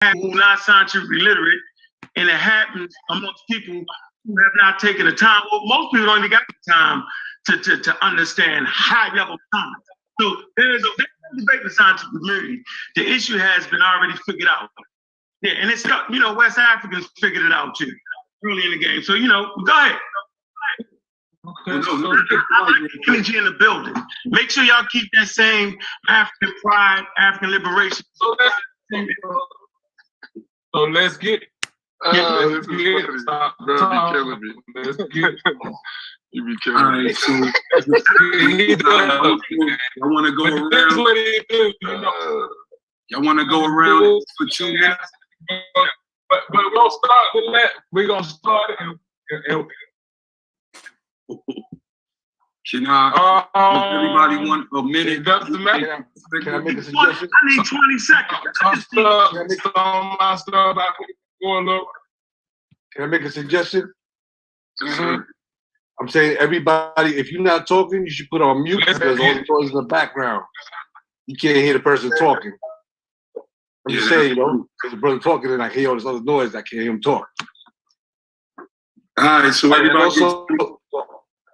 who are not scientifically literate, and it happens amongst people who have not taken the time. Well, most people don't even got the time to understand high level science. So there's a debate in the scientific community. The issue has been already figured out. Yeah, and it's, West Africans figured it out too early in the game. So, go ahead. Okay, so I like the energy in the building. Make sure y'all keep that same African pride, African liberation. So let's get it. Let's get it. Stop. Let's get it. You be killing me. All right, so I want to go around. Y'all want to go around for 2 minutes? But we're gonna start with that. We're gonna start and Can everybody want a minute? Doesn't matter. Can I make a suggestion? I need 20 seconds. Can I make a suggestion? I'm saying everybody, if you're not talking, you should put on mute because all the noise in the background. You can't hear the person talking. I'm just saying, because the brother talking and I hear all this other noise, I can't hear him talk. All right, so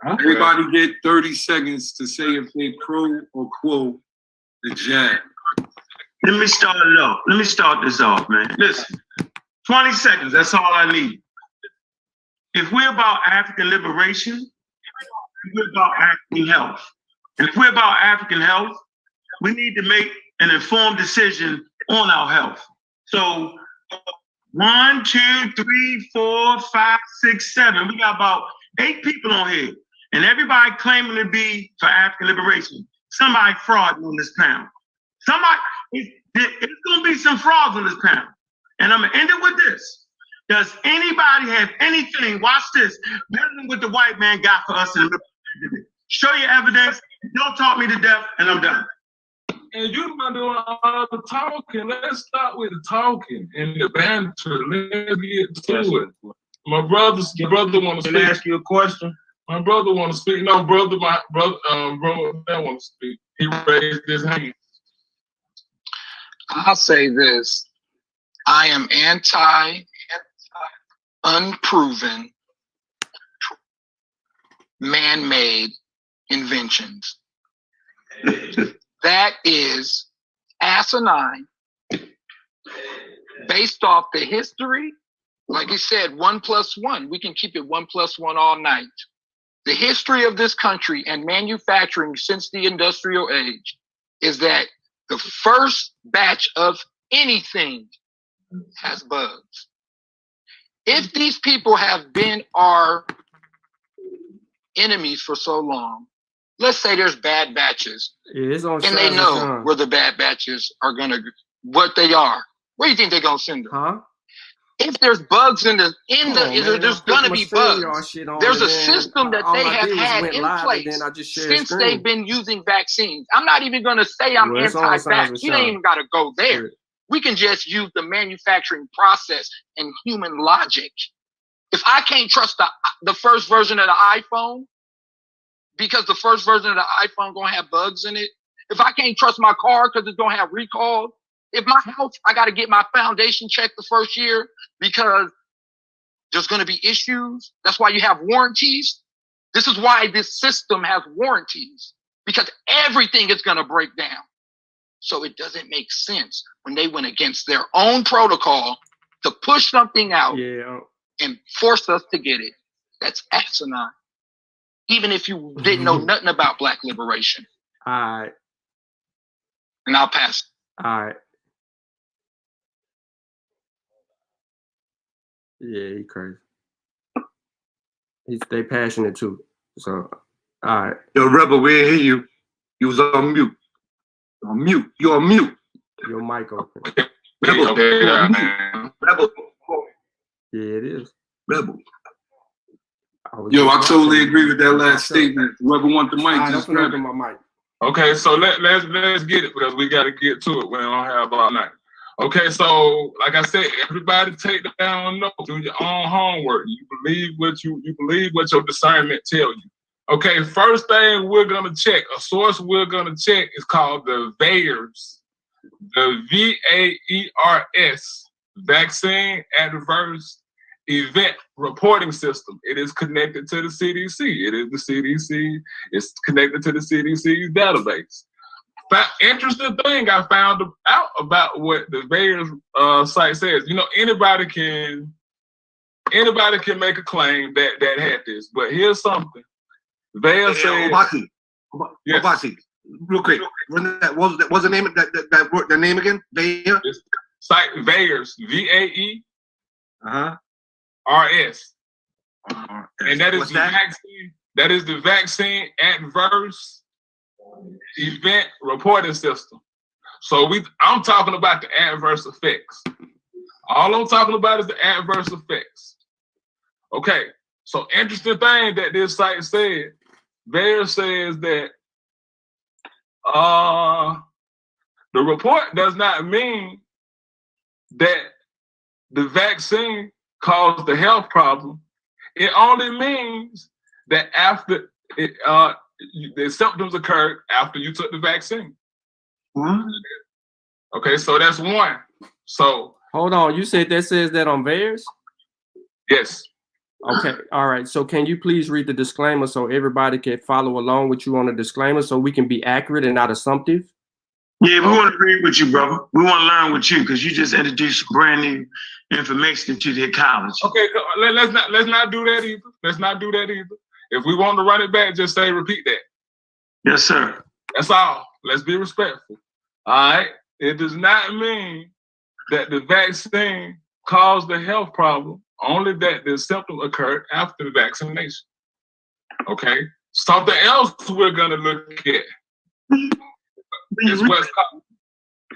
everybody get 30 seconds to say if they pro or quo the jab. Let me start it off. Let me start this off, man. Listen, 20 seconds, that's all I need. If we're about African liberation, we're about African health. And if we're about African health, we need to make an informed decision on our health. So 1, 2, 3, 4, 5, 6, 7. We got about 8 people on here. And everybody claiming to be for African liberation. Somebody frauding on this panel. It's gonna be some frauds on this panel. And I'm gonna end it with this. Does anybody have anything, watch this, better than what the white man got for us in the middle? Show your evidence, don't talk me to death, and I'm done. And you're not doing all the talking. Let's start with the talking and the banter. Let's get to it. My brother want to speak. Can I ask you a question? My brother want to speak. No, bro, that want to speak. He raised his hand. I'll say this. I am unproven, man-made inventions. That is asinine, based off the history. Like he said, 1 + 1. We can keep it 1 + 1 all night. The history of this country and manufacturing since the industrial age is that the first batch of anything has bugs. If these people have been our enemies for so long, let's say there's bad batches, and they know where the bad batches are what they are. Where do you think they're gonna send them? Huh? If there's bugs there's gonna be bugs. There's a system that they have had in place since they've been using vaccines. I'm not even gonna say I'm anti-vax. You ain't even gotta go there. We can just use the manufacturing process and human logic. If I can't trust the first version of the iPhone, because the first version of the iPhone gonna have bugs in it, if I can't trust my car because it's gonna have recalls, if my house, I gotta get my foundation checked the first year because there's gonna be issues. That's why you have warranties. This is why this system has warranties, because everything is gonna break down. So it doesn't make sense when they went against their own protocol to push something out and force us to get it. That's asinine. Even if you didn't know nothing about Black liberation. All right. And I'll pass. All right. Yeah, he crazy. They passionate too. So, all right. Yo, Rebel, we didn't hear you. You was on mute. On mute. You're on mute. Your mic open. Rebel. Rebel. Yeah, it is. Rebel. Yo, I totally agree with that last statement. Whoever want the mic, just grab it. My mic. Okay, so let's get it because we got to get to it. We don't have all night. Okay, so like I said, everybody take down notes, do your own homework. You believe what your discernment tell you. Okay, first thing we're gonna check, a source we're gonna check is called the VAERS, the VAERS vaccine adverse event reporting system. It is connected to the CDC. It is the CDC. It's connected to the CDC's database. Interesting thing I found out about what the VAERS site says. You know, anybody can make a claim that had this, but here's something. VAERS says. Obasi, real quick. What's the name? The name again? VAERS. Site VAERS. VAERS. And that is the vaccine. That is the vaccine adverse event reporting system. So I'm talking about the adverse effects. All I'm talking about is the adverse effects. Okay. So interesting thing that this site said. VAERS says that the report does not mean that the vaccine caused the health problem. It only means that after the symptoms occurred after you took the vaccine. What? Okay, so that's one. So hold on, you said that says that on VAERS? Yes. Okay, all right. So can you please read the disclaimer so everybody can follow along with you on the disclaimer so we can be accurate and not assumptive? Yeah, we want to agree with you, brother. We want to learn with you because you just introduced brand new information to the college. Okay, let's not do that either. Let's not do that either. If we want to run it back, just say repeat that. Yes, sir. That's all. Let's be respectful. All right. It does not mean that the vaccine caused the health problem, only that the symptom occurred after the vaccination. Okay. Something else we're gonna look at is what's called,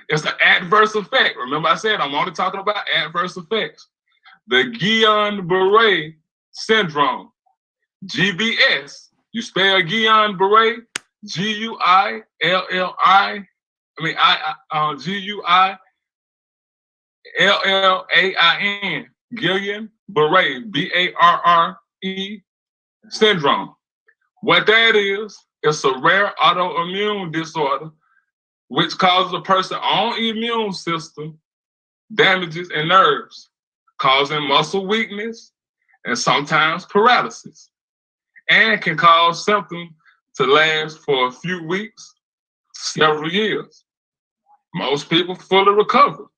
it's an adverse effect. Remember I said I'm only talking about adverse effects. The Guillain-Barré syndrome, GBS. You spell Guillain-Barré, Guillain, Guillain-Barré, Barre syndrome. What that is, it's a rare autoimmune disorder which causes a person's own immune system damages in nerves, causing muscle weakness and sometimes paralysis, and can cause symptoms to last for a few weeks, several years. Most people fully recover,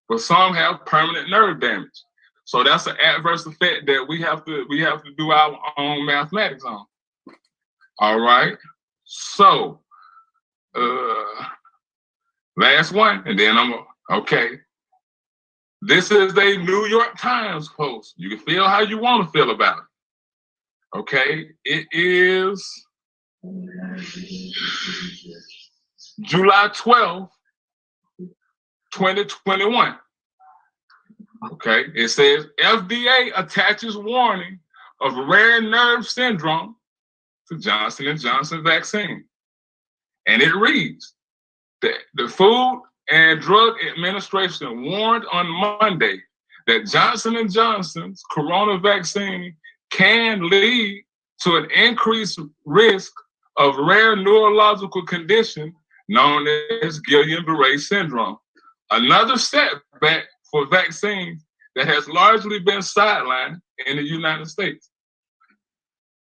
but some have permanent nerve damage. So that's an adverse effect that we have to do our own mathematics on. All right. So last one, and then okay. This is a New York Times post. You can feel how you want to feel about it. Okay. It is July 12th, 2021. Okay. It says FDA attaches warning of rare nerve syndrome to Johnson & Johnson vaccine. And it reads that the Food and Drug Administration warned on Monday that Johnson & Johnson's corona vaccine can lead to an increased risk of rare neurological condition known as Guillain-Barré syndrome, another setback for vaccines that has largely been sidelined in the United States.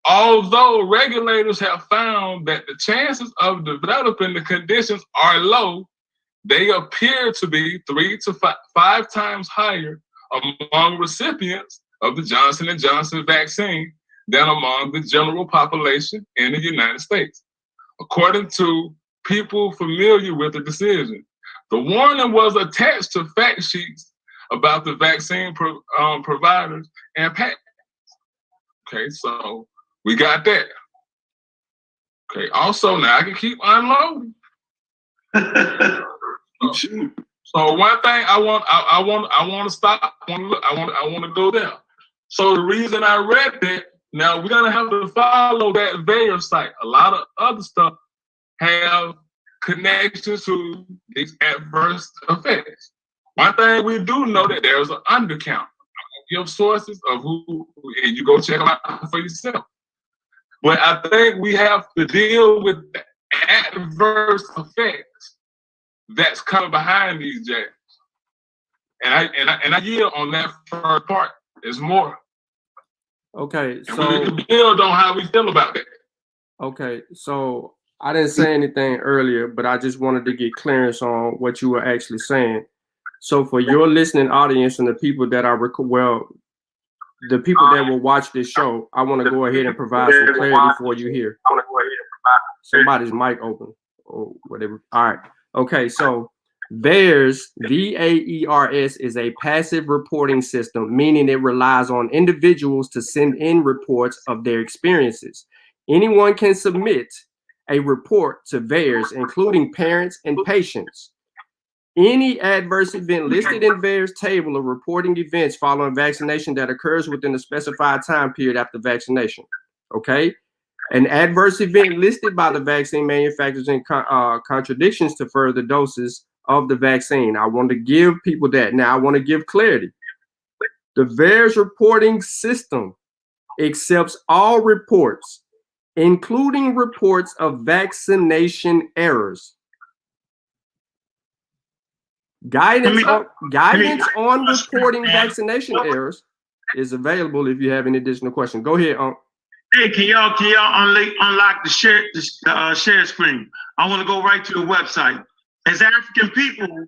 Although regulators have found that the chances of developing the conditions are low, they appear to be 3 to 5 times higher among recipients of the Johnson & Johnson vaccine than among the general population in the United States, according to people familiar with the decision. The warning was attached to fact sheets about the vaccine providers and patents. Okay, so we got that. Okay, also now I can keep unloading. So one thing I want to stop. I want to go there. So the reason I read that, now we're gonna have to follow that VAERS site. A lot of other stuff have connections to these adverse effects. One thing we do know that there's an undercount. I'll give sources of who, and you go check them out for yourself. But I think we have to deal with the adverse effects that's coming behind these jabs. And I yield on that first part. There's more. Okay, and we can build on how we feel about that. Okay, so I didn't say anything earlier, but I just wanted to get clearance on what you were actually saying. So for your listening audience and the people that are the people that will watch this show, I want to go ahead and provide some clarity for you here. Somebody's mic open or whatever. All right. Okay, so VAERS, VAERS, is a passive reporting system, meaning it relies on individuals to send in reports of their experiences. Anyone can submit a report to VAERS, including parents and patients. Any adverse event listed in VAERS table of reporting events following vaccination that occurs within a specified time period after vaccination. Okay. An adverse event listed by the vaccine manufacturers in contradictions to further doses of the vaccine. I want to give people that. Now I want to give clarity. The VAERS reporting system accepts all reports, including reports of vaccination errors. Guidance on reporting vaccination errors is available if you have any additional questions. Go ahead, Hey, can y'all unlock the share screen? I want to go right to the website. As African people,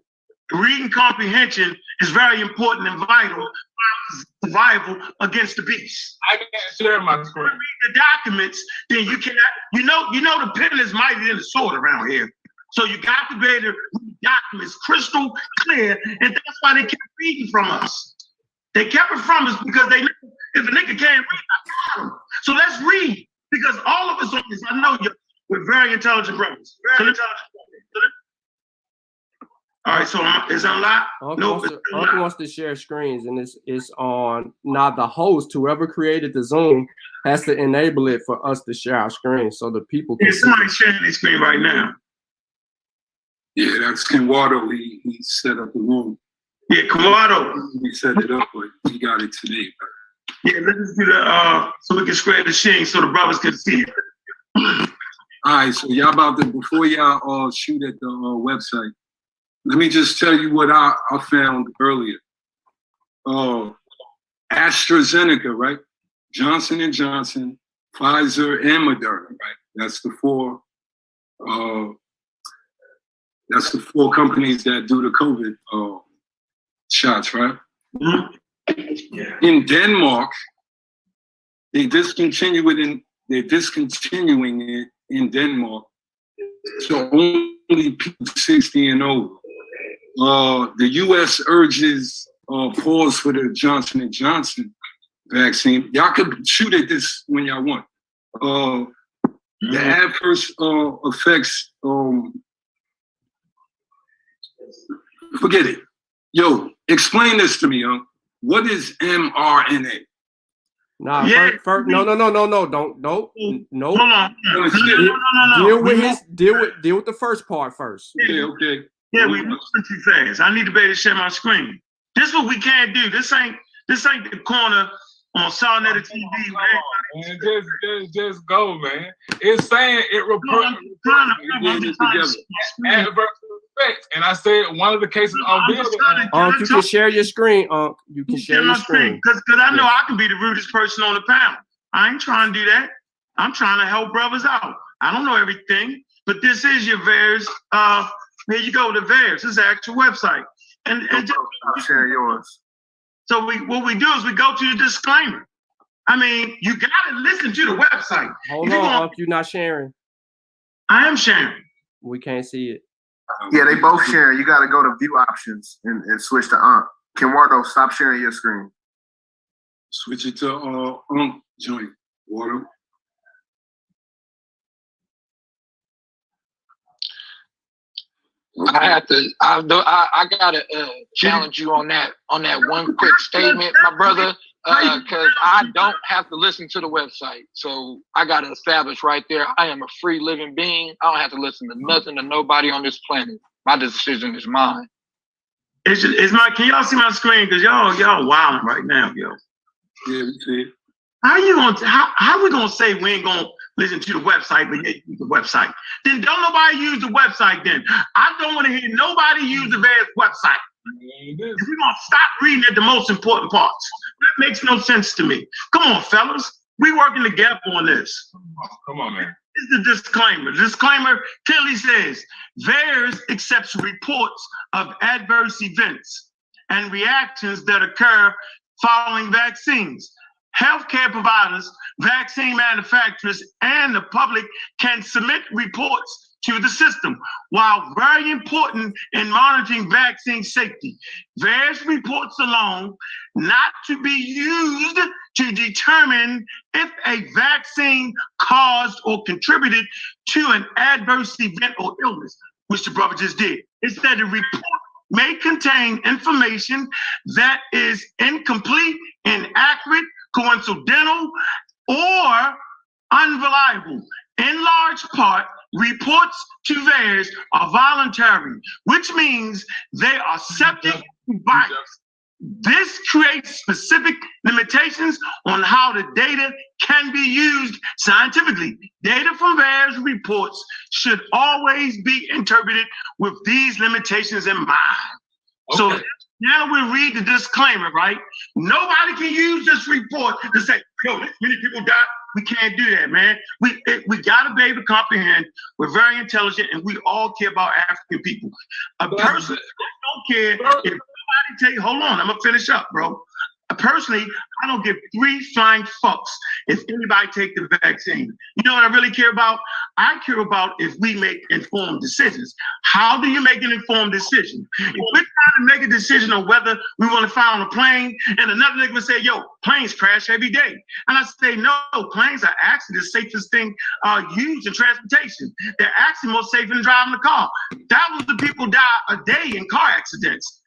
reading comprehension is very important and vital for survival against the beast. I can't share my screen. Read the documents, then you cannot. You know the pen is mightier than the sword around here. So you got to be able to read documents crystal clear, and that's why they kept reading from us. They kept it from us because they knew if a nigga can't read, I got him. So let's read, because all of us on this, I know we're very intelligent brothers. Very intelligent brothers. All right, so it's unlocked. Uncle wants to share screens, and it's on. Now the host, whoever created the Zoom, has to enable it for us to share our screen so the people can. Yeah, somebody's sharing their screen right now. Yeah, that's Kenwado. He set up the room. Yeah, Kenwado. He set it up, but he got it today. Yeah, let's do the so we can spread the sheen so the brothers can see it. All right, so y'all about to, before y'all shoot at the website, let me just tell you what I found earlier. AstraZeneca, right? Johnson & Johnson, Pfizer, and Moderna, right? That's the four companies that do the COVID shots, right? Mm-hmm. Yeah. In Denmark, they're discontinuing it in Denmark. So only people 60 and over. The U.S. urges pause for the Johnson & Johnson vaccine. Y'all could shoot at this when y'all want. The adverse effects, forget it. Yo, explain this to me, what is mRNA? Nah, yeah. First, no. Don't. Hold on. Deal with the first part first. Yeah, okay. Yeah, we moving too fast. I need to be able to share my screen. This is what we can't do. This ain't the corner on Solnetta TV. Man, just go, man. It's saying it reports adverse effects, and I said one of the cases on this. You can share your screen. You can share your screen. Because I know I can be the rudest person on the panel. I ain't trying to do that. I'm trying to help brothers out. I don't know everything, but this is your VAERS. Here you go, the VAERS. This is the actual website. And just share yours. So what we do is we go to the disclaimer. I mean, you gotta listen to the website. Hold on, you're not sharing. I am sharing. We can't see it. Yeah, they both sharing. You gotta go to view options and switch to Kenwardo, stop sharing your screen. Switch it to joint. Water. I gotta challenge you on that one quick statement, my brother, because I don't have to listen to the website. So I gotta establish right there, I am a free living being. I don't have to listen to nothing to nobody on this planet. My decision is mine. Can y'all see my screen? Because y'all wilding right now, yo. Yeah, we see it. How we gonna say we ain't gonna listen to the website, but yet use the website? Then don't nobody use the website then. I don't want to hear nobody use the VAERS website. If we're gonna stop reading at the most important parts, that makes no sense to me. Come on, fellas, we working together on this. Come on, man. This is the disclaimer. The disclaimer clearly says VAERS accepts reports of adverse events and reactions that occur following vaccines. Healthcare providers, vaccine manufacturers, and the public can submit reports to the system. While very important in monitoring vaccine safety, VAERS reports alone not to be used to determine if a vaccine caused or contributed to an adverse event or illness, which the brother just did. Instead, the report may contain information that is incomplete, inaccurate, coincidental, or unreliable. In large part, reports to VAERS are voluntary, which means they are subject to bias. This creates specific limitations on how the data can be used scientifically. Data from VAERS reports should always be interpreted with these limitations in mind. Okay. So now we read the disclaimer, right? Nobody can use this report to say, yo, this many people died. We can't do that, man. We gotta be able to comprehend. We're very intelligent, and we all care about African people. A person don't care if somebody take. Hold on, I'm gonna finish up, bro. Personally, I don't give 3 flying fucks if anybody take the vaccine. You know what I really care about? I care about if we make informed decisions. How do you make an informed decision? If we're trying to make a decision on whether we want to fly on a plane, and another nigga would say, yo, planes crash every day. And I say, no, planes are actually the safest thing used in transportation. They're actually more safe than driving a car. Thousands of people die a day in car accidents.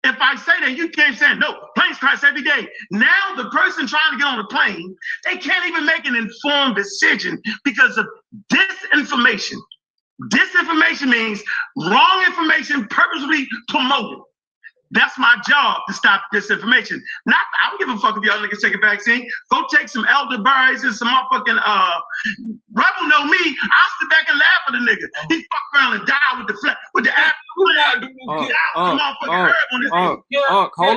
If I say that, you can't say, no, planes crash every day. Now the person trying to get on the plane, they can't even make an informed decision because of disinformation. Disinformation means wrong information purposely promoted. That's my job, to stop disinformation. Not, I don't give a fuck if y'all niggas take a vaccine. Go take some elderberries and some motherfucking, Rebel know me, I'll sit back and laugh at the nigga. He fuck around and die with the hold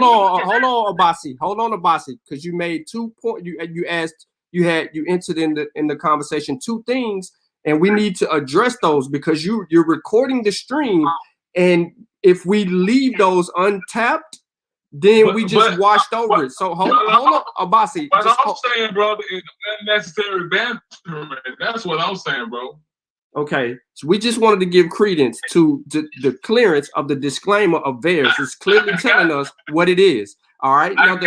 on, Abasi. Hold on, Abasi, because you made 2 points. You entered in the conversation 2 things, and we need to address those because you're recording the stream, and if we leave those untapped, then we just washed over it. So hold on, Abasi. What I'm saying, brother, is unnecessary banter. That's what I'm saying, bro. Okay, so we just wanted to give credence to the clearance of the disclaimer of VAERS. It's clearly telling us what it is. All right. And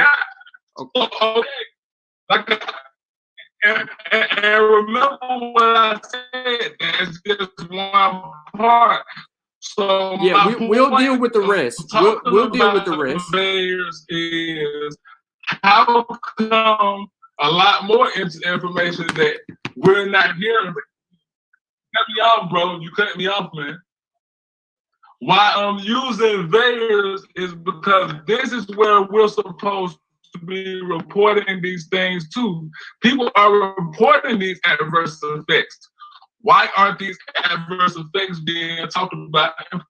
remember what I said. That's just one part. So yeah, we'll deal with the rest. We'll deal with the rest. VAERS is how come a lot more information that we're not hearing. Cut me off, bro. You cut me off, man. Why I'm using VAERS is because this is where we're supposed to be reporting these things too. People are reporting these adverse effects. Why aren't these adverse effects being talked about in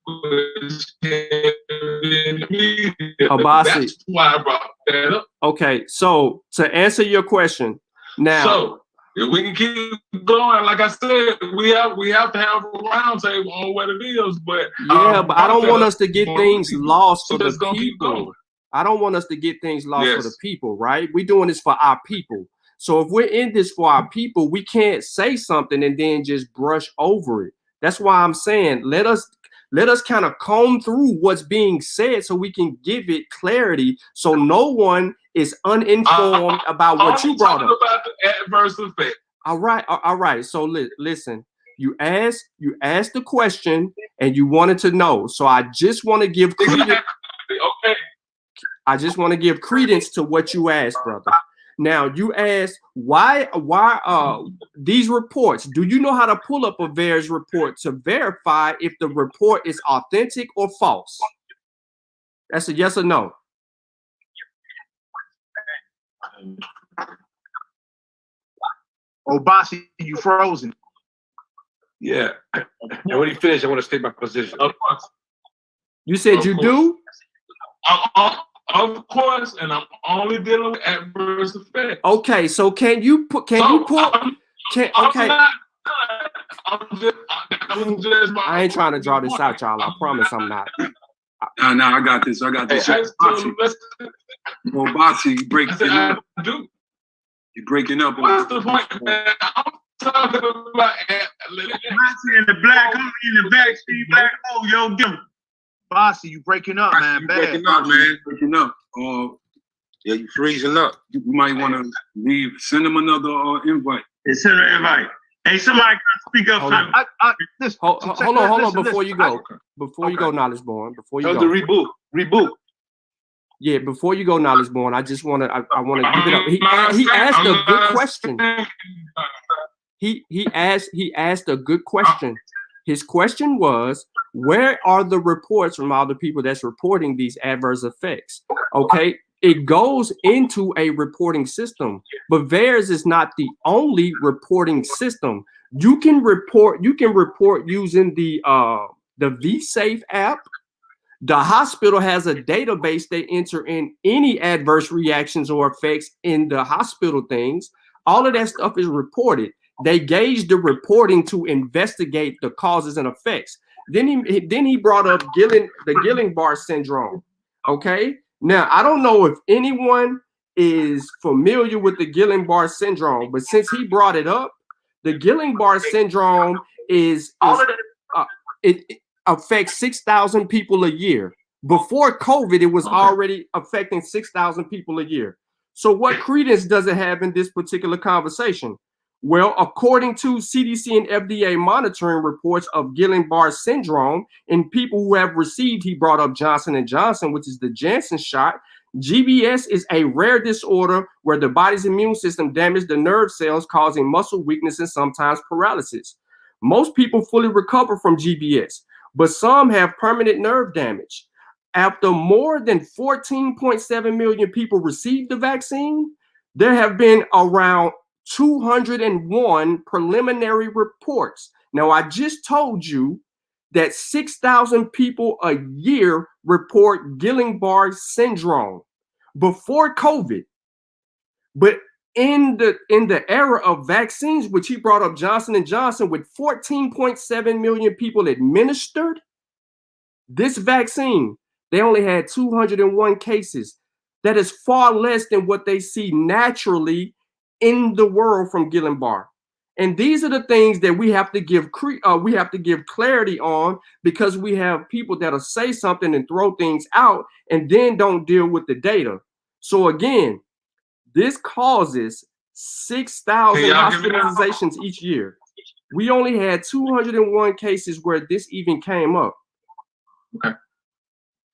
the media? That's why I brought that up. Okay, so to answer your question, now. So if we can keep going, like I said, we have to have a roundtable on what it is. But yeah, but I don't want us to get things lost for the people. I don't want us to get things lost for the people, right? We're doing this for our people. So if we're in this for our people, we can't say something and then just brush over it. That's why I'm saying let us kind of comb through what's being said so we can give it clarity so no one is uninformed about what you brought up. About the adverse effect. All right. So listen, you asked the question and you wanted to know. So I just want to give credence. Okay. I just want to give credence to what you asked, brother. Now you asked why these reports. Do you know how to pull up a VAERS report to verify if the report is authentic or false? That's a yes or no. Obasi, you frozen. Yeah. And when he finished, I want to state my position. Of course. You said you do? Of course, and I'm only dealing with adverse effects. Okay, so can you pull? I ain't trying to draw this out, y'all. I promise I'm not. No, I got this. Bossy, you breaking up. You're breaking up. What's the point, man? I'm talking about in the black hole in the backseat black hole, yo, give him. Bossy, you breaking up, man. You breaking up, man. Breaking up. Yeah, you freezing up. You might want to leave. Send them another invite. Send an invite. Hey, somebody can speak up. Hold on. Before you go, Knowledge Born. Before you go. Reboot. Yeah, before you go, Knowledge Born, I just want to. I want to give it up. He asked a good question. He asked a good question. His question was, where are the reports from all the people that's reporting these adverse effects? Okay, it goes into a reporting system, but VAERS is not the only reporting system. You can report using the VSafe app. The hospital has a database. They enter in any adverse reactions or effects in the hospital things. All of that stuff is reported. They gauge the reporting to investigate the causes and effects. Then he brought up the Guillain-Barré syndrome. Okay. Now, I don't know if anyone is familiar with the Guillain-Barré syndrome, but since he brought it up, the Guillain-Barré syndrome it affects 6,000 people a year. Before COVID, it was already affecting 6,000 people a year. So what credence does it have in this particular conversation? Well, according to CDC and FDA monitoring reports of Guillain-Barré syndrome in people who have received, he brought up Johnson & Johnson, which is the Janssen shot. GBS is a rare disorder where the body's immune system damages the nerve cells, causing muscle weakness and sometimes paralysis. Most people fully recover from GBS, but some have permanent nerve damage. After more than 14.7 million people received the vaccine, there have been around 201 preliminary reports. Now, I just told you that 6,000 people a year report Guillain-Barré syndrome before COVID. But in the era of vaccines, which he brought up Johnson & Johnson, with 14.7 million people administered this vaccine, they only had 201 cases. That is far less than what they see naturally in the world from Guillain-Barré. And these are the things that we have to give clarity on, because we have people that'll say something and throw things out and then don't deal with the data. So again, this causes 6,000 hospitalizations each year. We only had 201 cases where this even came up. Okay.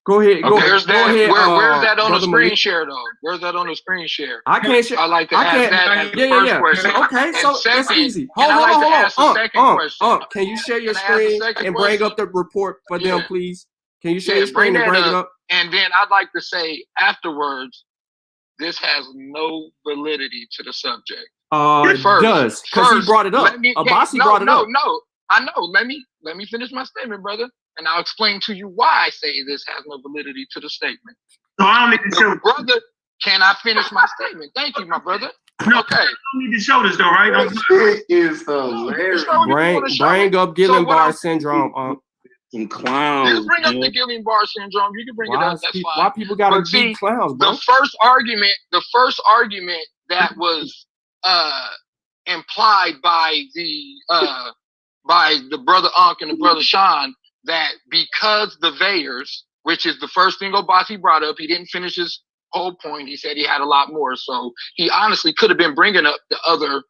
Go ahead. Okay. Where's that on the screen share, though? Where's that on the screen share? I can't share. I like to ask that as the first question. Okay, so that's easy. Hold on. Can you share your screen and bring up the report for them, please? Can you share your screen and bring it up? And then I'd like to say afterwards, this has no validity to the subject. It does, because he brought it up. Abbasi brought it up. No, I know. Let me finish my statement, brother. And I'll explain to you why I say this has no validity to the statement. So I don't need to show. Brother, can I finish my statement? Thank you, my brother. No, okay. I don't need to show this, though, right? It is hilarious. Bring up Guillain-Barré syndrome. Some clowns. Just bring up the Guillain-Barré syndrome. You can bring it up. That's fine. Why people gotta be clowns, bro? The first argument that was implied by the brother Unc and the brother Sean, that because the VAERS, which is the first thing Abbasi brought up, he didn't finish his whole point. He said he had a lot more. So he honestly could have been bringing up the other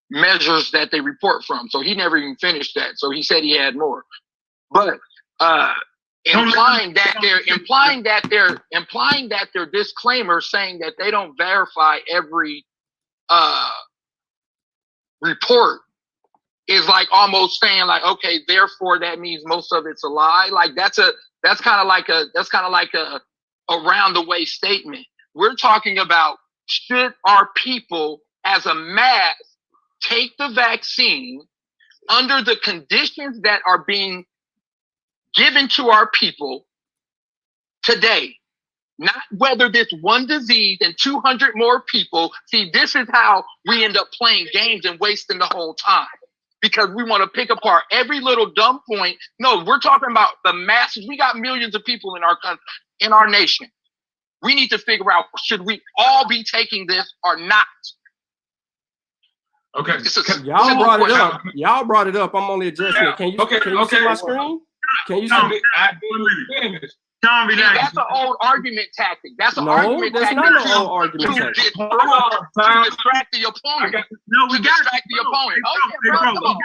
measures that they report from. So he never even finished that. So he said he had more. But implying that their disclaimer saying that they don't verify every report is like almost saying like, okay, therefore that means most of it's a lie. Like that's kind of like a around the way statement. We're talking about, should our people as a mass take the vaccine under the conditions that are being given to our people today. Not whether this one disease and 200 more people. See, this is how we end up playing games and wasting the whole time. Because we want to pick apart every little dumb point. No, we're talking about the masses. We got millions of people in our country, in our nation. We need to figure out, should we all be taking this or not? Okay. Y'all brought it up. Y'all brought it up. I'm only addressing it. Can you see my screen? Can you see? I didn't finish. Tom, relax. That's an old argument tactic. That's an argument that's tactic. not an old argument tactic. To distract the opponent. We got distract the opponent. Come on.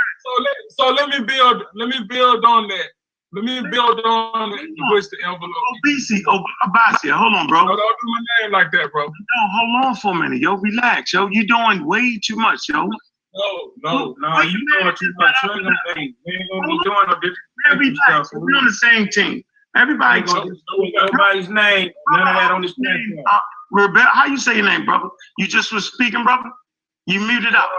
So let me build on that. Let me build on it and push the envelope. Abasi, hold on, bro. No, don't do my name like that, bro. No, hold on for a minute, yo. Relax, yo. You're doing way too much, yo. No, you doing too much. We ain't gonna be doing no relax. We're on the same team. Everybody. Nobody's name. None of that on this platform. Rebecca, how you say your name, brother? You just was speaking, brother? You muted up.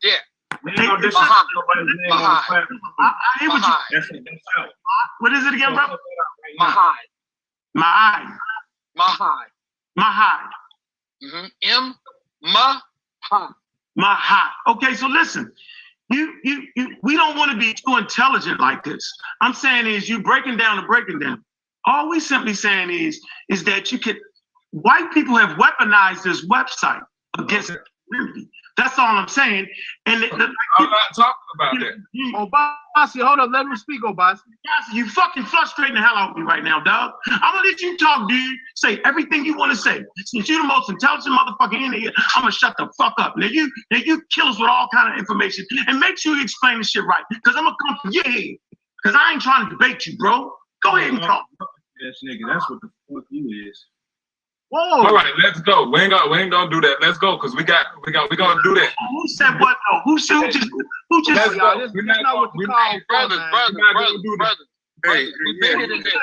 Yeah. We ain't gonna disrespect nobody's name on this platform. I hear what you. That's out. What is it again, brother? Mahai. Mahai. Okay, so listen. We don't want to be too intelligent like this. I'm saying is you breaking down. All we simply saying is that white people have weaponized this website against the community. That's all I'm saying. And I'm not talking about that. Obasi, hold up, let him speak, Obasi. You fucking frustrating the hell out of me right now, dog. I'm gonna let you talk, dude. Say everything you want to say. Since you're the most intelligent motherfucker in here, I'm gonna shut the fuck up. Now you kill us with all kind of information and make sure you explain the shit right. Cause I'm gonna come for your head. Cause I ain't trying to debate you, bro. Go ahead and talk. Yes, nigga, that's what the fuck you is. Whoa. All right, let's go. We ain't gonna do that. Let's go, cause we gonna do that. Who said what though? Who just? Let's go. We're not what you call brothers. Hey, we bigger than this.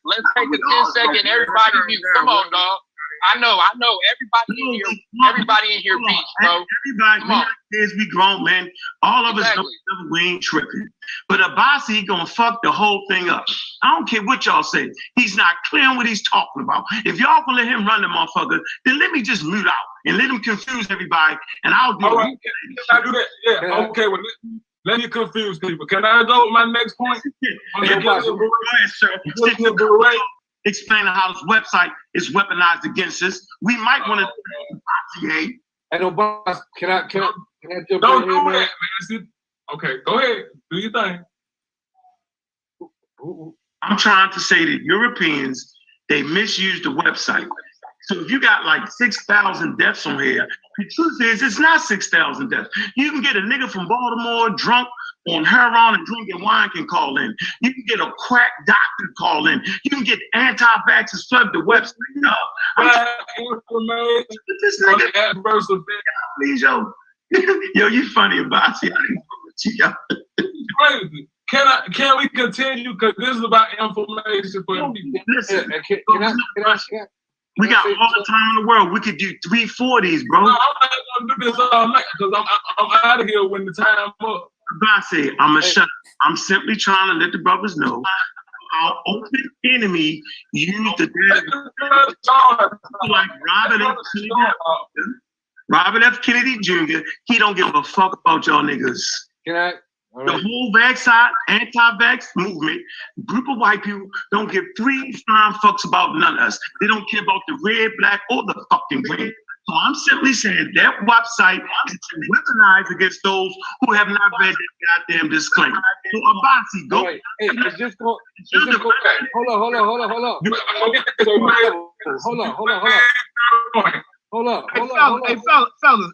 Let's take a 10-second. Everybody mute. Come on, dog. I know. Everybody in here beats, bro. Everybody, we grown, man. All of us know we ain't tripping. But Abasi gonna fuck the whole thing up. I don't care what y'all say. He's not clear on what he's talking about. If y'all gonna let him run the motherfucker, then let me just mute out and let him confuse everybody. And I'll do it. All right, can I do that? Yeah. Okay. Well, let me confuse people. Can I go with my next point? Go ahead, sir. Explaining how this website is weaponized against us. We might want to. And Obama, can I don't do that, man. Okay, go ahead. Do your thing. I'm trying to say that Europeans, they misuse the website. So if you got like 6,000 deaths on here, the truth is it's not 6,000 deaths. You can get a nigga from Baltimore drunk on heroin and drinking wine can call in. You can get a crack doctor call in. You can get anti-vaxxers flood the website. This nigga, adverse effect. please, yo, you funny about it. Crazy. Can we continue? Because this is about information for people. Listen, we got all the time in the world. We could do 3 these, bro. No, I'm not gonna do this all night because I'm out of here when the time up. Abasi, I'm gonna shut up. I'm simply trying to let the brothers know our open enemy used the data like Robert F. Kennedy Jr. He don't give a fuck about y'all niggas. The whole anti-vax movement, group of white people don't give 3 flying fucks about none of us. They don't care about the red, black, or the fucking green. So I'm simply saying that website is weaponized against those who have not read that goddamn disclaimer. So Abasi, go. Hey, just go. Hold on. Hey, fellas,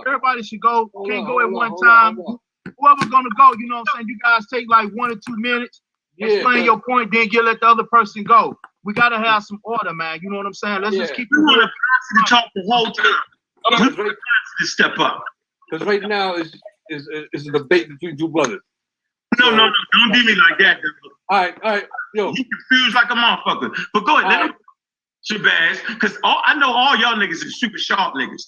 everybody should go. Can't go at one time. Whoever's gonna go, you know what I'm saying? You guys take like 1 or 2 minutes, explain your point, then let the other person go. We gotta have some order, man. You know what I'm saying? Let's just keep. We want to talk the whole time. We want to step up. Because right now is a debate between 2 brothers. No, don't do me like that. All right, yo. You confused like a motherfucker. But go ahead, let me. Shabazz, because I know all y'all niggas are super sharp niggas.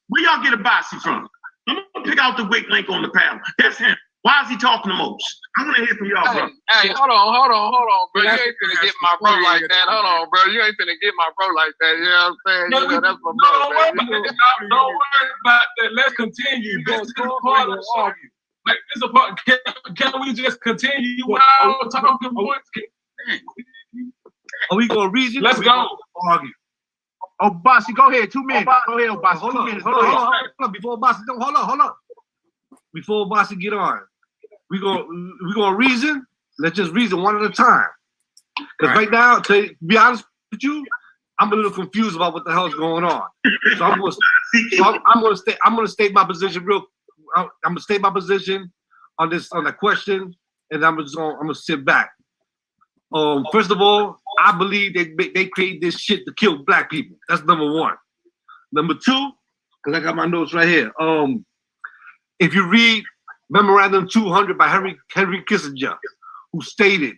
Where y'all get Abasi from? I'm gonna pick out the weak link on the panel. That's him. Why is he talking the most? I want to hear from y'all, bro. Hey, hold on, bro. You ain't finna get my bro like that. Hold on, bro. You ain't finna get my bro like that. You know what I'm saying? No, You know, that's my bro, man. Don't worry about that. Let's continue. This is a part of the show. Like, this is a part. Can we just continue without talking points? Are we gonna reason? Let's go. Argue. Oh, Bossy, go ahead. 2 minutes. Go ahead, Bossy. Hold 2 on, minutes. hold Go ahead. on. Before Bossy, hold on. Before Bossy get on, we gonna reason. Let's just reason one at a time. Because right now, to be honest with you, I'm a little confused about what the hell's going on. So I'm gonna state my position I'm gonna state my position on the question, and I'm gonna sit back. First of all, I believe they create this shit to kill black people. That's number one. Number two, because I got my notes right here. If you read Memorandum 200 by Henry Kissinger, who stated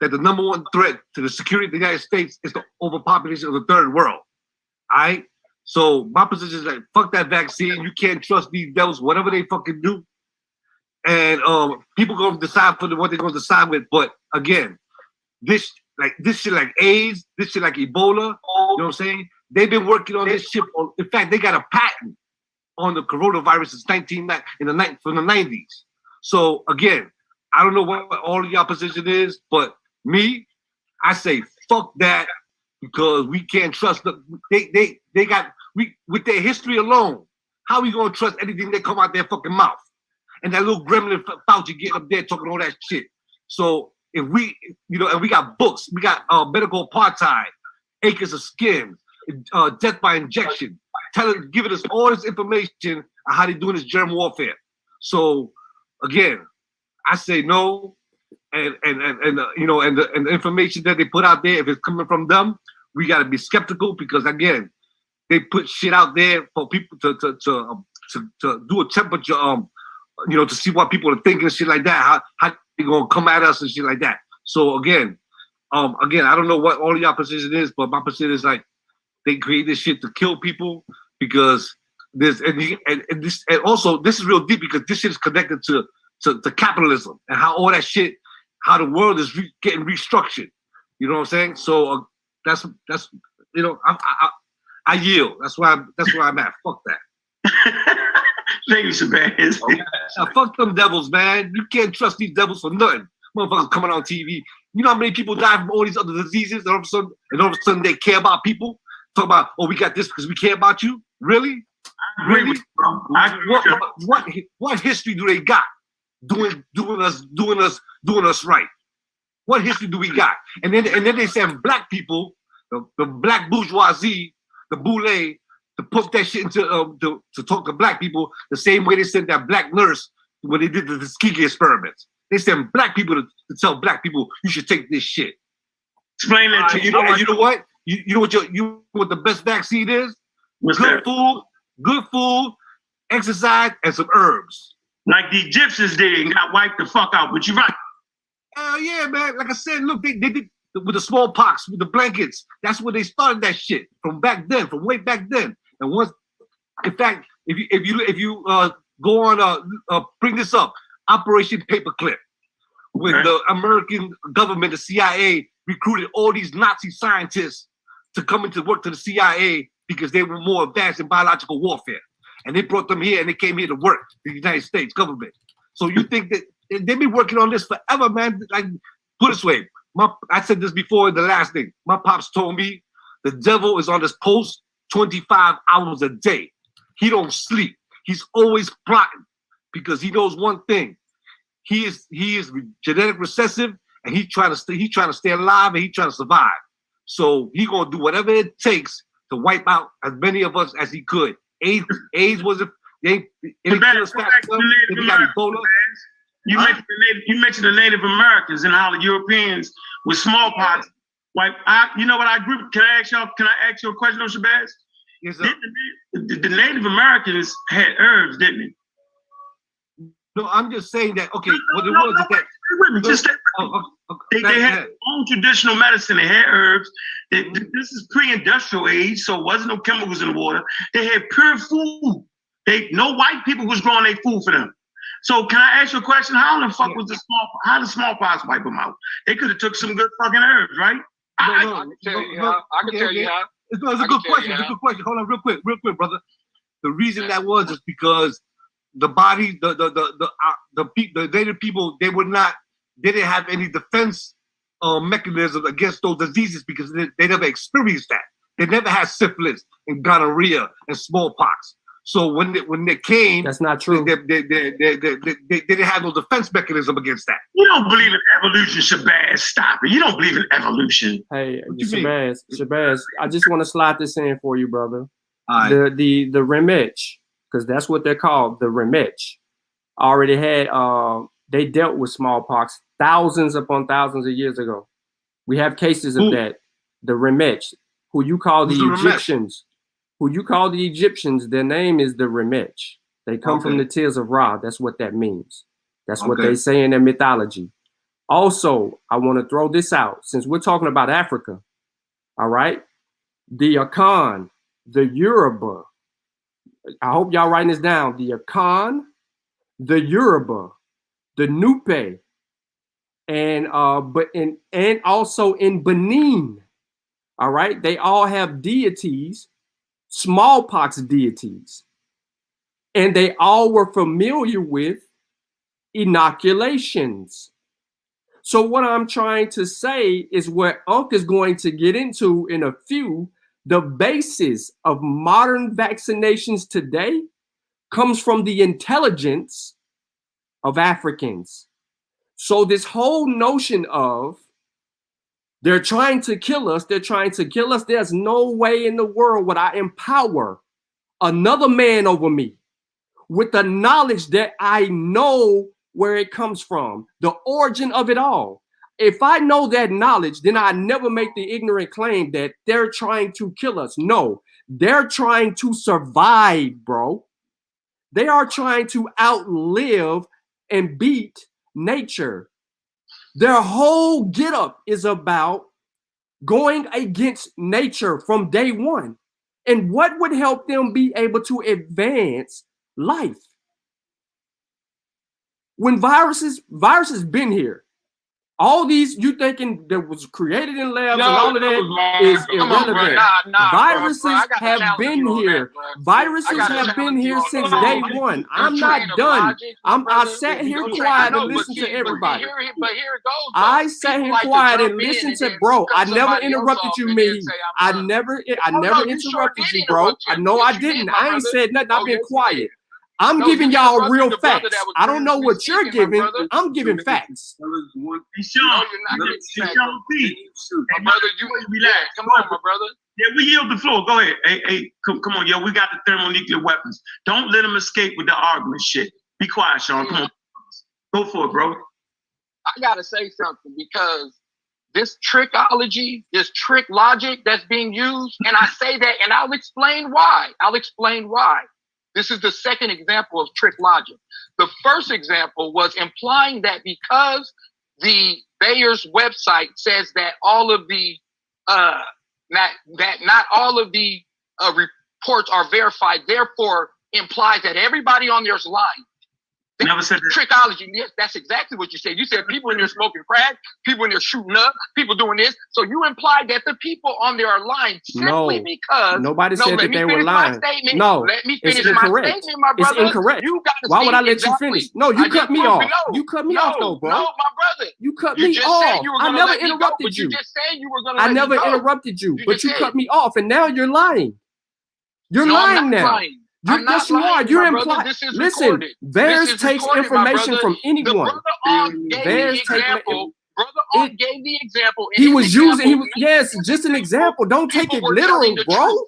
that the number one threat to the security of the United States is the overpopulation of the third world. All right? So my position is like, fuck that vaccine. You can't trust these devils, whatever they fucking do. And people gonna decide for what they're gonna decide with. But again, this shit like AIDS, this shit like Ebola, you know what I'm saying? They've been working on this shit. In fact, they got a patent on the coronavirus from the 90s. So again, I don't know what all of y'all position is, but me, I say fuck that, because we can't trust them. With their history alone, how we gonna trust anything that come out their fucking mouth? And that little gremlin Fauci getting up there talking all that shit. So if we, and we got books, we got medical apartheid, acres of skin, death by injection, giving us all this information on how they're doing this germ warfare. So again, I say no, and the information that they put out there, if it's coming from them, we got to be skeptical, because again, they put shit out there for people to do a temperature, to see what people are thinking and shit like that. How they gonna come at us and shit like that. So again, I don't know what all of y'all position is, but my position is like, they create this shit to kill people, because this and also this is real deep, because this shit is connected to capitalism and how all that shit, how the world is getting restructured. You know what I'm saying? So that's I yield. That's where I'm at. Fuck that. Thank you, Shabazz. Fuck them devils, man. You can't trust these devils for nothing. Motherfuckers coming on TV. You know how many people die from all these other diseases, and all of a sudden they care about people? Talk about, we got this because we care about you? Really? Really? What history do they got doing us right? What history do we got? And then they send black people, the black bourgeoisie, the boule, to put that shit into to talk to black people the same way they sent that black nurse when they did the Tuskegee experiments. They send black people to tell black people, you should take this shit. Explain that to you know what? You know what the best vaccine is? Good food, exercise, and some herbs. Like the Egyptians did and got wiped the fuck out, but you're right. Hell yeah, man. Like I said, look, they did with the smallpox, with the blankets. That's where they started that shit from way back then. And once, in fact, if you go on, bring this up, Operation Paperclip, when the American government, the CIA, recruited all these Nazi scientists to come into work to the CIA because they were more advanced in biological warfare. And they brought them here and they came here to work, the United States government. So you think that they've been working on this forever, man? Like, put it this way, I said this before in the last thing. My pops told me the devil is on this post 25 hours a day. He don't sleep. He's always plotting because he knows one thing. He is genetic recessive, and he's trying to stay alive, and he's trying to survive. So he's gonna do whatever it takes to wipe out as many of us as he could. AIDS was You mentioned the Native Americans and how the Europeans with smallpox. You know what I agree with? Can I ask you a question, Shabazz? Yes, sir. The Native Americans had herbs, didn't they? No, I'm just saying that. Okay, what it was is that. They had their own traditional medicine. They had herbs. This is pre-industrial age, so it wasn't no chemicals in the water. They had pure food. No white people was growing their food for them. So can I ask you a question? How the fuck was how the smallpox wipe them out? They could have took some good fucking herbs, right? I can tell you how. It's a good question. It's a good question. Hold on, real quick, brother. The reason that was is because the body, the native people, they didn't have any defense mechanism against those diseases because they never experienced that. They never had syphilis and gonorrhea and smallpox. So when they came, that's not true. They didn't have no defense mechanism against that. You don't believe in evolution, Shabazz. Stop it. You don't believe in evolution. Hey, Shabazz, I just want to slide this in for you, brother. Right. The Remich, because that's what they're called, the Remich, already had they dealt with smallpox thousands upon thousands of years ago. We have cases of that. The Remich, who you call the Egyptians. Who you call the Egyptians, their name is the Remich. They come from the Tears of Ra. That's what that means. That's what they say in their mythology. Also, I want to throw this out. Since we're talking about Africa, all right? The Akan, the Yoruba. I hope y'all writing this down. The Akan, the Yoruba, the Nupe, and also in Benin, all right? They all have deities, smallpox deities, and they all were familiar with inoculations. So what I'm trying to say is what Unc is going to get into in a few, the basis of modern vaccinations today comes from the intelligence of Africans. So this whole notion of they're trying to kill us. There's no way in the world would I empower another man over me with the knowledge that I know where it comes from, the origin of it all. If I know that knowledge, then I never make the ignorant claim that they're trying to kill us. No, they're trying to survive, bro. They are trying to outlive and beat nature. Their whole getup is about going against nature from day one. And what would help them be able to advance life? When viruses been here. All these you thinking that was created in labs and all of that is irrelevant. Viruses have been here. Viruses have been here since day one. I'm not done. I sat here quiet and listened to everybody. I sat here quiet and listened to bro. I never interrupted you, me. I never interrupted you, bro. I know I didn't. I ain't said nothing. I've been quiet. I'm giving y'all real facts. I don't know what you're giving. I'm giving facts. Sean, my brother, you relax. Come on, my brother. Yeah, we yield the floor. Go ahead. Hey, come on, yo. We got the thermonuclear weapons. Don't let them escape with the argument shit. Be quiet, Sean. Come on. Go for it, bro. I gotta say something because this trickology, this trick logic that's being used, and I say that, and I'll explain why. This is the second example of trick logic. The first example was implying that because the VAERS website says that all of the not all of the reports are verified, therefore implies that everybody on there's lying. Never said that. Trickology. Yes, that's exactly what you said. You said people in there smoking crack, people in there shooting up, people doing this. So you implied that the people on there are lying simply because nobody said that they were lying. No, let me finish my statement, my brother. It's incorrect. Why would I let you finish? No, you cut me off. You cut me off though, bro. No, my brother. You cut me off. I never interrupted you. You just said you were gonna I never interrupted you, but you cut me off, and now you're lying. You're lying now. Yes, you are. You're implying. Listen, VAERS takes information from anyone. VAERS takes. Brother gave the example. He was using. Yes, just an example. Don't take it literal, bro.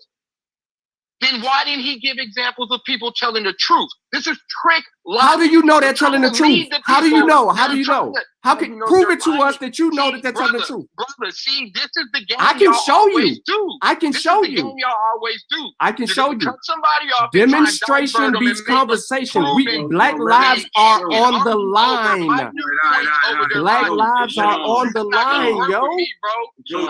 Then why didn't he give examples of people telling the truth? This is trick logic. How do you know they're telling the truth? How do you know? How do you know? How can you prove it to us that you know that they're telling the truth? Brother, see, this is the game. I can show you. I can show you. Y'all always do. I can show you. Cut somebody off. Demonstration beats conversation. Black lives are on the line. Black lives are on the line, yo. I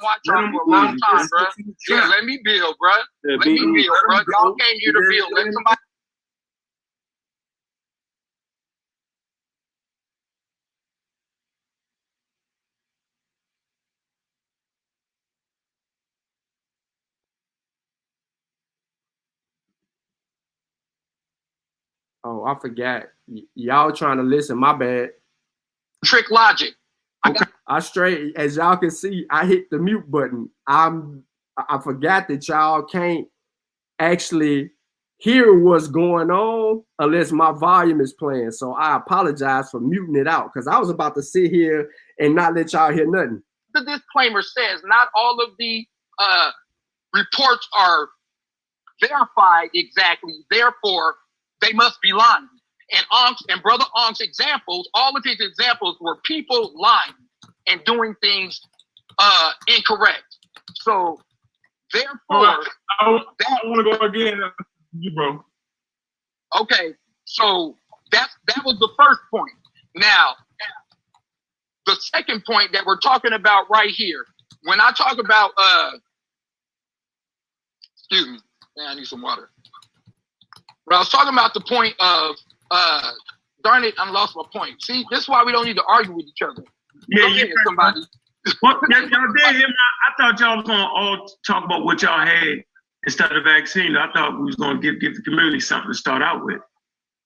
watch y'all for a long time, bro. Yeah, let me build, bro. Let me build, bro. Y'all came here to build. Let somebody. Oh, I forgot. Y'all trying to listen. My bad. Trick logic. I straight, as y'all can see, I hit the mute button. I forgot that y'all can't actually hear what's going on unless my volume is playing. So I apologize for muting it out because I was about to sit here and not let y'all hear nothing. The disclaimer says not all of the reports are verified exactly. Therefore, they must be lying. And Brother Onk's examples, all of his examples were people lying and doing things incorrect. So therefore, I want to go again, you bro. Okay, so that was the first point. Now, the second point that we're talking about right here, when I talk about excuse me, man, I need some water. But I was talking about the point of darn it, I lost my point. See, this is why we don't need to argue with each other. Yeah, Go ahead, somebody. Well, y'all did hear I thought y'all was gonna all talk about what y'all had instead of the vaccine. I thought we was gonna give the community something to start out with.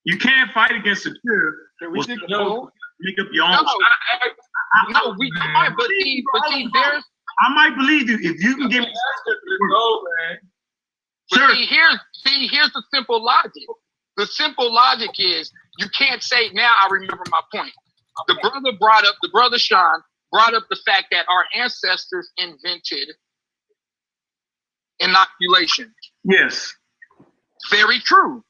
You can't fight against the cure. Can we take a poll? Make up your own. No, we can't. But see, there's. I might believe you if you can give me. But here's the simple logic. The simple logic is you can't say, now I remember my point. The brother Sean brought up the fact that our ancestors invented inoculation. Yes. Very true.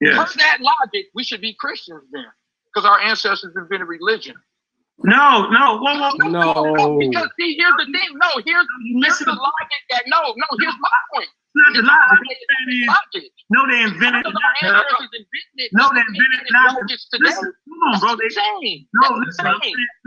Yes. Per that logic, we should be Christians then, because our ancestors invented religion. No. Because see, here's the thing. Here's the logic that here's my point. Not the logic. No, they invented. Listen, come on, bro.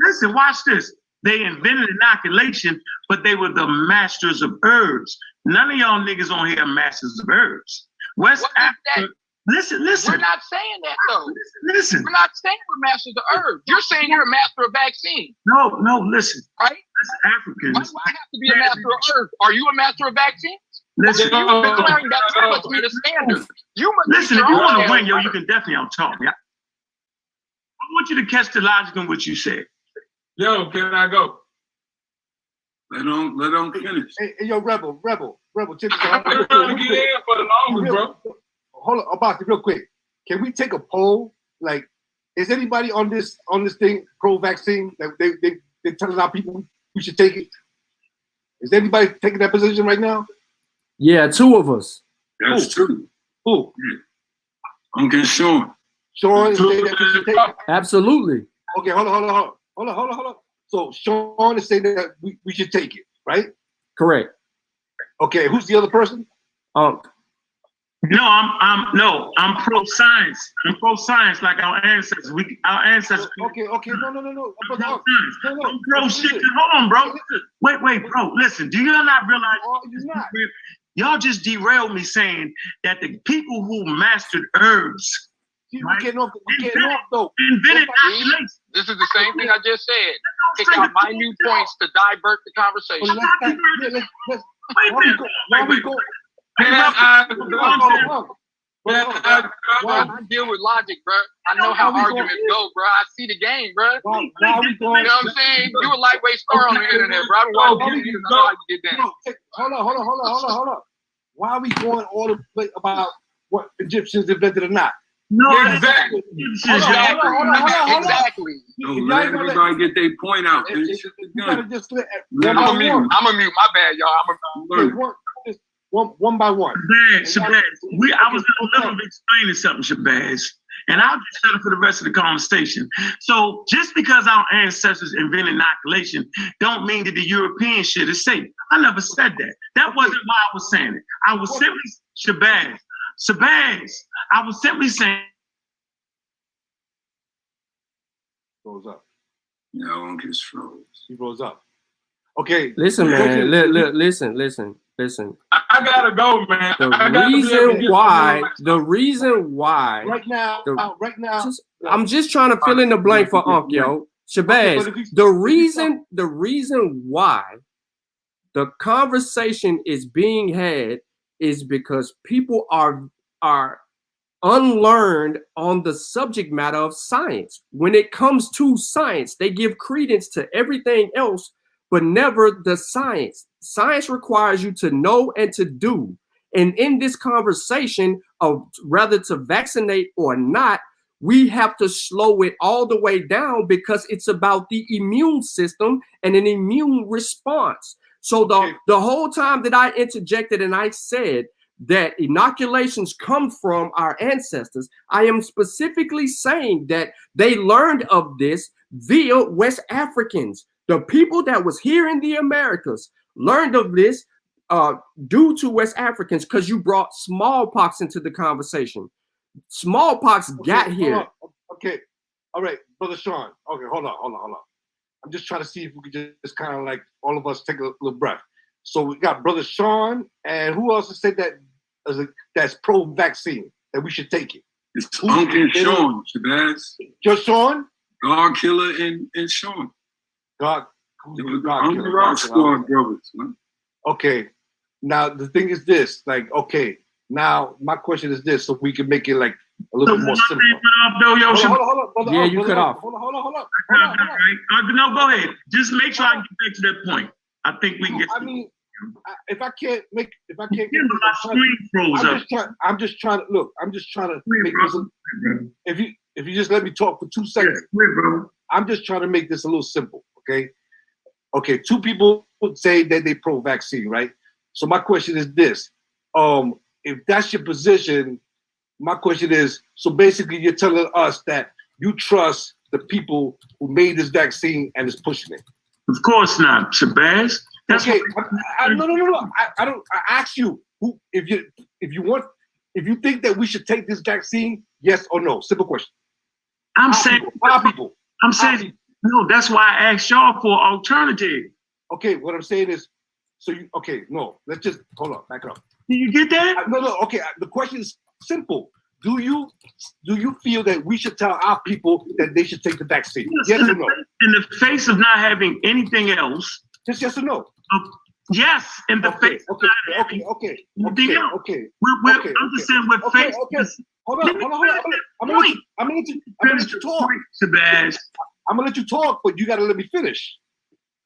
Listen, watch this. They invented inoculation, but they were the masters of herbs. None of y'all niggas on here are masters of herbs. West Africa. Listen. We're not saying that though. Listen. We're not saying we're masters of herbs. You're saying you're a master of vaccine. No, listen. Right? Listen, Africans. Why have to be a master of herbs? Are you a master of vaccine? Listen. You declaring that you must be the standard. You must listen, if you want to win, yo, you can definitely out-talk. Yeah? I want you to catch the logic in what you said. Yo, can I go? Let them finish. Hey, yo, Rebel, check this I'm out. trying to get in for the longest, bro. Hold on, about it real quick. Can we take a poll? Like, is anybody on this thing pro-vaccine that they telling our people we should take it? Is anybody taking that position right now? Yeah, two of us. That's true. Who? Uncle Sean. Sean is saying that we should take it? Absolutely. Okay, hold on. So Sean is saying that we should take it, right? Correct. Okay, who's the other person? No, I'm pro-science. I'm pro-science like our ancestors. Our ancestors. Okay. No. I'm pro-shit. Hold on, bro. Wait, bro. Listen, do you not realize y'all just derailed me saying that the people who mastered herbs, we're getting off though. Invented inoculation. This is the same thing I just said. Pick out minute points to divert the conversation. I deal with logic, bro. I know how arguments go, bro. I see the game, bro. You know what I'm saying? You a lightweight star on the internet, bro. I know how you get down. Hold on. Why are we going all the way about what Egyptians invented or not? No, exactly. Exactly. No, let everybody get their point out. I'm gonna mute. My bad, y'all. One by one. Shabazz. I was in the middle of explaining something, Shabazz, and I'll just shut up for the rest of the conversation. So just because our ancestors invented inoculation don't mean that the European shit is safe. I never said that. That wasn't why I was saying it. I was simply, Shabazz, I was simply saying. Rose up. No one gets froze. He rose up. Okay. Listen, man. Listen. I gotta go, man. The reason why. Right now. I'm just trying to fill in the blank for Unc, yo. Shabazz. The reason why the conversation is being had is because people are unlearned on the subject matter of science. When it comes to science, they give credence to everything else, but never the science. Science requires you to know and to do. And in this conversation of whether to vaccinate or not, we have to slow it all the way down because it's about the immune system and an immune response. So the whole time that I interjected and I said that inoculations come from our ancestors, I am specifically saying that they learned of this via West Africans. The people that was here in the Americas learned of this due to West Africans, because you brought smallpox into the conversation. Smallpox got here. Okay, all right, Brother Sean. Okay, hold on. I'm just trying to see if we could just kind of like all of us take a little breath. So we got Brother Sean, and who else said that that's pro-vaccine, that we should take it? It's Uncle Sean, Shabazz. Just Sean? God Killer and Sean. God Killer. Rock Squad brothers, man. Okay, now the thing is this, like, okay, now my question is this, so we can make it like a little bit more simple. Hold on. Yeah, you cut off. Hold on. No, go ahead. Just make sure I get back to that point. I think we can get. I mean, if I can't, my screen froze up. I'm just trying to make this. If you just let me talk for 2 seconds, I'm just trying to make this a little simple. Okay. Two people say that they pro-vaccine, right? So my question is this: if that's your position, my question is, so basically you're telling us that you trust the people who made this vaccine and is pushing it. Of course not, Shabazz. That's okay. No. I don't. I ask you who, if you think that we should take this vaccine, yes or no? Simple question. I'm saying no. That's why I asked y'all for an alternative. Okay, what I'm saying is, no. Let's just hold on. Back up. Do you get that? No. Okay. The question is simple. Do you feel that we should tell our people that they should take the vaccine? Yes or no? In the face of not having anything else. Just yes or no? Yes, in the face. Okay. I'm just saying with face. Hold on. I'm gonna let you talk. Shabazz. I'm gonna let you talk, but you gotta let me finish.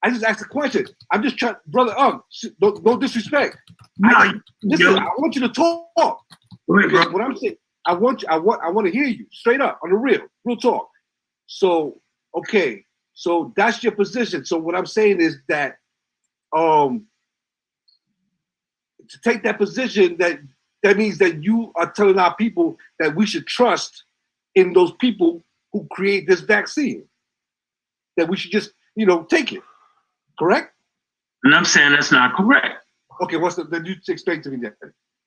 I just asked a question. I'm just trying, brother. Don't disrespect. Listen, I want you to talk. What I'm saying, I want to hear you straight up on the real talk. So, okay, so that's your position. So what I'm saying is that, to take that position, that means that you are telling our people that we should trust in those people who create this vaccine. That we should just, take it. Correct? And I'm saying that's not correct. Okay, then you explain to me that.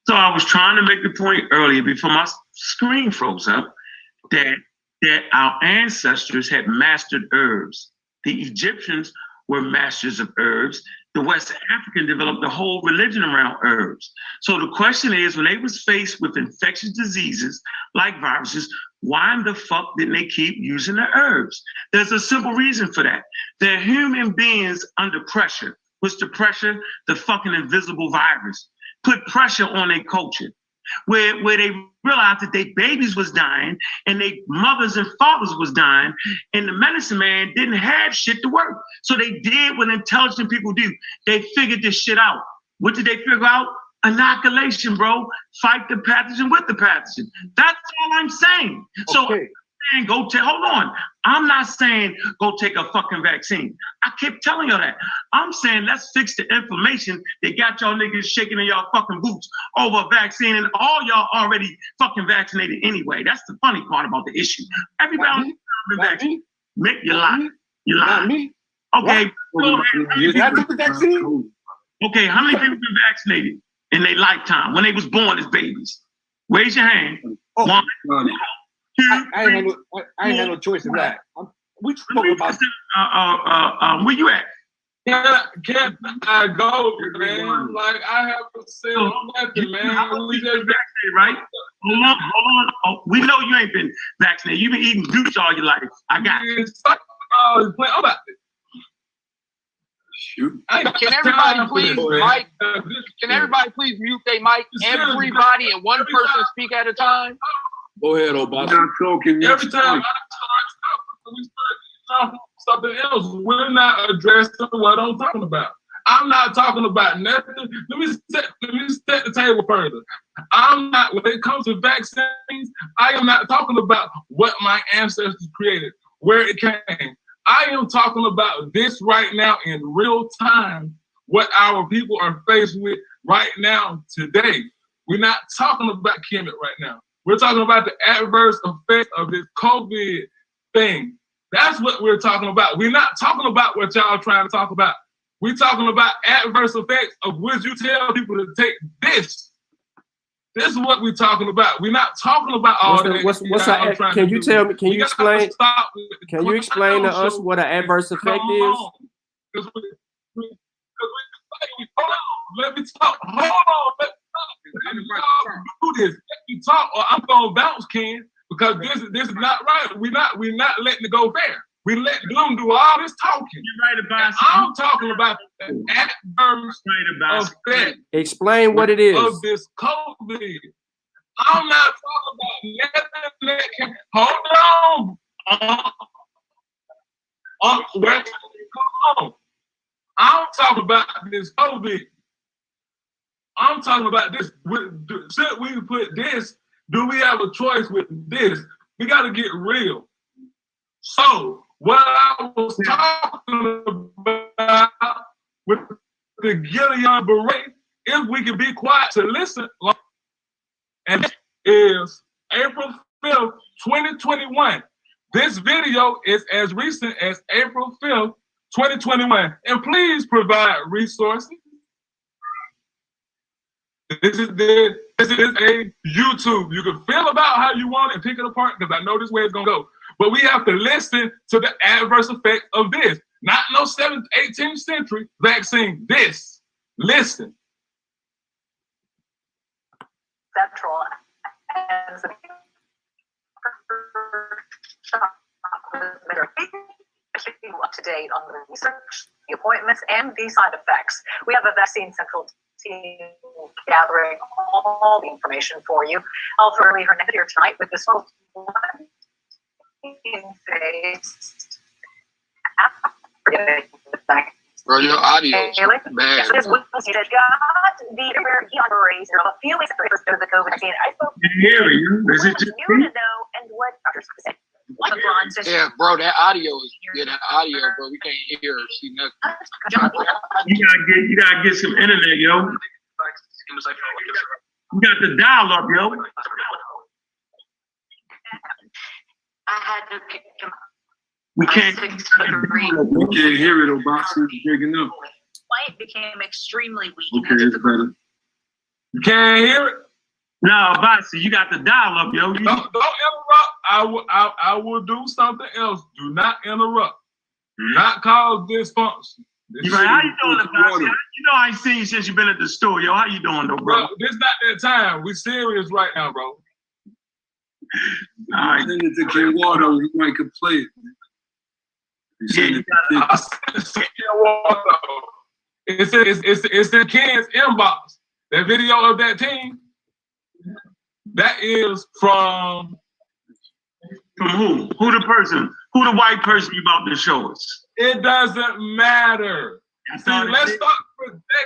So I was trying to make the point earlier before my screen froze up that our ancestors had mastered herbs. The Egyptians were masters of herbs. The West African developed a whole religion around herbs. So the question is, when they was faced with infectious diseases like viruses, why in the fuck didn't they keep using the herbs? There's a simple reason for that. They're human beings under pressure. What's the pressure? The fucking invisible virus put pressure on their culture, where they realized that their babies was dying and their mothers and fathers was dying, and the medicine man didn't have shit to work. So they did what intelligent people do. They figured this shit out. What did they figure out? Inoculation, bro. Fight the pathogen with the pathogen. That's all I'm saying. So okay. Hold on. I'm not saying go take a fucking vaccine. I keep telling you that. I'm saying let's fix the inflammation that got y'all niggas shaking in y'all fucking boots over a vaccine, and all y'all already fucking vaccinated anyway. That's the funny part about the issue. Everybody been vaccinated. Make you lie. You lie. Not me. Okay. I took the vaccine. Okay, how many people been vaccinated in their lifetime when they was born as babies? Raise your hand. Oh, 1, 2, I ain't had no choice in that. We talking about. Where you at? Can't I go, man? Like I have to say nothing, man. We just vaccinated, right? Hold on. Oh, we know you ain't been vaccinated. You've been eating douche all your life. I got it. Shoot. Can everybody please, Mike? Can everybody please mute their mic? Everybody and one person speak at a time. Go ahead, Obama. Not talking. Every time I start something else, we're not addressing what I'm talking about. I'm not talking about nothing. Let me set the table further. I'm not, when it comes to vaccines, I am not talking about what my ancestors created, where it came. I am talking about this right now in real time, what our people are faced with right now, today. We're not talking about Kemet right now. We're talking about the adverse effect of this COVID thing. That's what we're talking about. We're not talking about what y'all trying to talk about. We're talking about adverse effects of which you tell people to take this. This is what we're talking about. We're not talking about all that. Can you tell me? Can you explain? Can you explain to us what an adverse effect is? Hold on, let me talk. Hold on, let me do this. Let me talk, or I'm gonna bounce, Ken, because this is not right. We're not letting it go fair. We let them do all this talking. You're right about. I'm talking about the adverse effect. Explain what it is of this COVID. I'm not talking about nothing that can. Hold on. I'm talking about this COVID. I'm talking about this. Should we put this? Do we have a choice with this? We got to get real. So, what I was talking about with the Gideon Beret, if we can be quiet to listen, and it is April 5th, 2021. This video is as recent as April 5th, 2021. And please provide resources. This is a YouTube. You can feel about how you want it and pick it apart, because I know this way it's gonna go. But we have to listen to the adverse effect of this. Not no 7th, 18th century vaccine. This. Listen. Central and up to date on the research, the appointments, and the side effects. We have a vaccine central team gathering all the information for you. I'll throw her here tonight with this one phase. Bro, your audio is bad. This was you got the raise a few weeks after the COVID vaccine. I spoke to you. Is it just new to know and what doctors say. Yeah, bro, that audio is bro. We can't hear or see nothing. You gotta get some internet, yo. You got the dial up, yo. I had to pick him up. We can't hear it, Obama. It's breaking up. Light became extremely weak. Okay, it's better. You can't hear it? No, Bossy, you got the dial up, yo. Don't interrupt. I will do something else. Do not interrupt. Do not cause dysfunction. Right, how you doing, Bossy? You know I ain't seen you since you've been at the store, yo. How you doing, though, bro? This not that time. We serious right now, bro. All right. Send it to Ken Wardo. He might could play it. It's in Ken's inbox. That video of that team, that is from who? Who the person? Who the white person you about to show us? It doesn't matter. See, let's stop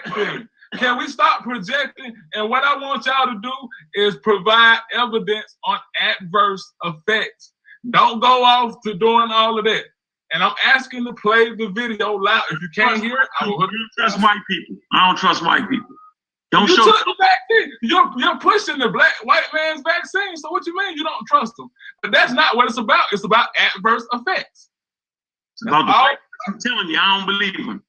projecting. Can we stop projecting? And what I want y'all to do is provide evidence on adverse effects. Don't go off to doing all of that. And I'm asking to play the video loud. If you can't hear it, I will hook you. Trust white people. I don't trust white people. Don't you show took the vaccine. You're pushing the white man's vaccine. So what you mean you don't trust them? But that's not what it's about. It's about adverse effects. It's about I'm telling you, I don't believe them.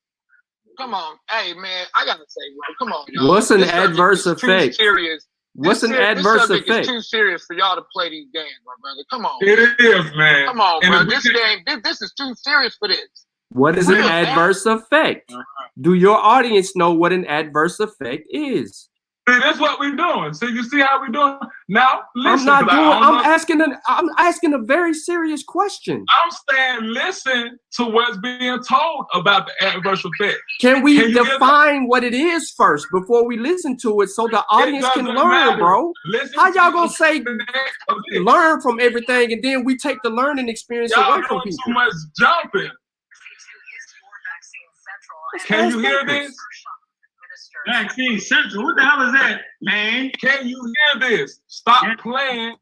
Come on, hey man, I gotta say, bro, come on, y'all. What's an adverse effect? Serious. What's an adverse effect? It's too serious for y'all to play these games, my brother. Come on. It is, man. Come on, bro. This game, this is too serious for this. What is an adverse effect? Do your audience know what an adverse effect is? That's what we're doing. So you see how we're doing? Now, listen. I'm asking a very serious question. I'm saying listen to what's being told about the adverse effect. Can we define what it is first before we listen to it so the audience can learn, bro? How y'all gonna say learn from everything and then we take the learning experience away from people? Too much jumping. Can you hear this? Vaccine Central. What the hell is that, man? Can you hear this? Stop playing.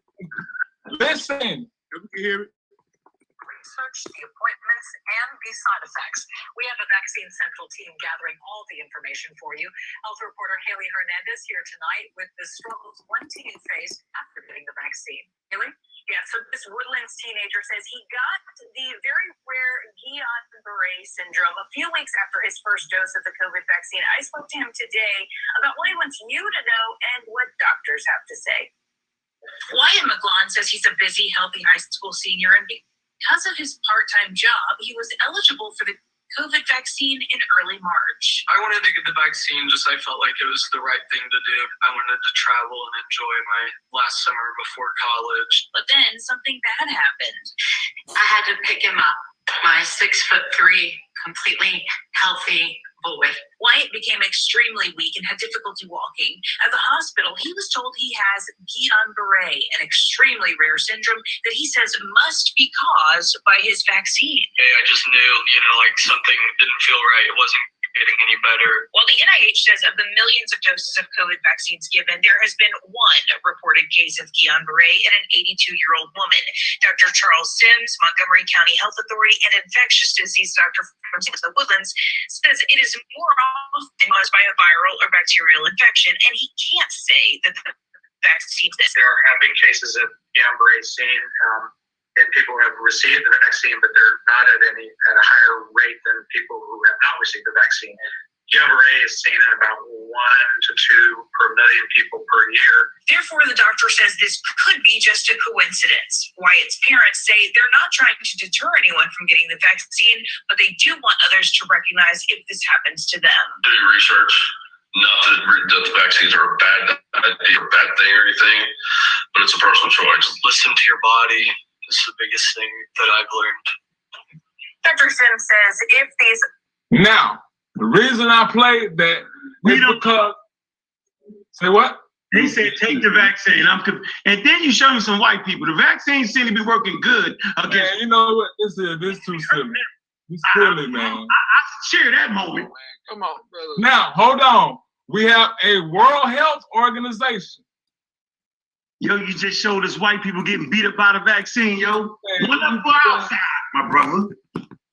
Listen. We can hear it. Research, the appointments, and the side effects. We have a Vaccine Central team gathering all the information for you. Health reporter Haley Hernandez here tonight with the struggles one teen faced after getting the vaccine. Haley? Yeah, so this Woodlands teenager says he got the very rare Guillain-Barré syndrome a few weeks after his first dose of the COVID vaccine. I spoke to him today about what he wants you to know and what doctors have to say. Wyatt McGlon says he's a busy, healthy high school senior, and because of his part-time job, he was eligible for the COVID vaccine in early March. I wanted to get the vaccine, just I felt like it was the right thing to do. I wanted to travel and enjoy my last summer before college. But then something bad happened. I had to pick him up, my 6'3", completely healthy boy. Wyatt became extremely weak and had difficulty walking. At the hospital, he was told he has Guillain-Barré, an extremely rare syndrome that he says must be caused by his vaccine. Hey, I just knew, like something didn't feel right. It wasn't getting any better. While the NIH says of the millions of doses of COVID vaccines given, there has been one reported case of Guillain-Barré in an 82-year-old woman. Dr. Charles Sims, Montgomery County Health Authority and infectious disease doctor from the Woodlands, says it is more often caused by a viral or bacterial infection, and he can't say that the vaccine is there have been cases of Guillain-Barré seen, and people have received the vaccine, but they're not at a higher rate than people who have not received the vaccine. Guillain-Barré is seen in about 1 to 2 per million people per year. Therefore, the doctor says this could be just a coincidence. Wyatt's parents say they're not trying to deter anyone from getting the vaccine, but they do want others to recognize if this happens to them. Do your research. Not that the vaccines are a bad idea or bad thing or anything, but it's a personal choice. Listen to your body. This is the biggest thing that I've learned. Dr. Sims says if these... Now, the reason I played that is because... Say what? He said take the vaccine. And then you show me some white people. The vaccine seem to be working good against... Man, you know what? This too silly. It's silly, man. I share that moment. Come on, brother. Now, hold on. We have a World Health Organization. Yo, you just showed us white people getting beat up by the vaccine, yo. One up for outside, my brother.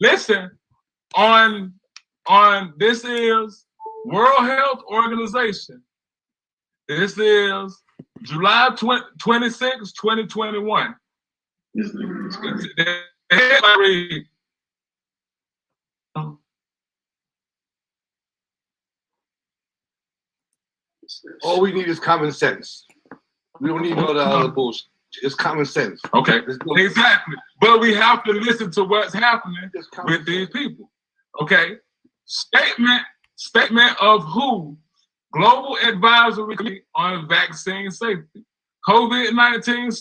Listen, on this is World Health Organization. This is July 26, 2021. All we need is common sense. We don't need all the other bullshit. It's common sense. Okay, exactly. But we have to listen to what's happening with these people. Okay, statement of WHO, Global Advisory Committee on Vaccine Safety, COVID-19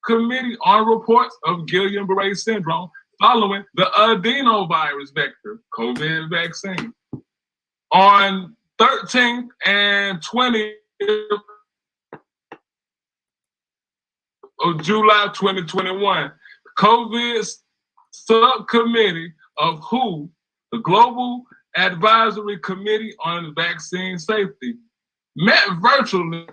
Subcommittee on Reports of Guillain-Barré Syndrome following the adenovirus vector COVID vaccine. On 13th and 20th of July 2021, COVID Subcommittee of WHO, the Global Advisory Committee on Vaccine Safety, met virtually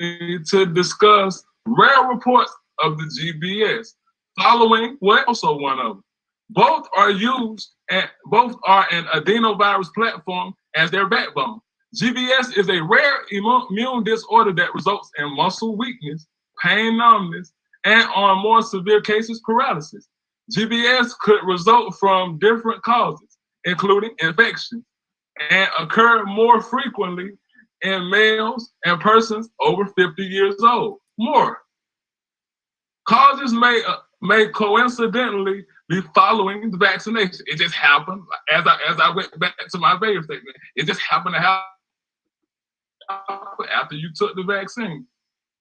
to discuss rare reports of the GBS, following also one of them. Both are an adenovirus platform as their backbone. GBS is a rare immune disorder that results in muscle weakness, pain, numbness, and on more severe cases, paralysis. GBS could result from different causes, including infections, and occur more frequently in males and persons over 50 years old. More causes may coincidentally be following the vaccination. It just happened, as I went back to my VAERS statement, it just happened to happen after you took the vaccine.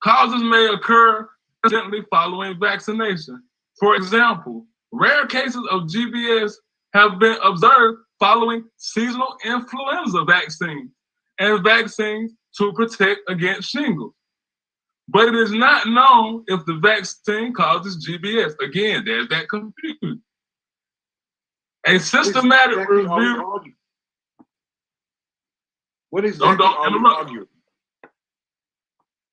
Causes may occur gently following vaccination. For example, rare cases of GBS have been observed following seasonal influenza vaccines and vaccines to protect against shingles. But it is not known if the vaccine causes GBS. Again, there's that confusion. A systematic review. What exactly are we arguing?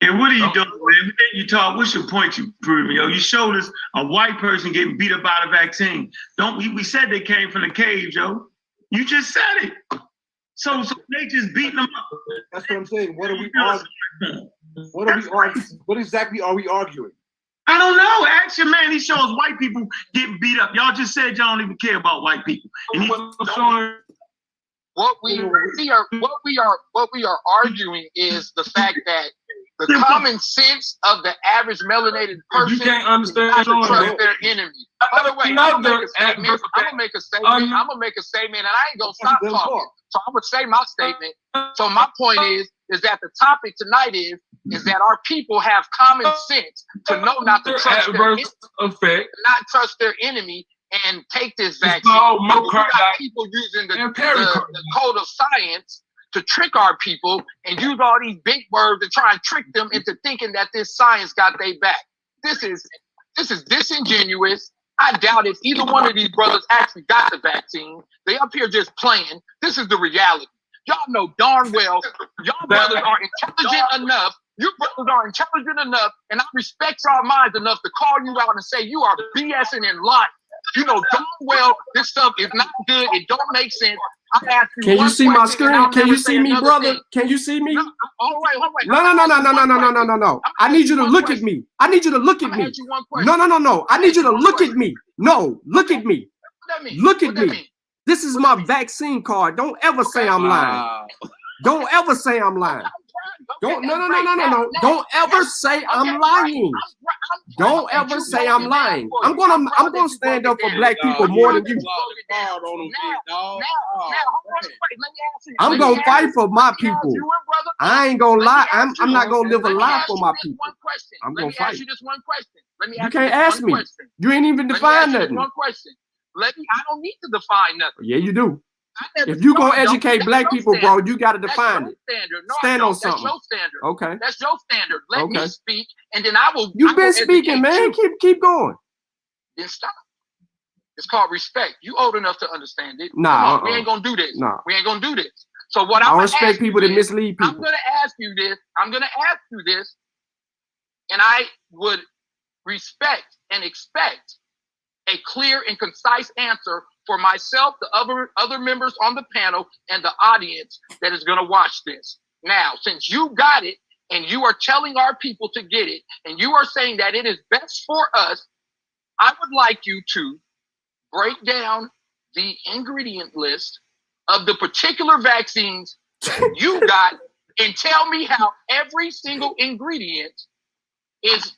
Yeah, what are you doing, man? You talk. What's your point you proving, yo? You showed us a white person getting beat up by the vaccine. We said they came from the caves, yo. You just said it. So they just beating them up. That's what I'm saying. What are we arguing? What are we arguing? What exactly are we arguing? I don't know. Ask your man. He shows white people getting beat up. Y'all just said y'all don't even care about white people. And what we are arguing is the fact that the common sense of the average melanated person you can't understand is not to trust their enemy. By the way, I'm gonna make a statement, and I ain't gonna stop talking. So I'm gonna say my statement. So my point is that the topic tonight is that our people have common sense to know not to trust their enemy, not trust their enemy, and take this vaccine. You got people using the code of science to trick our people and use all these big words to try and trick them into thinking that this science got their back. This is disingenuous. I doubt if either one of these brothers actually got the vaccine. They up here just playing. This is the reality. Y'all know darn well, y'all brothers are intelligent enough. You brothers are intelligent enough, and I respect y'all minds enough to call you out and say you are BSing in line. You know darn well this stuff is not good. It don't make sense. Can you see my screen? Can you see me, brother? Can you see me? All right. No. I need you to look at me. I need you to look at me. No. I need you to look at me. No, look at me. Look at me. This is my vaccine card. Don't ever say I'm lying. Don't ever say I'm lying. No. Don't ever say I'm lying. Don't ever say I'm lying. I'm gonna stand up for black people more than you. I'm gonna fight for my people. I ain't gonna lie. I'm not gonna live a lie for my people. I'm gonna fight. You can't ask me. You ain't even defined nothing. I don't need to define nothing. Yeah, you do. If you gonna educate black people, bro, you gotta define it. Stand on something. That's your standard. Okay. That's your standard. Let me speak, and then I will. You've been speaking, man. Keep going. Then stop. It's called respect. You old enough to understand it. Nah, we ain't gonna do this. Nah. We ain't gonna do this. So what I respect people that mislead people. I'm gonna ask you this, and I would respect and expect a clear and concise answer for myself, the other members on the panel, and the audience that is going to watch this. Now, since you got it, and you are telling our people to get it, and you are saying that it is best for us, I would like you to break down the ingredient list of the particular vaccines you got and tell me how every single ingredient is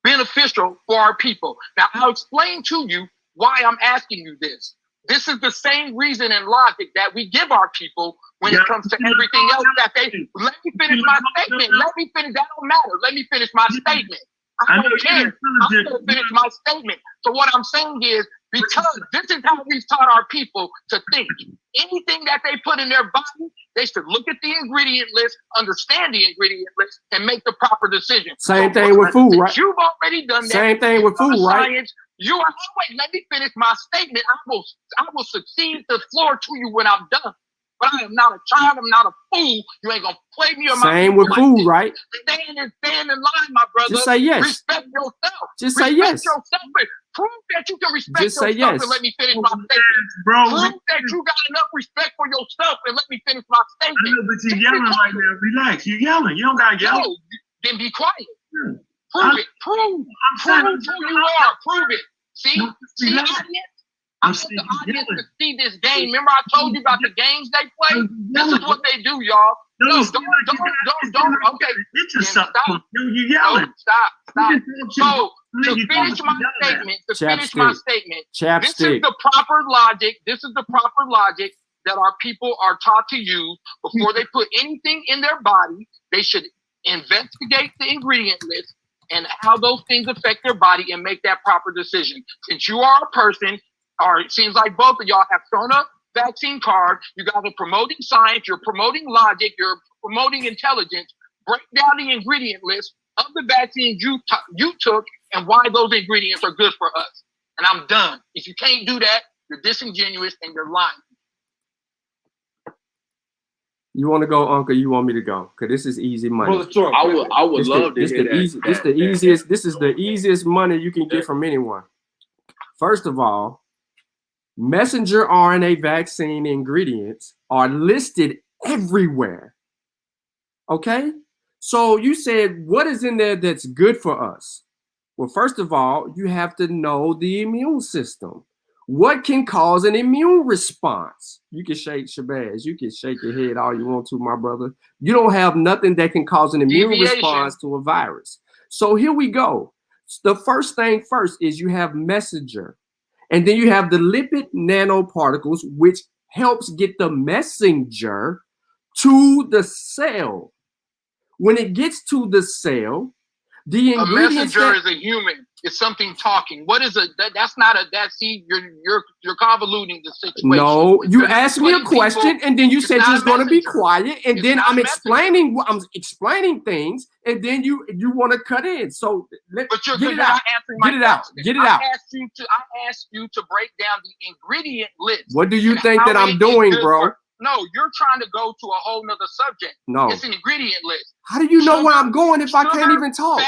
beneficial for our people. Now, I'll explain to you why I'm asking you this. This is the same reason and logic that we give our people when it comes to everything else that they. Let me finish my statement. Let me finish. That don't matter. Let me finish my statement. I don't care. I'm going to finish my statement. So what I'm saying is, because this is how we've taught our people to think. Anything that they put in their body, they should look at the ingredient list, understand the ingredient list, and make the proper decision. Same thing with food, right? You've already done that. Same thing with food, right? You are. Wait, let me finish my statement. I will succeed the floor to you when I'm done. But I am not a child. I'm not a fool. You ain't gonna play me or my. Same with food, right? Stand in line, my brother. Just say yes. Respect yourself. Just say yes. Yourself. Prove that you can respect just say yourself yes. and let me finish my statement. Bro, prove that you got enough respect for yourself and let me finish my statement. I know, but you're yelling right now. Relax. You're yelling. You don't gotta yell. No, then be quiet. Prove it. Prove who you are. Prove it. See the audience? I want the audience to see this game. Remember I told you about the games they play? This is what they do, y'all. No, don't. Okay. Stop. You're yelling. Stop. So, to finish my statement, this is the proper logic that our people are taught to use before they put anything in their body. They should investigate the ingredient list and how those things affect their body and make that proper decision. Since you are a person, or it seems like both of y'all have thrown a vaccine card, you guys are promoting science, you're promoting logic, you're promoting intelligence. Break down the ingredient list of the vaccines you took and why those ingredients are good for us. And I'm done. If you can't do that, you're disingenuous and you're lying. You want to go, Uncle? You want me to go? Because this is easy money. I would love to hear that. This is the easiest money you can get from anyone. First of all, messenger RNA vaccine ingredients are listed everywhere. Okay? So you said, what is in there that's good for us? Well, first of all, you have to know the immune system. What can cause an immune response? You can shake Shabazz. You can shake your head all you want to, my brother. You don't have nothing that can cause an immune response to a virus. So here we go. The first thing first is you have messenger. And then you have the lipid nanoparticles, which helps get the messenger to the cell. When it gets to the cell, the ingredients messenger is a human. It's something talking. What is it? That's not a. See, you're convoluting the situation. No, you asked me a question, and then you said you was going to be quiet, and then I'm explaining. I'm explaining things, and then you want to cut in. So get it out. Get it out. Get it out. I asked you to break down the ingredient list. What do you think that I'm doing, bro? No, you're trying to go to a whole nother subject. No, it's an ingredient list. How do you know where I'm going if I can't even talk?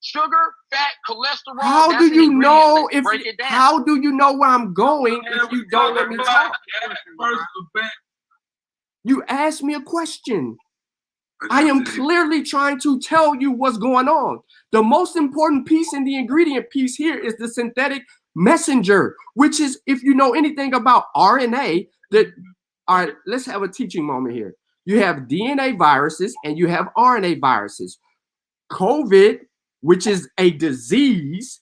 Sugar, fat, cholesterol. How do you know if? How do you know where I'm going if you don't let me talk? You asked me a question. I am clearly trying to tell you what's going on. The most important piece in the ingredient piece here is the synthetic messenger, which is, if you know anything about RNA, that. All right, let's have a teaching moment here. You have DNA viruses and you have RNA viruses. COVID, which is a disease,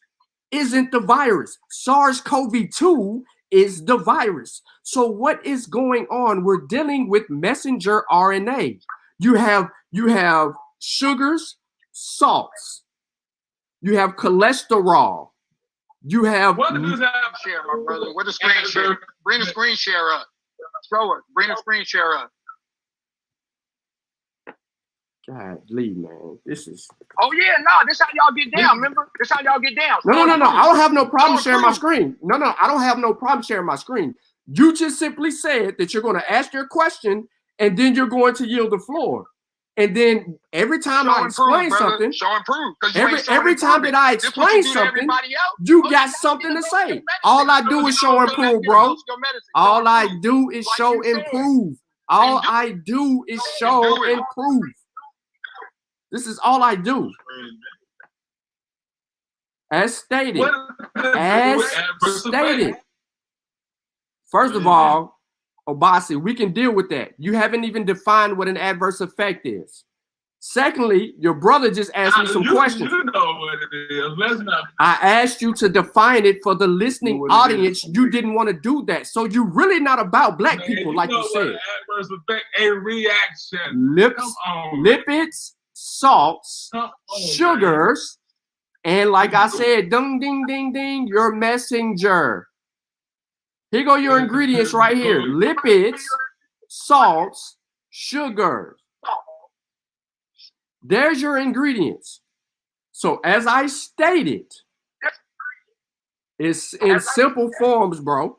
isn't the virus. SARS-CoV-2 is the virus. So what is going on? We're dealing with messenger RNA. You have sugars, salts. You have cholesterol. You have what does that share, my brother? What the screen share? Bring the screen share up. Show it. Bring the screen share up. God, Lee, man, this is. Oh yeah, no, this how y'all get down. Remember, this how y'all get down. No. I don't have no problem sharing my screen. No, I don't have no problem sharing my screen. You just simply said that you're going to ask your question and then you're going to yield the floor. And then every time I explain something, every time that I explain something, you got something to say. All I do is show and prove, bro. All I do is show and prove. All I do is show and prove. This is all I do. As stated. As stated. First of all, Obasi, we can deal with that. You haven't even defined what an adverse effect is. Secondly, your brother just asked me some questions. You know what it is. Let's not. I asked you to define it for the listening audience. You didn't want to do that. So you're really not about black people, like you said. Adverse effect, a reaction. Lipids, salts, sugars, and like I said, ding, ding, ding, ding, your messenger. Here go your ingredients right here. Lipids, salts, sugars. There's your ingredients. So as I stated, it's in simple forms, bro.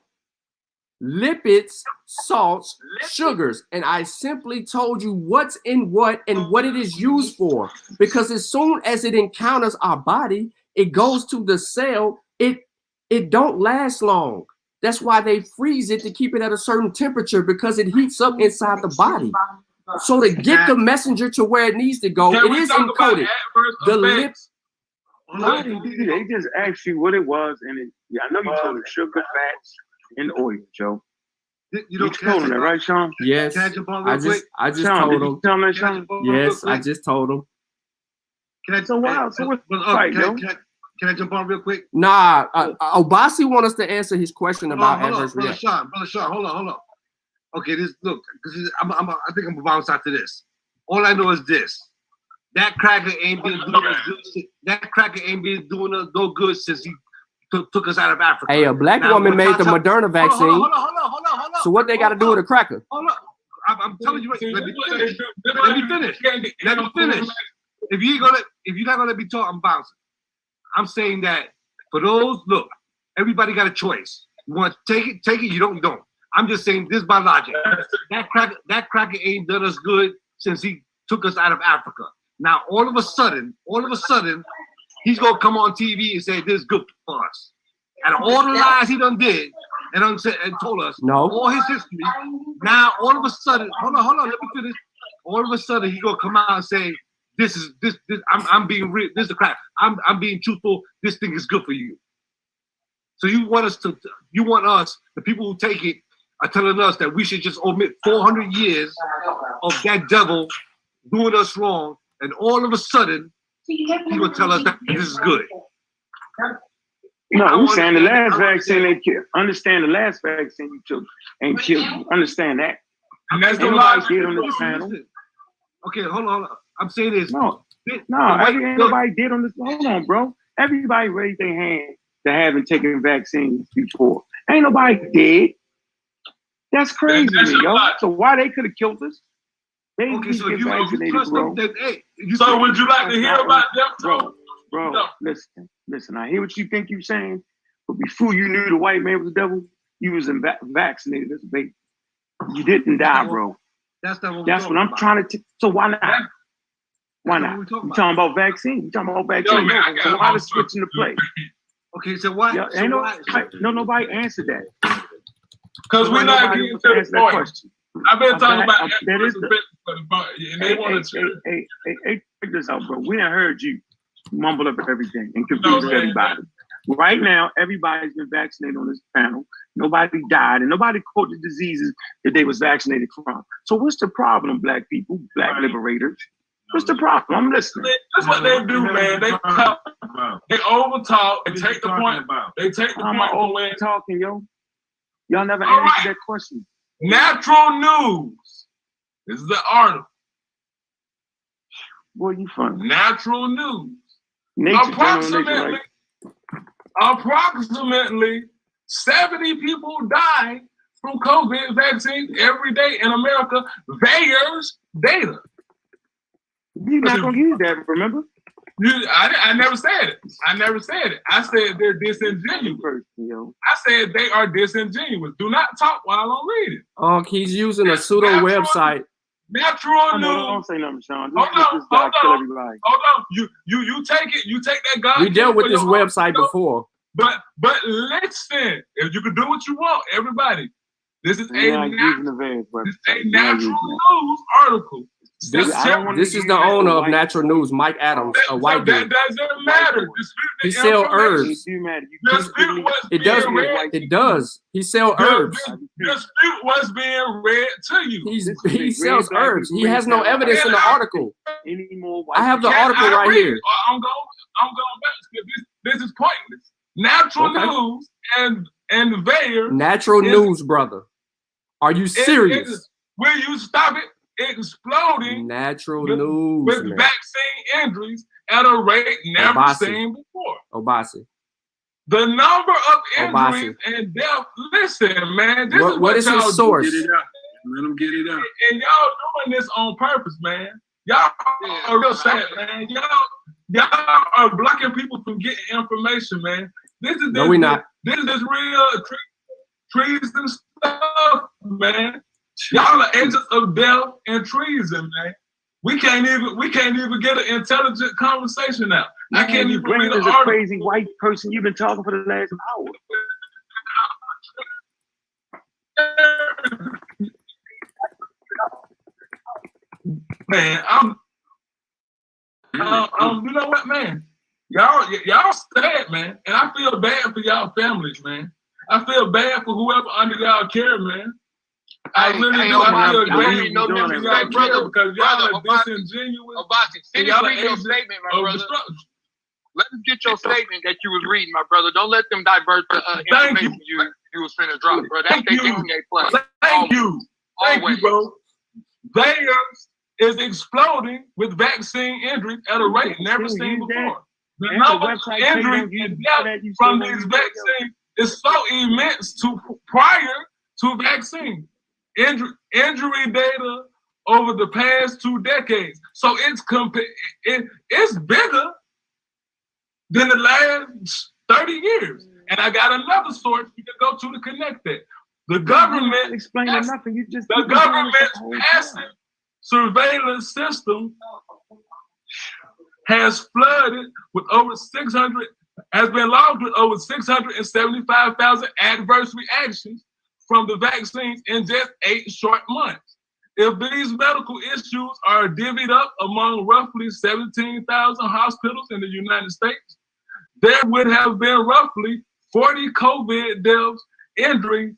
Lipids, salts, sugars. And I simply told you what's in what and what it is used for. Because as soon as it encounters our body, it goes to the cell. It don't last long. That's why they freeze it to keep it at a certain temperature, because it heats up inside the body. So to get the messenger to where it needs to go, it is encoded. The lips. They just asked you what it was, and I know you told them sugar, fats, and oil, Joe. You told them that, right, Sean? Yes. I just told them. Tell me, Sean? Yes, I just told them. So what's right, Joe? Can I jump on real quick? Nah, Obasi wants us to answer his question about adverse reaction. Brother Sean, hold on. Okay, this look, because I think I'm gonna bounce out to this. All I know is this: that cracker ain't been doing us good. That cracker ain't been doing us no good since he took us out of Africa. Hey, a black woman made the Moderna vaccine. Hold on. So what they got to do with a cracker? Hold on. I'm telling you, let me finish. Let me finish. If you're not gonna let me talk, I'm bouncing. I'm saying that for those, look, everybody got a choice. You want to take it. You don't. I'm just saying this by logic. That cracker ain't done us good since he took us out of Africa. Now all of a sudden, he's gonna come on TV and say this is good for us. And all the lies he done did and told us all his history. Now all of a sudden, hold on, let me finish. All of a sudden he gonna come out and say this. I'm being real. This is a crap. I'm being truthful. This thing is good for you. So you want us, the people who take it, are telling us that we should just omit 400 years of that devil doing us wrong, and all of a sudden he will tell us that this is good. No, I'm saying the last vaccine they killed. Understand the last vaccine you took ain't killed you. Understand that. And that's the nobody did on this panel. Okay, hold on. I'm saying this. No, nobody did on this. Hold on, bro. Everybody raised their hand to having taken vaccines before. Ain't nobody did. That's crazy, yo. So why they could have killed us? Okay, so if you trust them, then hey. So would you like to hear about them? Bro, listen. I hear what you think you're saying, but before you knew the white man was the devil, you was vaccinated as a baby. You didn't die, bro. That's not what That's what I'm trying to. So why not? Why not? You talking about vaccine? You talking about vaccine? So why the switching the play? Okay, so why? Nobody answered that. Because we're not getting to the point. I've been talking about and they want to. Hey, check this out, bro. We done heard you mumble up everything and confuse everybody. Right now, everybody's been vaccinated on this panel. Nobody died, and nobody caught the diseases that they was vaccinated from. So what's the problem, black people, black liberators? What's the problem? I'm listening. That's what they do, man. They overtalk and take the point. They take the point away. Talking, yo. Y'all never answered that question. Natural News. This is the article. Where you from? Natural News. Approximately 70 people die from COVID vaccine every day in America. VAERS data. You're not gonna use that, remember? I never said it. I said they're disingenuous. I said they are disingenuous. Do not talk while I'm reading. Oh, he's using a pseudo website. Natural News. Don't say nothing, Sean. Hold on. You take it. You take that God. We dealt with this website before. But listen, if you can do what you want, everybody. This is a natural news article. This is the owner of Natural News, Mike Adams, a white dude. That doesn't matter. He sells herbs. It does. He sells herbs. Dispute what's being read to you. He sells herbs. He has no evidence in the article. I have the article right here. I'm going back. This is pointless. Natural News and VAERS. Natural News, brother. Are you serious? Will you stop it? Exploding Natural News with vaccine injuries at a rate never seen before. Obasi. The number of injuries and death. Listen, man. What is his source? Let him get it out. And y'all doing this on purpose, man. Y'all are real sad, man. Y'all are blocking people from getting information, man. This is no, we're not. This is real treason stuff, man. Y'all are agents of death and treason, man. We can't even get an intelligent conversation out. I can't even read an article. Crazy white person you've been talking for the last hour. Man, you know what, man? Y'all sad, man, and I feel bad for y'all families, man. I feel bad for whoever under y'all care, man. I really do. I feel great brother, because y'all are disingenuous. Finish reading your statement, my brother. Let us get your statement that you was reading, my brother. Don't let them divert the information you was finna drop, bro. That's their game they play. Thank you. Thank you, bro. VAERS is exploding with vaccine injuries at a rate never seen before. The number of injuries and deaths from these vaccines is so immense prior to vaccine. Injury data over the past 2 decades. So it's bigger than the last 30 years. And I got another source you can go to connect that. The government passive surveillance system has flooded with has been logged with over 675,000 adverse reactions from the vaccines in just 8 short months. If these medical issues are divvied up among roughly 17,000 hospitals in the United States, there would have been roughly 40 COVID deaths injuring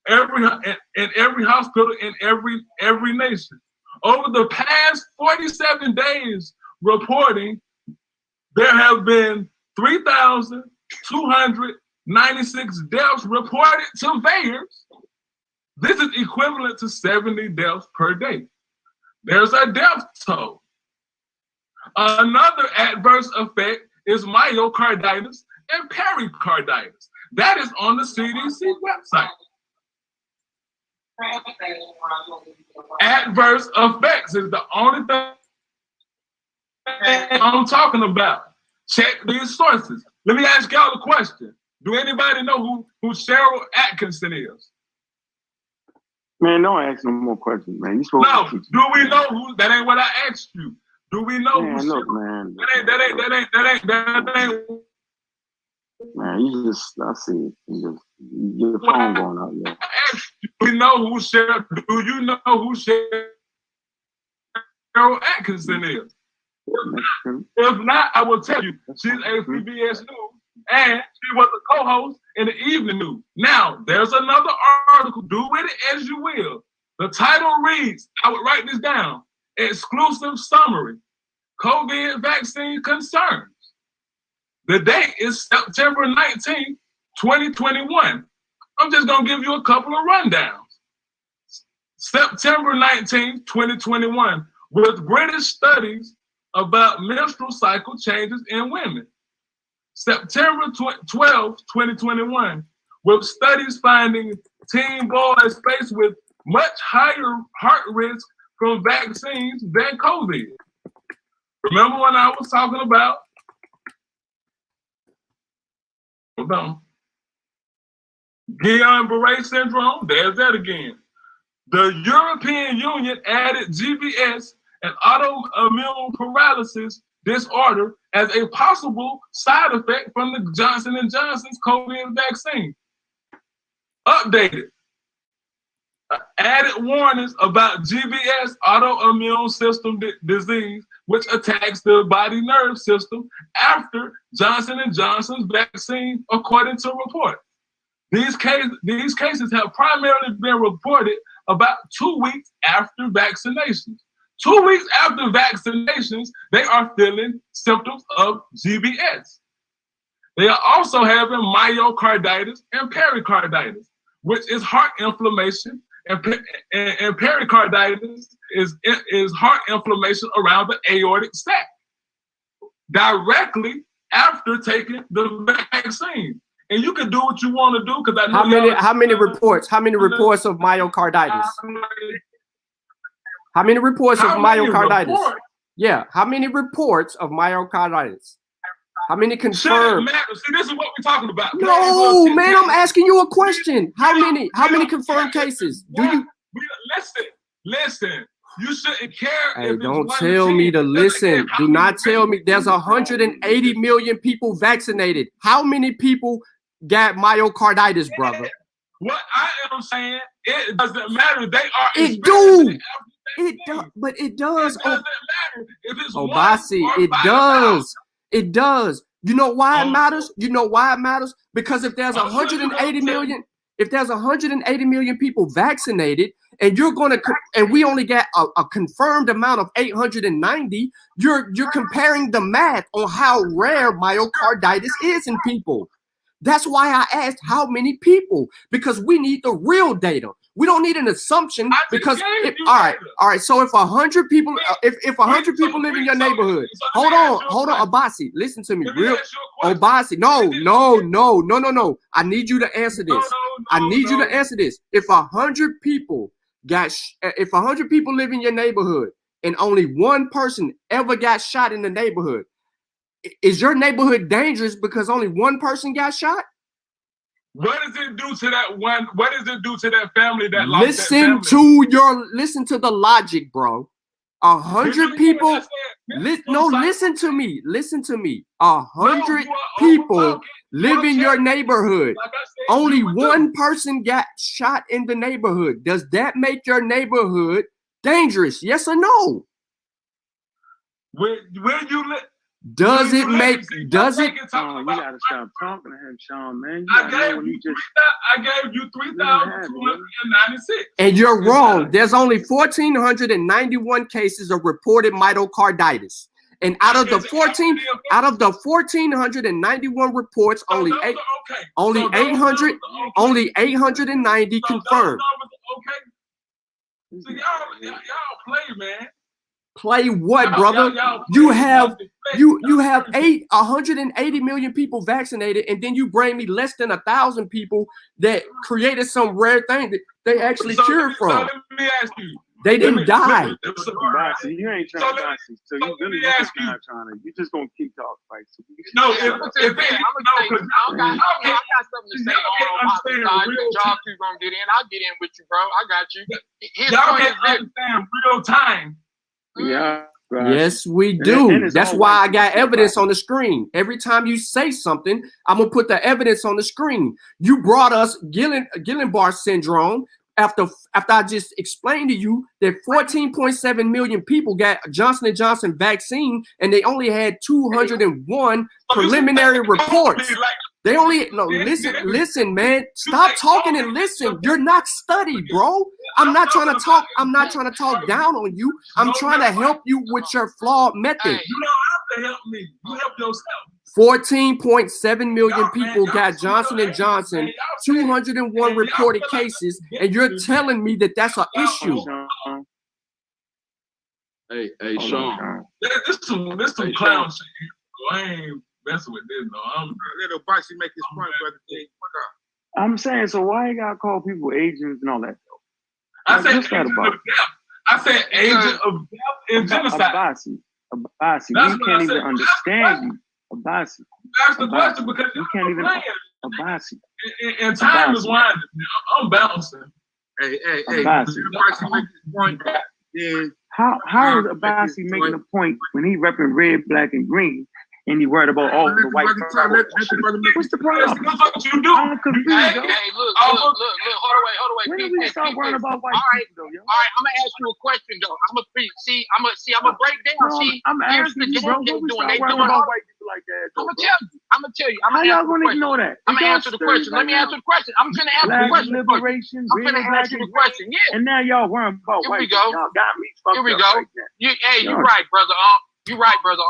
in every hospital in every nation. Over the past 47 days reporting, there have been 3,296 deaths reported to VAERS. This is equivalent to 70 deaths per day. There's a death toll. Another adverse effect is myocarditis and pericarditis. That is on the CDC website. Adverse effects is the only thing I'm talking about. Check these sources. Let me ask y'all a question. Do anybody know who Cheryl Atkinson is? Man, don't ask no more questions, man. You supposed no, to do we know who? That ain't what I asked you. Do we know man, who? Look, man. That ain't. Man, you just, I see it. Your phone going out there. Do we know who Cheryl? Do you know who Cheryl Atkinson is? If not, I will tell you. She's a CBS News, and she was a co-host in the evening news. Now, there's another article. Do with it as you will. The title reads, I would write this down, exclusive summary, COVID vaccine concerns. The date is September 19th, 2021. I'm just going to give you a couple of rundowns. September 19th, 2021, with British studies about menstrual cycle changes in women. September 12th, 2021, with studies finding teen boys faced with much higher heart risk from vaccines than COVID. Remember when I was talking about Guillain-Barré syndrome? There's that again. The European Union added GBS and autoimmune paralysis disorder as a possible side effect from the Johnson & Johnson's COVID vaccine. Updated. Added warnings about GBS, autoimmune system disease, which attacks the body nerve system after Johnson & Johnson's vaccine, according to reports. These cases have primarily been reported about 2 weeks after vaccinations. 2 weeks after vaccinations, they are feeling symptoms of GBS. They are also having myocarditis and pericarditis, which is heart inflammation, and pericarditis is heart inflammation around the aortic sac, directly after taking the vaccine. And you can do what you want to do because I know how many reports of myocarditis? How many reports of myocarditis? Yeah, how many reports of myocarditis? How many confirmed? See, this is what we're talking about. No, man, I'm asking you a question. How many confirmed cases? Do you listen? You shouldn't care. Hey, don't tell me to listen. Do not tell me. There's 180 million people vaccinated. How many people got myocarditis, brother? What I am saying, it doesn't matter. They are. It do. It does, but it does. It doesn't matter if it's Basi, it does. It does. You know why it matters? You know why it matters? Because if there's 180 million, if there's 180 million people vaccinated, and you're going to, and we only got a confirmed amount of 890, you're comparing the math on how rare myocarditis is in people. That's why I asked how many people, because we need the real data. We don't need an assumption because all right. So if 100 people, if 100 people live in your neighborhood, hold on, Abasi, listen to me, real Abasi. No. I need you to answer this. I need you to answer this. If 100 people if 100 people live in your neighborhood and only one person ever got shot in the neighborhood, is your neighborhood dangerous because only one person got shot? What does it do to that one? What does it do to that family that lost listen to the logic, bro. 100 people. Listen to me. 100 people live in your neighborhood. Only one person got shot in the neighborhood. Does that make your neighborhood dangerous? Yes or no? Where you live? Does it make? Does it? Oh, you gotta stop talking to him, Sean, man. I gave you 3,296. And you're wrong. There's only 1,491 cases of reported myocarditis. And out of the 1,491 reports, only 890 confirmed. So y'all play, man. Play what, brother? You have 180 million people vaccinated, and then you bring me less than 1,000 people that created some rare thing that they actually cured from. So let me ask you. They didn't die. You ain't trying to ask you. So you really not trying to. You just gonna keep talking, right? So no, I got something to say on the side. Y'all two gonna get in. I'll get in with you, bro. I got you. Y'all can't understand real time. Yeah. Right. Yes, we do. That's why I got evidence on the screen. Every time you say something, I'm gonna put the evidence on the screen. You brought us Guillain-Barré syndrome after I just explained to you that 14.7 million people got Johnson & Johnson vaccine, and they only had 201 preliminary reports. They only listen, man. Stop talking and listen. You're not studied, bro. I'm not trying to talk down on you. I'm trying to help you with your flawed method. You don't have to help me. You help yourself. 14.7 million people got Johnson & Johnson, 201 reported cases, and you're telling me that that's an issue. Hey, Sean. This some clown shit. I ain't messing with this, no. I'm let Boxy make his point, brother. I'm saying, so why you gotta call people agents and all that? I said agent of death. I said agent of death and genocide. Abasi, we can't even understand you. Abasi. That's the question because you can't even Abasi. And time is winding. I'm bouncing. Hey, Abasi. Boxy make his point. Yeah. How is Abasi making a point when he repping red, black, and green? And you worried about all the white folks? What's the problem? What you do? I'm confused. Hey, look, hold away. When did we start worrying about white people, though? All right, I'm gonna ask you a question though. I'm gonna break down. I'm Here's asking the you, bro. game What we doing. start They worrying doing about white people like that? I'm gonna tell you. How y'all gonna ignore that? I'm gonna answer the question. Let me answer the question. I'm gonna answer the question. Liberation. I'm gonna ask you the question. Yeah. And now y'all worrying about white people. Y'all got me fucked up. Here we go. You're right, brother. You're right, brother.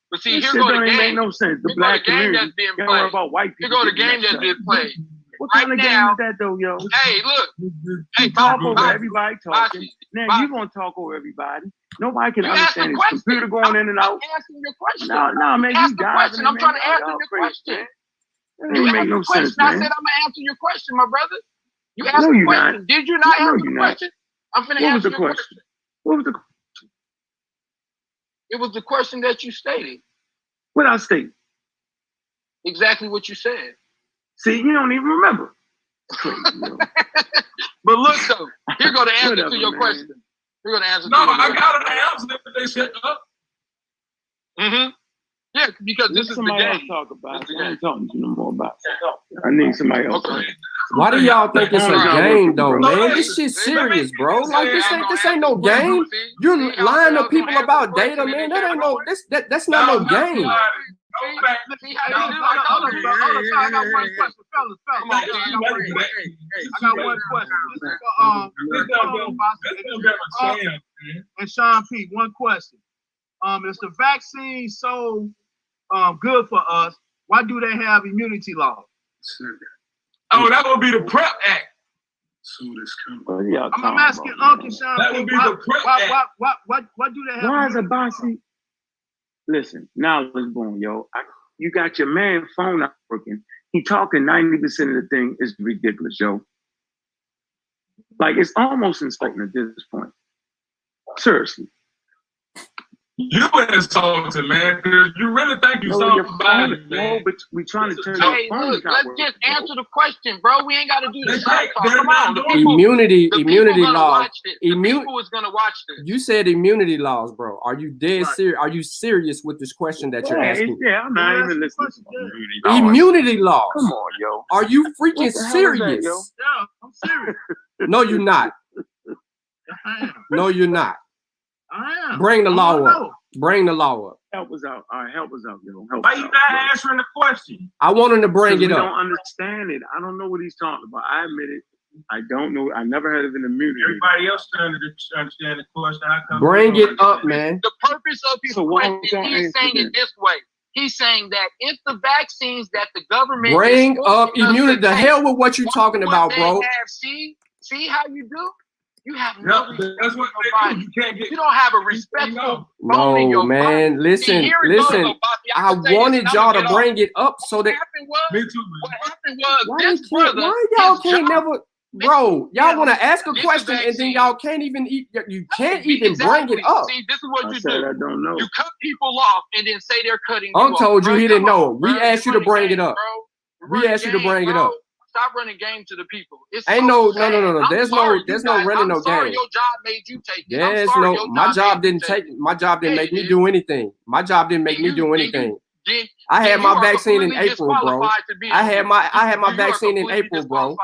But see, here go the game. Make no sense. The black community. That's being played. About white people. Here go the game that's being played. What kind of game is that, though, yo? Hey, look. Hey, talk over everybody talking. Now you gonna talk over everybody. Nobody can understand this computer going in and out. I'm asking your question. No, man, you diving. I'm trying to answer your question. You make no sense, man. I said I'm gonna answer your question, my brother. You asked the question. Did you not answer the question? I'm finna answer your question. What was the question? It was the question that you stated. What I stated? Exactly what you said. See, you don't even remember. But look, though, here go the answer to your question. Here go the answer. No, I got an answer that they set up. Mm-hmm. Yeah, because this is the game. Talk about it. I ain't talking to you no more about it. I need somebody else. Okay. Why do y'all think it's a game, though, man? This shit's serious, bro. Like this ain't no game. You're lying to people about data, man. That ain't no. That's not no game. I got one question, fellas. I got one question. And Sean P, one question. Is the vaccine so good for us? Why do they have immunity laws? Oh, that would be the PrEP Act. I'm asking Uncle Sean. That would be the PrEP Act. What do they have? Why is Abasi? Listen, now let's boom, yo. You got your man phone not working. He talking 90% of the thing is ridiculous, yo. Like, it's almost insulting at this point. Seriously. You insulting, man. You really think you somebody, man. No, but we trying to turn Hey, your look, phone let's not just working, answer the question, bro. We ain't got to do the side talk. they're Come on. not The people, Immunity gonna laws. watch this. The people is going to watch this. You said immunity laws, bro. Are you dead serious? Are you serious with this question that you're asking? Yeah, I'm not even listening to Immunity laws. Come on, yo. Are you freaking What the hell is that, serious? yo? Yeah, I'm serious. No, you're not. I am. No, you're not. I am. Bring the I law don't up. know. Bring the law up. Help us out. All right, help us out, yo. Help Why us you out, not bro. answering the question? I want him to bring it We up. don't understand it. I don't know what he's talking about. I admit it. I don't know. I never heard of an immunity. Everybody else trying to understand the question. How come Bring you don't it up, understand? man. The purpose of his So why question, don't he's answer saying that? it this way. He's saying that if the vaccines that the government Bring is up forcing us immunity. to The take, hell with what you're why talking would about, they bro. have- see how you do? You have no Yep, respect that's what for they nobody. do. You can't get. You don't have a respectful bone in No, your man. body. Listen, See, here it goes, listen. though, Bobby. I can say this wanted and y'all I'ma to get off. bring it up so that. What happened was, Me too, what man. happened was Why this they can't? brother, Why y'all his can't job, never? Bro, y'all want to ask a get the question and then vaccine. y'all can't even eat. You can't even bring it up. See, this is what I you said do. I don't know. You cut people off and then say they're cutting you Unc off. told you Bro, he didn't come know. on, We bro. asked you to Running bring it game, up. bro. We Running asked you to game, bring it bro. up. Stop running game to the people. It's Ain't so no, sad. no. I'm There's sorry, no, there's you no guys- running I'm no sorry game. your job made you take it. I'm There's sorry no. your My job made you didn't take take. My job didn't Yeah, make me it do anything. My job didn't make me do anything. I had my vaccine in April, bro. I had my vaccine in April, bro.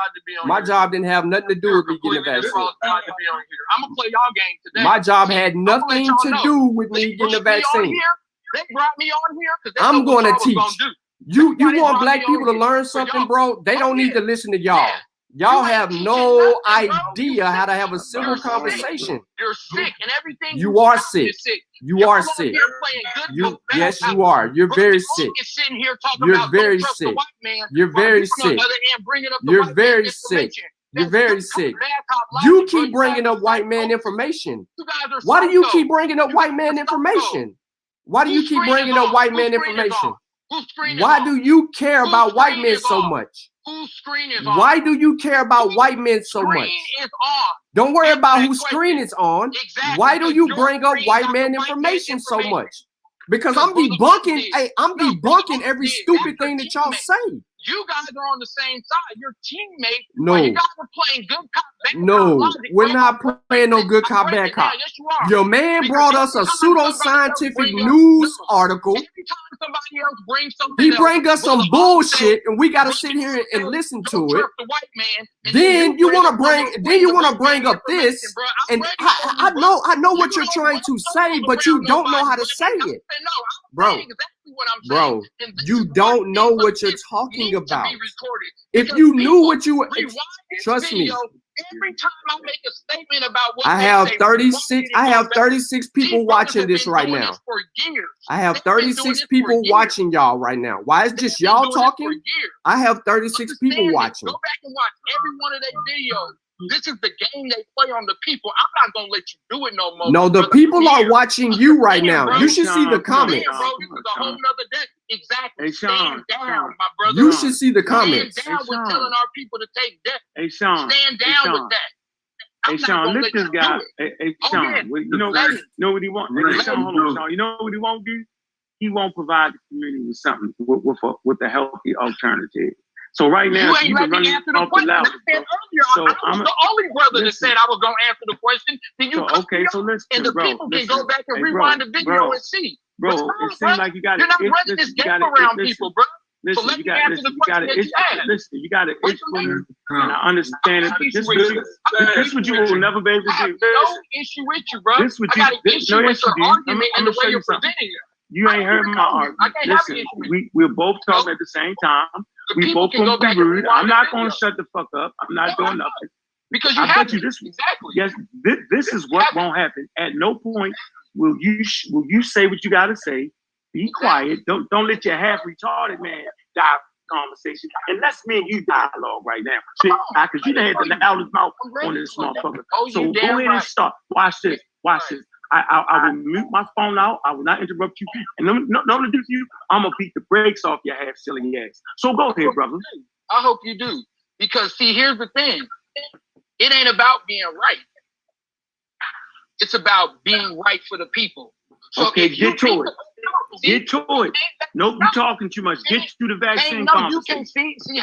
My job didn't have nothing to do with me getting the vaccine. I'm gonna play y'all game today. My job had nothing to do with me getting the vaccine. They brought me on here because I'm going to teach. You Why they want brought black me people on to learn here? For something, y'all. bro? They don't need to listen to y'all. Y'all have no idea how to have a civil conversation. You're sick and everything. You are sick. You are sick. Yes, you are. You're very sick. You're very sick. You're very sick. You're very sick. You're very sick. You keep bringing up white man information. Why do you keep bringing up white man information? Why do you keep bringing up white man information? Why do you care about white men so much? Why do you care about white men so much? Don't worry about whose screen it's on. Why do you bring up white man information so much? Because I'm debunking. Hey, I'm debunking every stupid thing that y'all say. You guys are on the same side. Your teammates. No. You guys are playing good cop, bad No, cop. we're not playing no good cop, bad cop. Yes, you are. Your man Because brought us a every time somebody pseudo-scientific else news article. Every time somebody else brings something He else, bring us some well, bullshit, and we gotta sit here and listen to it. the white man, and Then you want to bring, up then you want to bring up this, and I know what you're trying to say, but you don't know how to say it, bro. Bro, you don't know what you're talking about. If you knew what you, trust me. Every time I make a statement about what I have 36. I have 36 people watching this right now. I have 36 people watching y'all right now. Why is just y'all talking? I have 36 people watching. Go back and watch every one of their videos. This is the game they play on the people. I'm not gonna let you do it no more. No, the people are watching you right now. You should see the comments. Bro, this is a whole nother day. Exactly. Stand down, my brother. You should see the comments. Stand down with telling our people to take death. Hey, Sean. Stand down with that. Hey, Sean, look this guy. Hey, Sean, you know what he want? Hey, Sean, hold on, Sean. You know what he won't do? He won't provide the community with something with a healthy alternative. So right now, you ain't let me answer the question. I said earlier, so I was the only brother that said I was gonna answer the question. Then you so listen, and the people can go back and rewind the video and see. Bro, it seems like you got You're not running this game around people, bro. Listen, so let me answer the question that you asked. Listen, you got to itch for me, and I understand it. But this what you will never be able to do. No issue with you, bro. This what I got an issue with your argument and the way you're presenting it. You ain't heard my argument. Listen, we're both talking at the same time. We both gonna be rude. I'm not gonna shut the fuck up. I'm not doing nothing. Because you I have bet you this. Exactly. Yes, this is what won't happen. At no point will you say what you gotta say. Be quiet. Don't let your half retarded man die conversation, and let's me and you dialogue right now. See, because you done had the loudest mouth on this motherfucker. So go ahead and start. Watch this. Watch this. I will mute my phone out. I will not interrupt you. And no to do to you, I'm gonna beat the brakes off your half silly ass. So go ahead, brother. I hope you do. Because see, here's the thing. It ain't about being right. It's about being right for the people. So okay, get to it. Get to it. Nope, you're talking too much. Get to the vaccine conversation. You can see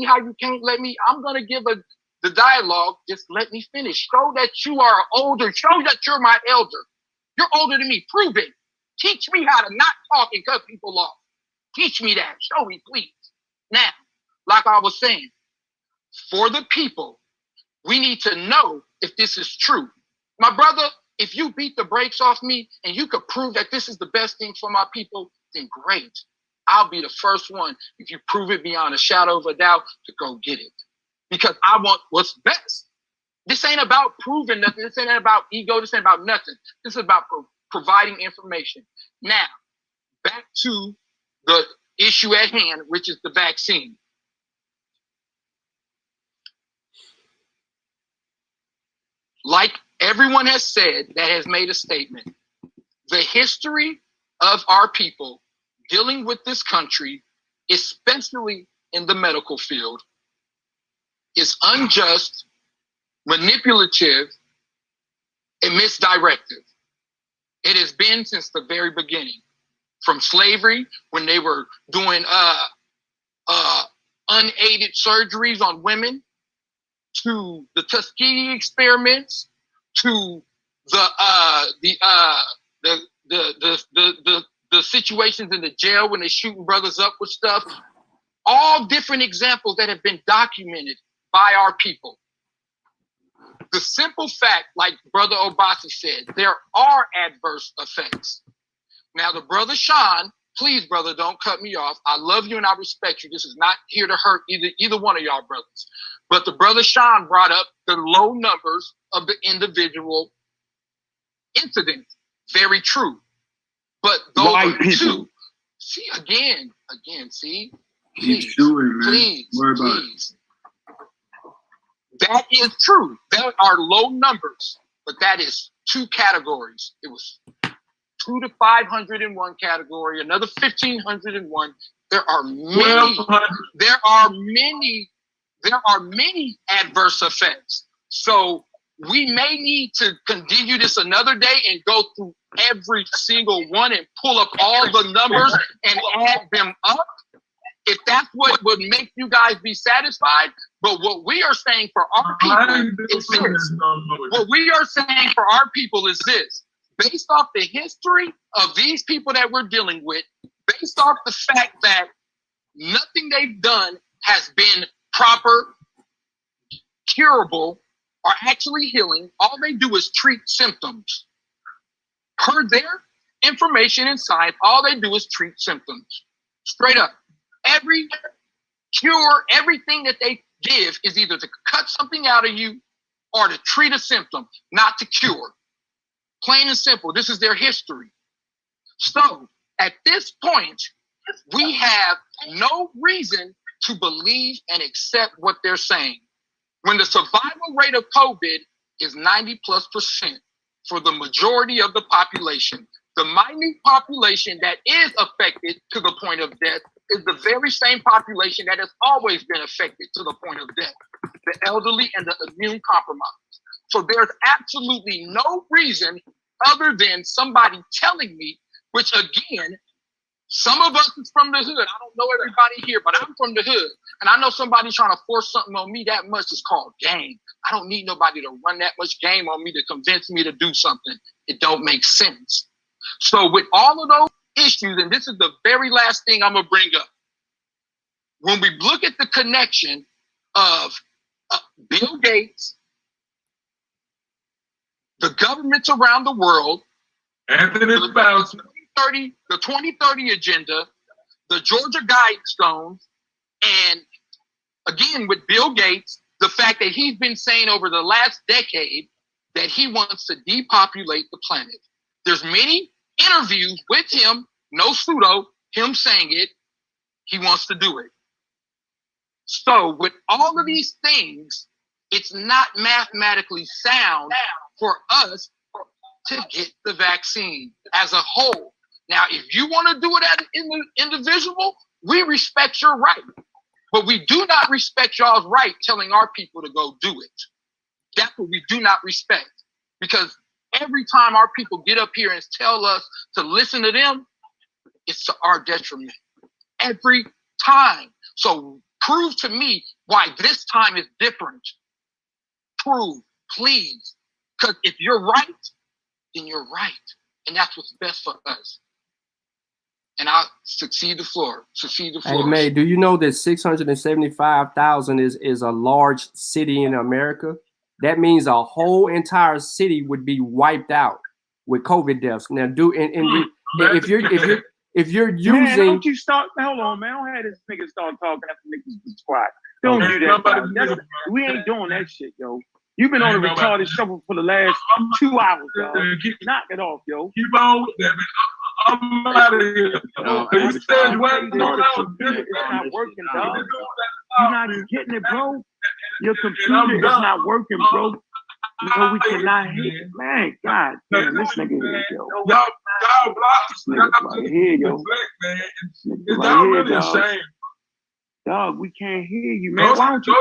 how you can't let me. I'm gonna give the dialogue. Just let me finish. Show that you are older. Show that you're my elder. You're older than me. Prove it. Teach me how to not talk and cut people off. Teach me that. Show me, please. Now, like I was saying, for the people, we need to know if this is true. My brother, if you beat the brakes off me and you could prove that this is the best thing for my people, then great. I'll be the first one, if you prove it beyond a shadow of a doubt, to go get it. Because I want what's best. This ain't about proving nothing. This ain't about ego. This ain't about nothing. This is about providing information. Now, back to the issue at hand, which is the vaccine. Like everyone has said that has made a statement, the history of our people dealing with this country, especially in the medical field, is unjust, manipulative, and misdirected. It has been since the very beginning. From slavery, when they were doing unaided surgeries on women, to the Tuskegee experiments, to the situations in the jail when they're shooting brothers up with stuff, all different examples that have been documented by our people. The simple fact, like Brother Obasi said, there are adverse effects. Now, the brother Sean, please, brother, don't cut me off. I love you and I respect you. This is not here to hurt either one of y'all brothers. But the brother Sean brought up the low numbers of the individual incidents. Very true. But those White are people. two. See, again, see? Keep doing, man. Please, Worry about please. That is true. There are low numbers, but that is two categories. It was 2 to 500 in one category, another 1,500 in one. There are many adverse effects. So we may need to continue this another day and go through every single one and pull up all the numbers and add them up. If that's what would make you guys be satisfied. But what we are saying for our people is this. What we are saying for our people is this. Based off the history of these people that we're dealing with, based off the fact that nothing they've done has been proper, curable, or actually healing, all they do is treat symptoms. Per their information and science, all they do is treat symptoms. Straight up. Every cure, everything that they give is either to cut something out of you or to treat a symptom, not to cure. Plain and simple. This is their history. So at this point, we have no reason to believe and accept what they're saying. When the survival rate of COVID is 90+% for the majority of the population, the minute population that is affected to the point of death is the very same population that has always been affected to the point of death, the elderly and the immune compromised. So there's absolutely no reason other than somebody telling me, which again, some of us is from the hood. I don't know everybody here, but I'm from the hood. And I know somebody trying to force something on me that much is called game. I don't need nobody to run that much game on me to convince me to do something. It don't make sense. So with all of those issues, and this is the very last thing I'm going to bring up. When we look at the connection of Bill Gates, the governments around the world, Anthony Fauci, the 2030 agenda, the Georgia Guidestones, and again with Bill Gates, the fact that he's been saying over the last decade that he wants to depopulate the planet. There's many interviews with him, no pseudo, him saying it. He wants to do it. So with all of these things, it's not mathematically sound for us to get the vaccine as a whole. Now, if you want to do it as an individual, we respect your right. But we do not respect y'all's right telling our people to go do it. That's what we do not respect. Because every time our people get up here and tell us to listen to them, it's to our detriment. Every time. So prove to me why this time is different. Prove, please. Because if you're right, then you're right. And that's what's best for us. And I'll succeed the floor. Hey, May, do you know that 675,000 is a large city in America? That means a whole entire city would be wiped out with COVID deaths. Now, if you're using, man, don't you start? Hold on, man. Don't have this nigga start talking after niggas be quiet. Don't do that. We ain't doing that shit, yo. You've been on the retarded show for the last 2 hours, yo. Knock it off, yo. Keep on with that, man. I'm out of here. You said what? It's not working, dog. You're not getting it, bro. Your computer is not working, bro. No, we cannot hear it. Man, God damn, this nigga here, yo. Y'all blocked right here, yo. Y'all really ashamed. Dog, we can't hear you, man. Why don't you?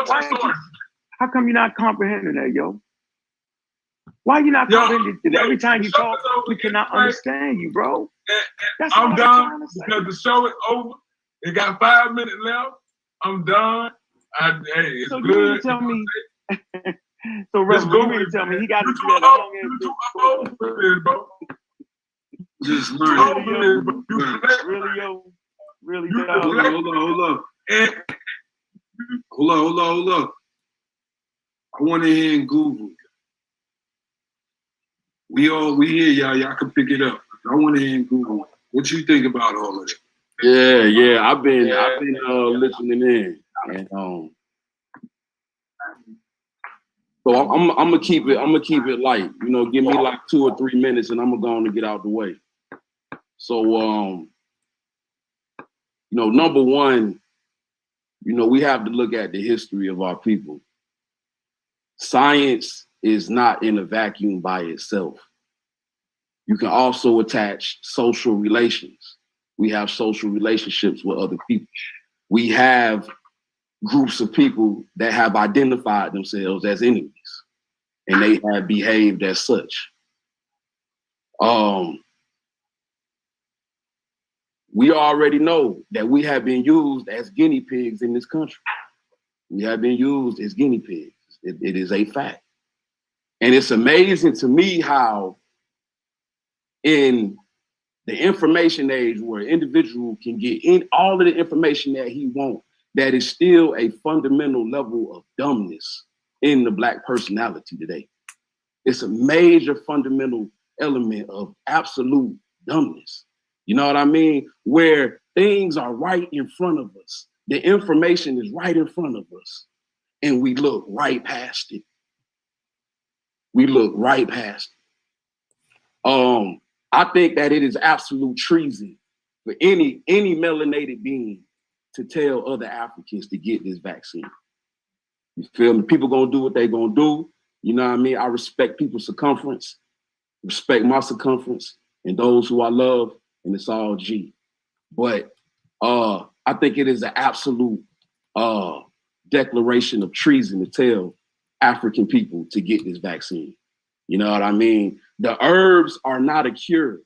How come you're not comprehending that, yo? Why you not comprehending it? Every time you talk, we cannot understand you, bro. That's I'm done because the show is over. It got 5 minutes left. I'm done. Hey, it's so good. You mean to tell me? So Reverend, you mean to tell me he got to do that long ass? Just learn. Really, yo? Really, Hold on. I want to hear in Google. We hear y'all. Y'all can pick it up. I want to hear in Google. What you think about all of it? Yeah. I've been listening in, and so I'm gonna keep it light. You know, give me like 2 or 3 minutes, and I'm gonna go on and get out the way. So number one, we have to look at the history of our people. Science is not in a vacuum by itself. You can also attach social relations. We have social relationships with other people. We have groups of people that have identified themselves as enemies, and they have behaved as such. We already know that we have been used as guinea pigs in this country. We have been used as guinea pigs. It is a fact. And it's amazing to me how in the information age where an individual can get in all of the information that he wants, that is still a fundamental level of dumbness in the Black personality today. It's a major fundamental element of absolute dumbness. You know what I mean? Where things are right in front of us. The information is right in front of us. And we look right past it. I think that it is absolute treason for any melanated being to tell other Africans to get this vaccine. You feel me? People gonna do what they gonna do. You know what I mean? I respect people's circumference, respect my circumference, and those who I love, and it's all G. But I think it is an absolute declaration of treason to tell African people to get this vaccine. You know what I mean? The herbs are not a cure.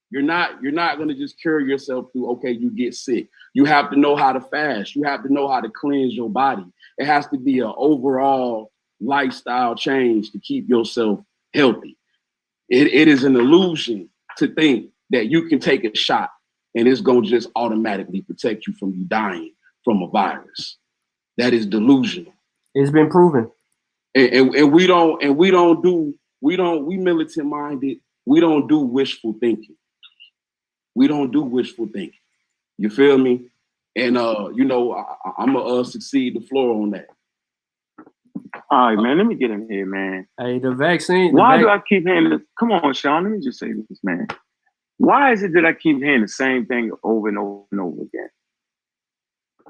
You're not going to just cure yourself through, okay, you get sick. You have to know how to fast. You have to know how to cleanse your body. It has to be an overall lifestyle change to keep yourself healthy. It is an illusion to think that you can take a shot and it's going to just automatically protect you from you dying from a virus. That is delusional. It's been proven. And we militant minded. We don't do wishful thinking. You feel me? And I'm gonna succeed the floor on that. All right, man. Let me get in here, man. Hey, the vaccine. Why do I keep hearing this? Come on, Sean. Let me just say this, man. Why is it that I keep hearing the same thing over and over and over again?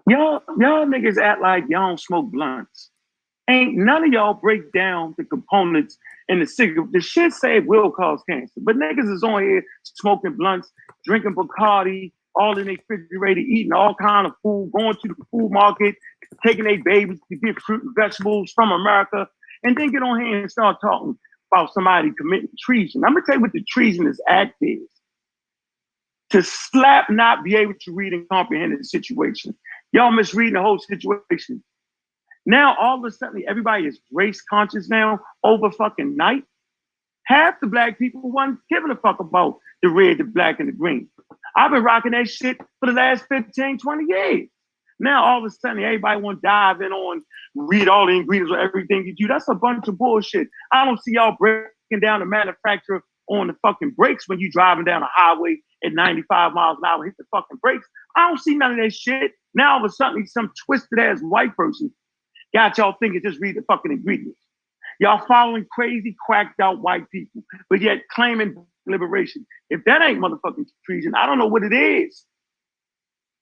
Y'all niggas act like y'all don't smoke blunts. Ain't none of y'all break down the components in the cigarette. The shit say it will cause cancer, but niggas is on here smoking blunts, drinking Bacardi, all in their refrigerator, eating all kind of food, going to the food market, taking their babies to get fruit and vegetables from America, and then get on here and start talking about somebody committing treason. I'm gonna tell you what the treasonous act is. To slap, not be able to read and comprehend the situation. Y'all misreading the whole situation. Now, all of a sudden, everybody is race conscious now over fucking night. Half the black people wasn't giving a fuck about the red, the black, and the green. I've been rocking that shit for the last 15, 20 years. Now, all of a sudden, everybody want to dive in on, read all the ingredients of everything you do. That's a bunch of bullshit. I don't see y'all breaking down the manufacturer on the fucking brakes when you driving down a highway at 95 miles an hour, hit the fucking brakes. I don't see none of that shit. Now, all of a sudden, some twisted ass white person got y'all thinking just read the fucking ingredients. Y'all following crazy, quacked out white people, but yet claiming liberation. If that ain't motherfucking treason, I don't know what it is.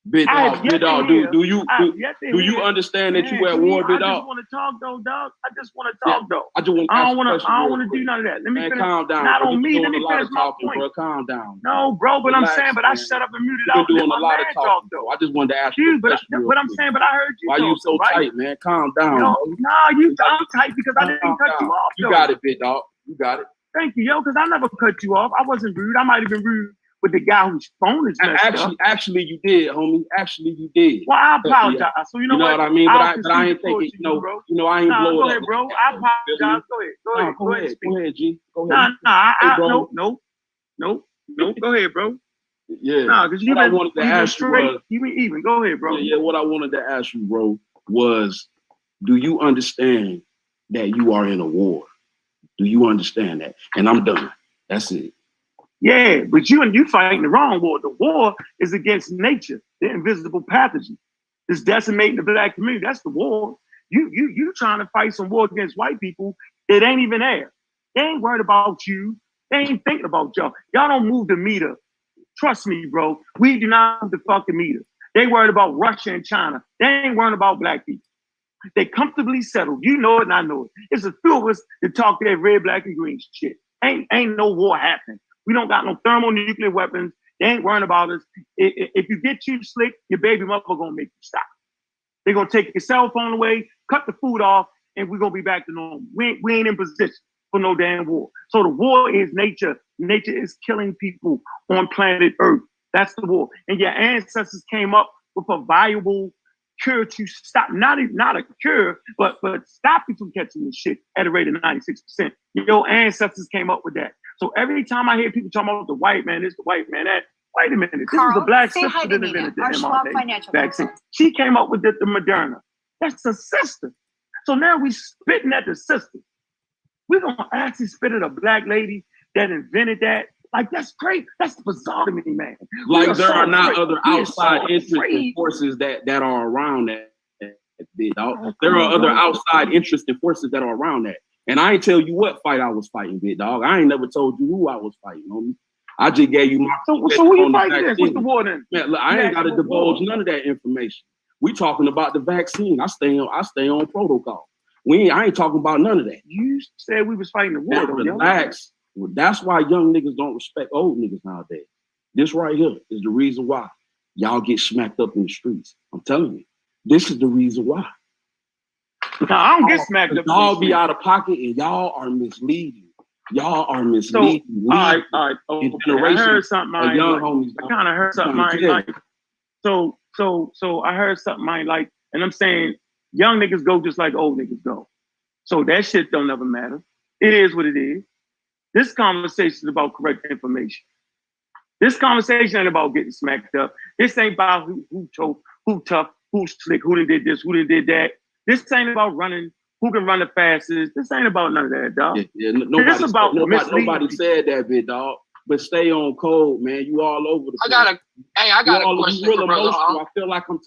Big dog, do you understand that you at war, big dog? I just want to talk though, dog. I just want to talk though. I don't want to do none of that. Let me finish. Calm down. Not on me. Let me finish my point. Bro. Calm down. No, bro, but I'm saying, but I shut up and muted out. You're doing a lot of talking, though. I just wanted to ask you. But I'm saying, but I heard you. Why you so tight, man? Calm down. I'm tight because I didn't cut you off. You got it, big dog. You got it. Thank you, yo, because I never cut you off. I wasn't rude. I might have been rude with the guy whose phone is messed up. Actually, you did, homie. Actually, you did. Well, I apologize. So you know what I mean? But I ain't thinking. I ain't blowing up. Go ahead, bro. I apologize. Go ahead. Go ahead, G. Go ahead. Nope. Go ahead, bro. Yeah. Nah, because you wanted to ask you was, you been even. Go ahead, bro. Yeah. What I wanted to ask you, bro, was, do you understand that you are in a war? Do you understand that? And I'm done. That's it. Yeah, but you fighting the wrong war. The war is against nature, the invisible pathogen. It's decimating the black community. That's the war. You trying to fight some war against white people. It ain't even there. They ain't worried about you. They ain't thinking about y'all. Y'all don't move the meter. Trust me, bro. We do not move the fucking meter. They worried about Russia and China. They ain't worried about black people. They comfortably settled. You know it and I know it. It's a few of us that talk that red, black, and green shit. Ain't no war happening. We don't got no thermonuclear weapons. They ain't worrying about us. If you get too slick, your baby mother gonna make you stop. They're gonna take your cell phone away, cut the food off, and we're gonna be back to normal. We ain't in position for no damn war. So the war is nature. Nature is killing people on planet Earth. That's the war. And your ancestors came up with a viable cure to stop, not a cure, but stop you from catching this shit at a rate of 96%. Your ancestors came up with that. So every time I hear people talking about the white man, this, the white man, that, wait a minute, this is the black sister that invented the mRNA vaccine. She came up with the Moderna. That's a sister. So now we spitting at the sister. We're gonna actually spit at a black lady that invented that. Like, that's great. That's bizarre to me, man. Like, there are not other outside interests and forces that are around that. There are other outside interests and forces that are around that. And I ain't tell you what fight I was fighting, big dog. I ain't never told you who I was fighting, homie. I just gave you my. So who you fighting against? What's the war then? Man, look, I ain't got to divulge none of that information. We talking about the vaccine. I stay on protocol. I ain't talking about none of that. You said we was fighting the war. Relax. Well, that's why young niggas don't respect old niggas nowadays. This right here is the reason why y'all get smacked up in the streets. I'm telling you, this is the reason why. Now, I don't get smacked up. Y'all be out of pocket and y'all are misleading. Y'all are misleading. So, all right. Okay. I heard something I young like. homies. I kind of heard something I ain't like. So I heard something I ain't like, and I'm saying young niggas go just like old niggas go. So that shit don't ever matter. It is what it is. This conversation is about correct information. This conversation ain't about getting smacked up. This ain't about who tough, who slick, who done did this, who done did that. This ain't about running, who can run the fastest. This ain't about none of that, dog. Nobody said that, big dog. But stay on code, man. You all over the place. I got a question for brother. I feel like I'm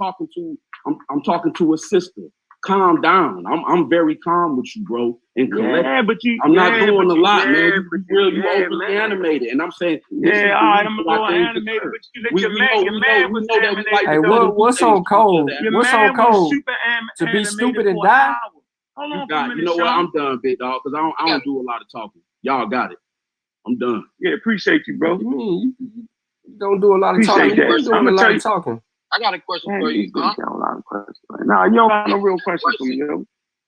talking to a sister. calm down. I'm very calm with you, bro. And collect. Yeah, but you. I'm not doing a lot, yeah, man. You yeah, overly man. animated, and I'm saying, Yeah, all right, I'm a little animated, but you let your man was animated. Hey, what's on code? What's on code? To be stupid and die? Hold on for a minute, you know what? Sean. I'm done, big dog, because I don't do a lot of talking. Y'all got it. I'm done. Yeah, appreciate you, bro. What you mean? You don't do a lot of talking. You ain't doing a lot of talking. I got a question for you. Got a lot of questions. No, you don't got no real questions for me, yo.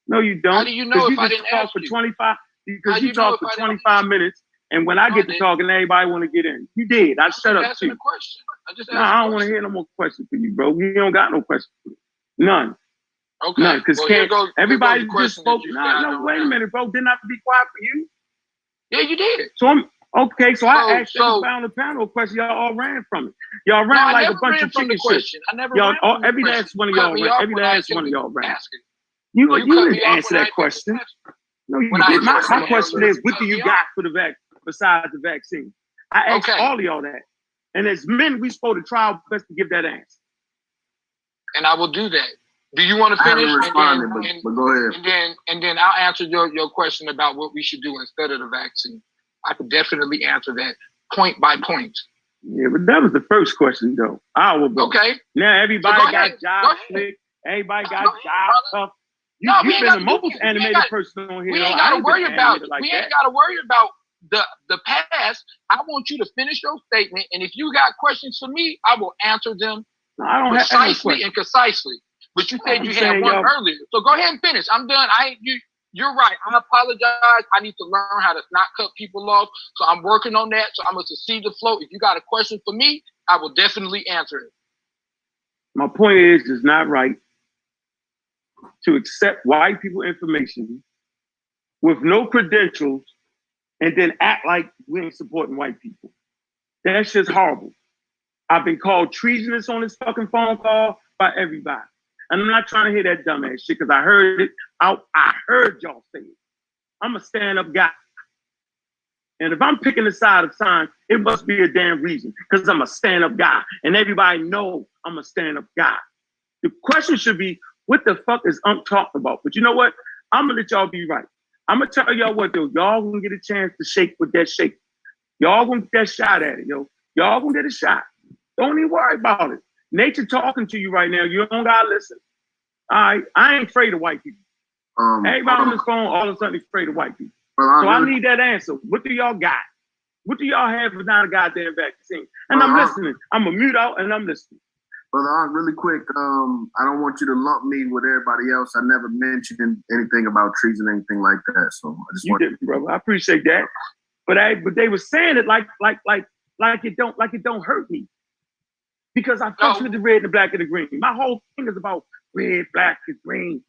No, you don't. How do you know if I just didn't talk ask for you? 25? Because you talk for 25 minutes, and when I get to talking, everybody want to get in. You did. I shut up too. I don't want to hear no more questions for you, bro. You don't got no questions for me. None. Okay. None. Because everybody just spoke. No, wait a minute, bro. Didn't I have to be quiet for you? Yeah, you did. So I asked you found a panel question. Y'all all ran from it. Y'all ran like a bunch of chicken shit. I never y'all, ran from every the last question. one of y'all ran. Every last one of y'all ran. You didn't answer that question. No, you didn't. My question is, what do you got for the besides the vaccine? I asked all of y'all that. And as men, we supposed to try our best to give that answer. And I will do that. Do you want to finish? But go ahead. And then I'll answer your question about what we should do instead of the vaccine. I could definitely answer that point by point. Yeah, but that was the first question, though. I will go. Okay. Now everybody got job slick. Everybody got job tough. You've been the most animated person on here. We ain't got to worry about. We ain't got to worry about the past. I want you to finish your statement, and if you got questions for me, I will answer them precisely and concisely. But you said you had one earlier, so go ahead and finish. I'm done. You're right. I apologize. I need to learn how to not cut people off. So I'm working on that. So I'm going to see the flow. If you got a question for me, I will definitely answer it. My point is, it's not right to accept white people information with no credentials and then act like we ain't supporting white people. That's just horrible. I've been called treasonous on this fucking phone call by everybody. And I'm not trying to hear that dumbass shit because I heard it out. I heard y'all say it. I'm a stand-up guy. And if I'm picking the side of science, it must be a damn reason because I'm a stand-up guy. And everybody know I'm a stand-up guy. The question should be, what the fuck is talking about? But you know what? I'm going to let y'all be right. I'm going to tell y'all what, though. Y'all going to get a chance to shake with that shake. Y'all going to get that shot at it, yo. Y'all going to get a shot. Don't even worry about it. Nature talking to you right now. You don't gotta listen. All right, I ain't afraid of white people. Everybody on this phone all of a sudden is afraid of white people. So I need that answer. What do y'all got? What do y'all have without a goddamn vaccine? And I'm listening. I'm a mute out and I'm listening. Brother, really quick, I don't want you to lump me with everybody else. I never mentioned anything about treason or anything like that. So I just didn't, brother. I appreciate that. But they were saying it like it don't hurt me. Because I fucks with the red, the black, and the green. My whole thing is about red, black, and green.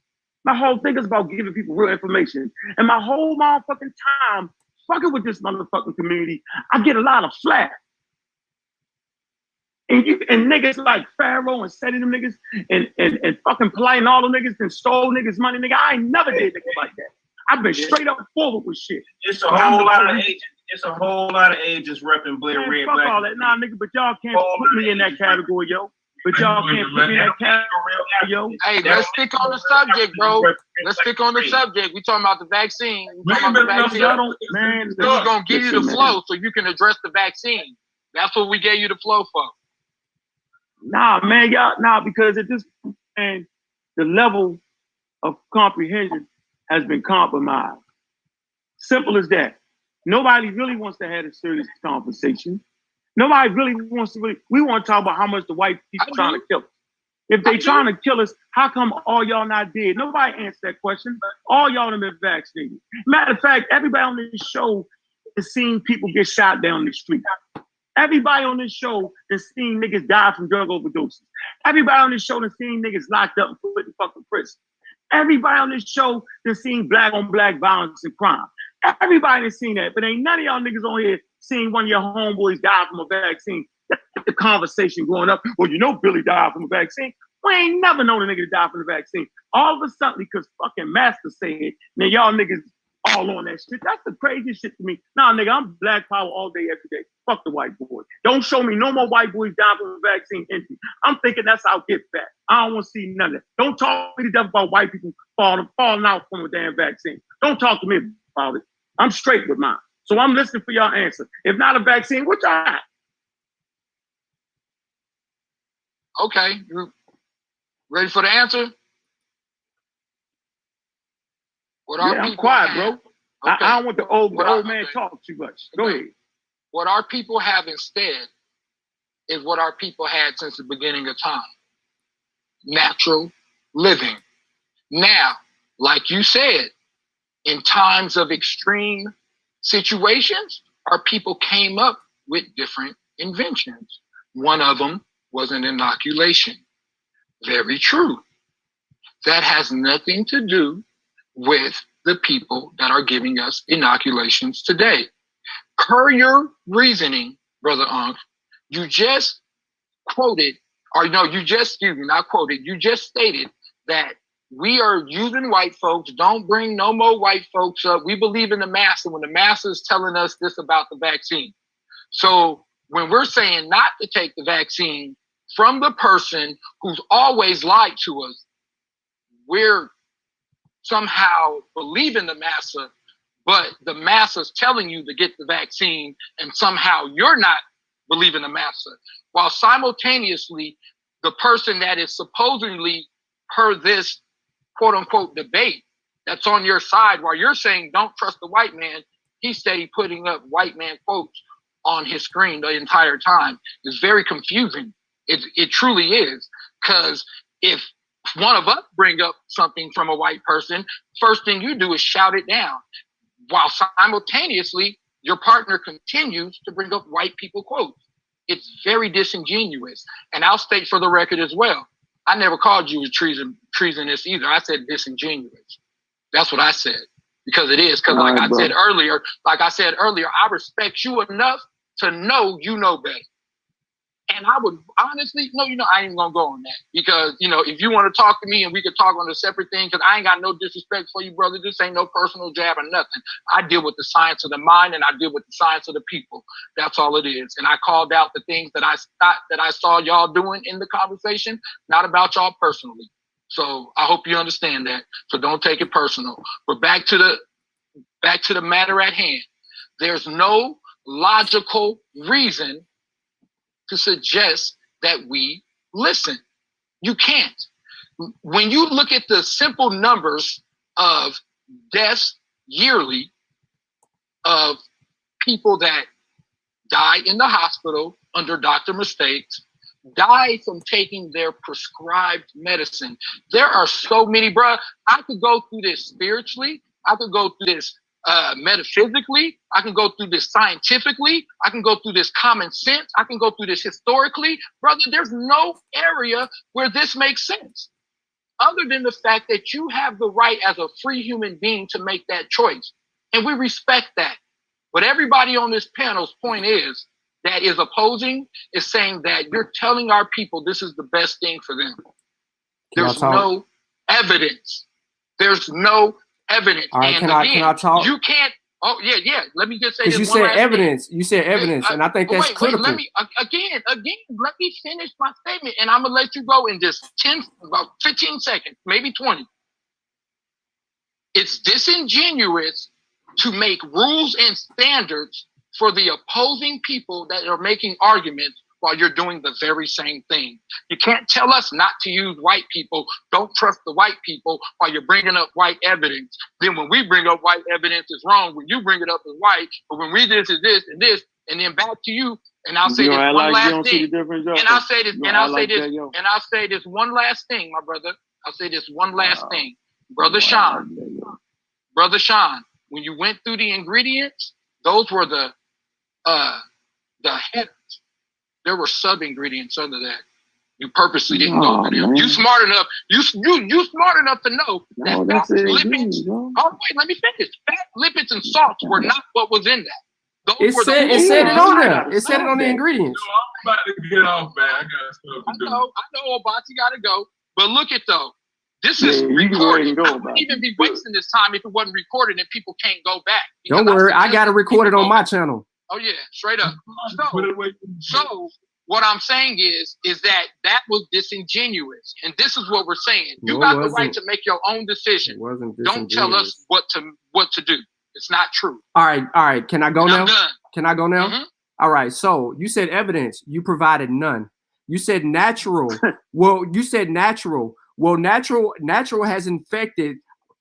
My whole thing is about giving people real information. And my whole motherfucking time fucking with this motherfucking community, I get a lot of flack. And niggas like Pharaoh and setting them niggas and fucking playing all the niggas and stole niggas money, nigga. I ain't never did niggas like that. I've been straight up forward with shit. It's a whole lot of agents. It's a whole lot of agents repping Blair Red. Fuck all that. Nah, nigga, but y'all can't put me in that category, yo. But y'all can't put me in that category, yo. Hey, let's stick on the subject, bro. Let's stick on the subject. We talking about the vaccine. We talking about the vaccine. Man, we're gonna give you the flow so you can address the vaccine. That's what we gave you the flow for. Nah, man, because at this point, the level of comprehension has been compromised. Simple as that. Nobody really wants to have a serious conversation. Nobody really wants to. We want to talk about how much the white people trying to kill us. If they trying to kill us, how come all y'all not dead? Nobody answered that question. All y'all have been vaccinated. Matter of fact, everybody on this show has seen people get shot down the street. Everybody on this show has seen niggas die from drug overdoses. Everybody on this show has seen niggas locked up and put in fucking prison. Everybody on this show has seen black on black violence and crime. Everybody has seen that, but ain't none of y'all niggas on here seen one of your homeboys die from a vaccine. The conversation going up, well, you know Billy died from a vaccine. We ain't never known a nigga to die from the vaccine. All of a sudden, because fucking Master said it, now y'all niggas all on that shit. That's the craziest shit to me. Nah, nigga, I'm black power all day, every day. Fuck the white boy. Don't show me no more white boys dying from the vaccine. I'm thinking that's our get back. I don't want to see none of that. Don't talk to me about white people falling out from a damn vaccine. Don't talk to me about it. I'm straight with mine. So I'm listening for y'all answer. If not a vaccine, what y'all got? Okay, you ready for the answer? I'm quiet, bro. Okay. I don't want the old man talk too much. Go ahead. What our people have instead is what our people had since the beginning of time. Natural living. Now, like you said, in times of extreme situations, our people came up with different inventions. One of them was an inoculation. Very true. That has nothing to do with the people that are giving us inoculations today. Per your reasoning, Brother Ankh, you just quoted, or no, you just, excuse me, not quoted, you just stated that we are using white folks. Don't bring no more white folks up. We believe in the massa when the massa is telling us this about the vaccine. So when we're saying not to take the vaccine from the person who's always lied to us, we're somehow believing the massa, but the massa's telling you to get the vaccine and somehow you're not believing the massa. While simultaneously, the person that is supposedly per this quote unquote debate that's on your side, while you're saying don't trust the white man, he's steady putting up white man quotes on his screen the entire time. It's very confusing. It truly is. Because if one of us bring up something from a white person, first thing you do is shout it down, while simultaneously your partner continues to bring up white people quotes. It's very disingenuous. And I'll state for the record as well, I never called you treasonous either. I said disingenuous. That's what I said. Because it is. Because like I said earlier, I respect you enough to know you know better. And I would honestly, no, I ain't gonna go on that. Because, if you want to talk to me and we could talk on a separate thing, because I ain't got no disrespect for you, brother. This ain't no personal jab or nothing. I deal with the science of the mind and I deal with the science of the people. That's all it is. And I called out the things that I saw y'all doing in the conversation, not about y'all personally. So I hope you understand that. So don't take it personal. But back to the matter at hand. There's no logical reason to suggest that we listen. You can't. When you look at the simple numbers of deaths yearly of people that die in the hospital under doctor mistakes, die from taking their prescribed medicine. There are so many, bro. I could go through this spiritually. I could go through this metaphysically. I can go through this scientifically. I can go through this common sense. I can go through this historically. Brother, there's no area where this makes sense other than the fact that you have the right as a free human being to make that choice. And we respect that. But everybody on this panel's point is that is opposing is saying that you're telling our people this is the best thing for them. There's no evidence. There's no evidence. All right, and can I talk? You can't. Oh yeah. Let me just say this. Because you said evidence. You said evidence, and I think that's critical. Let me again. Let me finish my statement, and I'm gonna let you go in just about 15 seconds, maybe 20. It's disingenuous to make rules and standards for the opposing people that are making arguments while you're doing the very same thing. You can't tell us not to use white people, don't trust the white people while you're bringing up white evidence. Then when we bring up white evidence, it's wrong. When you bring it up as white, but when we this is this and this, and then back to you, and I'll say this one last thing. And I'll say this, and I'll say this one last thing, my brother. I'll say this one last thing. Brother Sean, when you went through the ingredients, those were the headers. There were sub-ingredients under that. You purposely didn't go through them. Man. You smart enough. You smart enough to know that fats, lipids. Oh wait, let me finish. Fat, lipids, and salts were not what was in that. It said it on there. It said it on the ingredients. I'm about to get off, man. I got stuff to do. I know, Obati gotta go. But look at though. This is recorded. I wouldn't even be wasting this time if it wasn't recorded and people can't go back. Don't worry, I got it recorded on my channel. Oh yeah, straight up. So What I'm saying is that was disingenuous, and this is what we're saying. You No, got the right to make your own decision. Don't tell us what to do. It's not true. All right. Can I go now? I'm done. Can I go now? Mhm. All right. So you said evidence. You provided none. You said natural. Well, you said natural. Well, natural has infected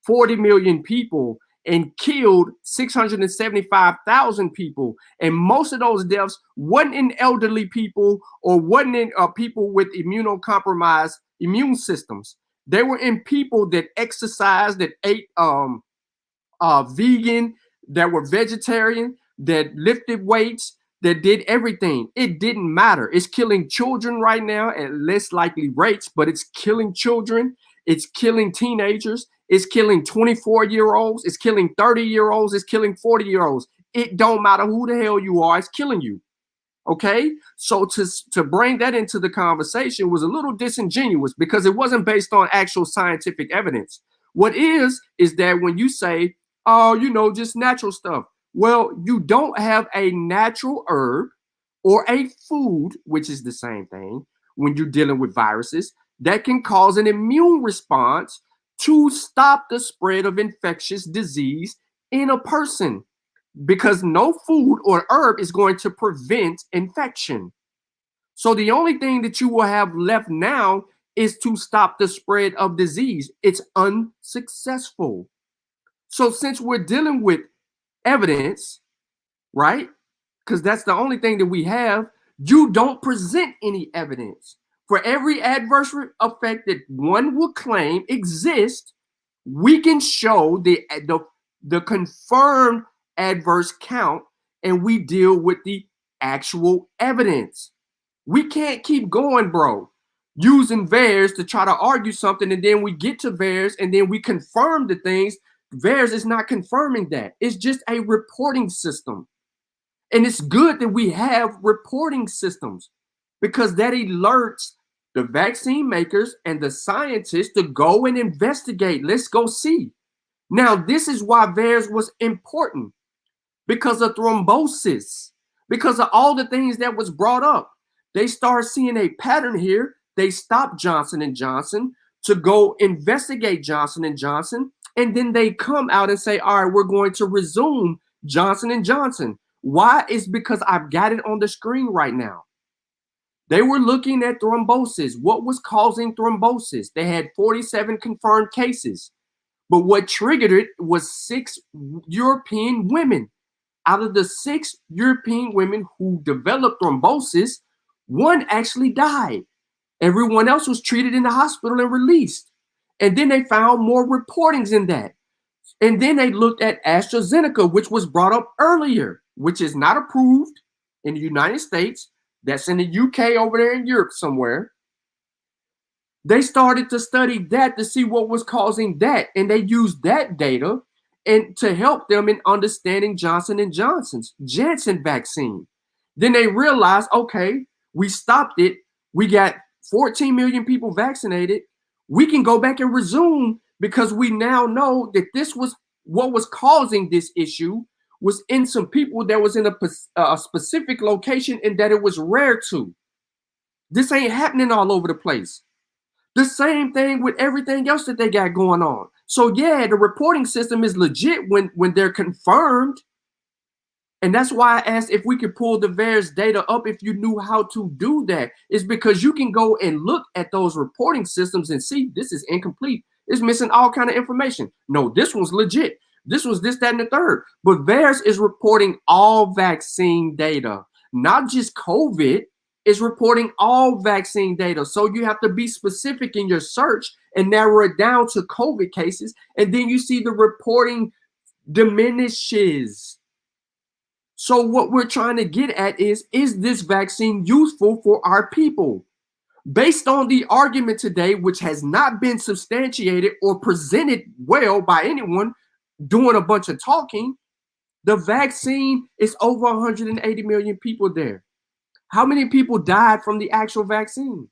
40 million people and killed 675,000 people. And most of those deaths wasn't in elderly people or wasn't in people with immunocompromised immune systems. They were in people that exercised, that ate vegan, that were vegetarian, that lifted weights, that did everything. It didn't matter. It's killing children right now at less likely rates, but it's killing children. It's killing teenagers. It's killing 24-year-olds. It's killing 30-year-olds. It's killing 40-year-olds. It don't matter who the hell you are. It's killing you. Okay? So to bring that into the conversation was a little disingenuous because it wasn't based on actual scientific evidence. What is that when you say, oh, just natural stuff. Well, you don't have a natural herb or a food, which is the same thing when you're dealing with viruses, that can cause an immune response to stop the spread of infectious disease in a person, because no food or herb is going to prevent infection. So the only thing that you will have left now is to stop the spread of disease. It's unsuccessful. So since we're dealing with evidence, right? Because that's the only thing that we have, you don't present any evidence. For every adverse effect that one will claim exists, we can show the confirmed adverse count, and we deal with the actual evidence. We can't keep going, bro, using VAERS to try to argue something, and then we get to VAERS and then we confirm the things. VAERS is not confirming that. It's just a reporting system. And it's good that we have reporting systems because that alerts the vaccine makers and the scientists to go and investigate. Let's go see. Now, this is why VAERS was important, because of thrombosis, because of all the things that was brought up. They start seeing a pattern here. They stopped Johnson & Johnson to go investigate Johnson & Johnson. And then they come out and say, all right, we're going to resume Johnson & Johnson. Why? It's because I've got it on the screen right now. They were looking at thrombosis. What was causing thrombosis? They had 47 confirmed cases. But what triggered it was 6 European women. Out of the 6 European women who developed thrombosis, 1 actually died. Everyone else was treated in the hospital and released. And then they found more reportings in that. And then they looked at AstraZeneca, which was brought up earlier, which is not approved in the United States. That's in the UK over there in Europe somewhere. They started to study that to see what was causing that. And they used that data and to help them in understanding Johnson & Johnson's Janssen vaccine. Then they realized, okay, we stopped it. We got 14 million people vaccinated. We can go back and resume because we now know that this was what was causing this issue was in some people that was in a specific location and that it was rare to. This ain't happening all over the place. The same thing with everything else that they got going on. So yeah, the reporting system is legit when they're confirmed. And that's why I asked if we could pull the VAERS data up if you knew how to do that. It's because you can go and look at those reporting systems and see this is incomplete. It's missing all kind of information. No, this one's legit. This was this, that, and the third. But VAERS is reporting all vaccine data, not just COVID. It's reporting all vaccine data. So you have to be specific in your search and narrow it down to COVID cases. And then you see the reporting diminishes. So what we're trying to get at is this vaccine useful for our people? Based on the argument today, which has not been substantiated or presented well by anyone doing a bunch of talking, the vaccine is over 180 million people there. How many people died from the actual vaccine?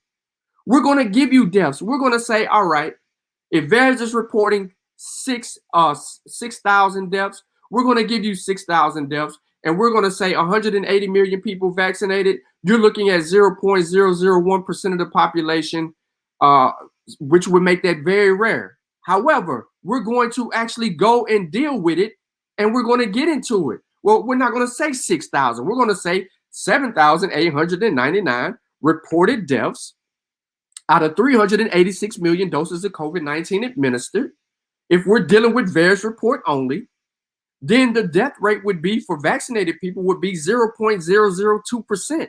We're going to give you deaths. We're going to say, all right, if VAERS is reporting 6,000 deaths, we're going to give you 6,000 deaths. and we're going to say 180 million people vaccinated, you're looking at 0.001% of the population, which would make that very rare. However, we're going to actually go and deal with it, and we're going to get into it. Well, we're not going to say 6,000. We're going to say 7,899 reported deaths out of 386 million doses of COVID-19 administered. If we're dealing with VAERS report only, then the death rate would be for vaccinated people would be 0.002%.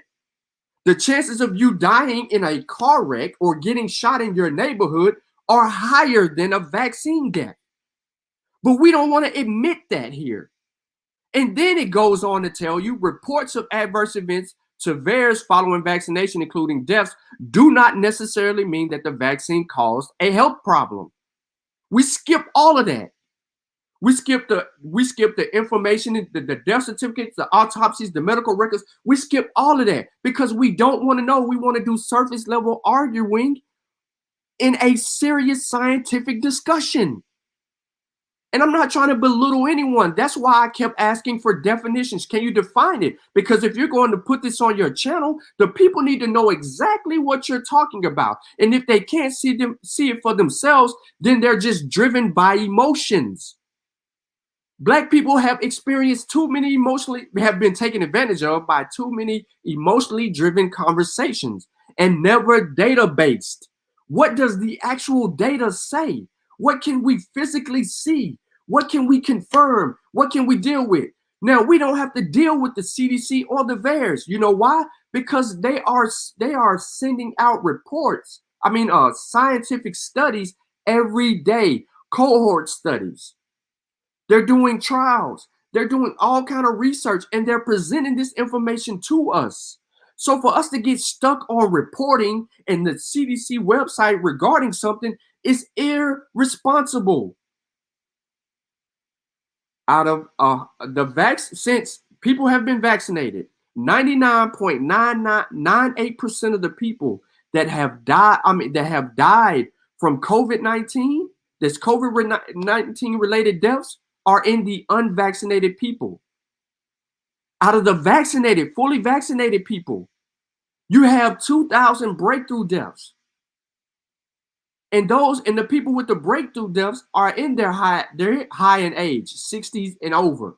The chances of you dying in a car wreck or getting shot in your neighborhood are higher than a vaccine death. But we don't want to admit that here. And then it goes on to tell you reports of adverse events to VAERS following vaccination, including deaths, do not necessarily mean that the vaccine caused a health problem. We skip all of that. We skip the information, the death certificates, the autopsies, the medical records. We skip all of that because we don't want to know. We want to do surface level arguing in a serious scientific discussion. And I'm not trying to belittle anyone. That's why I kept asking for definitions. Can you define it? Because if you're going to put this on your channel, the people need to know exactly what you're talking about. And if they can't see it for themselves, then they're just driven by emotions. Black people have experienced have been taken advantage of by too many emotionally driven conversations and never data-based. What does the actual data say? What can we physically see? What can we confirm? What can we deal with? Now, we don't have to deal with the CDC or the VAERS. You know why? Because they are sending out reports. Scientific studies every day, cohort studies. They're doing trials. They're doing all kind of research, and they're presenting this information to us. So for us to get stuck on reporting and the CDC website regarding something is irresponsible. Out of since people have been vaccinated, 99.9998% of the people that have died, from COVID-19, that's COVID-19 related deaths, are in the unvaccinated people. Out of the vaccinated, fully vaccinated people, you have 2,000 breakthrough deaths. And the people with the breakthrough deaths are in they're high in age, 60s and over.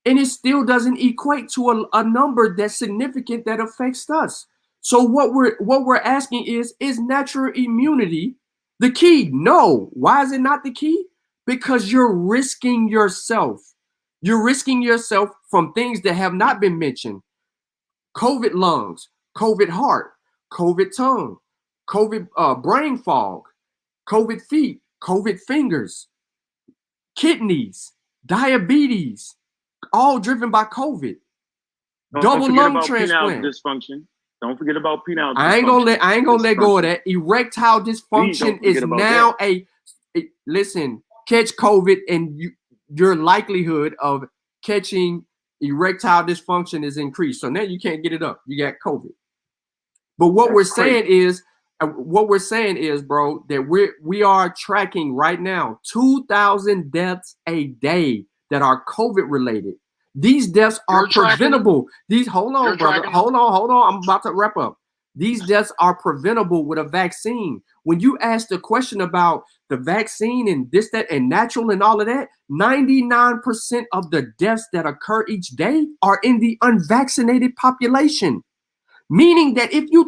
And it still doesn't equate to a number that's significant that affects us. So what we're asking is natural immunity the key? No. Why is it not the key? Because you're risking yourself. You're risking yourself from things that have not been mentioned. COVID lungs, COVID heart, COVID tongue, COVID brain fog, COVID feet, COVID fingers, kidneys, diabetes, all driven by COVID. Double lung transplant. Dysfunction. Don't forget about penile dysfunction. I ain't gonna let go of that. Erectile dysfunction is now listen, catch COVID and your likelihood of catching erectile dysfunction is increased. So now you can't get it up. You got COVID. But what we're saying is, bro, that we are tracking right now 2,000 deaths a day that are COVID related. These deaths are preventable. Hold on, brother. Hold on. I'm about to wrap up. These deaths are preventable with a vaccine. When you ask the question about the vaccine and this, that, and natural and all of that, 99% of the deaths that occur each day are in the unvaccinated population. Meaning that if you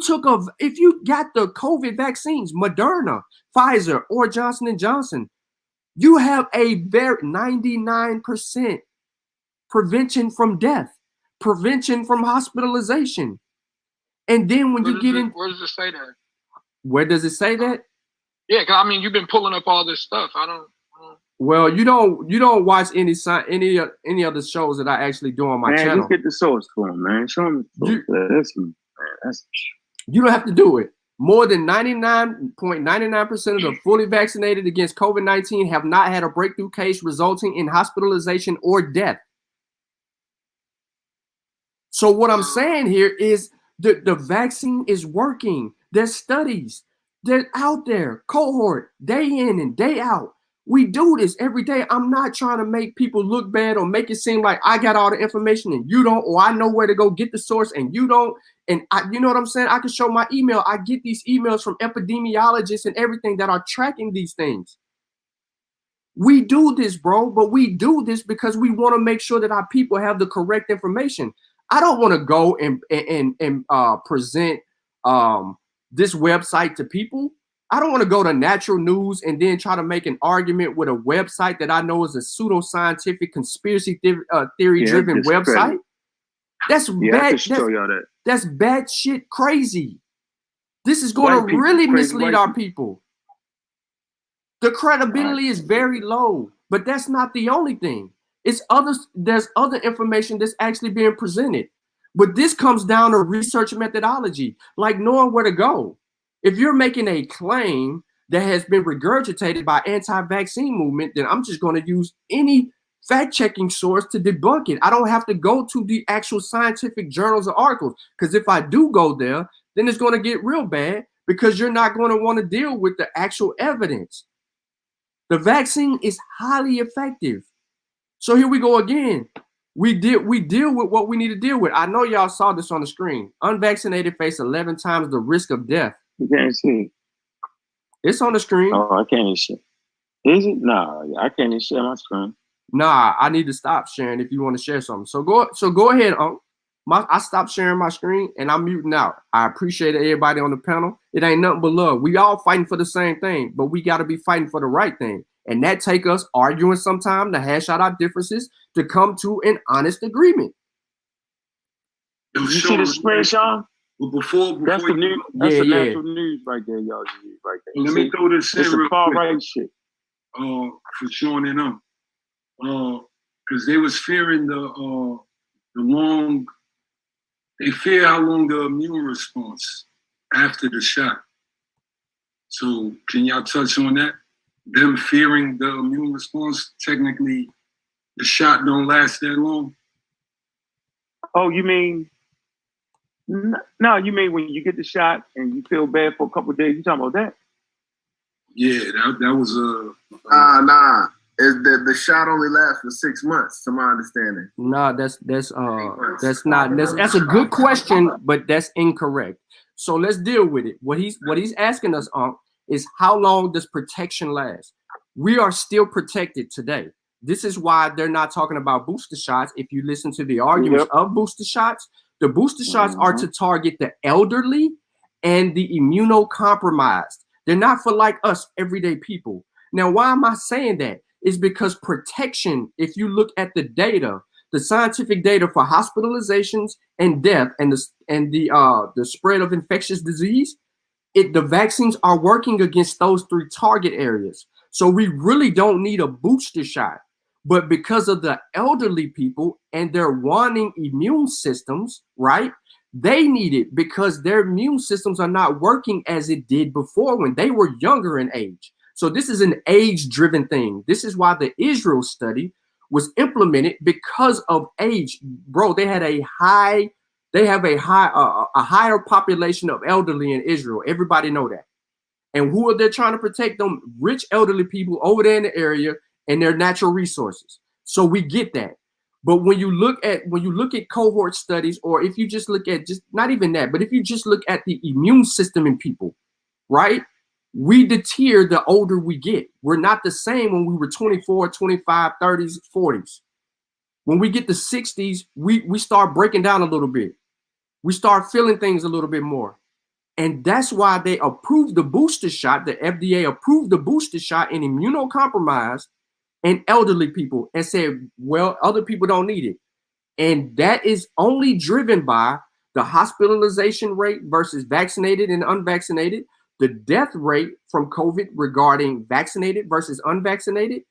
got the COVID vaccines, Moderna, Pfizer, or Johnson & Johnson, you have a very 99% prevention from death, prevention from hospitalization. And then when you get in, where does it say that? Where does it say that? Yeah, cause I mean, you've been pulling up all this stuff. I don't. Well, you don't watch any other shows that I actually do on my channel. Just get the source for him, man. Show him the source. You don't have to do it. More than 99.99% of the fully vaccinated against COVID-19 have not had a breakthrough case resulting in hospitalization or death. So what I'm saying here is the vaccine is working. There's studies. They're out there, cohort, day in and day out. We do this every day. I'm not trying to make people look bad or make it seem like I got all the information and you don't, or I know where to go get the source and you don't. And you know what I'm saying? I can show my email. I get these emails from epidemiologists and everything that are tracking these things. We do this, bro, but we do this because we want to make sure that our people have the correct information. I don't want to go and present this website to people. I don't want to go to Natural News and then try to make an argument with a website that I know is a pseudoscientific conspiracy theory-driven website. That's bad. That's bad shit crazy. This is going to really mislead our people. The credibility is very low, but that's not the only thing. It's others. There's other information that's actually being presented. But this comes down to research methodology, like knowing where to go. If you're making a claim that has been regurgitated by anti-vaccine movement, then I'm just going to use any fact-checking source to debunk it. I don't have to go to the actual scientific journals or articles, because if I do go there, then it's going to get real bad because you're not going to want to deal with the actual evidence. The vaccine is highly effective. So here we go again. We deal with what we need to deal with. I know y'all saw this on the screen. Unvaccinated face 11 times the risk of death. You can't see. It's on the screen. Oh, I can't even share. Is it? Nah, I can't even share my screen. Nah, I need to stop sharing if you want to share something. So go ahead, I stopped sharing my screen and I'm muting out. I appreciate everybody on the panel. It ain't nothing but love. We all fighting for the same thing, but we got to be fighting for the right thing. And that take us arguing sometime to hash out our differences to come to an honest agreement. Did you see the screen, Sean? Well, before that's the news. That's the natural news right there, y'all. Right there. Let me throw this in real quick. Right shit. For Sean and them. Because they was fearing the long. They fear how long the immune response after the shot. So can y'all touch on that? Them fearing the immune response, technically the shot don't last that long? Oh, you mean, no, you mean when you get the shot and you feel bad for a couple of days, you talking about that? Yeah, that was nah. The shot only lasts for 6 months, to my understanding. Nah, that's a good question, but that's incorrect. So let's deal with it. What he's asking us is how long does protection last? We are still protected today. This is why they're not talking about booster shots. If you listen to the arguments of booster shots, the booster shots are to target the elderly and the immunocompromised. They're not for like us everyday people. Now, why am I saying that? It's because protection, if you look at the data, the scientific data for hospitalizations and death and the spread of infectious disease, the vaccines are working against those 3 target areas. So we really don't need a booster shot. But because of the elderly people and their waning immune systems, right? They need it because their immune systems are not working as it did before when they were younger in age. So this is an age-driven thing. This is why the Israel study was implemented because of age. Bro, they have a higher population of elderly in Israel. Everybody know that. And who are they trying to protect? Them rich elderly people over there in the area and their natural resources. So we get that. But when you look at cohort studies, or if you just look at not even that, but if you just look at the immune system in people, right? We deter the older we get. We're not the same when we were 24, 25, 30s, 40s. When we get to 60s, we start breaking down a little bit. We start feeling things a little bit more. And that's why they approved the booster shot. The FDA approved the booster shot in immunocompromised and elderly people and said, well, other people don't need it. And that is only driven by the hospitalization rate versus vaccinated and unvaccinated, the death rate from COVID regarding vaccinated versus unvaccinated,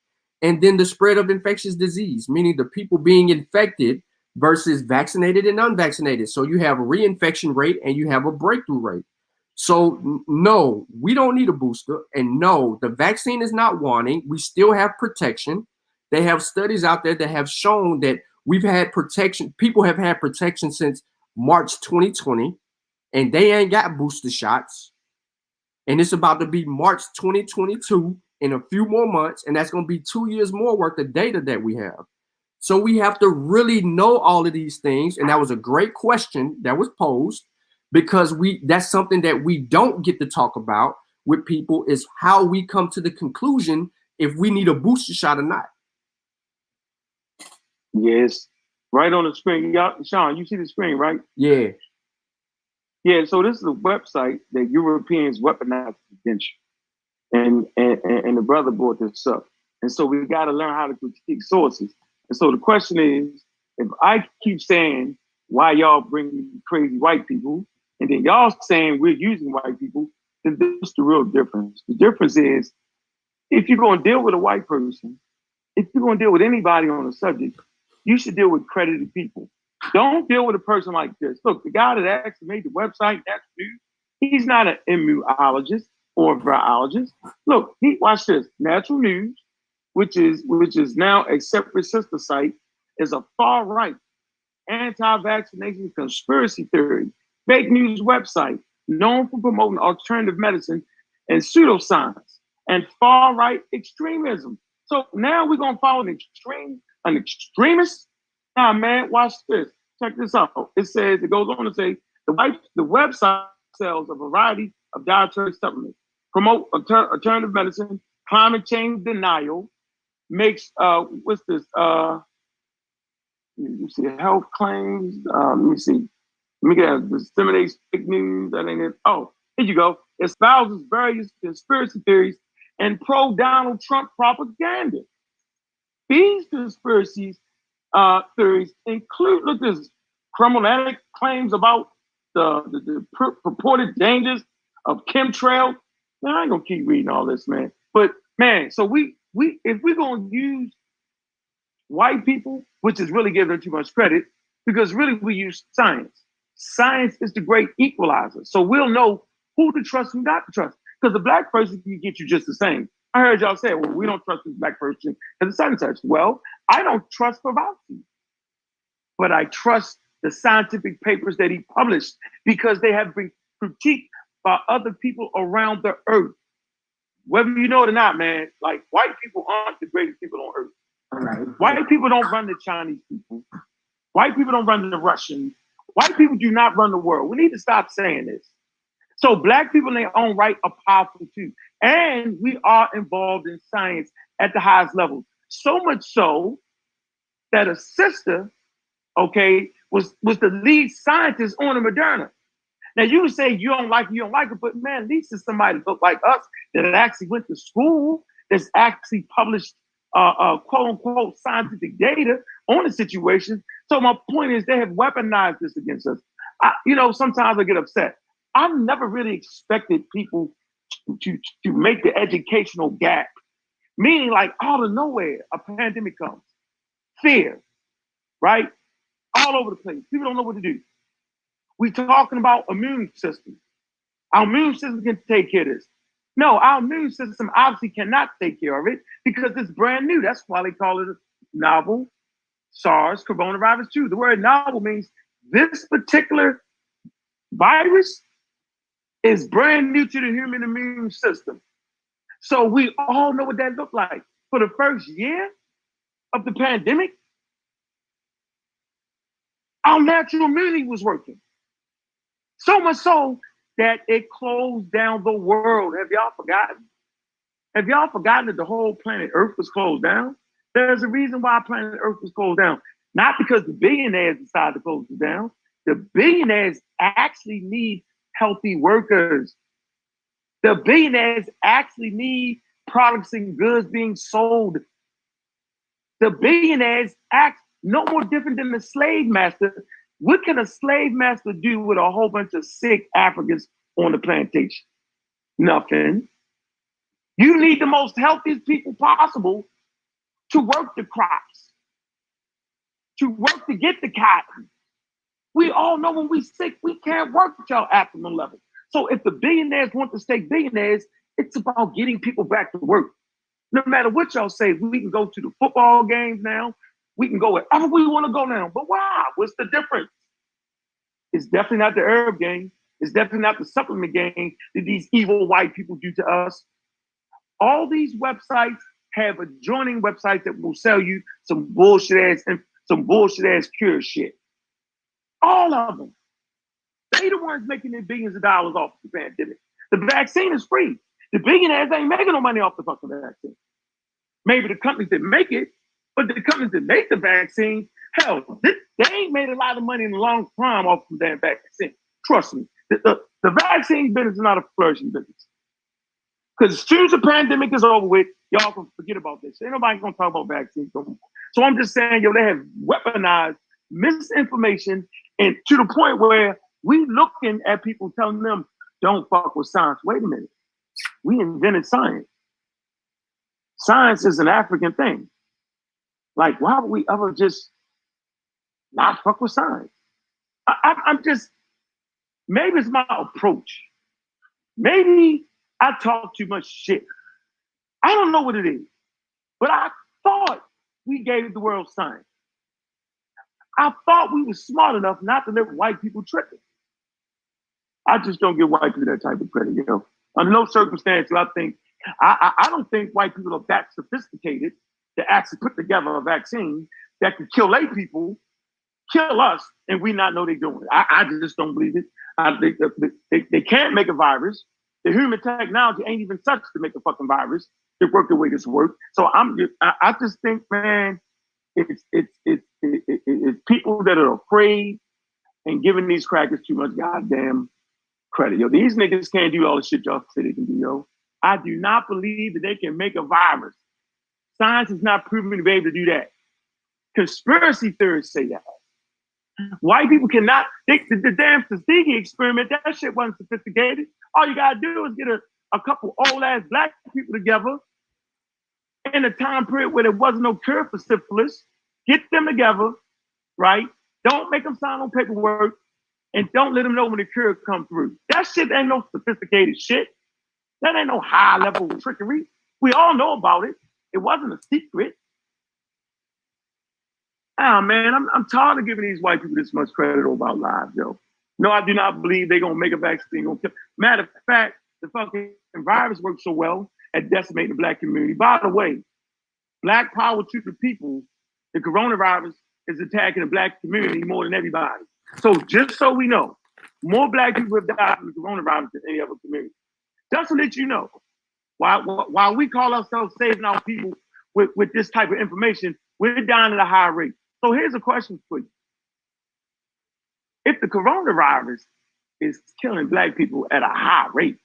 and then the spread of infectious disease, meaning the people being infected versus vaccinated and unvaccinated. So you have a reinfection rate and you have a breakthrough rate. So no, we don't need a booster. And no, the vaccine is not waning. We still have protection. They have studies out there that have shown that we've had protection. People have had protection since March 2020, and they ain't got booster shots. And it's about to be March 2022, in a few more months, and that's going to be 2 years more worth of data that we have. So we have to really know all of these things, and that was a great question that was posed, because that's something that we don't get to talk about with people, is how we come to the conclusion if we need a booster shot or not. Yes, right on the screen. Y'all, Sean, you see the screen, right? Yeah. Yeah, so this is a website that Europeans weaponize against you. And the brother brought this up. And so we got to learn how to critique sources. And so the question is, if I keep saying why y'all bring crazy white people, and then y'all saying we're using white people, then this is the real difference. The difference is, if you're going to deal with a white person, if you're going to deal with anybody on the subject, you should deal with credited people. Don't deal with a person like this. Look, the guy that actually made the website, he's not an immunologist or a virologist. Look, watch this. Natural News, which is now a separate sister site, is a far-right, anti-vaccination conspiracy theory, fake news website known for promoting alternative medicine and pseudoscience and far-right extremism. So now we're going to follow an extremist? Nah, man, watch this. Check this out. It goes on to say, the website sells a variety of dietary supplements, promote alternative medicine, climate change denial, makes, what's this? You see health claims. Let me see. Let me get disseminates fake news. That ain't it. Oh, here you go. Espouses various conspiracy theories and pro-Donald Trump propaganda. These conspiracies theories include, look, this criminal claims about the purported dangers of chemtrail. Man, I ain't gonna keep reading all this, man. But man, so we if we're gonna use white people, which is really giving them too much credit, because really we use science. Science is the great equalizer. So we'll know who to trust and not to trust. Because the black person can get you just the same. I heard y'all say, well, we don't trust this black person and such and such. Well, I don't trust Fauci, but I trust the scientific papers that he published because they have been critiqued by other people around the earth. Whether you know it or not, man, like white people aren't the greatest people on earth. Right. White people don't run the Chinese people. White people don't run the Russians. White people do not run the world. We need to stop saying this. So black people in their own right are powerful too. And we are involved in science at the highest level. So much so that a sister, okay, was the lead scientist on the Moderna. Now you would say you don't like it, but man, at least it's somebody look like us that actually went to school, that's actually published quote unquote scientific data on the situation. So my point is they have weaponized this against us. Sometimes I get upset. I've never really expected people to make the educational gap, meaning like out of nowhere, a pandemic comes. Fear, right? All over the place. People don't know what to do. We're talking about immune system. Our immune system can take care of this. No, our immune system obviously cannot take care of it because it's brand new. That's why they call it a novel SARS coronavirus 2. The word novel means this particular virus is brand new to the human immune system. So we all know what that looked like. For the first year of the pandemic, our natural immunity was working. So much so that it closed down the world. Have y'all forgotten? Have y'all forgotten that the whole planet Earth was closed down? There's a reason why planet Earth was closed down. Not because the billionaires decided to close it down. The billionaires actually need healthy workers. The billionaires actually need products and goods being sold. The billionaires act no more different than the slave master. What can a slave master do with a whole bunch of sick Africans on the plantation? Nothing. You need the most healthiest people possible to work the crops, to work to get the cotton. We all know when we sick, we can't work at your optimal level. So if the billionaires want to stay billionaires, it's about getting people back to work. No matter what y'all say, we can go to the football games now. We can go wherever we want to go now. But why? What's the difference? It's definitely not the herb game. It's definitely not the supplement game that these evil white people do to us. All these websites have adjoining websites that will sell you some bullshit ass cure shit. All of them. They the ones making their billions of dollars off the pandemic. The vaccine is free. The billionaires ain't making no money off the fucking vaccine. Maybe the companies that make it, but the companies that make the vaccine, hell, they ain't made a lot of money in the long term off the damn vaccine. Trust me. The vaccine business is not a flourishing business. Because as soon as the pandemic is over with, y'all can forget about this. Ain't nobody gonna talk about vaccines no more. So I'm just saying, they have weaponized misinformation, and to the point where we looking at people telling them, don't fuck with science. Wait a minute. We invented science. Science is an African thing. Like, why would we ever just not fuck with science? I'm just, maybe it's my approach. Maybe I talk too much shit. I don't know what it is, but I thought we gave the world science. I thought we were smart enough not to let white people trick us. I just don't give white people that type of credit, Under no circumstance do I think, I don't think white people are that sophisticated to actually put together a vaccine that can kill 8 people, kill us, and we not know they're doing it. I just don't believe it. They can't make a virus. The human technology ain't even such to make a fucking virus to work the way this works. So I just think, man, it's people that are afraid and giving these crackers too much goddamn credit. These niggas can't do all the shit y'all say they can do, I do not believe that they can make a virus. Science is not proven to be able to do that. Conspiracy theorists say that. White people cannot, the damn Tuskegee experiment, that shit wasn't sophisticated. All you gotta do is get a couple old ass black people together in a time period where there wasn't no cure for syphilis. Get them together, right? Don't make them sign on paperwork, and don't let them know when the cure come through. That shit ain't no sophisticated shit. That ain't no high level trickery. We all know about it. It wasn't a secret. Ah, man, I'm tired of giving these white people this much credit over our lives, No, I do not believe they're gonna make a vaccine. Matter of fact, the fucking virus works so well at decimating the black community. By the way, black power to the people, the coronavirus is attacking the black community more than everybody. So just so we know, more black people have died from the coronavirus than any other community. Just to let you know, while we call ourselves saving our people with this type of information, we're down at a high rate. So here's a question for you. If the coronavirus is killing black people at a high rate,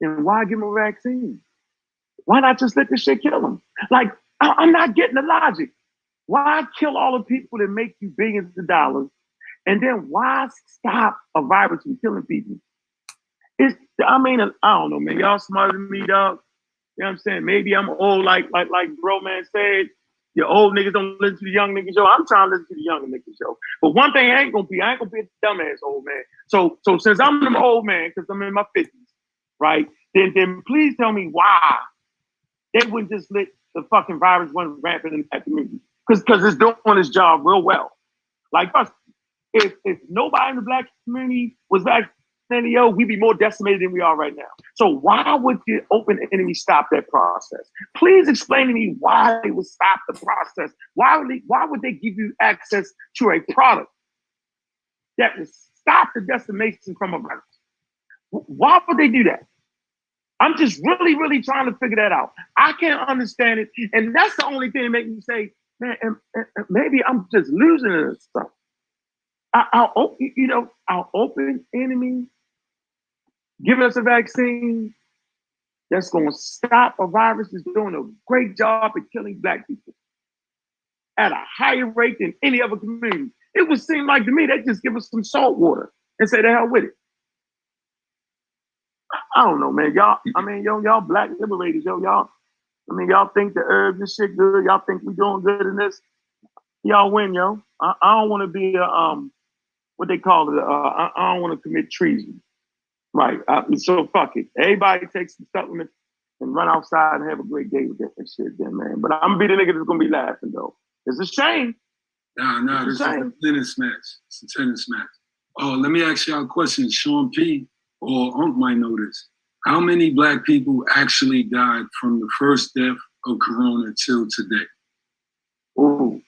then why give them a vaccine? Why not just let this shit kill them? Like, I'm not getting the logic. Why kill all the people that make you billions of dollars? And then why stop a virus from killing people? I don't know, man. Y'all smarter than me, dog. You know what I'm saying? Maybe I'm old, like bro man said. Your old niggas don't listen to the young niggas, I'm trying to listen to the young niggas, But one thing I ain't gonna be a dumbass old man. So since I'm an old man, because I'm in my 50s, right? Then please tell me why they wouldn't just let the fucking virus run rampant in that community. Because it's doing its job real well. Like, if nobody in the black community was vaccinated, we'd be more decimated than we are right now. So why would the open enemy stop that process? Please explain to me why they would stop the process. Why would they give you access to a product that would stop the decimation from a virus? Why would they do that? I'm just really, really trying to figure that out. I can't understand it. And that's the only thing that makes me say, man, maybe I'm just losing it or something. Our open enemy giving us a vaccine that's going to stop a virus that's doing a great job at killing black people at a higher rate than any other community. It would seem like to me they just give us some salt water and say the hell with it. I don't know, man. Y'all black liberators, y'all think the herbs and shit good. Y'all think we doing good in this. Y'all win, yo. I don't want to be what they call it. I don't want to commit treason. Right. So fuck it. Everybody takes some supplements and run outside and have a great day with that shit then, man. But I'm gonna be the nigga that's gonna be laughing though. It's a shame. No, this is a tennis match. It's a tennis match. Oh, let me ask y'all a question. Sean P. or Unc might know this. How many black people actually died from the first death of corona till today? Ooh.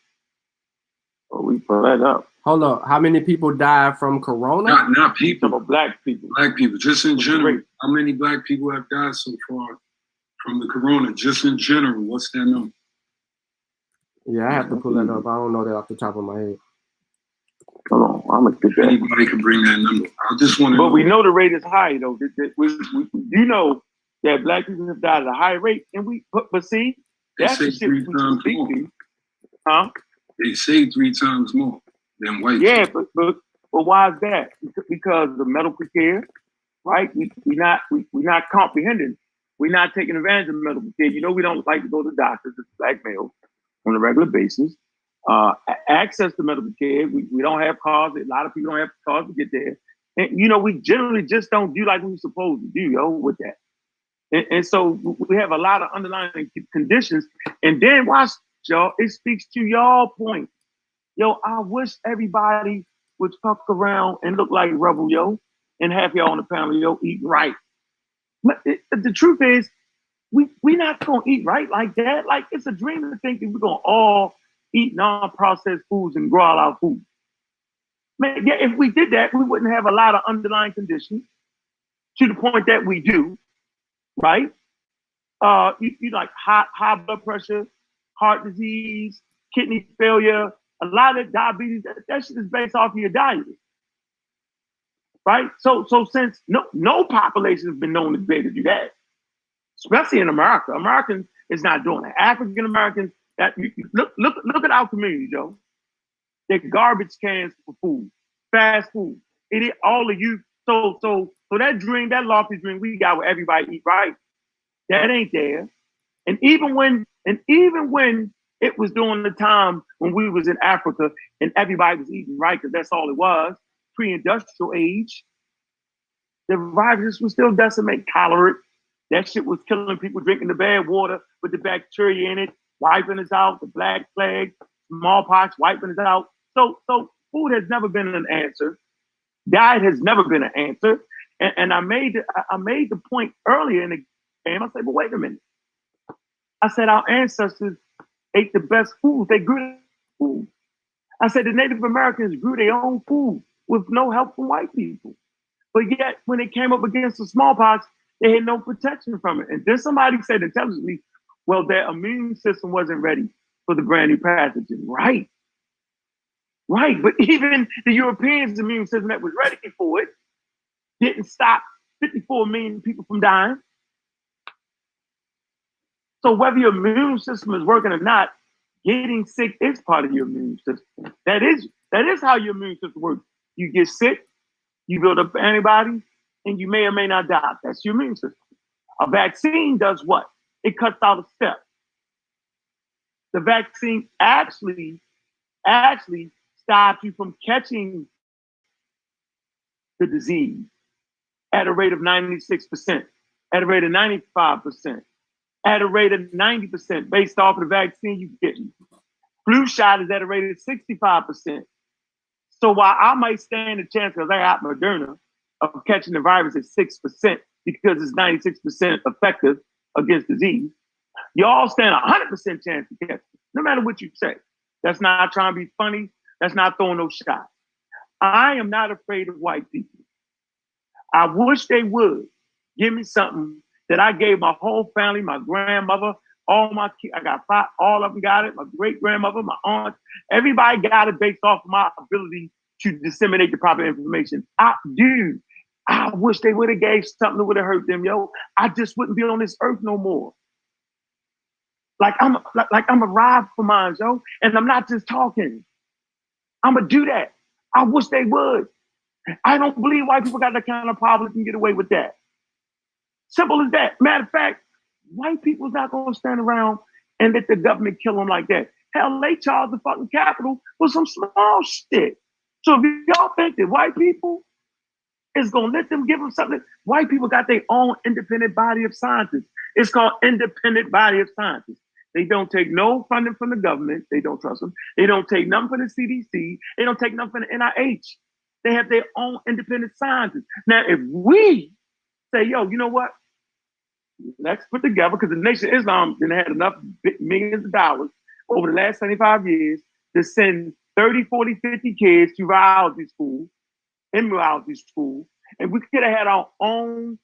Oh, we pull that up. Hold up. How many people died from corona? Not people. But black people. Black people. Just in general. How many black people have died so far from the corona? Just in general. What's that number? Yeah, I have to pull that up. I don't know that off the top of my head. Hold on, I'm gonna get that. Anybody can bring that number. I just want to. But we know the rate is high though. You know that black people have died at a high rate, and but see, that's the shit we speak to. Huh? They say 3 times more than white people. But why is that? Because of medical care, right? We're not comprehending. We're not taking advantage of medical care. You know, we don't like to go to doctors as black males on a regular basis. Access to medical care. We don't have cars. A lot of people don't have cars to get there. And, you know, we generally just don't do like we're supposed to do, yo, with that. And so we have a lot of underlying conditions. And then watch, y'all, it speaks to y'all point. Yo, I wish everybody would fuck around and look like Rebel, yo, and have y'all on the panel, yo, eat right. But the truth is, we not gonna eat right like that. Like, it's a dream to think that we're gonna all eat non-processed foods and grow all our food. Man, yeah, if we did that, we wouldn't have a lot of underlying conditions to the point that we do, right? You like high blood pressure, heart disease, kidney failure, a lot of diabetes. That shit is based off of your diet, right? So since no population has been known to be able to do that, especially in America. Americans is not doing it. African Americans, look at our community, Joe. They're garbage cans for food, fast food. It is all of you. So that dream, that lofty dream we got where everybody eat right, that ain't there. And even when it was during the time when we was in Africa and everybody was eating right, because that's all it was, pre-industrial age, the viruses would still decimate cholera. That shit was killing people, drinking the bad water with the bacteria in it, wiping us out, the Black Plague, smallpox, wiping us out. So food has never been an answer. Diet has never been an answer. And I made the point earlier in the game. I said, but wait a minute. I said our ancestors ate the best food. They grew their food. I said the Native Americans grew their own food with no help from white people. But yet, when it came up against the smallpox, they had no protection from it. And then somebody said intelligently, well, their immune system wasn't ready for the brand new pathogen. Right. But even the Europeans' immune system that was ready for it didn't stop 54 million people from dying. So whether your immune system is working or not, getting sick is part of your immune system. That is how your immune system works. You get sick, you build up antibodies, and you may or may not die. That's your immune system. A vaccine does what? It cuts out a step. The vaccine actually stops you from catching the disease at a rate of 96%, at a rate of 95%, at a rate of 90% based off of the vaccine you're getting. Flu shot is at a rate of 65%. So while I might stand a chance, because I got Moderna, of catching the virus at 6% because it's 96% effective against disease, y'all stand a 100% chance to catch it, no matter what you say. That's not trying to be funny. That's not throwing no shots. I am not afraid of white people. I wish they would give me something that I gave my whole family, my grandmother, all my kids. I got 5, all of them got it. My great grandmother, my aunt, everybody got it based off of my ability to disseminate the proper information. I wish they would have gave something that would have hurt them, yo. I just wouldn't be on this earth no more. I'm a ride for mine, yo, and I'm not just talking. I'm gonna do that. I wish they would. I don't believe white people got that kind of power that can get away with that. Simple as that. Matter of fact, white people's not gonna stand around and let the government kill them like that. Hell, they charge the fucking Capitol for some small shit. So if y'all think that white people is gonna let them give them something, white people got their own independent body of scientists. It's called independent body of scientists. They don't take no funding from the government. They don't trust them. They don't take nothing from the CDC. They don't take nothing from the NIH. They have their own independent scientists. Now, if we say, yo, you know what? let's put together, because the Nation of Islam then had enough millions of dollars over the last 75 years to send 30, 40, 50 kids to virology school, in virology school, and we could have had our own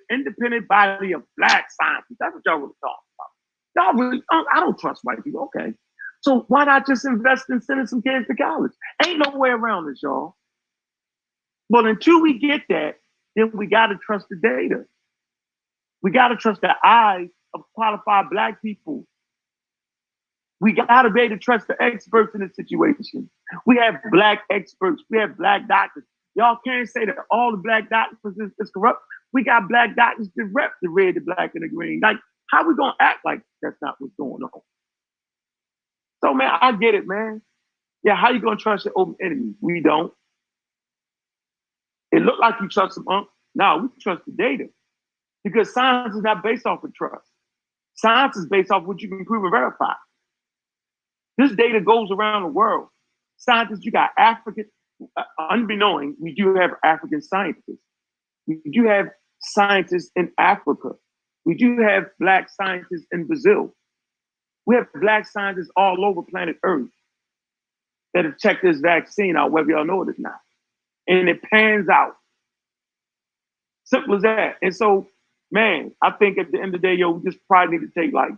independent body of black scientists. That's what y'all really talking about. Y'all really, I don't trust white people. Okay. So why not just invest in sending some kids to college? Ain't no way around this, y'all. But until we get that, then we got to trust the data. We got to trust the eyes of qualified black people. We got to be able to trust the experts in the situation. We have black experts. We have black doctors. Y'all can't say that all the black doctors is corrupt. We got black doctors that rep the red, the black, and the green. Like, how we going to act like that's not what's going on? So, man, I get it, man. Yeah, how you going to trust your open enemy? We don't. It looked like you trust them. No, we trust the data. Because science is not based off of trust. Science is based off what you can prove and verify. This data goes around the world. Scientists, you got African, unbeknown, we do have African scientists. We do have scientists in Africa. We do have black scientists in Brazil. We have black scientists all over planet Earth that have checked this vaccine out, whether y'all know it or not. And it pans out. Simple as that. And so, man, I think at the end of the day, yo, we just probably need to take like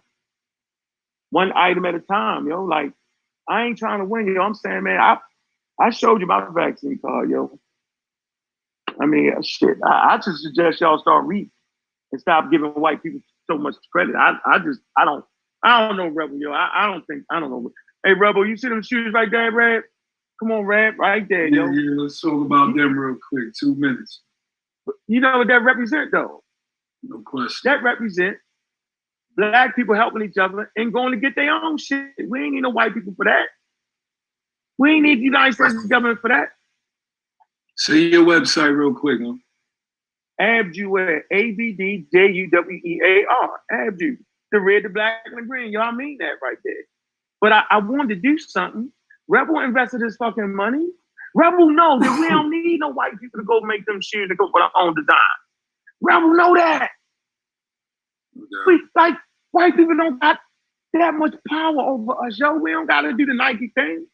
one item at a time, yo. Like, I ain't trying to win, yo. I'm saying, man, I showed you my vaccine card, yo. I mean, shit. I just suggest y'all start reading and stop giving white people so much credit. I don't know, Rebel, yo. I don't know. Hey, Rebel, you see them shoes right there, Red? Come on, Red, right there, yo. Yeah, let's talk about them real quick. 2 minutes. You know what that represent, though? No question. That represent black people helping each other and going to get their own shit. We ain't need no white people for that. We ain't need the United States government for that. Say your website real quick, huh? ABDUWEAR. ABDJUWEAR. ABDU. The red, the black, and the green. Y'all mean that right there. But I wanted to do something. Rebel invested his fucking money. Rebel know that we don't need no white people to go make them shoes to go for our own design. Rebel know that. We, like, white people don't got that much power over us, yo. We don't got to do the Nike thing.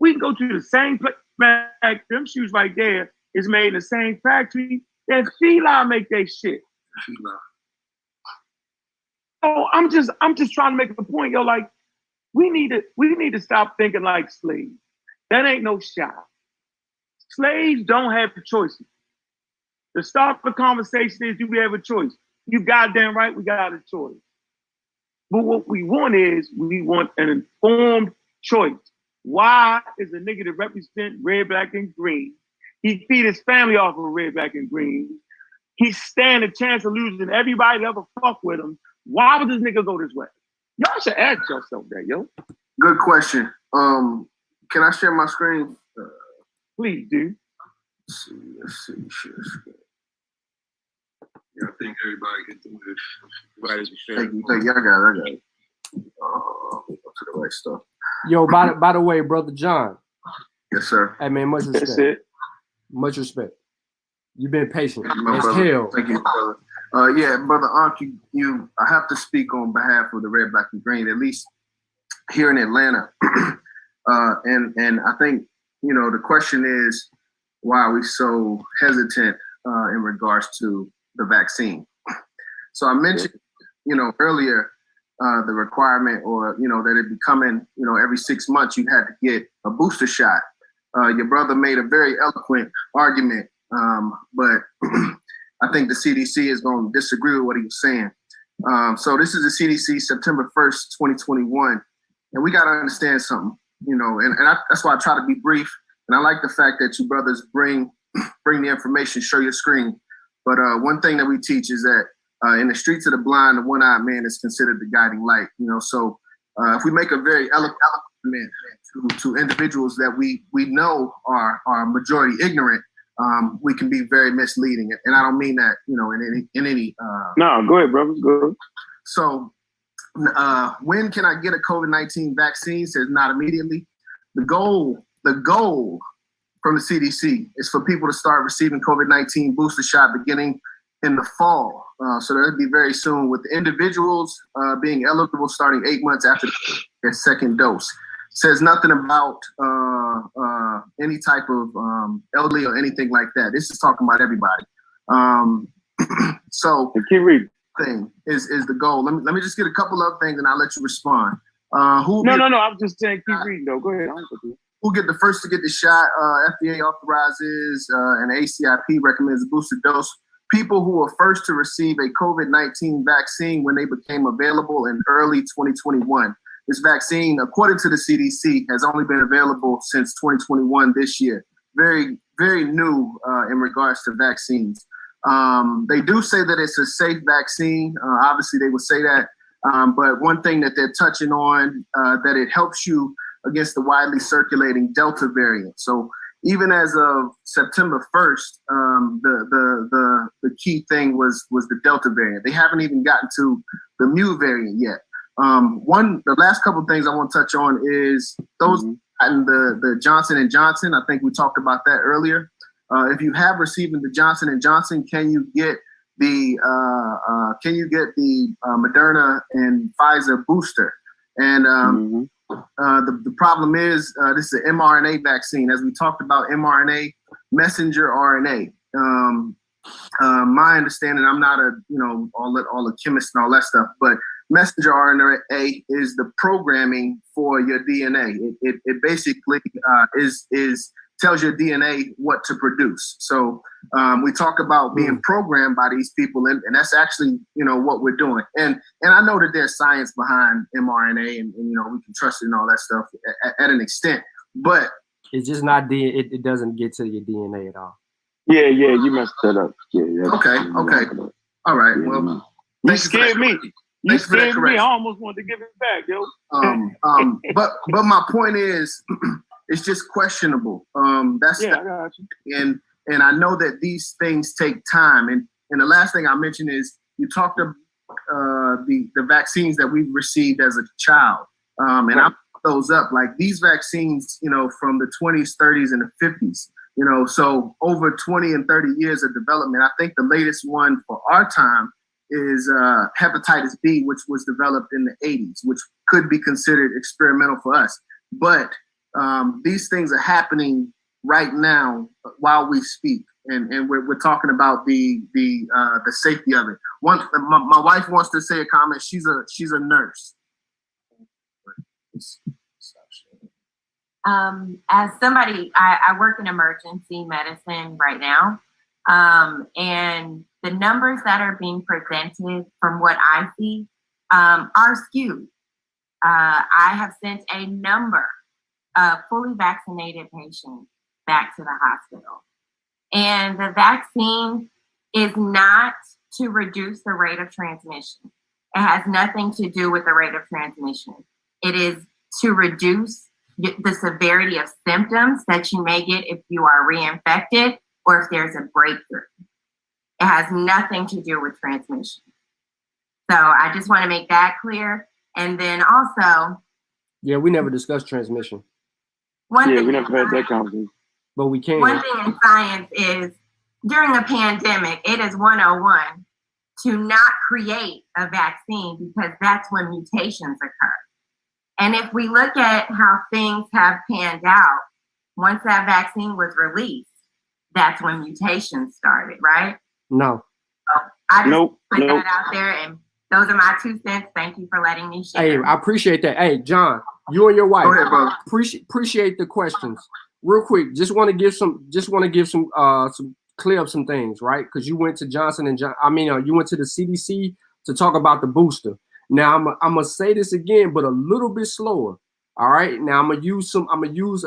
We can go to the same place. Man, them shoes right there is made in the same factory that Fila make their shit. Oh, I'm just trying to make a point, yo. Like, we need to stop thinking like slaves. That ain't no shot. Slaves don't have choices. The start of the conversation is, do we have a choice? You goddamn right, we got a choice. But what we want is, we want an informed choice. Why is a nigga that represent red, black, and green? He feed his family off of red, black, and green. He stand a chance of losing everybody that ever fuck with him. Why would this nigga go this way? Y'all should ask yourself that, yo. Good question. Can I share my screen? Please do. Let's see. Share screen. Yeah, I think everybody can do this. Thank you. I got it. Go to the right stuff. Yo, by the way, Brother John. Yes, sir. Hey, man, much respect. That's it. Much respect. You've been patient as brother. hell. Thank you, brother. Yeah, Brother Ankh, I have to speak on behalf of the red, black, and green, at least here in Atlanta. And I think, the question is, why are we so hesitant in regards to the vaccine? So I mentioned, earlier, the requirement or, that it be coming, every 6 months you had to get a booster shot. Your brother made a very eloquent argument, but I think the CDC is going to disagree with what he was saying. So this is the CDC, September 1st, 2021. And we got to understand something, that's why I try to be brief. And I like the fact that you brothers bring the information, show your screen. But one thing that we teach is that in the streets of the blind, the one-eyed man is considered the guiding light. So if we make a very eloquent to individuals that we know are majority ignorant, we can be very misleading. And I don't mean that, in any. No, go ahead, brother. Go ahead. So when can I get a COVID-19 vaccine? Says not immediately. The goal from the CDC is for people to start receiving COVID-19 booster shot beginning in the fall. So that'll be very soon, with individuals being eligible starting 8 months after their second dose. Says nothing about any type of elderly or anything like that. This is talking about everybody. So keep reading. Thing is the goal. Let me just get a couple of things and I'll let you respond. No, I was just saying keep reading though. Go ahead. Who get the first to get the shot? FDA authorizes and ACIP recommends a booster dose. People who were first to receive a COVID-19 vaccine when they became available in early 2021. This vaccine, according to the CDC, has only been available since 2021 this year. Very, very new in regards to vaccines. They do say that it's a safe vaccine. Obviously, they would say that. But one thing that they're touching on, that it helps you against the widely circulating Delta variant. So even as of September 1st, the key thing was the Delta variant. They haven't even gotten to the Mu variant yet. The last couple of things I want to touch on is those and the Johnson & Johnson. I think we talked about that earlier. If you have received the Johnson & Johnson, can you get the Moderna and Pfizer booster? And the problem is this is an mRNA vaccine. As we talked about, mRNA, messenger RNA. My understanding, I'm not all the chemists and all that stuff, but messenger RNA is the programming for your DNA. It basically tells your DNA what to produce. So we talk about being programmed by these people, and that's actually what we're doing. And I know that there's science behind mRNA, and we can trust it and all that stuff at an extent, but it's just not it doesn't get to your DNA at all. Yeah, you messed that up. Yeah. Okay. All right. Well, you scared me. You scared me. I almost wanted to give it back, yo. But my point is, it's just questionable. I got you. And I know that these things take time. And the last thing I mentioned is you talked about the vaccines that we received as a child. And I put those up, like these vaccines, from the 20s, 30s, and the 50s. So over 20 and 30 years of development. I think the latest one for our time is hepatitis B, which was developed in the 80s, which could be considered experimental for us. But these things are happening right now while we speak, and we're talking about the safety of it. My wife wants to say a comment. She's a nurse. As somebody, I work in emergency medicine right now, and the numbers that are being presented from what I see are skewed. I have sent a number of fully vaccinated patients back to the hospital. And the vaccine is not to reduce the rate of transmission. It has nothing to do with the rate of transmission. It is to reduce the severity of symptoms that you may get if you are reinfected or if there's a breakthrough. It has nothing to do with transmission. So I just want to make that clear. And then also, yeah, we never discussed transmission. We never had that conversation. But we can. One thing in science is during a pandemic, it is 101 to not create a vaccine because that's when mutations occur. And if we look at how things have panned out, once that vaccine was released, that's when mutations started, right? No. So I just put that out there, and those are my 2 cents. Thank you for letting me share. Hey, I appreciate that. Hey, John, you and your wife. Go ahead, bro. Appreciate the questions. Real quick, just want to give some clear up some things, right? Because you went to you went to the CDC to talk about the booster. Now I'm gonna say this again, but a little bit slower. All right. Now I'm gonna use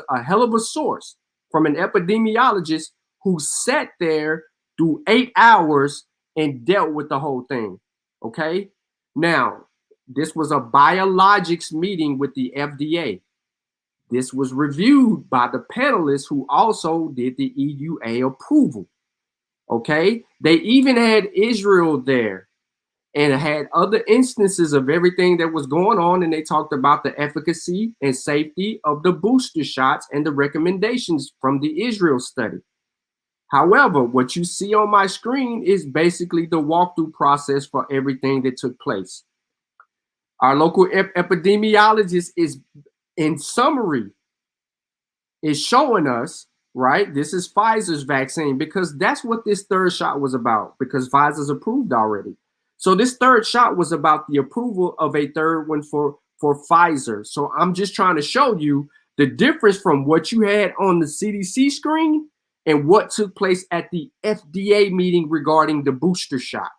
a hell of a source from an epidemiologist who sat there through 8 hours and dealt with the whole thing. Okay. Now, this was a biologics meeting with the FDA. This was reviewed by the panelists who also did the EUA approval. Okay. They even had Israel there and had other instances of everything that was going on. And they talked about the efficacy and safety of the booster shots and the recommendations from the Israel study. However, what you see on my screen is basically the walkthrough process for everything that took place. Our local epidemiologist is, in summary, is showing us, right? This is Pfizer's vaccine because that's what this third shot was about, because Pfizer's approved already. So this third shot was about the approval of a third one for Pfizer. So I'm just trying to show you the difference from what you had on the CDC screen and what took place at the FDA meeting regarding the booster shot.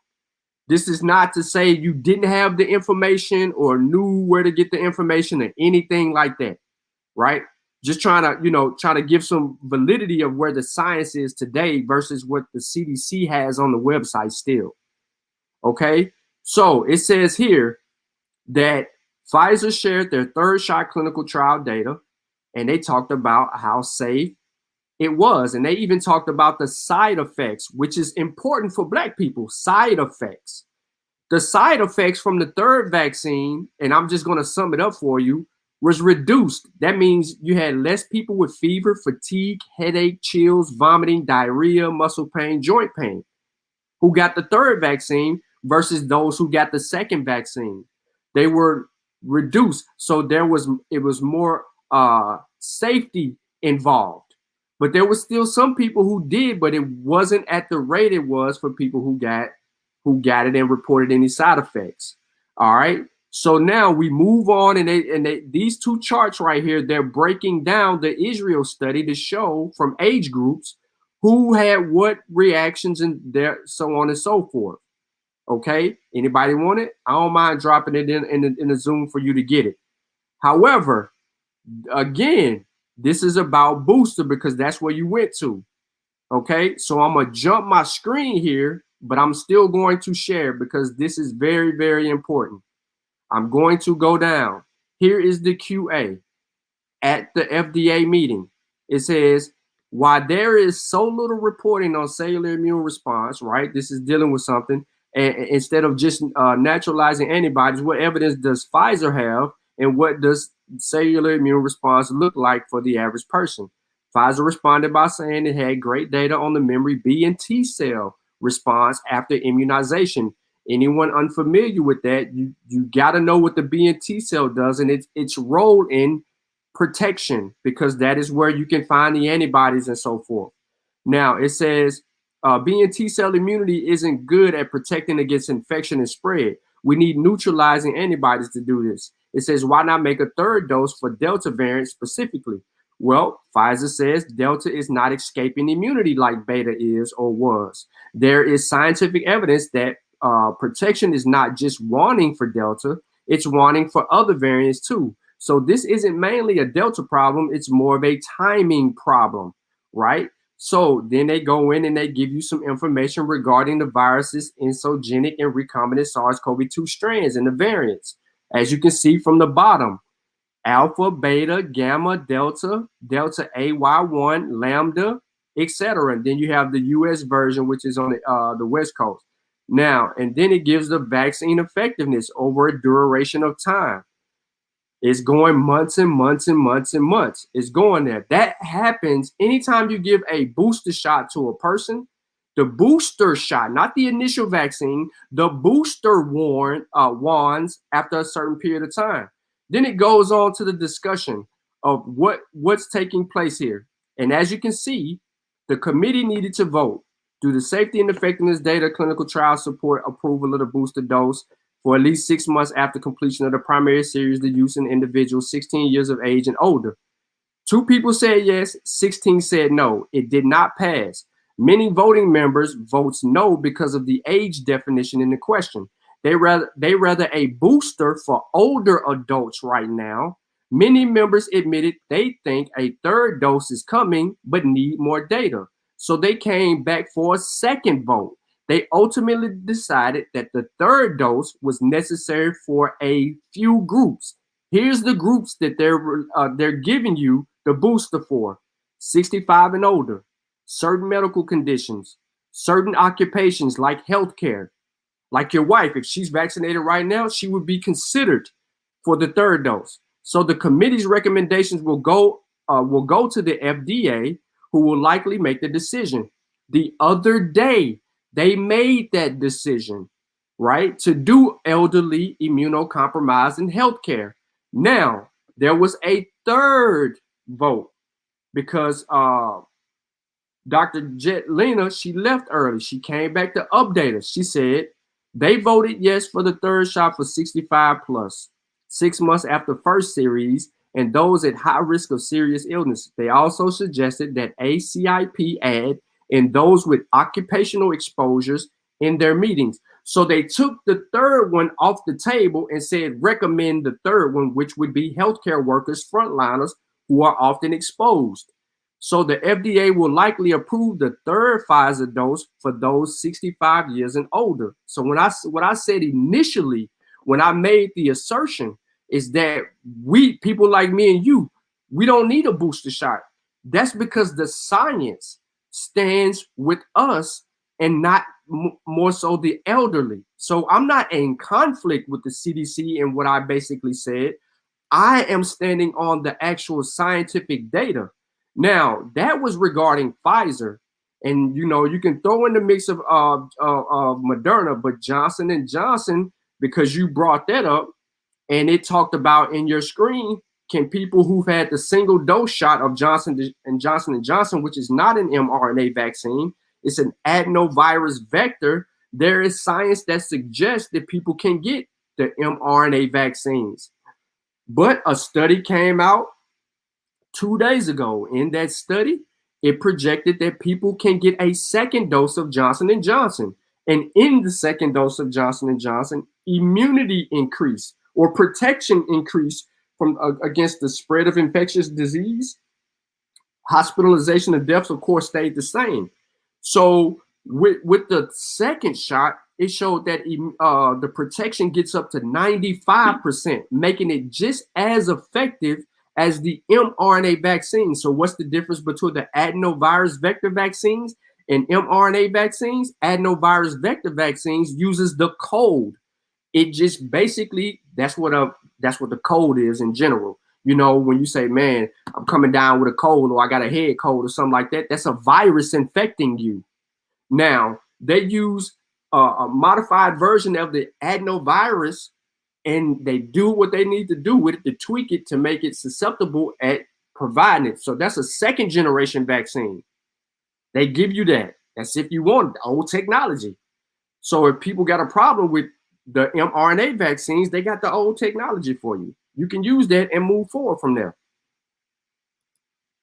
This is not to say you didn't have the information or knew where to get the information or anything like that, right? Just trying to, try to give some validity of where the science is today versus what the CDC has on the website still. Okay, so it says here that Pfizer shared their third shot clinical trial data, and they talked about how safe it was. And they even talked about the side effects, which is important for Black people, side effects. The side effects from the third vaccine, and I'm just going to sum it up for you, was reduced. That means you had less people with fever, fatigue, headache, chills, vomiting, diarrhea, muscle pain, joint pain, who got the third vaccine versus those who got the second vaccine. They were reduced. So it was more safety involved. But there was still some people who did, but it wasn't at the rate it was for people who got it and reported any side effects. All right. So now we move on, and these two charts right here, they're breaking down the Israel study to show from age groups who had what reactions and there, so on and so forth. Okay. Anybody want it? I don't mind dropping it in the Zoom for you to get it. However, again, this is about booster because that's where you went to. Okay. So I'm going to jump my screen here, but I'm still going to share because this is very, very important. I'm going to go down. Here is the QA at the FDA meeting. It says, why there is so little reporting on cellular immune response, right? This is dealing with something. And instead of just naturalizing antibodies, what evidence does Pfizer have? And what does cellular immune response look like for the average person? Pfizer responded by saying it had great data on the memory B and T cell response after immunization. Anyone unfamiliar with that, you got to know what the B and T cell does and its role in protection, because that is where you can find the antibodies and so forth. Now, it says B and T cell immunity isn't good at protecting against infection and spread. We need neutralizing antibodies to do this. It says, why not make a third dose for Delta variant specifically? Well, Pfizer says Delta is not escaping immunity like Beta is or was. There is scientific evidence that protection is not just wanting for Delta, it's wanting for other variants too. So this isn't mainly a Delta problem, it's more of a timing problem, right? So then they go in and they give you some information regarding the virus's insogenic and recombinant SARS-CoV-2 strands and the variants. As you can see from the bottom, alpha, beta, gamma, delta, delta AY1, lambda, etc. And then you have the US version, which is on the West Coast. Now, and then it gives the vaccine effectiveness over a duration of time. It's going months and months and months and months. It's going there. That happens anytime you give a booster shot to a person. The booster shot, not the initial vaccine, the booster wands after a certain period of time. Then it goes on to the discussion of what's taking place here. And as you can see, the committee needed to vote. Do the safety and effectiveness data clinical trial support approval of the booster dose for at least 6 months after completion of the primary series of use in individuals 16 years of age and older? 2 people said yes, 16 said no. It did not pass. Many voting members votes no because of the age definition in the question. They rather a booster for older adults right now. Many members admitted they think a third dose is coming but need more data. So they came back for a second vote. They ultimately decided that the third dose was necessary for a few groups. Here's the groups that they're giving you the booster for: 65 and older, certain medical conditions, certain occupations like healthcare, like your wife. If she's vaccinated right now, she would be considered for the third dose. So the committee's recommendations will go to the FDA, who will likely make the decision. The other day, they made that decision, right, to do elderly immunocompromised in healthcare. Now, there was a third vote because Dr. Jetlina, she left early. She came back to update us. She said they voted yes for the third shot for 65 plus, 6 months after first series, and those at high risk of serious illness. They also suggested that ACIP add in those with occupational exposures in their meetings. So they took the third one off the table and said recommend the third one, which would be healthcare workers, frontliners who are often exposed. So the FDA will likely approve the third Pfizer dose for those 65 years and older. So what I said initially when I made the assertion is that we, people like me and you, we don't need a booster shot. That's because the science stands with us and not more so the elderly. So I'm not in conflict with the CDC and what I basically said. I am standing on the actual scientific data. Now, that was regarding Pfizer. And, you know, you can throw in the mix of Moderna, but Johnson & Johnson, because you brought that up, and it talked about in your screen, can people who've had the single dose shot of Johnson & Johnson, which is not an mRNA vaccine, it's an adenovirus vector, there is science that suggests that people can get the mRNA vaccines. But a study came out 2 days ago. In that study, it projected that people can get a second dose of Johnson & Johnson. And in the second dose of Johnson & Johnson, immunity increase or protection increase from against the spread of infectious disease. Hospitalization and deaths, of course, stayed the same. So with the second shot, it showed that the protection gets up to 95%, making it just as effective as the mRNA vaccine. So what's the difference between the adenovirus vector vaccines and mRNA vaccines? Adenovirus vector vaccines uses the code. It just basically, that's what the code is in general. You know, when you say, man, I'm coming down with a cold or I got a head cold or something like that, that's a virus infecting you. Now, they use a modified version of the adenovirus, and they do what they need to do with it to tweak it to make it susceptible at providing it. So that's a second generation vaccine. They give you that. That's if you want the old technology. So if people got a problem with the mRNA vaccines, they got the old technology for you. You can use that and move forward from there.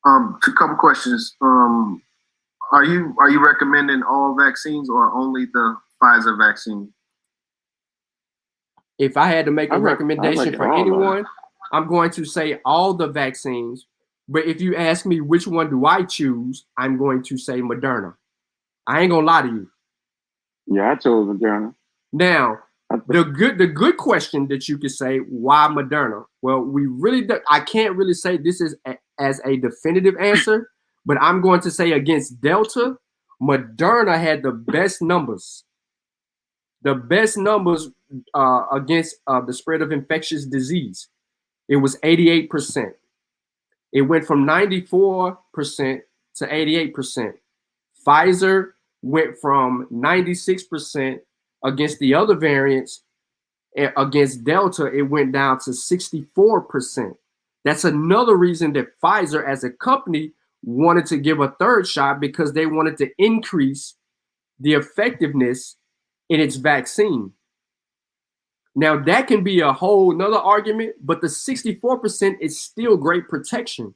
A couple questions. Are you recommending all vaccines or only the Pfizer vaccine? If I had to make a recommendation for anyone, I'm going to say all the vaccines. But if you ask me which one do I choose, I'm going to say Moderna. I ain't gonna lie to you. Yeah, I chose Moderna. Now, the good question that you could say, why Moderna? Well, I can't really say this is as a definitive answer, but I'm going to say against Delta, Moderna had the best numbers. The best numbers against the spread of infectious disease. It was 88%. It went from 94% to 88%. Pfizer went from 96% against the other variants. Against Delta, it went down to 64%. That's another reason that Pfizer as a company wanted to give a third shot, because they wanted to increase the effectiveness in its vaccine. Now that can be a whole nother argument, but the 64% is still great protection.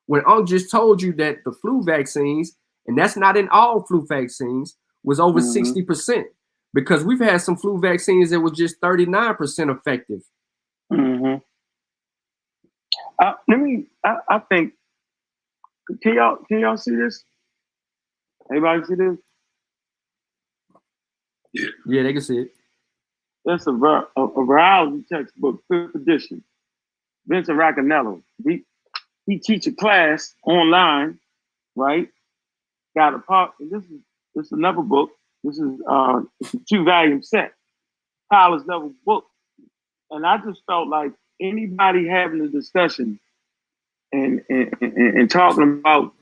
When I just told you that the flu vaccines, and that's not in all flu vaccines, was over 60%, because we've had some flu vaccines that were just 39% effective. I think, can y'all see this? Anybody see this? Yeah, they can see it. That's a virology textbook, 5th edition. Vincent Racconello. He teach a class online, right? Got a part. This is another book. This is it's a 2-volume set, college level book. And I just felt like anybody having a discussion and talking about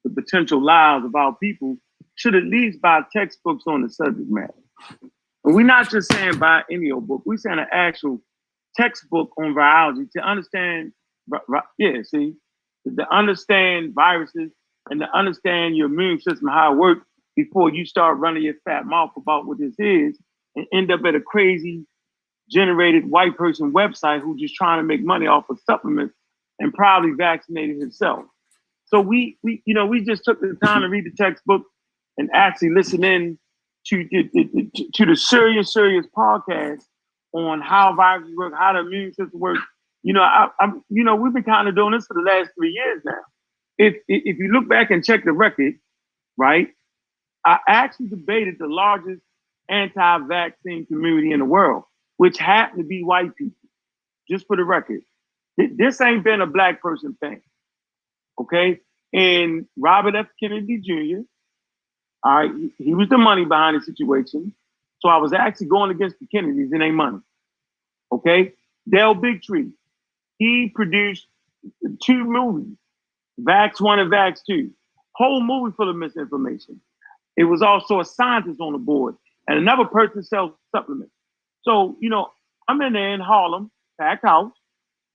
the potential lives of our people should at least buy textbooks on the subject matter. And we're not just saying buy any old book. We're saying an actual textbook on virology to understand, to understand viruses and to understand your immune system, how it works, before you start running your fat mouth about what this is and end up at a crazy generated white person website who's just trying to make money off of supplements and probably vaccinated himself. So we just took the time to read the textbook and actually listen in to the serious podcast on how viruses work, how the immune system works. We've been kind of doing this for the last 3 years now. If you look back and check the record, right, I actually debated the largest anti-vaccine community in the world, which happened to be white people. Just for the record, this ain't been a black person thing, okay? And Robert F. Kennedy Jr., all right, he was the money behind the situation. So I was actually going against the Kennedys and their money, okay? Dale Bigtree, he produced 2 movies, Vax 1 and Vax 2, whole movie full of misinformation. It was also a scientist on the board and another person sells supplements. So, I'm in there in Harlem, packed house,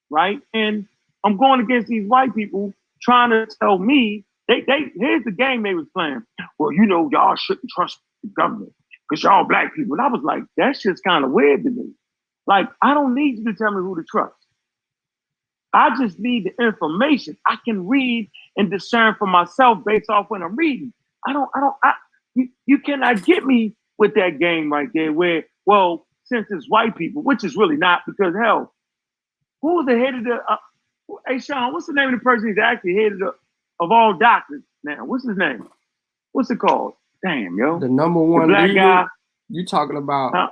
right? And I'm going against these white people trying to tell me, here's the game they was playing. Well, y'all shouldn't trust the government because y'all black people. And I was like, that's just kind of weird to me. Like, I don't need you to tell me who to trust. I just need the information. I can read and discern for myself based off what I'm reading. You cannot get me with that game right there where, well, since it's white people, which is really not, because hell, who was the head of the, hey Sean, what's the name of the person who's actually head of all doctors now? What's his name? What's it called? Damn, yo. The number one black leader, guy. You talking about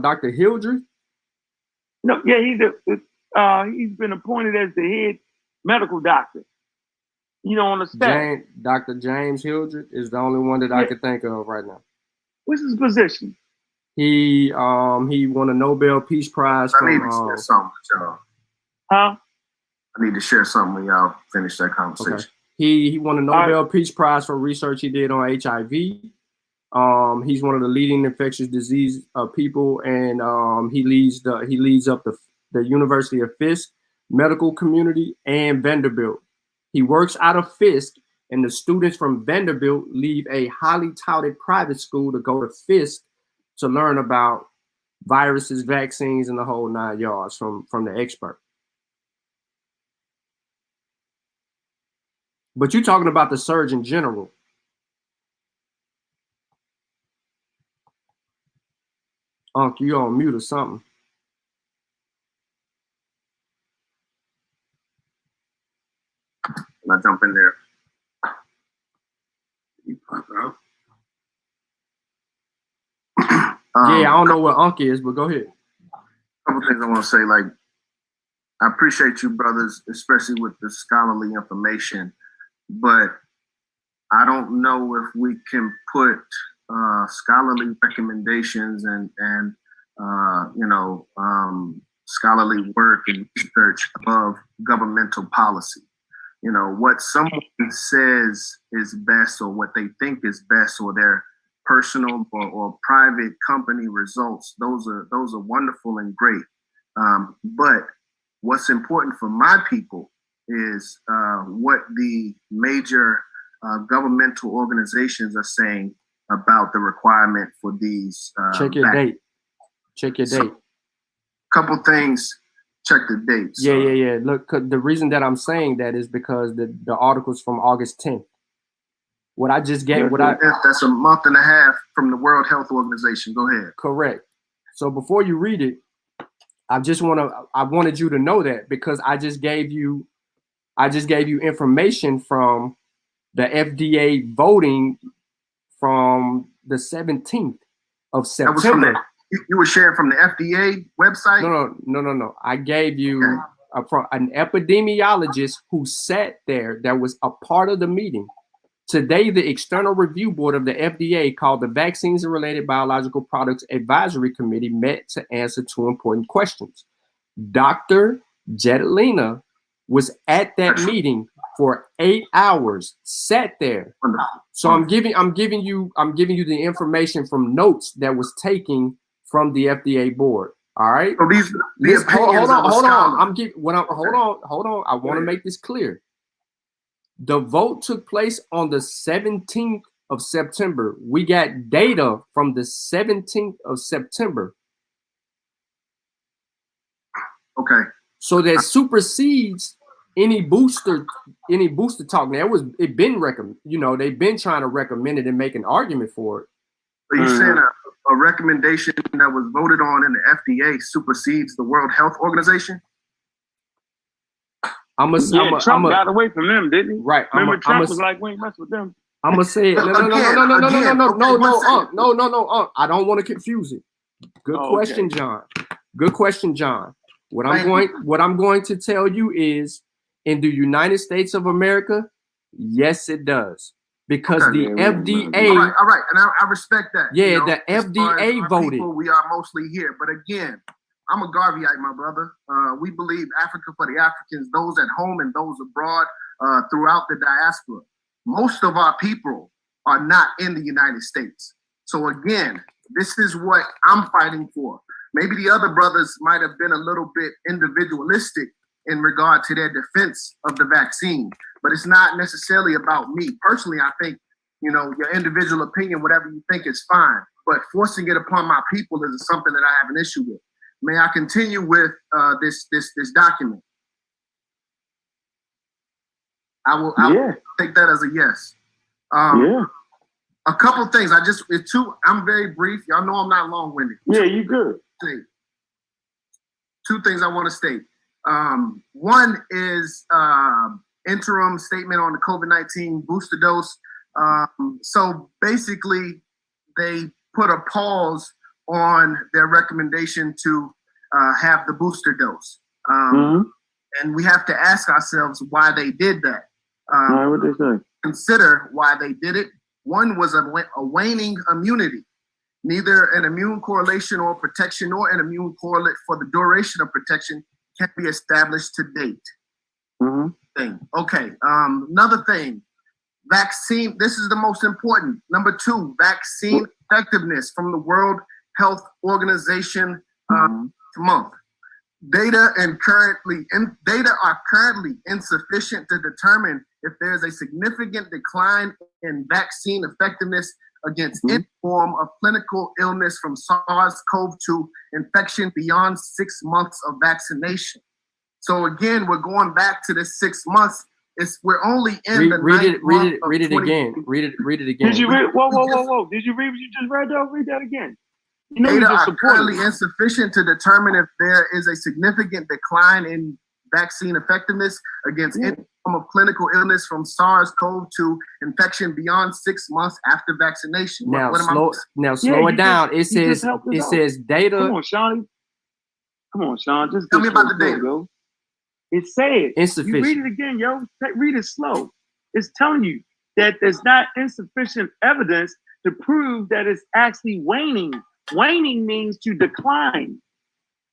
Dr. Hildreth? No, yeah, he's been appointed as the head medical doctor. On the staff. Dr. James Hildreth is the only one that I could think of right now. What's his position? He won a Nobel Peace Prize I need to share something with y'all. Huh? I need to share something when y'all finish that conversation. Okay. He won a Nobel Peace Prize for research he did on HIV. He's one of the leading infectious disease people, and he leads up the University of Fisk medical community and Vanderbilt. He works out of Fisk, and the students from Vanderbilt leave a highly touted private school to go to Fisk to learn about viruses, vaccines, and the whole 9 yards from the expert. But you're talking about the Surgeon General. Unc, you on mute or something. Can I jump in there? Yeah, I don't know what Unc is, but go ahead. A couple things I want to say. Like, I appreciate you, brothers, especially with the scholarly information, but I don't know if we can put scholarly recommendations and scholarly work and research above governmental policy. What someone says is best, or what they think is best, or their personal or private company results, those are wonderful and great. But what's important for my people is what the major governmental organizations are saying about the requirement for these. Check your date. Couple things. Check the dates. Yeah. Look, the reason that I'm saying that is because the article's from August 10th. What I just gave, that's a month and a half from the World Health Organization. Go ahead. Correct. So before you read it, I wanted you to know that, because I just gave you information from the FDA voting from the 17th of September. You were sharing from the FDA website? No. I gave you from an epidemiologist who sat there that was a part of the meeting. Today, the External Review Board of the FDA, called the Vaccines and Related Biological Products Advisory Committee, met to answer 2 important questions. Dr. Jetelina was at that meeting. for 8 hours, sat there. So I'm giving you the information from notes that was taken from the FDA board. All right. So hold on. Hold on. I want to make this clear. The vote took place on the 17th of September. We got data from the 17th of September. Okay. So that supersedes any booster talk. Now they've been trying to recommend it and make an argument for it. So you're saying a recommendation that was voted on in the FDA supersedes the World Health Organization? Trump got away from them, didn't he? Right. Remember, Trump was like, we ain't mess with them. I'm gonna say it. No. I don't want to confuse it. Good question, John. Good question, John. What I'm going to tell you is, in the United States of America, yes, it does. Because the FDA. All right, and I respect that. Yeah, the FDA voted. People, we are mostly here, but again, I'm a Garveyite, my brother. We believe Africa for the Africans, those at home and those abroad, throughout the diaspora. Most of our people are not in the United States. So again, this is what I'm fighting for. Maybe the other brothers might have been a little bit individualistic in regard to their defense of the vaccine, but it's not necessarily about me. Personally, I think, your individual opinion, whatever you think is fine, but forcing it upon my people is something that I have an issue with. May I continue with this document? I will take that as a yes. A couple things. I'm very brief. Y'all know I'm not long-winded. Yeah, you good. Two things I want to state. One is interim statement on the COVID-19 booster dose. So basically, they put a pause on their recommendation to have the booster dose. And we have to ask ourselves why they did that. Why would they say? Consider why they did it. One was a waning immunity. Neither an immune correlation or protection nor an immune correlate for the duration of protection can be established to date. Okay. Another thing, vaccine. This is the most important. Number 2, vaccine effectiveness from the World Health Organization month. Data are currently insufficient to determine if there's a significant decline in vaccine effectiveness against any form of clinical illness from SARS-CoV-2 infection beyond 6 months of vaccination. So again, we're going back to this 6 months. We're only in the read it again. Read it again. Did you read? Whoa! Did you read what you just read? Though, read that again. Data are currently insufficient to determine if there is a significant decline in vaccine effectiveness against any form of clinical illness from SARS-CoV-2 infection beyond 6 months after vaccination. Now slow it down. It says data. Come on, Sean. Just tell me about the data. Yo. It says insufficient. You read it again, yo. Read it slow. It's telling you that there's not insufficient evidence to prove that it's actually waning. Waning means to decline.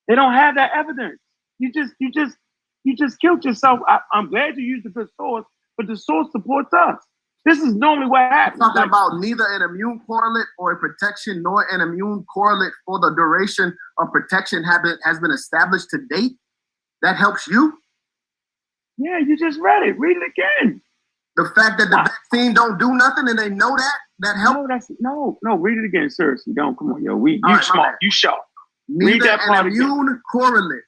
They don't have that evidence. You just killed yourself. I'm glad you used a good source, but the source supports us. This is normally what happens. I'm talking about neither an immune correlate or a protection nor an immune correlate for the duration of protection has been established to date. That helps you? Yeah, you just read it. Read it again. The fact that the vaccine don't do nothing and they know that helps? No, read it again, seriously. Don't, come on, yo. You smart, you sharp. Neither read that part an immune correlate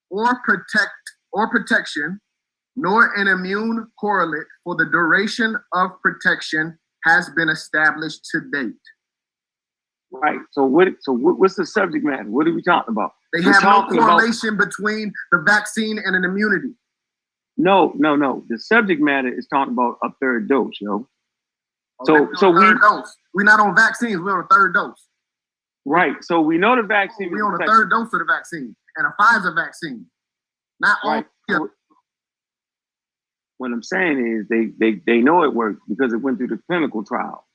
or protection, nor an immune correlate for the duration of protection has been established to date. Right. So what's the subject matter? What are we talking about? They have no correlation between the vaccine and an immunity. No. The subject matter is talking about a third dose, yo. We're not on vaccines. We're on a third dose. Right. So we know the vaccine. We're on a third dose of the vaccine and a Pfizer vaccine. Not all. What I'm saying is they know it works because it went through the clinical trial.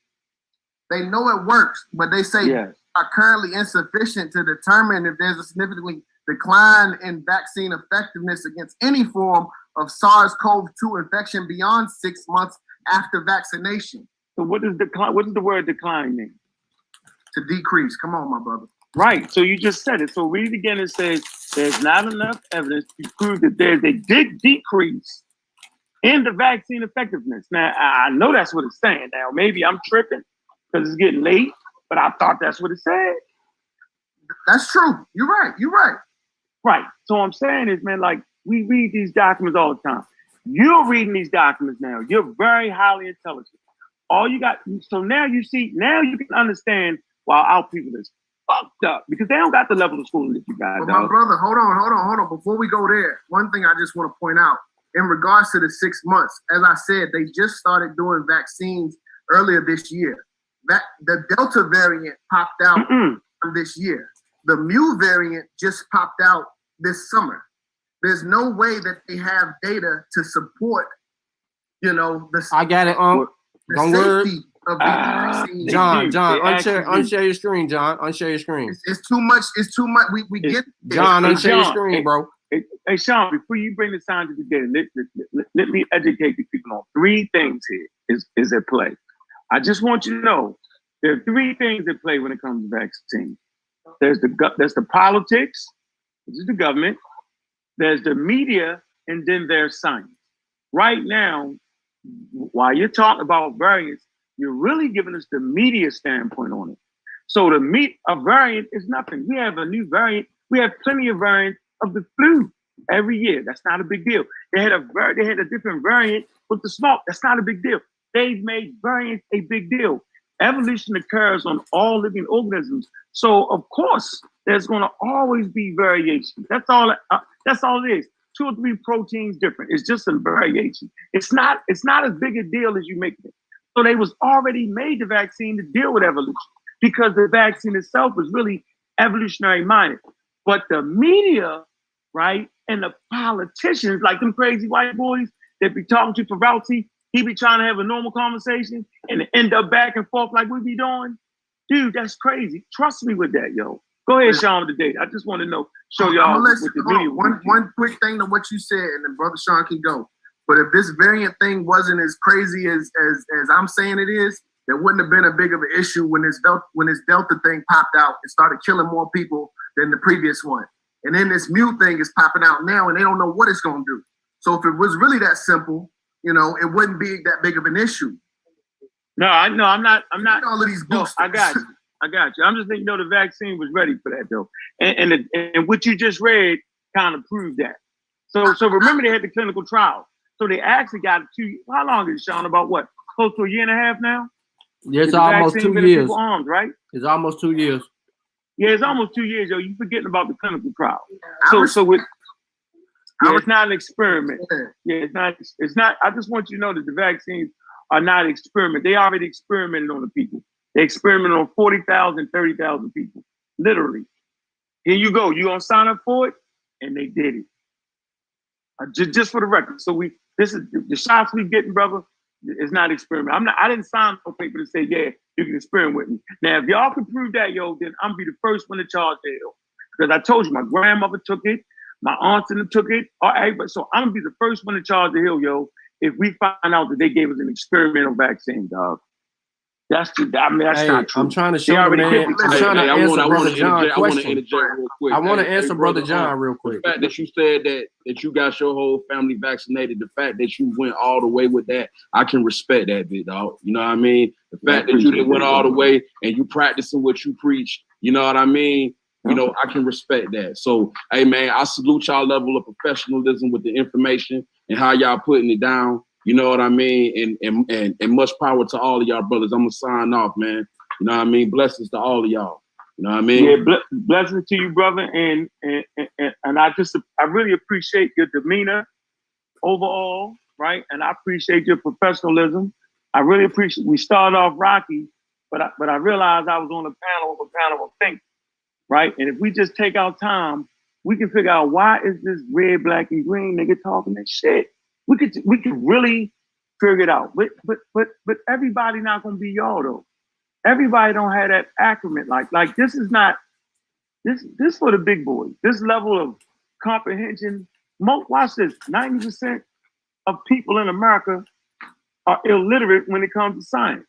They know it works, but they say are currently insufficient to determine if there's a significant decline in vaccine effectiveness against any form of SARS-CoV-2 infection beyond 6 months after vaccination. So what does decline? What does the word decline mean? To decrease. Come on, my brother. Right. So you just said it. So read it again. It says there's not enough evidence to prove that there's a decrease in the vaccine effectiveness. Now, I know that's what it's saying. Now, maybe I'm tripping because it's getting late, but I thought that's what it said. That's true. You're right. You're right. Right. So what I'm saying is, man, like, we read these documents all the time. You're reading these documents now. You're very highly intelligent. All you got, so now you see, now you can understand why our people is fucked up because they don't got the level of schooling that you got. But my brother, hold on. Before we go there, one thing I just want to point out in regards to the 6 months, as I said, they just started doing vaccines earlier this year. That the Delta variant popped out this year. The Mu variant just popped out this summer. There's no way that they have data to support, you know, the I got it. Don't worry. Of vaccines. John, unshare your screen, John. Unshare your screen. It's too much. It's too much. We get John, unshare your screen, bro. Hey, Sean, before you bring the scientific data, let me educate the people on 3 things here is at play. I just want you to know there are 3 things at play when it comes to vaccines. There's the politics, which is the government. There's the media, and then there's science. Right now, while you're talking about variants, you're really giving us the media standpoint on it. So a variant is nothing. We have a new variant. We have plenty of variants of the flu every year. That's not a big deal. They had a different variant with the small. That's not a big deal. They've made variants a big deal. Evolution occurs on all living organisms. So of course, there's going to always be variation. That's all it is. 2 or 3 proteins different. It's just a variation. It's not as big a deal as you make it. So they was already made the vaccine to deal with evolution because the vaccine itself was really evolutionary minded. But the media, right, and the politicians, like them crazy white boys that be talking to Fauci, he be trying to have a normal conversation and end up back and forth like we be doing. Dude, that's crazy. Trust me with that, yo. Go ahead, Sean, with the data. I just want to show y'all what the media. One quick thing to what you said, and then Brother Sean can go. But if this variant thing wasn't as crazy as I'm saying it is, there wouldn't have been a big of an issue when this Delta thing popped out and started killing more people than the previous one. And then this Mu thing is popping out now, and they don't know what it's going to do. So if it was really that simple, you know, it wouldn't be that big of an issue. No, I'm not. All of these boosters. No, I got you. I'm just thinking, the vaccine was ready for that, though. And what you just read kind of proved that. So remember, they had the clinical trial. So they actually got it 2. How long is it, Sean? About what? Close to a year and a half now? Yeah, it's almost 2 years. Arms, right? It's almost 2 years. Yeah, it's almost 2 years, yo. You're forgetting about the clinical trial. It's not an experiment. Yeah, it's not. I just want you to know that the vaccines are not an experiment. They already experimented on the people. They experimented on 40,000, 30,000 people. Literally. Here you go. You gonna sign up for it? And they did it. Just for the record. So this is the shots we getting, brother. It's not experiment. I didn't sign no paper to say, yeah, you can experiment with me. Now, if y'all can prove that, yo, then I'm gonna be the first one to charge the hill. Because I told you, my grandmother took it, my aunts took it, so I'm gonna be the first one to charge the hill, yo, if we find out that they gave us an experimental vaccine, dog. That's not true. I'm trying to show you, man. I'm trying to answer Brother John's question. I want to answer Brother John real quick. The fact that you said that you got your whole family vaccinated, the fact that you went all the way with that, I can respect that, big dog. You know what I mean? The fact that you didn't went all the way and you practicing what you preach, you know what I mean? You know, I can respect that. So, hey, man, I salute y'all level of professionalism with the information and how y'all putting it down. You know what I mean? And much power to all of y'all brothers. I'm gonna sign off, man. You know what I mean? Blessings to all of y'all. You know what I mean? Yeah, blessings to you, brother. And I really appreciate your demeanor overall, right? And I appreciate your professionalism. I really appreciate. We started off rocky, but I realized I was on a panel of think, right? And if we just take our time, we can figure out why is this red, black, and green nigga talking that shit. We could really figure it out. But everybody not gonna be y'all though. Everybody don't have that acumen. Like this is not this for the big boys. This level of comprehension watch this, 90% of people in America are illiterate when it comes to science.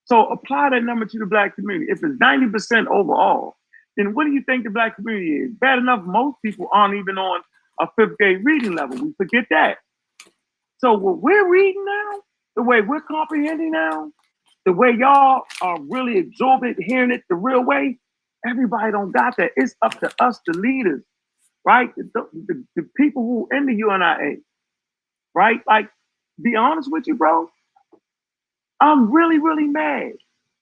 So apply that number to the black community. If it's 90% overall, then what do you think the black community is? Bad enough, most people aren't even on a 5th grade reading level. We forget that. So what we're reading now, the way we're comprehending now, the way y'all are really absorbing, hearing it the real way, everybody don't got that. It's up to us, the leaders, right? The people who in the UNIA, right? Like, be honest with you, bro. I'm really, really mad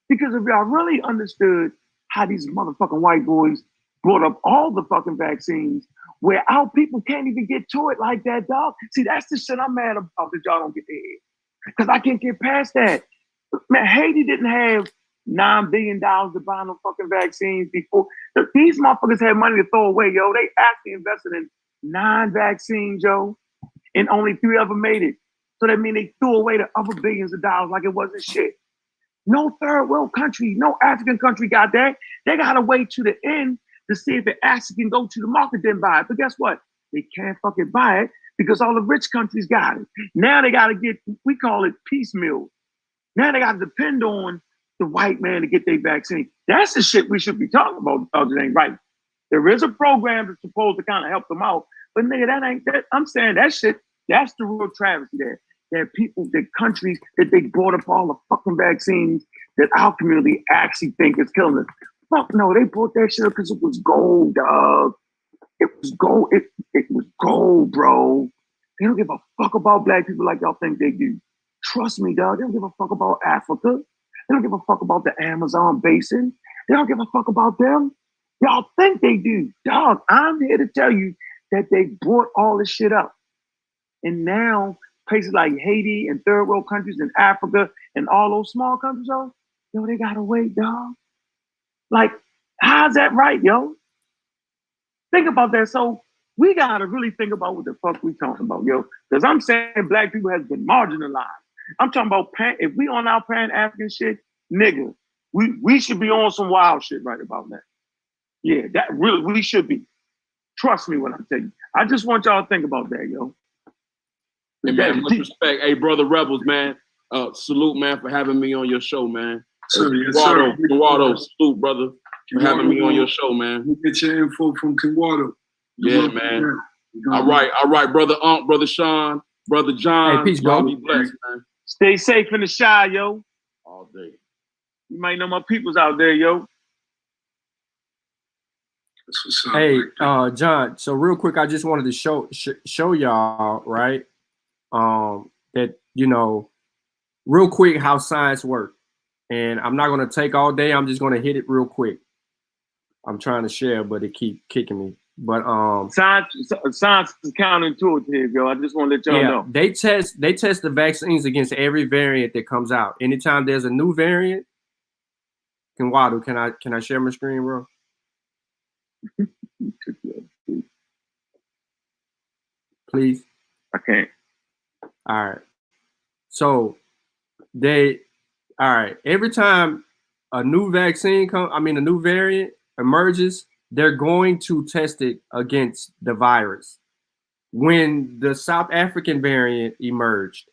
because if y'all really understood how these motherfucking white boys brought up all the fucking vaccines where our people can't even get to it like that, dog. See, that's the shit I'm mad about that y'all don't get there. Because I can't get past that. Man, Haiti didn't have $9 billion to buy no fucking vaccines before. These motherfuckers had money to throw away, yo. They actually invested in 9 vaccines, yo, and only 3 of them made it. So that means they threw away the other billions of dollars like it wasn't shit. No third world country, no African country got that. They got to wait to the end to see if it actually can go to the market, then buy it. But guess what? They can't fucking buy it because all the rich countries got it. Now they got to get, we call it piecemeal. Now they got to depend on the white man to get their vaccine. That's the shit we should be talking about. It ain't right. There is a program that's supposed to kind of help them out, but nigga, that ain't that. I'm saying that shit. That's the real travesty there. There are people, the countries that they bought up all the fucking vaccines that our community actually think is killing us. Fuck no, they bought that shit up because it was gold, dog. It was gold. It was gold, bro. They don't give a fuck about black people like y'all think they do. Trust me, dog. They don't give a fuck about Africa. They don't give a fuck about the Amazon basin. They don't give a fuck about them. Y'all think they do. Dog, I'm here to tell you that they brought all this shit up. And now places like Haiti and third world countries in Africa and all those small countries, yo, they gotta wait, dog. Like, how's that right, yo? Think about that. So we gotta really think about what the fuck we talking about, yo. Because I'm saying black people has been marginalized. I'm talking about if we on our Pan-African shit, nigga, we should be on some wild shit right about that. Yeah, that really we should be. Trust me when I tell you. I just want y'all to think about that, yo. Hey, man, much respect. Hey, brother Rebels, man. Salute, man, for having me on your show, man. Eduardo, salute, brother, for having me on your show, man. We'll get your info from Eduardo. Yeah, man. All right, brother brother Sean, brother John. Hey, peace, bro. Be blessed, man. Stay safe in the shy, yo. All day. You might know my people's out there, yo. Hey, John. So real quick, I just wanted to show y'all, right? That real quick how science works. And I'm not gonna take all day. I'm just gonna hit it real quick. I'm trying to share, but it keep kicking me. But science is counterintuitive, yo. I just want to let y'all know. They test the vaccines against every variant that comes out. Anytime there's a new variant, can I share my screen, bro? Please. I can't. All right. So every time a new vaccine a new variant emerges, they're going to test it against the virus. When the South African variant emerged,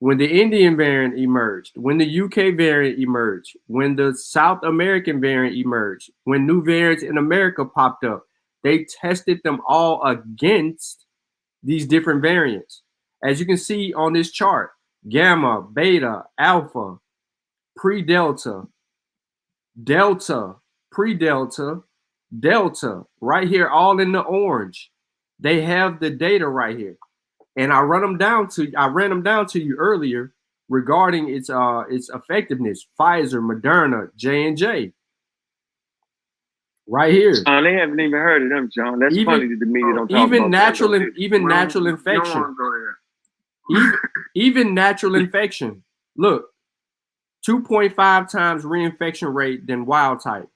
when the Indian variant emerged, when the UK variant emerged, when the South American variant emerged, when new variants in America popped up, they tested them all against these different variants. As you can see on this chart, Gamma, Beta, Alpha, pre-Delta, Delta, pre-Delta, Delta, right here, all in the orange. They have the data right here. And I ran them down to you earlier regarding its effectiveness. Pfizer, Moderna, J&J. Right here. They haven't even heard of them, John. That's funny that the media don't talk about that. Even natural infection. Even natural infection. Look, 2.5 times reinfection rate than wild type.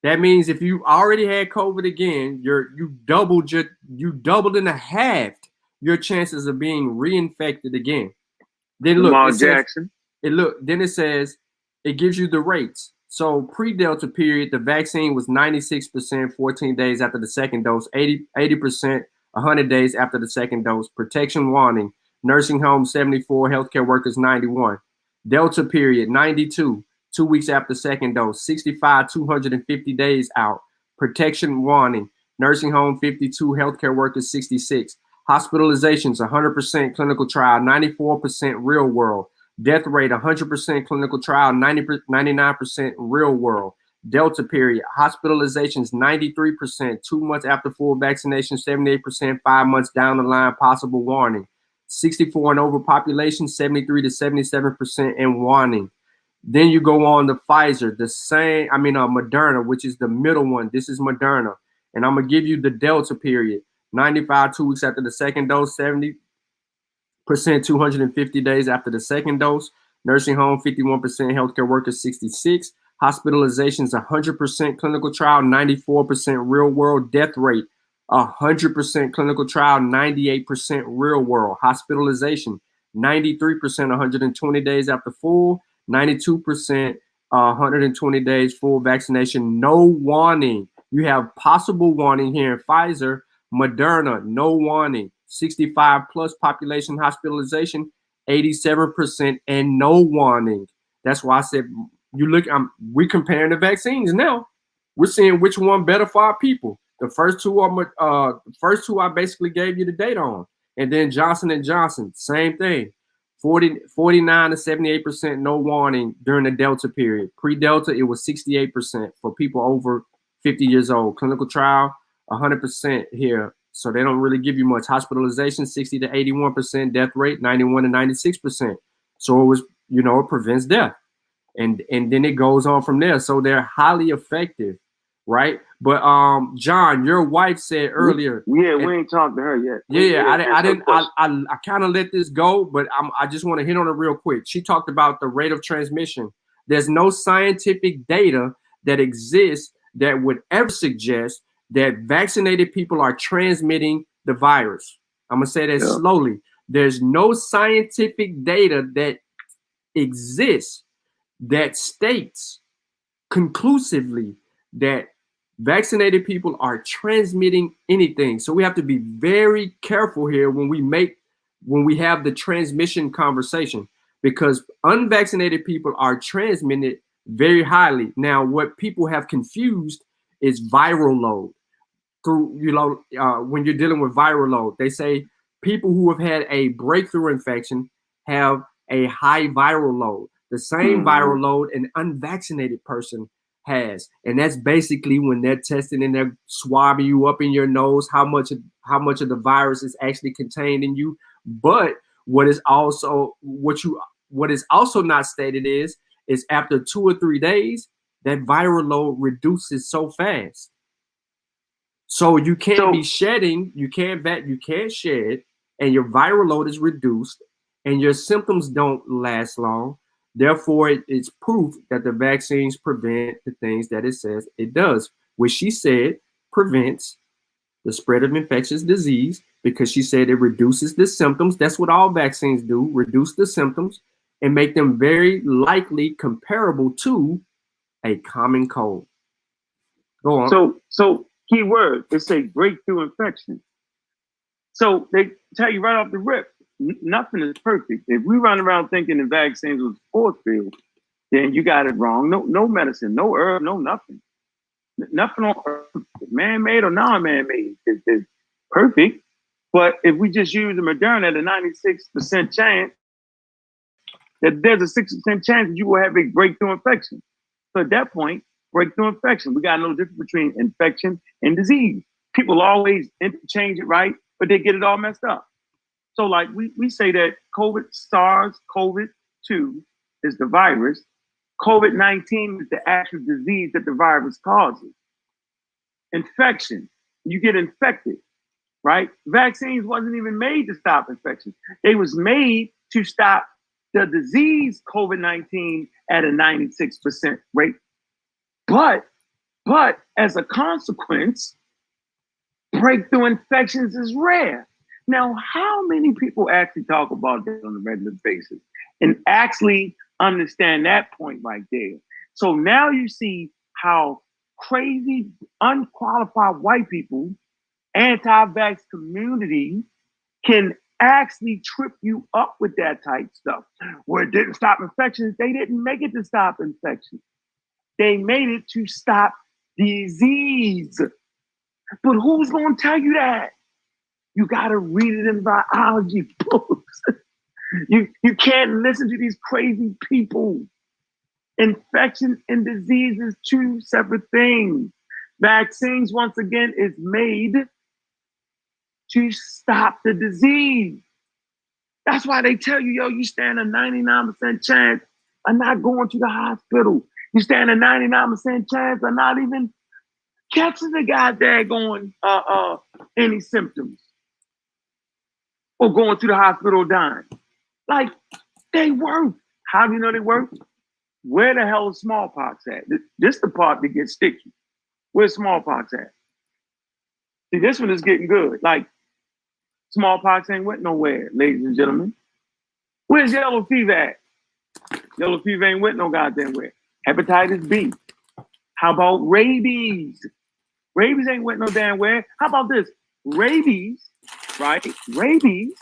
That means if you already had COVID again, you doubled and a half your chances of being reinfected again. Then look, it says it gives you the rates. So pre-Delta period, the vaccine was 96% 14 days after the second dose, 80% 100 days after the second dose. Protection warning, nursing home 74, healthcare workers 91. Delta period 92, 2 weeks after second dose. 65, 250 days out. Protection warning, nursing home 52, healthcare workers 66. Hospitalizations 100% clinical trial, 94% real world. Death rate 100% clinical trial, 99% real world. Delta period, hospitalizations 93%, 2 months after full vaccination, 78%, 5 months down the line, possible warning. 64 and over population, 73 to 77% and warning. Then you go on to Pfizer, Moderna, which is the middle one. This is Moderna. And I'm going to give you the Delta period. 95, 2 weeks after the second dose, 70%, 250 days after the second dose. Nursing home, 51%, healthcare workers, 66. Hospitalizations, 100% clinical trial, 94% real world. Death rate, 100% clinical trial, 98% real world. Hospitalization, 93%, 120 days after full, 92%, 120 days full vaccination. No warning. You have possible warning here in Pfizer. Moderna, no warning. 65 plus population hospitalization, 87% and no warning. That's why I said, you look, we're comparing the vaccines now. We're seeing which one better for our people. The first two I basically gave you the data on. And then Johnson & Johnson, same thing. 49 to 78% no warning during the Delta period. Pre-Delta, it was 68% for people over 50 years old. Clinical trial, 100% here. So they don't really give you much. Hospitalization, 60 to 81%. Death rate, 91 to 96%. So it was, it prevents death. And then it goes on from there. So they're highly effective, right? But John, your wife said earlier. Yeah, we ain't talked to her yet. Yeah, I kind of let this go, but I just want to hit on it real quick. She talked about the rate of transmission. There's no scientific data that exists that would ever suggest that vaccinated people are transmitting the virus. I'm gonna say that slowly. There's no scientific data that exists that states conclusively that vaccinated people are transmitting anything. So we have to be very careful here when we have the transmission conversation, because unvaccinated people are transmitted very highly. Now, what people have confused is viral load. Through, when you're dealing with viral load, they say people who have had a breakthrough infection have a high viral load. The same viral load an unvaccinated person has, and that's basically when they're testing and they're swabbing you up in your nose, how much of the virus is actually contained in you. But what is also not stated is after 2 or 3 days, that viral load reduces so fast. So you can't be shedding, you can't shed, and your viral load is reduced, and your symptoms don't last long. Therefore, it's proof that the vaccines prevent the things that it says it does, which she said prevents the spread of infectious disease, because she said it reduces the symptoms. That's what all vaccines do, reduce the symptoms and make them very likely comparable to a common cold. Go on. So key word, they say breakthrough infection. So they tell you right off the rip, nothing is perfect. If we run around thinking the vaccines was force field, then you got it wrong. No medicine, no herb, no nothing. Nothing on earth, man-made or non-man-made, is perfect. But if we just use the Moderna at a 96% chance, that there's a 6% chance that you will have a breakthrough infection. So at that point, breakthrough infection, we got no difference between infection and disease. People always interchange it, right? But they get it all messed up. So like we say that SARS-CoV-2 is the virus. COVID-19 is the actual disease that the virus causes. Infection, you get infected, right? Vaccines wasn't even made to stop infection. They was made to stop the disease COVID-19 at a 96% rate. But as a consequence, breakthrough infections is rare. Now, how many people actually talk about this on a regular basis and actually understand that point right there? So now you see how crazy, unqualified white people anti-vax community can actually trip you up with that type stuff. Where it didn't stop infections, they didn't make it to stop infections. They made it to stop disease. But who's going to tell you that? You got to read it in biology books. You can't listen to these crazy people. Infection and disease is two separate things. Vaccines, once again, is made to stop the disease. That's why they tell you, yo, you stand a 99% chance of not going to the hospital. You stand a 99% chance of not even catching the goddamn going any symptoms or going to the hospital dying. Like, they work. How do you know they work? Where the hell is smallpox at? This the part that gets sticky. Where's smallpox at? See, this one is getting good. Like, smallpox ain't went nowhere, ladies and gentlemen. Where's yellow fever at? Yellow fever ain't went no goddamn where. Hepatitis B. How about rabies? Rabies ain't went no damn where. How about this? Rabies, right? Rabies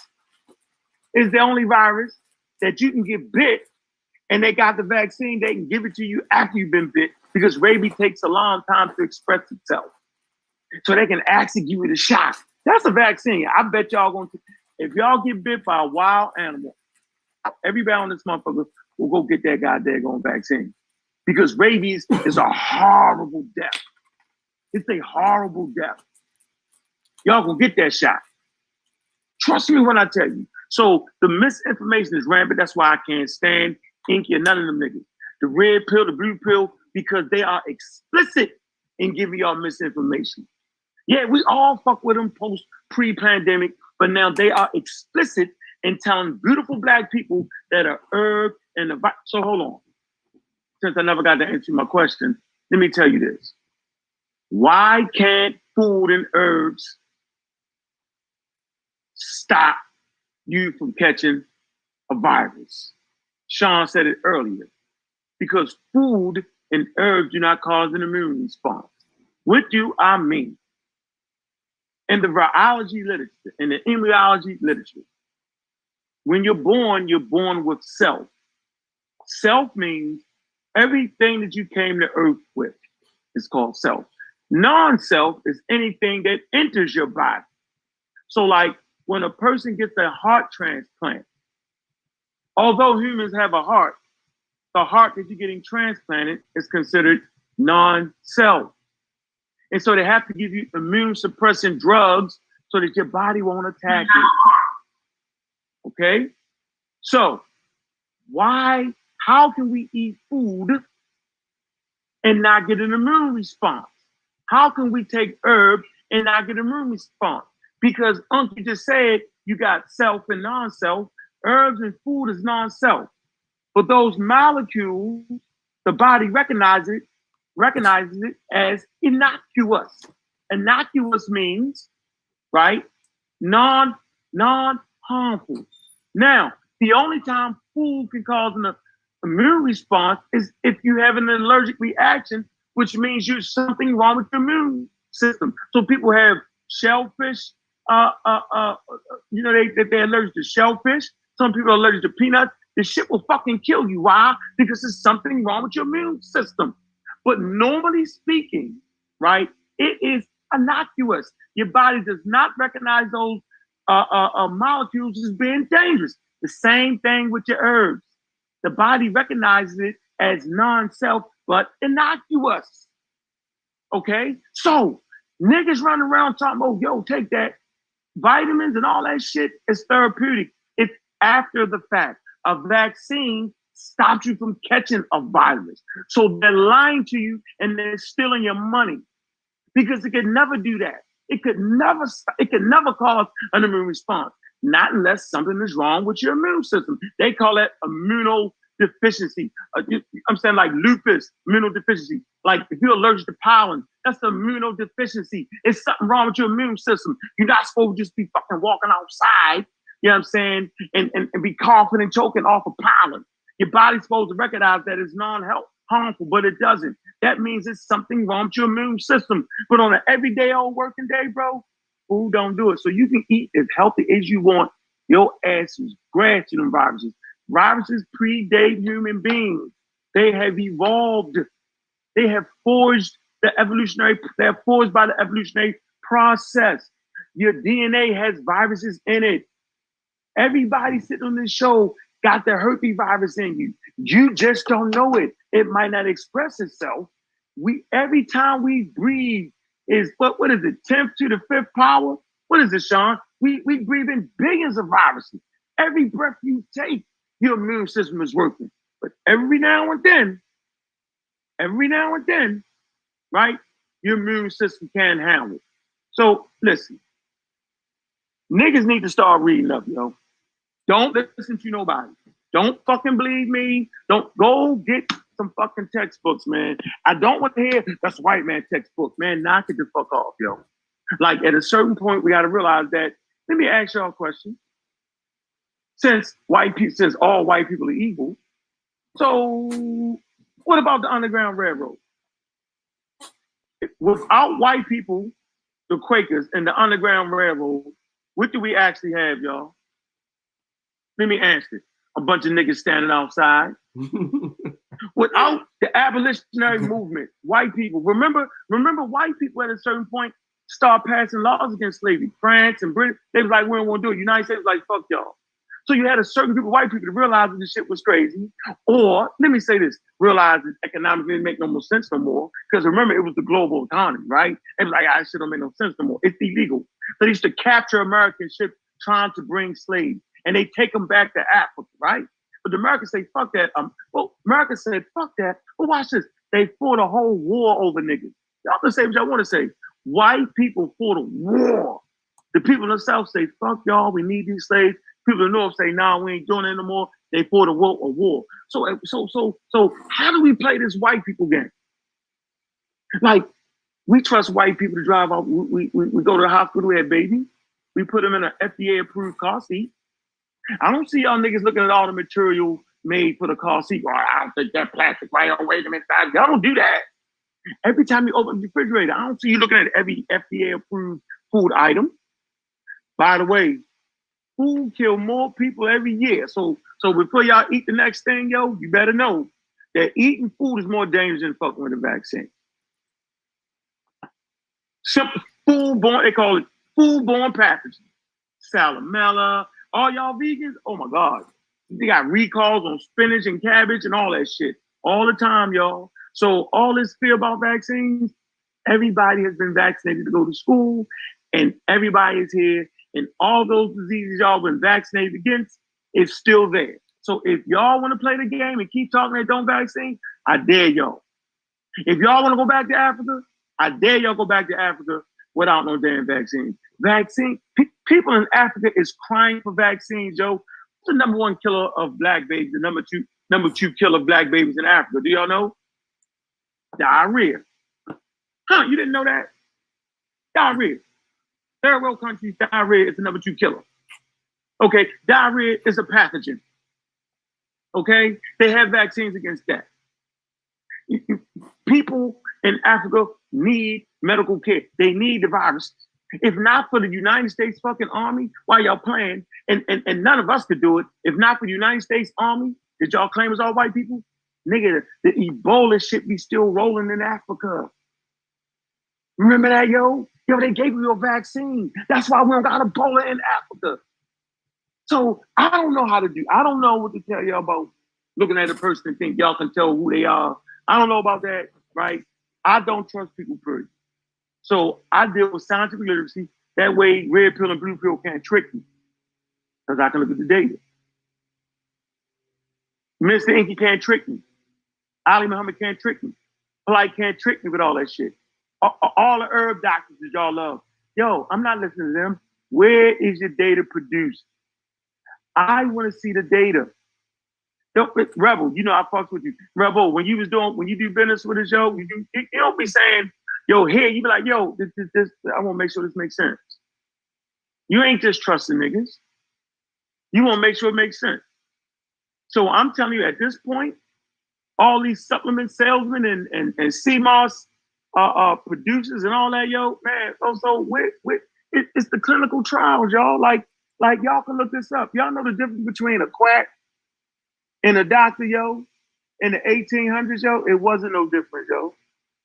is the only virus that you can get bit, and they got the vaccine. They can give it to you after you've been bit, because rabies takes a long time to express itself. So they can actually give you the shot. That's a vaccine. I bet y'all going to, if y'all get bit by a wild animal, everybody on this motherfucker will go get that goddamn vaccine. Because rabies is a horrible death. It's a horrible death. Y'all gonna get that shot. Trust me when I tell you. So the misinformation is rampant. That's why I can't stand Inky or none of them niggas. The red pill, the blue pill, because they are explicit in giving y'all misinformation. Yeah, we all fuck with them pre-pandemic, but now they are explicit in telling beautiful black people that are herb and the virus. So hold on. Since I never got to answer my question, let me tell you this. Why can't food and herbs stop you from catching a virus? Sean said it earlier. Because food and herbs do not cause an immune response. What do I mean? In the virology literature, in the immunology literature, when you're born with self. Self means everything that you came to earth with is called self. Non-self is anything that enters your body. So like when a person gets a heart transplant, although humans have a heart, the heart that you're getting transplanted is considered non-self. And so they have to give you immune suppressant drugs so that your body won't attack it. Okay? So how can we eat food and not get an immune response? How can we take herb and not get an immune response? Because Uncle just said you got self and non-self. Herbs and food is non-self. But those molecules, the body recognizes it as innocuous. Innocuous means, right, non-harmful. Now, the only time food can cause an immune response is if you have an allergic reaction, which means there's something wrong with your immune system. So people have shellfish, they're allergic to shellfish. Some people are allergic to peanuts. This shit will fucking kill you. Why? Because there's something wrong with your immune system. But normally speaking, right, it is innocuous. Your body does not recognize those molecules as being dangerous. The same thing with your herbs. The body recognizes it as non-self, but innocuous. Okay? So, niggas running around talking about, yo, take that. Vitamins and all that shit is therapeutic. It's after the fact. A vaccine stops you from catching a virus. So they're lying to you and they're stealing your money because it could never do that. It could never cause an immune response, not unless something is wrong with your immune system. They call that immunodeficiency. I'm saying like lupus, immunodeficiency. Like if you're allergic to pollen, that's the immunodeficiency. It's something wrong with your immune system. You're not supposed to just be fucking walking outside, you know what I'm saying, and be coughing and choking off of pollen. Your body's supposed to recognize that it's non-harmful, but it doesn't. That means it's something wrong with your immune system. But on an everyday old working day, bro, food don't do it. So you can eat as healthy as you want. Your ass is grass to them viruses. Viruses predate human beings. They have evolved. They have forged they're forged by the evolutionary process. Your DNA has viruses in it. Everybody sitting on this show got the herpes virus in you. You just don't know it. It might not express itself. Every time we breathe is what is it, 10th to the 5th power? What is it, Sean? We breathe in billions of viruses. Every breath you take, your immune system is working. But every now and then, right, your immune system can't handle it. So listen, niggas need to start reading up, yo. Don't listen to nobody. Don't fucking believe me. Don't go get some fucking textbooks, man. I don't want to hear that's white man textbook, man. Knock it the fuck off, yo. Like at a certain point, we got to realize that. Let me ask y'all a question. Since all white people are evil, so what about the Underground Railroad? Without white people, the Quakers and the Underground Railroad, what do we actually have, y'all? Let me answer. A bunch of niggas standing outside. Without the abolitionary movement, white people, remember white people at a certain point start passing laws against slavery. France and Britain, they was like, we don't want to do it. United States was like, fuck y'all. So you had a certain group of white people to realize that this shit was crazy. Or, let me say this, realize that economically didn't make no more sense no more. Because remember, it was the global economy, right? It was like, this shit don't make no sense no more. It's illegal. So they used to capture American ships trying to bring slaves. And they take them back to Africa, right? But the Americans say, fuck that. America said, fuck that. But watch this. They fought a whole war over niggas. Y'all can say what y'all want to say. White people fought a war. The people in the South say, fuck y'all, we need these slaves. People in the North say, nah, we ain't doing it no more. They fought a war. So how do we play this white people game? Like, we trust white people to drive out. We go to the hospital, we have babies. We put them in an FDA-approved car seat. I don't see y'all niggas looking at all the material made for the car seat. Oh, I don't think that plastic right on way them inside. Y'all don't do that. Every time you open the refrigerator, I don't see you looking at every FDA-approved food item. By the way, food kill more people every year. So before y'all eat the next thing, yo, you better know that eating food is more dangerous than fucking with a vaccine. Simple foodborne, they call it foodborne pathogens. Salmonella. All y'all vegans, oh my God. They got recalls on spinach and cabbage and all that shit. All the time, y'all. So all this fear about vaccines, everybody has been vaccinated to go to school, and everybody is here. And all those diseases y'all been vaccinated against, it's still there. So if y'all want to play the game and keep talking that don't vaccine, I dare y'all. If y'all want to go back to Africa, I dare y'all go back to Africa without no damn vaccine. People in Africa is crying for vaccines, yo. What's the number one killer of black babies? The number two killer of black babies in Africa. Do y'all know? Diarrhea. Huh, you didn't know that? Diarrhea. Third world countries, diarrhea is the number two killer. Okay, diarrhea is a pathogen. Okay, they have vaccines against that. People in Africa need medical care. They need the viruses. If not for the United States fucking Army, while y'all playing, and none of us could do it, if not for the United States Army, that y'all claim is all white people, nigga, the Ebola shit be still rolling in Africa. Remember that, yo? Yo, they gave you a vaccine. That's why we don't got Ebola in Africa. So I don't know how to do. I don't know what to tell y'all about looking at a person and think y'all can tell who they are. I don't know about that, right? I don't trust people, period. So I deal with scientific literacy. That way, red pill and blue pill can't trick me, because I can look at the data. Mr. Inky can't trick me. Ali Muhammad can't trick me. Polite can't trick me with all that shit. All the herb doctors that y'all love. Yo, I'm not listening to them. Where is your data produced? I want to see the data. Rebel, you know I fucked with you. Rebel, when you do business with us, yo, you don't be saying, yo, here, you be like, yo, this, I want to make sure this makes sense. You ain't just trusting niggas. You want to make sure it makes sense. So I'm telling you, at this point, all these supplement salesmen and CMOS producers and all that, yo, man, so It's the clinical trials, y'all. Like y'all can look this up. Y'all know the difference between a quack and a doctor, yo. In the 1800s, yo, it wasn't no different, yo.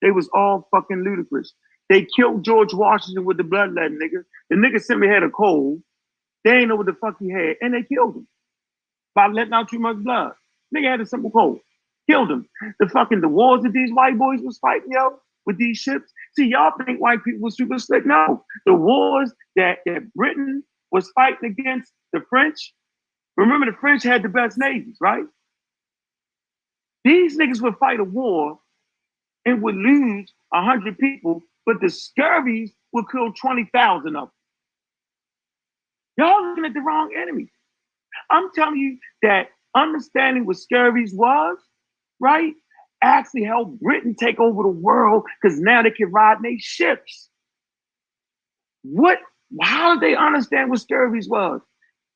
They was all fucking ludicrous. They killed George Washington with the bloodletting, nigga. The nigga simply had a cold. They ain't know what the fuck he had, and they killed him by letting out too much blood. Nigga had a simple cold. Killed him. The wars that these white boys was fighting, yo, with these ships. See, y'all think white people was super slick. No. The wars that Britain was fighting against the French. Remember, the French had the best navies, right? These niggas would fight a war and would lose 100 people, but the scurvies would kill 20,000 of them. Y'all looking at the wrong enemy. I'm telling you that understanding what scurvies was, right, actually helped Britain take over the world because now they can ride their ships. How did they understand what scurvies was?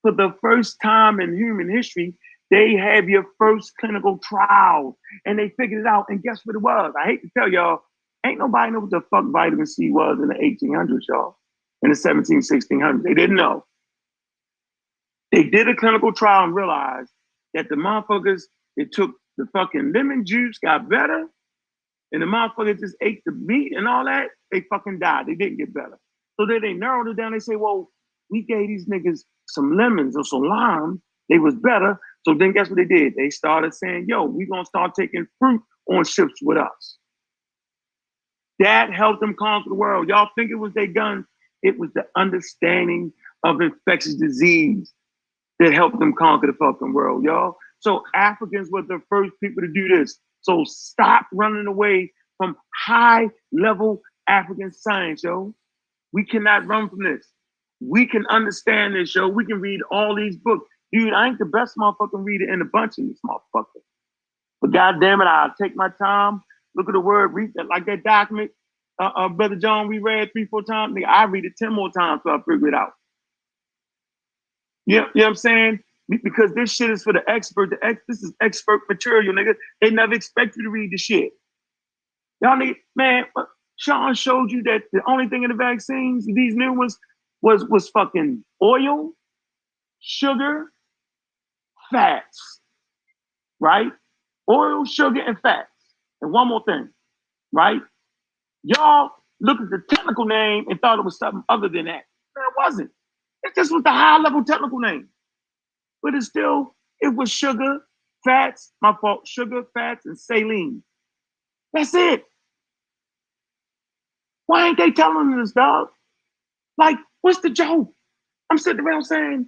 For the first time in human history, they have your first clinical trial and they figured it out. And guess what it was? I hate to tell y'all, ain't nobody know what the fuck vitamin C was in the 1800s, y'all. In the 1600s. They didn't know. They did a clinical trial and realized that the motherfuckers, it took the fucking lemon juice, got better, and the motherfuckers just ate the meat and all that, they fucking died. They didn't get better. So then they narrowed it down. They say, well, we gave these niggas some lemons or some lime. They was better. So then guess what they did? They started saying, yo, we gonna start taking fruit on ships with us. That helped them conquer the world. Y'all think it was their guns? It was the understanding of infectious disease that helped them conquer the fucking world, y'all. So Africans were the first people to do this. So stop running away from high level African science, yo. We cannot run from this. We can understand this, yo. We can read all these books. Dude, I ain't the best motherfucking reader in the bunch of this motherfucker. But goddamn it, I'll take my time, look at the word, read that like that document. Brother John, we read 3-4 times. Nigga, I read it 10 more times till I figure it out. You know what I'm saying? Because this shit is for the expert. This is expert material, nigga. They never expect you to read the shit. Y'all nigga, man, Sean showed you that the only thing in the vaccines, these new ones, was fucking oil, sugar, fats, right? Oil, sugar, and fats. And one more thing, right? Y'all looked at the technical name and thought it was something other than that. No, it wasn't. It just was the high-level technical name. But it was sugar, fats, my fault, sugar, fats, and saline. That's it. Why ain't they telling us, dog? Like, what's the joke? I'm sitting around saying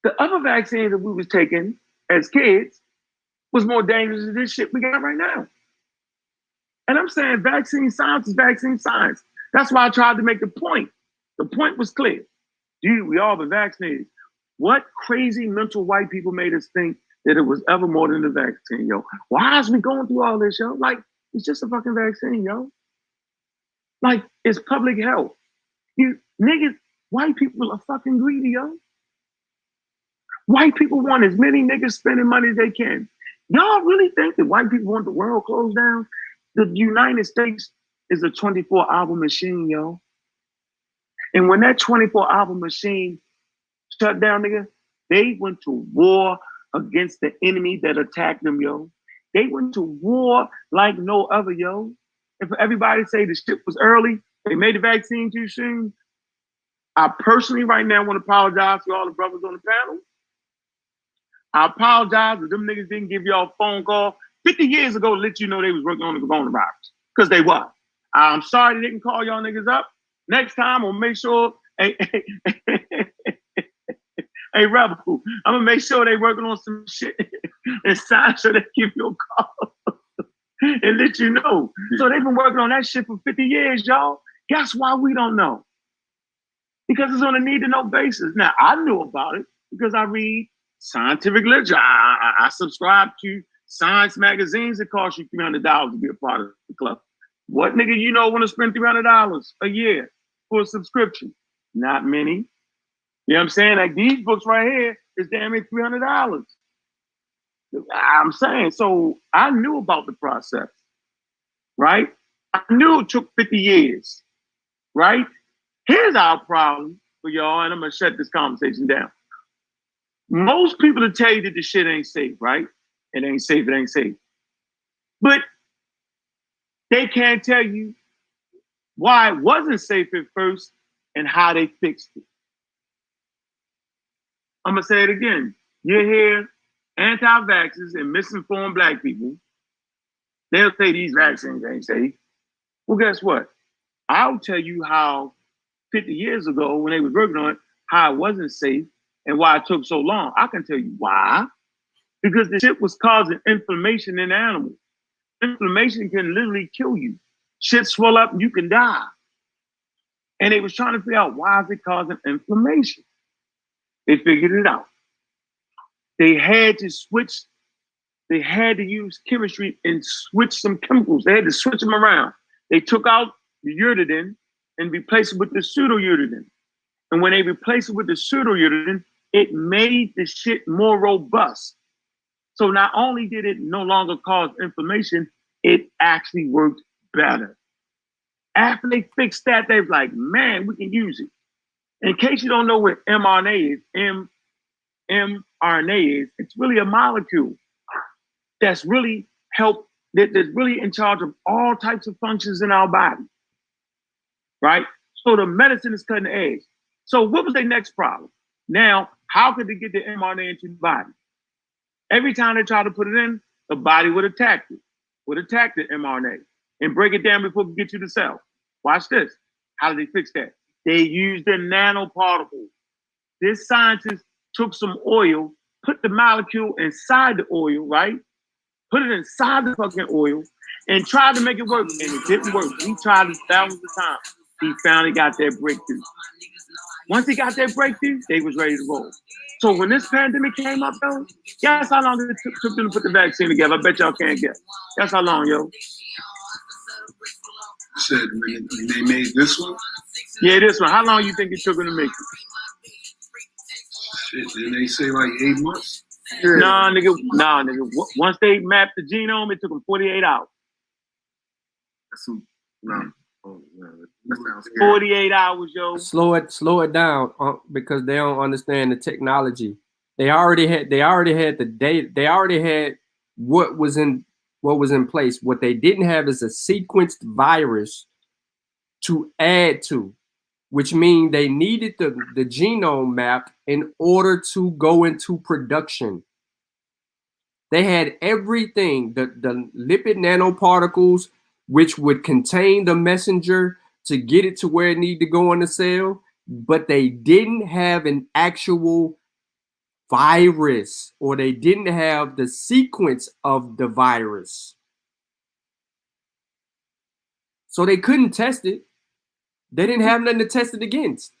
the other vaccines that we was taking as kids was more dangerous than this shit we got right now. And I'm saying vaccine science is vaccine science. That's why I tried to make the point. The point was clear. Dude, we all been vaccinated. What crazy mental white people made us think that it was ever more than the vaccine, yo? Why is we going through all this, yo? Like, it's just a fucking vaccine, yo. Like, it's public health. You niggas, white people are fucking greedy, yo. White people want as many niggas spending money as they can. Y'all really think that white people want the world closed down? The United States is a 24-hour machine, yo. And when that 24-hour machine shut down, nigga, they went to war against the enemy that attacked them, yo. They went to war like no other, yo. And for everybody to say the shit was early, they made the vaccine too soon, I personally right now want to apologize to all the brothers on the panel. I apologize if them niggas didn't give y'all a phone call 50 years ago to let you know they was working on the coronavirus. Because they was. I'm sorry they didn't call y'all niggas up. Next time, I'm going to make sure, hey, Rebel, I'm going to make sure they working on some shit and sign so they give you a call and let you know. So they've been working on that shit for 50 years, y'all. Guess why we don't know? Because it's on a need-to-know basis. Now, I knew about it because I read scientific literature. I subscribe to science magazines that cost you $300 to be a part of the club. What nigga you know want to spend $300 a year for a subscription? Not many. You know what I'm saying? Like these books right here is damn near $300. I'm saying, so I knew about the process, right? I knew it took 50 years, right? Here's our problem for y'all, and I'm gonna shut this conversation down. Most people will tell you that the shit ain't safe, right? It ain't safe, it ain't safe. But they can't tell you why it wasn't safe at first and how they fixed it. I'm gonna say it again. You hear anti-vaxxers and misinformed black people, they'll say these vaccines ain't safe. Well, guess what? I'll tell you how 50 years ago when they was working on it, how it wasn't safe and why it took so long. I can tell you why. Because the shit was causing inflammation in animals. Inflammation can literally kill you. Shit swell up and you can die. And they was trying to figure out why is it causing inflammation. They figured it out. They had to switch. They had to use chemistry and switch some chemicals. They had to switch them around. They took out the uridine and replaced it with the pseudo-uridine. And when they replaced it with the pseudo-uridine, it made the shit more robust. So not only did it no longer cause inflammation, it actually worked better. After they fixed that, they was like, man, we can use it. In case you don't know what mRNA is, mRNA is, it's really a molecule that's really that's really in charge of all types of functions in our body, right? So the medicine is cutting edge. So what was their next problem? Now, how could they get the mRNA into the body? Every time they try to put it in, the body would attack it, would attack the mRNA and break it down before it could get you the cell. Watch this. How did they fix that? They used the nanoparticle. This scientist took some oil, put the molecule inside the oil, right? Put it inside the fucking oil and tried to make it work, and it didn't work. He tried it thousands of times. He finally got that breakthrough. Once he got that breakthrough, they was ready to roll. So when this pandemic came up, though, guess how long it took them to put the vaccine together? I bet y'all can't guess. Guess how long, yo? Said when they made this one? Yeah, this one. How long you think it took them to make it? Shit, didn't they say like 8 months? Yeah. Nah, nigga. Once they mapped the genome, it took them 48 hours. No. 48 hours, yo. Slow it down, because they don't understand the technology. They already had the data. They already had what was in place. What they didn't have is a sequenced virus to add to, which means they needed the genome map in order to go into production. They had everything, the lipid nanoparticles, which would contain the messenger to get it to where it needed to go in the cell, but they didn't have an actual virus, or they didn't have the sequence of the virus. So they couldn't test it. They didn't have nothing to test it against.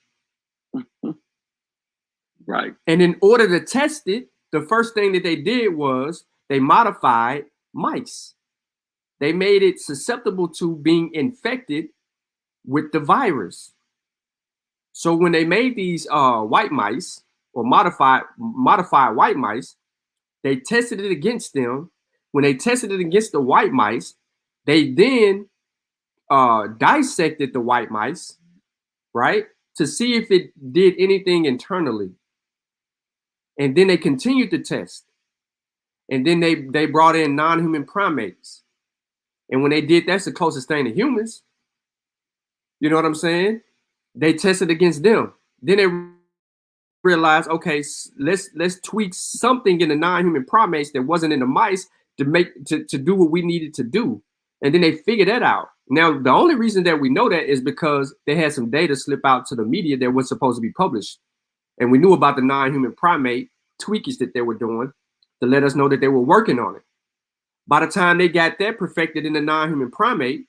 Right. And in order to test it, the first thing that they did was they modified mice. They made it susceptible to being infected with the virus. So when they made these white mice, or modified white mice, they tested it against them. When they tested it against the white mice, they then dissected the white mice, right, to see if it did anything internally. And then they continued to test. And then they brought in non-human primates. And when they did, that's the closest thing to humans. You know what I'm saying? They tested against them. Then they realized, okay, let's tweak something in the non-human primates that wasn't in the mice to do what we needed to do. And then they figured that out. Now, the only reason that we know that is because they had some data slip out to the media that was supposed to be published. And we knew about the non-human primate tweakage that they were doing to let us know that they were working on it. By the time they got that perfected in the non-human primate,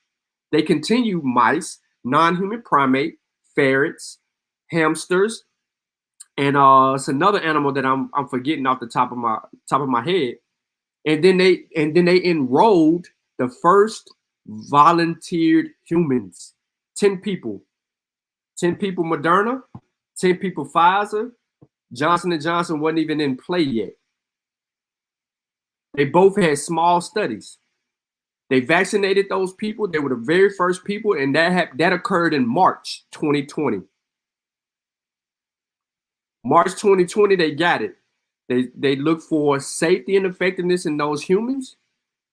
they continued mice, non-human primate, ferrets, hamsters, and it's another animal that I'm forgetting off the top of my head. And then they enrolled the first volunteered humans, 10 people. 10 people Moderna, 10 people Pfizer. Johnson & Johnson wasn't even in play yet. They both had small studies. They vaccinated those people. They were the very first people, and that occurred in March 2020. March 2020, they got it. They looked for safety and effectiveness in those humans.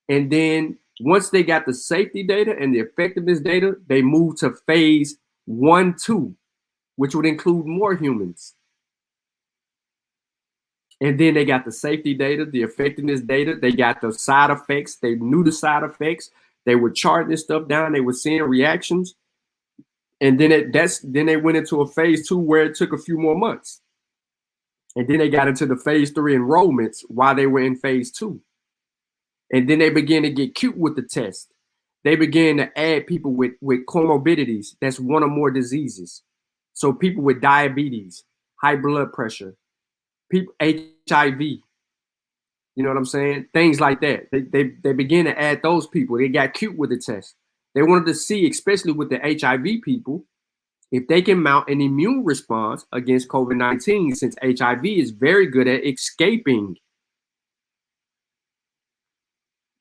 And then once they got the safety data and the effectiveness data, they moved to phase 1-2, which would include more humans. And then they got the safety data, the effectiveness data. They got the side effects. They knew the side effects. They were charting this stuff down. They were seeing reactions. And then then they went into a phase 2 where it took a few more months. And then they got into the phase 3 enrollments while they were in phase 2. And then they began to get cute with the test. They began to add people with comorbidities. That's one or more diseases. So people with diabetes, high blood pressure, people HIV. You know what I'm saying? Things like that. They began to add those people. They got cute with the test. They wanted to see, especially with the HIV people, if they can mount an immune response against COVID-19, since HIV is very good at escaping.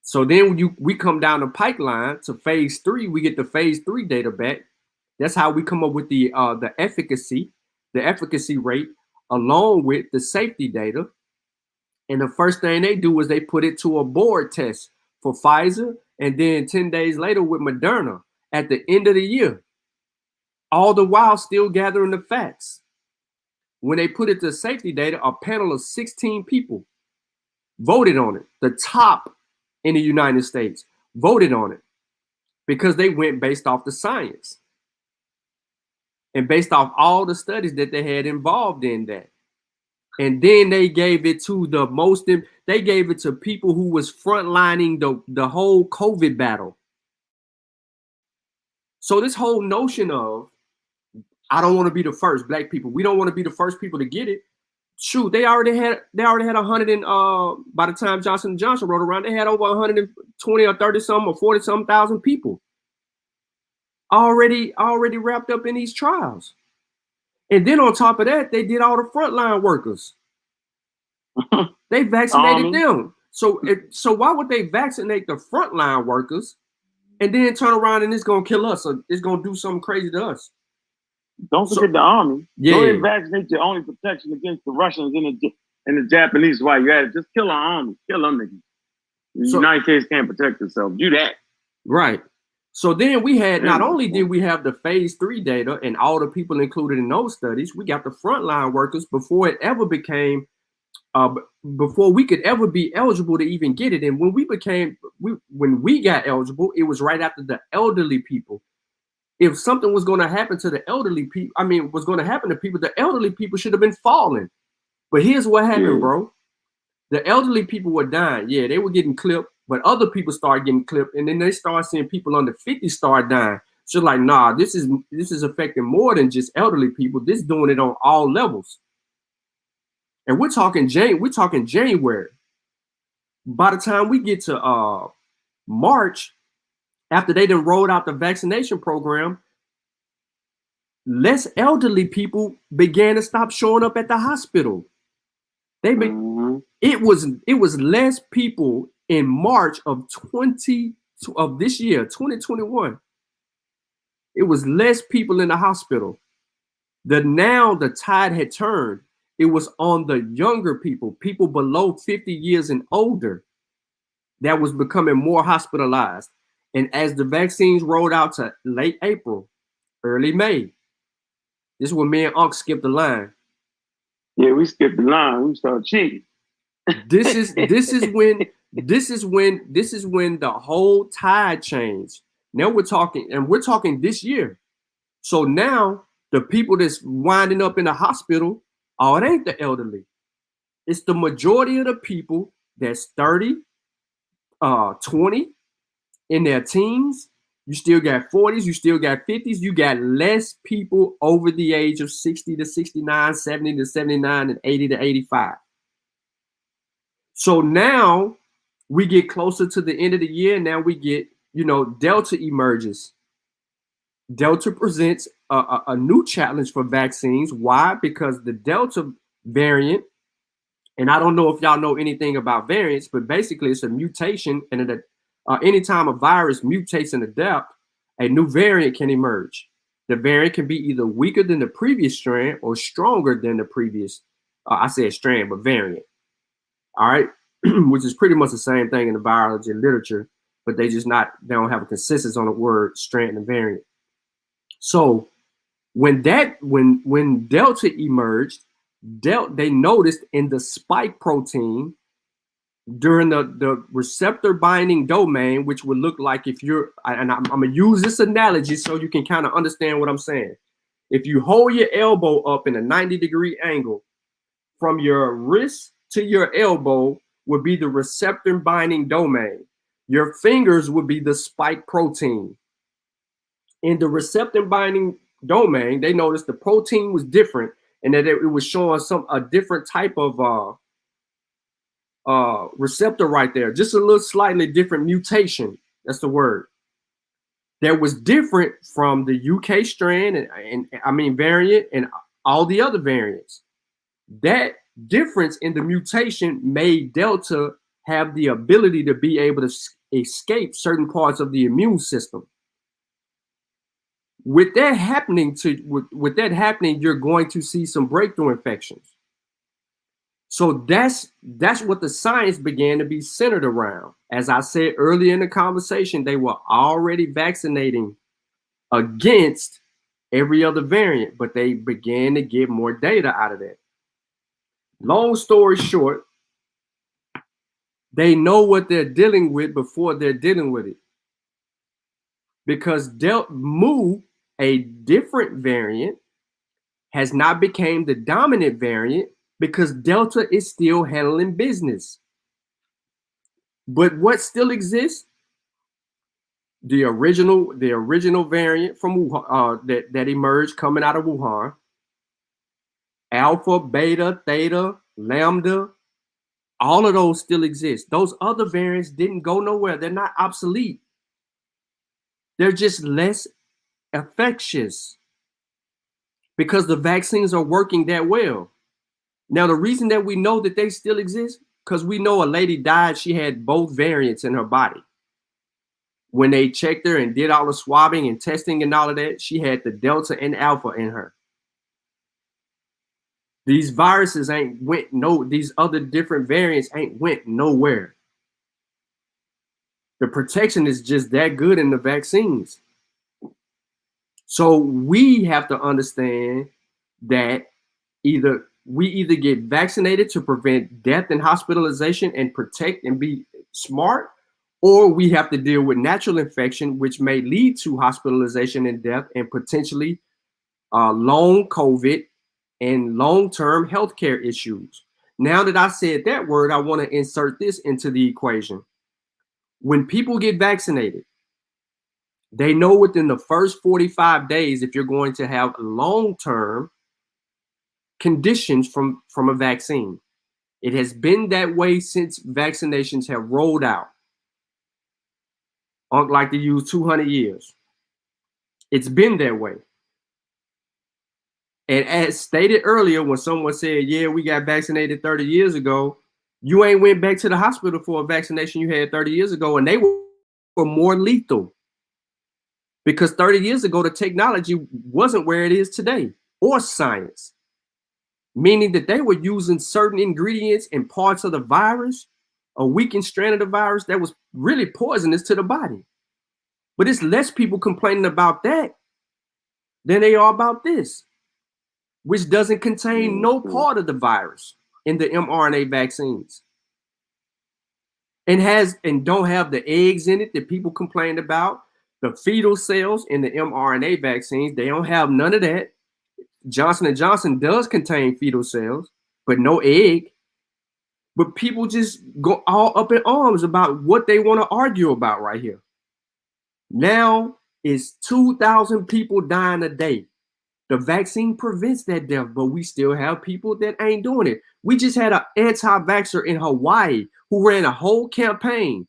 So then we come down the pipeline to phase 3. We get the phase 3 data back. That's how we come up with the efficacy rate, along with the safety data. And the first thing they do is they put it to a board test for Pfizer, and then 10 days later with Moderna at the end of the year. All the while still gathering the facts. When they put it to safety data, a panel of 16 people voted on it. The top in the United States voted on it because they went based off the science and based off all the studies that they had involved in that. And then they gave it to they gave it to people who was frontlining the whole COVID battle. So this whole notion of, I don't want to be the first, black people, we don't want to be the first people to get it. Shoot, they already had 100 and by the time Johnson & Johnson rolled around, they had over 120 or 30 some or 40 some thousand people already wrapped up in these trials. And then on top of that, they did all the frontline workers. They vaccinated them. So why would they vaccinate the frontline workers and then turn around and it's gonna kill us or it's gonna do something crazy to us? Don't forget the army. Yeah. Go ahead and vaccinate your only protection against the Russians and the Japanese while you're at it. Just kill our army. Kill them niggas. The United States can't protect itself. Do that. Right. So then we had, not only did we have the phase 3 data and all the people included in those studies, we got the frontline workers before it ever became, before we could ever be eligible to even get it. And when we got eligible, it was right after the elderly people. If something was going to happen to the elderly people, was going to happen to people, the elderly people should have been falling. But here's what happened, bro. The elderly people were dying. Yeah, they were getting clipped, but other people started getting clipped. And then they started seeing people under 50 start dying. So like, nah, this is affecting more than just elderly people. This is doing it on all levels. And we're talking January. By the time we get to March, after they done rolled out the vaccination program, less elderly people began to stop showing up at the hospital. It was less people in March of this year, 2021. It was less people in the hospital. Now the tide had turned. It was on the younger people below 50 years and older, that was becoming more hospitalized. And as the vaccines rolled out to late April, early May, this is when me and Unc skipped the line. Yeah, we skipped the line. We started cheating. This is when the whole tide changed. Now we're talking this year. So now the people that's winding up in the hospital, it ain't the elderly. It's the majority of the people that's 30, 20, in their teens. You still got 40s, you still got 50s, you got less people over the age of 60 to 69, 70 to 79, and 80 to 85. So now we get closer to the end of the year. Now we get, Delta emerges. Delta presents a new challenge for vaccines. Why? Because the Delta variant, and I don't know if y'all know anything about variants, but basically it's a mutation and anytime a virus mutates and adapts, a new variant can emerge. The variant can be either weaker than the previous strand or stronger than the previous, I said strand, but variant. All right, which is pretty much the same thing in the biology literature, but they don't have a consensus on the word strand and variant. So when Delta emerged, they noticed in the spike protein during the receptor binding domain, which would look like if you're, and I'm gonna use this analogy so you can kind of understand what I'm saying. If you hold your elbow up in a 90-degree angle, from your wrist to your elbow would be the receptor binding domain. Your fingers would be the spike protein. In the receptor binding domain, they noticed the protein was different and that it was showing a different type of receptor right there, just a little slightly different mutation. That's the word. That was different from the UK strand and I mean variant and all the other variants. That difference in the mutation made Delta have the ability to be able to escape certain parts of the immune system. With that happening, you're going to see some breakthrough infections. So that's what the science began to be centered around. As I said earlier in the conversation, they were already vaccinating against every other variant, but they began to get more data out of that. Long story short, they know what they're dealing with before they're dealing with it. Because Mu, a different variant, has not become the dominant variant because Delta is still handling business. But what still exists? The original variant from Wuhan, that emerged coming out of Wuhan. Alpha, beta, theta, lambda, all of those still exist. Those other variants didn't go nowhere. They're not obsolete. They're just less infectious because the vaccines are working that well. Now, the reason that we know that they still exist, because we know a lady died, she had both variants in her body. When they checked her and did all the swabbing and testing and all of that, she had the Delta and Alpha in her. These viruses these other different variants ain't went nowhere. The protection is just that good in the vaccines. So we have to understand that we either get vaccinated to prevent death and hospitalization and protect and be smart, or we have to deal with natural infection, which may lead to hospitalization and death and potentially long COVID and long-term healthcare issues. Now that I said that word, I want to insert this into the equation. When people get vaccinated, they know within the first 45 days if you're going to have long-term conditions from a vaccine. It has been that way since vaccinations have rolled out. I don't like to use 200 years. It's been that way. And as stated earlier, when someone said, yeah, we got vaccinated 30 years ago, you ain't went back to the hospital for a vaccination you had 30 years ago, and they were more lethal. Because 30 years ago, the technology wasn't where it is today, or science. Meaning that they were using certain ingredients and parts of the virus, a weakened strand of the virus that was really poisonous to the body. But it's less people complaining about that than they are about this, which doesn't contain no part of the virus in the mRNA vaccines. And don't have the eggs in it that people complained about. The fetal cells in the mRNA vaccines, they don't have none of that. Johnson & Johnson does contain fetal cells, but no egg. But people just go all up in arms about what they want to argue about right here. Now it's 2,000 people dying a day. The vaccine prevents that death, but we still have people that ain't doing it. We just had an anti-vaxxer in Hawaii who ran a whole campaign,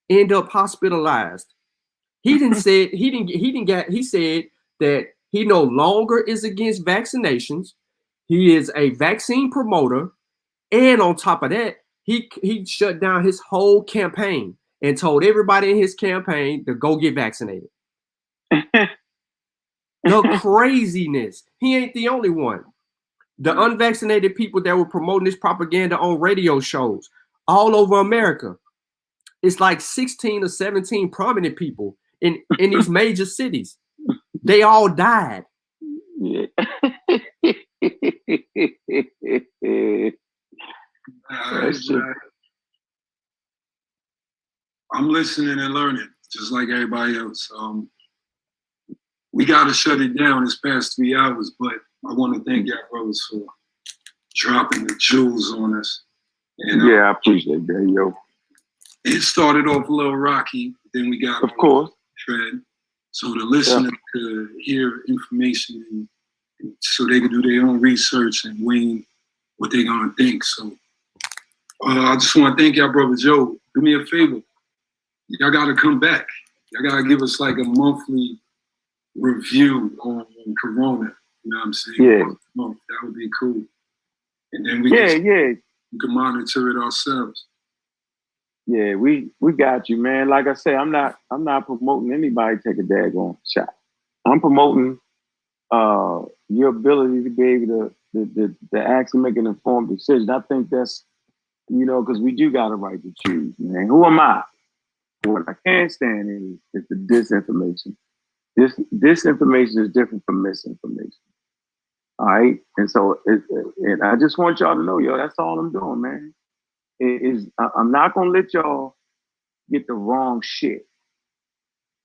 end up hospitalized. He said that he no longer is against vaccinations. He is a vaccine promoter. And on top of that, he shut down his whole campaign. and told everybody in his campaign to go get vaccinated. The craziness. He ain't the only one. The unvaccinated people that were promoting this propaganda on radio shows all over America. It's like 16 or 17 prominent people in these major cities. They all died. I'm listening and learning, just like everybody else. We got to shut it down this past 3 hours, but I want to thank y'all brothers for dropping the jewels on us. And, yeah, I appreciate that, yo. It started off a little rocky, then we got of course tread, so the listener could hear information and so they could do their own research and weigh what they're gonna think. So I just want to thank y'all, brother Joe. Do me a favor, y'all gotta come back. Y'all gotta give us like a monthly review on Corona. You know what I'm saying? Yeah. That would be cool. And then we can monitor it ourselves. Yeah, we got you, man. Like I say, I'm not promoting anybody to take a daggone shot. I'm promoting your ability to be able to actually make an informed decision. I think that's, you know, because we do got a right to choose, man. Who am I? What I can't stand is the disinformation. Disinformation is different from misinformation. All right, and so and I just want y'all to know, yo, that's all I'm doing, man. I'm not gonna let y'all get the wrong shit,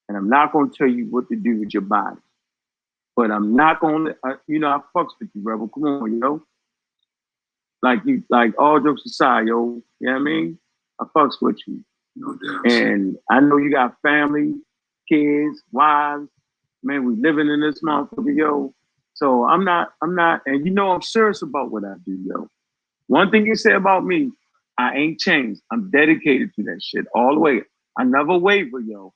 and I'm not gonna tell you what to do with your body. But I'm not gonna, you know, I fucks with you, Rebel. Come on, yo. Like all jokes aside, yo. You know what I mean? I fucks with you. No doubt. And I know you got family, kids, wives. Man, we living in this motherfucker, yo. So I'm not, and you know I'm serious about what I do, yo. One thing you say about me, I ain't changed. I'm dedicated to that shit all the way. I never waver, yo.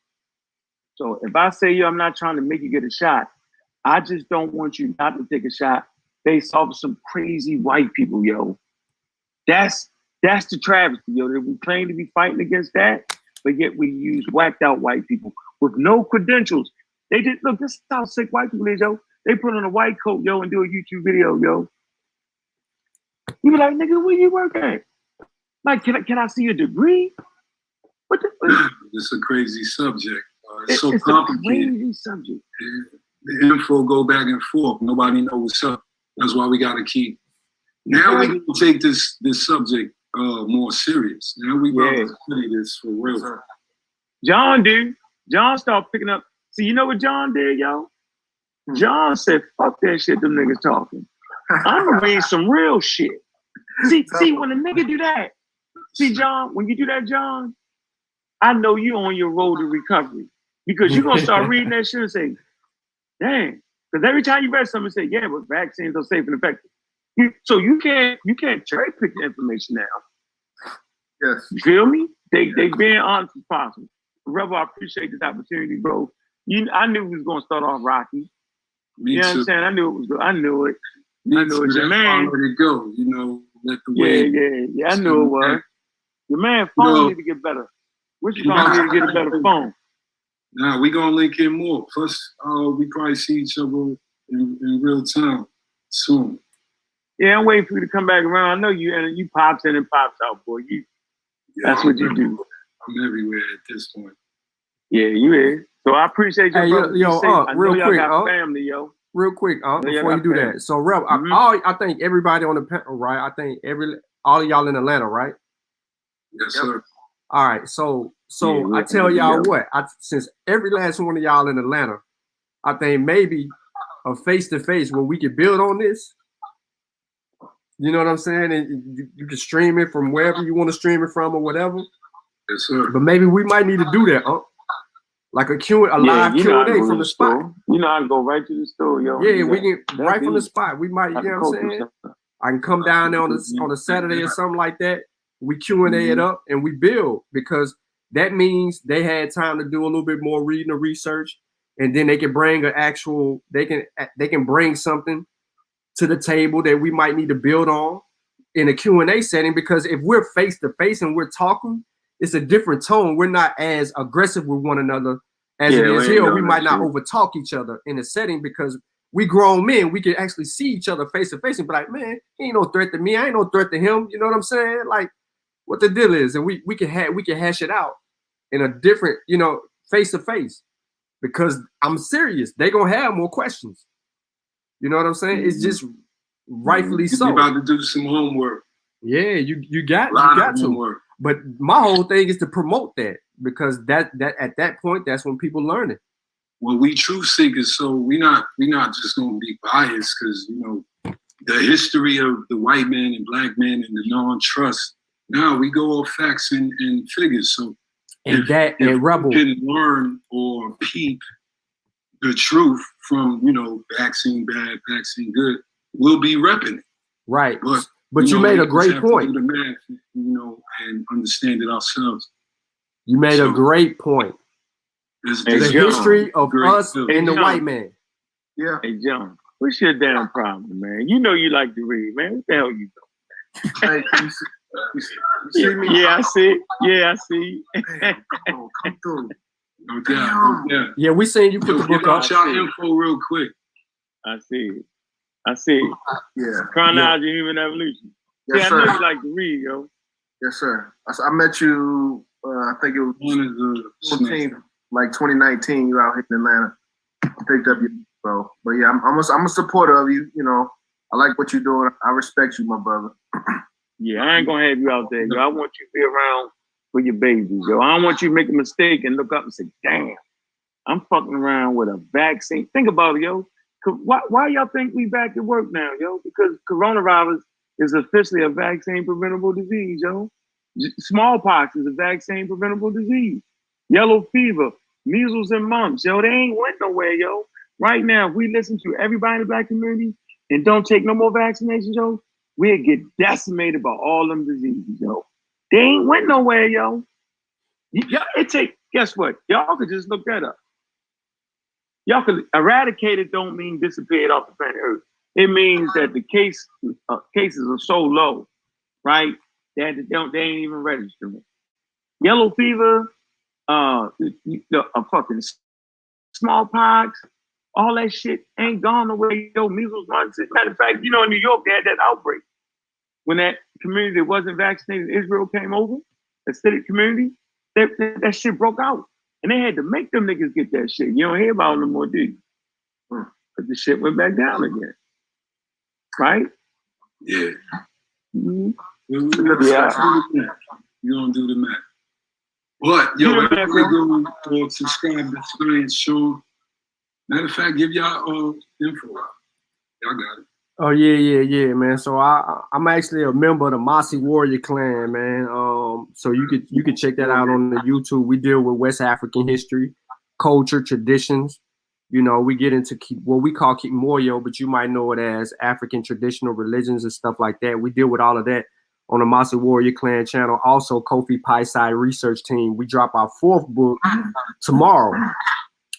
So if I say, yo, I'm not trying to make you get a shot, I just don't want you not to take a shot based off of some crazy white people, yo. That's the travesty, yo, that we claim to be fighting against that, but yet we use whacked out white people with no credentials. They just, look, this is how sick white people is, yo. They put on a white coat, yo, and do a YouTube video, yo. You be like, nigga, where you work at? Like, can I see a degree? What the? It's a crazy subject. It's so it's complicated. A crazy subject. The info go back and forth. Nobody knows what's up. That's why we got to keep. Now we can take this subject more serious. Now we got to study this for real. John started picking up. See, you know what John did, yo? John said, fuck that shit them niggas talking. I'm gonna read some real shit. See, when a nigga do that, see, John, when you do that, John, I know you on your road to recovery. Because you're gonna start reading that shit and say, damn. Because every time you read something, say, yeah, but vaccines are safe and effective. So you can't cherry pick the information now. Yes. You feel me? They being honest as possible. Rebel, I appreciate this opportunity, bro. I knew we was gonna start off rocky. You know what I'm saying? I knew it was good. I knew it. I knew it. Your man. Let it go. You know, let the way. Yeah. I knew it was. Your man phone need to get better. Which phone need to get a better phone? Nah, we gonna link in more. Plus, we probably see each other in real time soon. Yeah, I'm waiting for you to come back around. I know you pops in and pops out, boy. That's what you do. I'm everywhere at this point. Yeah, you is. So I appreciate your brother. Real quick, family, yo. Real quick, before you do that. So, Reb, I think everybody on the panel, right? I think all of y'all in Atlanta, right? Yes, sir. All right. So I tell y'all what, since every last one of y'all in Atlanta, I think maybe a face-to-face where we could build on this. You know what I'm saying? And you can stream it from wherever you want to stream it from or whatever. Yes, sir. But maybe we might need to do that, like a live Q&A from the spot. You know, I can go right to the store, yo. Yeah, we can right from the spot. We might, you know what I'm saying? I can come down there on a Saturday or something like that. We Q&A it up and we build, because that means they had time to do a little bit more reading or research, and then they can bring they can bring something to the table that we might need to build on in a Q&A setting. Because if we're face to face and we're talking, it's a different tone. We're not as aggressive with one another as it is here. We might not overtalk each other in a setting because we grown men. We can actually see each other face to face and be like, man, he ain't no threat to me. I ain't no threat to him. You know what I'm saying? Like, what the deal is, and we can hash it out in a different, face to face, because I'm serious. They gonna have more questions. You know what I'm saying? It's just rightfully so. You're about to do some homework. Yeah, you got to. Homework. But my whole thing is to promote that, because that at that point, that's when people learn it. Well, we truth seekers, so we're not just gonna be biased, because the history of the white man and black man and the non-trust. Now we go off facts and figures. So and Rebel can learn or peep the truth from vaccine bad, vaccine good, we'll be repping it. Right. But you made a great point. To do the math, and understand it ourselves. You made a great point. The history of us and the white man. Yeah. Hey John, what's your damn problem, man? You know you like to read, man. What the hell you doing? Hey, you see me? Yeah, I see. Yeah, I see. Hey, come through. No doubt. Yeah, we seen you put the book up. Y'all info real quick. I see it. Yeah. Chronology of Human Evolution. Yes, sir. I know you like to read, yo. Yes, sir. I met you, I think it was one of the 14th, like 2019, you out here in Atlanta. I picked up you, bro. But yeah, I'm a supporter of you, I like what you're doing. I respect you, my brother. Yeah, I ain't gonna have you out there, yo. I want you to be around for your babies, yo. I don't want you to make a mistake and look up and say, damn, I'm fucking around with a vaccine. Think about it, yo. Why y'all think we back at work now, yo? Because coronavirus is officially a vaccine preventable disease, yo. Smallpox is a vaccine preventable disease. Yellow fever, measles and mumps, yo. They ain't went nowhere, yo. Right now, if we listen to everybody in the black community and don't take no more vaccinations, yo, we'll get decimated by all them diseases, yo. They ain't went nowhere, yo. Guess what? Y'all could just look that up. Y'all could eradicate it don't mean disappear off the planet Earth. It means that the cases are so low, right? That they ain't even registering. Yellow fever, fucking smallpox, all that shit ain't gone away. Yo, measles, mumps. Matter of fact, in New York, they had that outbreak. When that community that wasn't vaccinated, Israel came over, the Acidic community, that shit broke out. And they had to make them niggas get that shit. You don't hear about it no more, do you? But the shit went back down again. Right? Yeah. Mm-hmm. You're gonna do the math. But everybody go subscribe to Science Show. Matter of fact, give y'all info out. Y'all got it. Oh yeah, man. So I'm actually a member of the Mossy Warrior Clan, man. So you could check that out on the YouTube. We deal with West African history, culture, traditions. We get into what we call Kimoyo, but you might know it as African traditional religions and stuff like that. We deal with all of that on the Mossy Warrior Clan channel. Also, Kofi Pi-Side Research Team. We drop our 4th book tomorrow.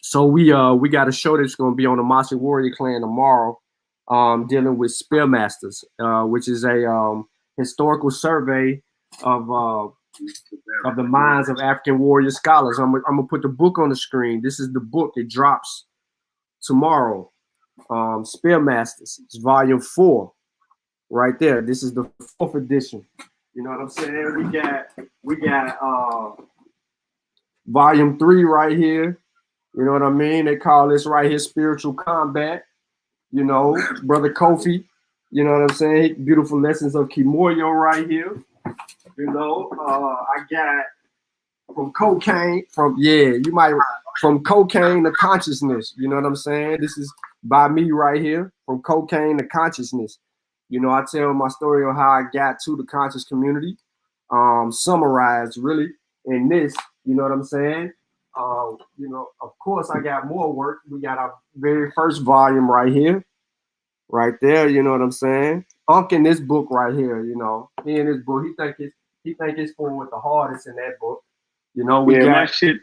So we got a show that's going to be on the Mossy Warrior Clan tomorrow. Dealing with Spearmasters, which is a historical survey of the minds of African warrior scholars. I'm gonna put the book on the screen. This is the book. It drops tomorrow. Spearmasters. It's volume 4, right there. This is the 4th edition. You know what I'm saying? We got volume 3 right here. You know what I mean? They call this right here Spiritual Combat. Brother Kofi, you know what I'm saying? Beautiful Lessons of Kimoyo right here. I got from cocaine to consciousness. You know what I'm saying? This is by me right here, from cocaine to consciousness. I tell my story of how I got to the conscious community, summarized really in this, you know what I'm saying? Of course, I got more work. We got our very first volume right here, right there. You know what I'm saying? Unc in this book right here. He in this book. He think it's for with the hardest in that book. My shit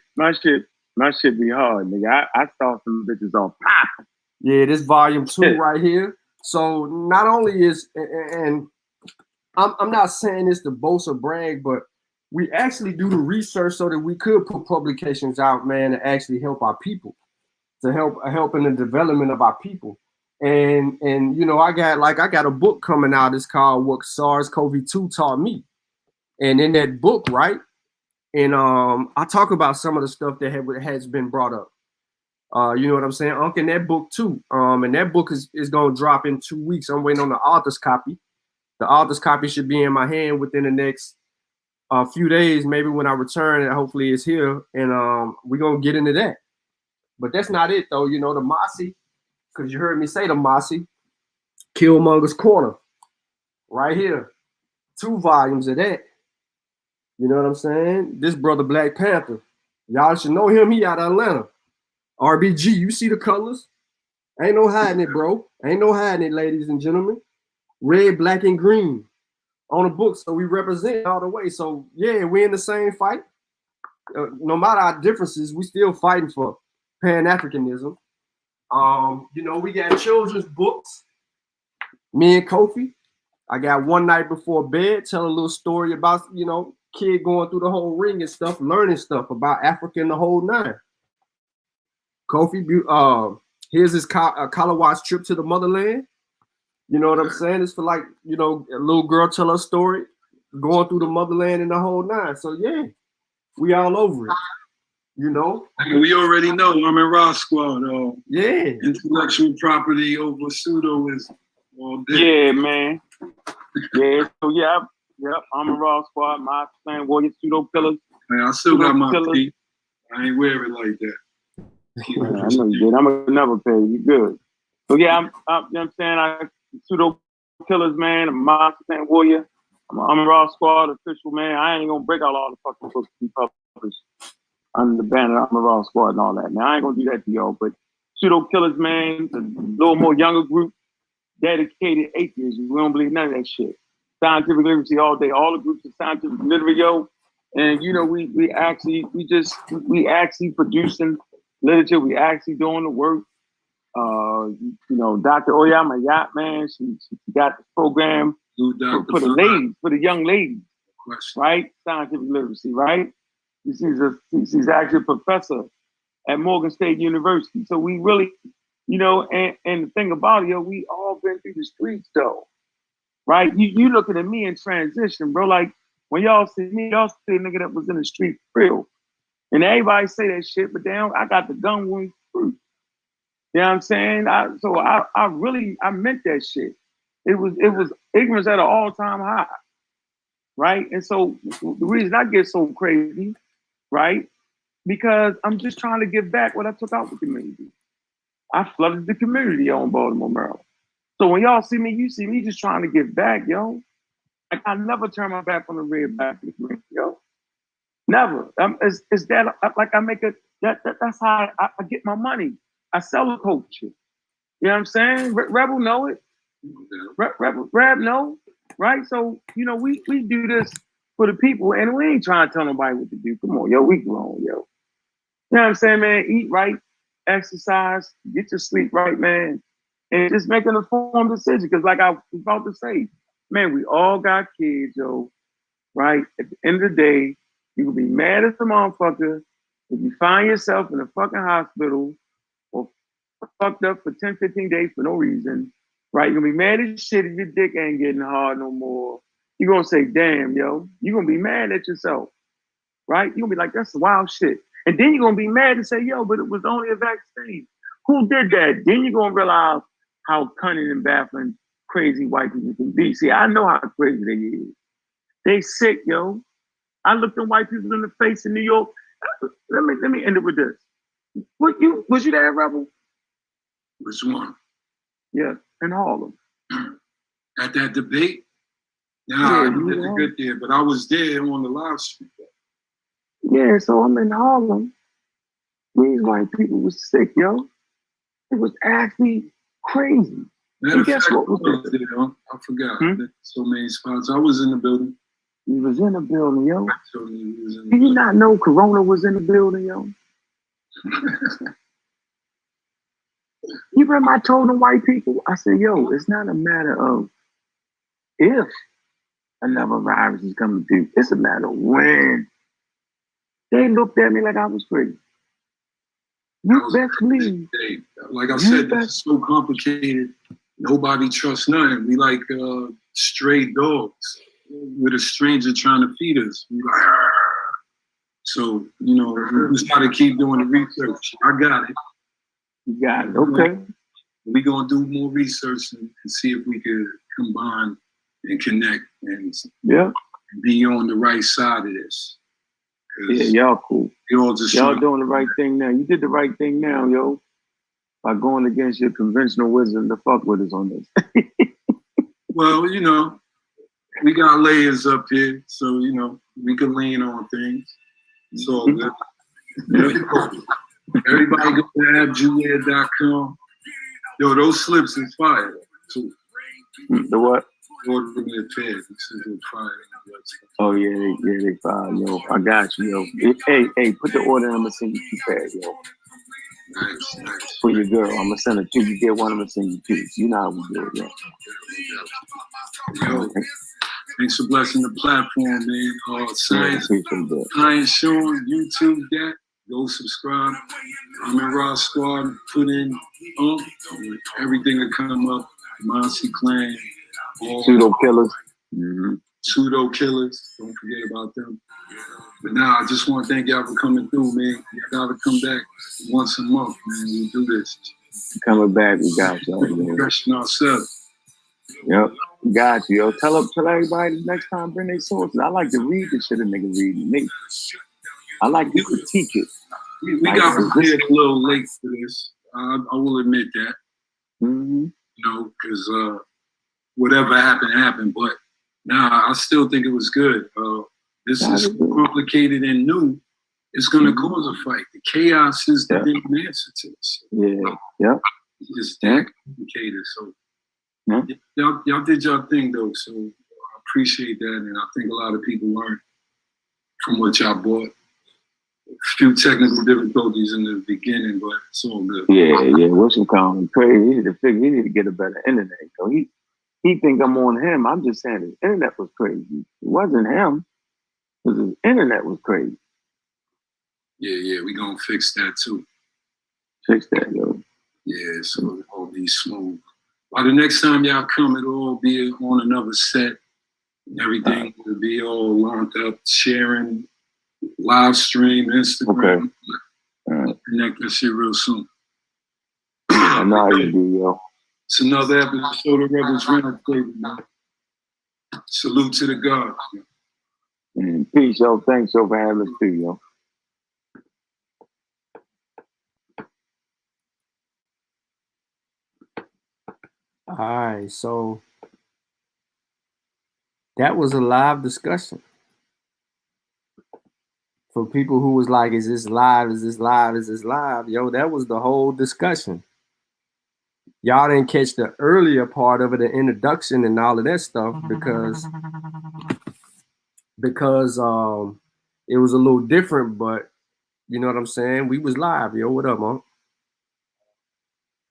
be hard, nigga. I start some bitches off pop. Yeah, this volume 2 right here. So not only is, and I'm not saying this to boast or brag, but we actually do the research so that we could put publications out, man, and actually help our people, to help in the development of our people. And you know, I got a book coming out. It's called What SARS-CoV-2 Taught Me. And in that book, right, and I talk about some of the stuff that has been brought up. You know what I'm saying? In that book too. And that book is gonna drop in 2 weeks. I'm waiting on the author's copy. The author's copy should be in my hand within the next few days, maybe when I return, and hopefully it's here. And we're gonna get into that. But that's not it though. You know, the Mossy, because you heard me say the Mossy, Killmonger's Corner, right here. 2 volumes of that. You know what I'm saying? This brother Black Panther. Y'all should know him. He out of Atlanta. RBG, you see the colors? Ain't no hiding it, bro. Ain't no hiding it, ladies and gentlemen. Red, black, and green on the book. So we represent all the way. So yeah, we in the same fight. No matter our differences, we still fighting for Pan-Africanism. You know, we got children's books. Me and Kofi. I got One Night Before Bed, tell a little story about, you know, kid going through the whole ring and stuff, learning stuff about Africa and the whole nine. Kofi, here's his Kalawat's trip to the motherland. You know what I'm saying? It's for, like, you know, a little girl tell her story, going through the motherland and the whole nine. So yeah, we all over it. You know? We already know I'm in Raw Squad. Yeah. Intellectual property over pseudo is all day. Yeah, man. Yeah, so yeah, I'm a Raw Squad, my Clan Warrior, Pseudo Pillars. Man, I still got my feet. I ain't wear it like that. Man, I know you did. I'm gonna never pay you. Good. So yeah, I'm you know what I'm saying? I Pseudo Killers, man, I'm my Clan Warrior. I'm a Raw Squad official, man. I ain't gonna break out all the fucking books to be published under the banner I'm a Raw Squad and all that. Now I ain't gonna do that to y'all, but Pseudo Killers, man, a little more younger group. Dedicated atheists. We don't believe none of that shit. Scientific literacy all day. All the groups of scientific literacy, yo. And you know, we actually producing literature. We actually doing the work. You know, Dr. Oyama Yacht, man, she got the program for the ladies, for the young ladies, right? Scientific literacy, right? She's actually a professor at Morgan State University. So we really, you know, and the thing about it, yo, we all been through the streets though, right? You looking at me in transition, bro. Like when y'all see me, y'all see a nigga that was in the street for real. And everybody say that shit, but damn, I got the gun wound through. You know what I'm saying? I meant that shit. It was ignorance at an all-time high, right? And so the reason I get so crazy, right? Because I'm just trying to give back what I took out the community. I flooded the community on Baltimore, Maryland. So when y'all see me, you see me just trying to give back, yo. Like I never turn my back on the red, black, and green, yo. Never. It's that like I make it. That's how I get my money. I sell the culture. You know what I'm saying? Rebel know it. Reb know, right? So you know we do this for the people, and we ain't trying to tell nobody what to do. Come on, yo, we grown, yo. You know what I'm saying, man? Eat right. Exercise, get your sleep right, man, and just make an informed decision. Because, like I was about to say, man, we all got kids, yo, right? At the end of the day, you will be mad at the motherfucker if you find yourself in a fucking hospital or fucked up for 10, 15 days for no reason, right? You're gonna be mad as shit if your dick ain't getting hard no more. You're gonna say, damn, yo, you're gonna be mad at yourself, right? You're gonna be like, that's wild shit. And then you're going to be mad and say, yo, but it was only a vaccine. Who did that? Then you're going to realize how cunning and baffling crazy white people can be. See, I know how crazy they is. They sick, yo. I looked at white people in the face in New York. Let me end it with this. Was you there, Rebel? Which one? Yeah, in Harlem. At that debate? Nah, I didn't get there, but I was there on the live stream. Yeah, so I'm in Harlem. These white people was sick, yo. It was actually crazy. And guess what? I forgot. So many spots. I was in the building. You was in the building, yo. Did you not know Corona was in the building, yo? You remember I told the white people? I said, yo, it's not a matter of if. another virus is coming through. It's a matter of when. They looked at me like I was crazy. You best believe. Like I said, this is so complicated. Nobody trusts none. We like stray dogs with a stranger trying to feed us. So, you know, we just got to keep doing the research. I got it. You got it. Okay. We're going to do more research and see if we could combine and connect and be on the right side of this. Yeah, y'all cool. Y'all doing the right thing now. You did the right thing now, yo. By going against your conventional wisdom to fuck with us on this. Well, you know, we got layers up here, so, you know, we can lean on things. It's all good. Everybody go to abjulia.com. Yo, those slips is fire, too. The what? Ordering the pairs. This is fire. Oh, yeah, they fire, yo. I got you, yo. Hey, put the order in, I'm going to send you 2 pairs, yo. Nice. For your girl, I'm going to send her 2. You get one, I'm going to send you 2. You know how we do it, yo. Yo, thanks for blessing the platform, man. Science Sean, YouTube that. Go subscribe. I'm in Raw Squad. Put in everything that come up. Mossy Clan. Pseudo Killers. Pseudo Killers. Don't forget about them. But now I just want to thank y'all for coming through, man. Y'all gotta come back once a month, man. We do this. Coming back, we got y'all, man. Refreshing ourselves. Yep. Got you, yo. Tell everybody next time bring their sources. I like to read the shit a nigga reading me. I like to critique it. We got prepared a little late for this. I will admit that. You know, because whatever happened. But nah, I still think it was good. This is complicated and new. It's going to cause a fight. The chaos is the damn answer to this. Yeah. It's that complicated. So y'all did your thing, though. So I appreciate that. And I think a lot of people learned from what y'all bought. A few technical difficulties in the beginning, but it's all good. Yeah. Wilson calling crazy. He need to get a better internet. So he think I'm on him. I'm just saying his internet was crazy. It wasn't him. Because his internet was crazy. Yeah, we gonna fix that too. Fix that, yo. Yeah, so it'll all be smooth. By the next time y'all come, it'll all be on another set. Everything will be all lined up, sharing, live stream, Instagram. Okay. Connect that shit real soon. I know how you do, yo. It's another episode of Rebels Roundtable, man. Salute to the gods. Peace, yo. Thanks, yo, for having us too, yo. All right, so that was a live discussion. For people who was like, is this live? Is this live? Is this live? Yo, that was the whole discussion. Y'all didn't catch the earlier part of it, the introduction and all of that stuff, because it was a little different, but you know what I'm saying? We was live, yo. What up, Monk?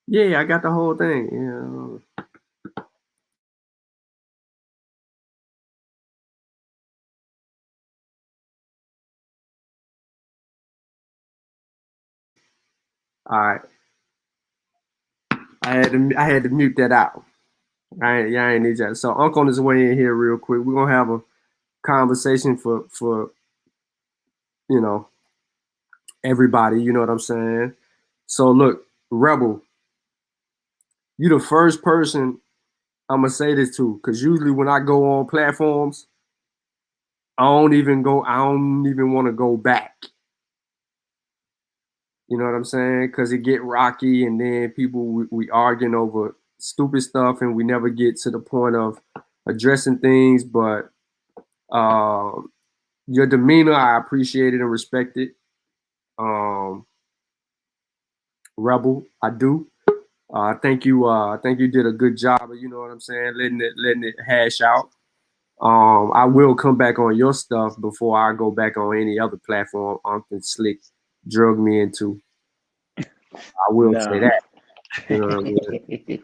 Yeah, I got the whole thing. Yeah. All right. I had to mute that out. I ain't need that. So Uncle on his way in here real quick. We're gonna have a conversation for you know, everybody, you know what I'm saying? So look, Rebel, you the first person I'm gonna say this to, because usually when I go on platforms, I don't even want to go back. You know what I'm saying? Because it get rocky, and then people we arguing over stupid stuff, and we never get to the point of addressing things. But your demeanor, I appreciate it and respect it. Rebel, I do. I think you did a good job of, you know what I'm saying, letting it hash out. I will come back on your stuff before I go back on any other platform Uncle Slick drug me into. I will say that. You know what I mean?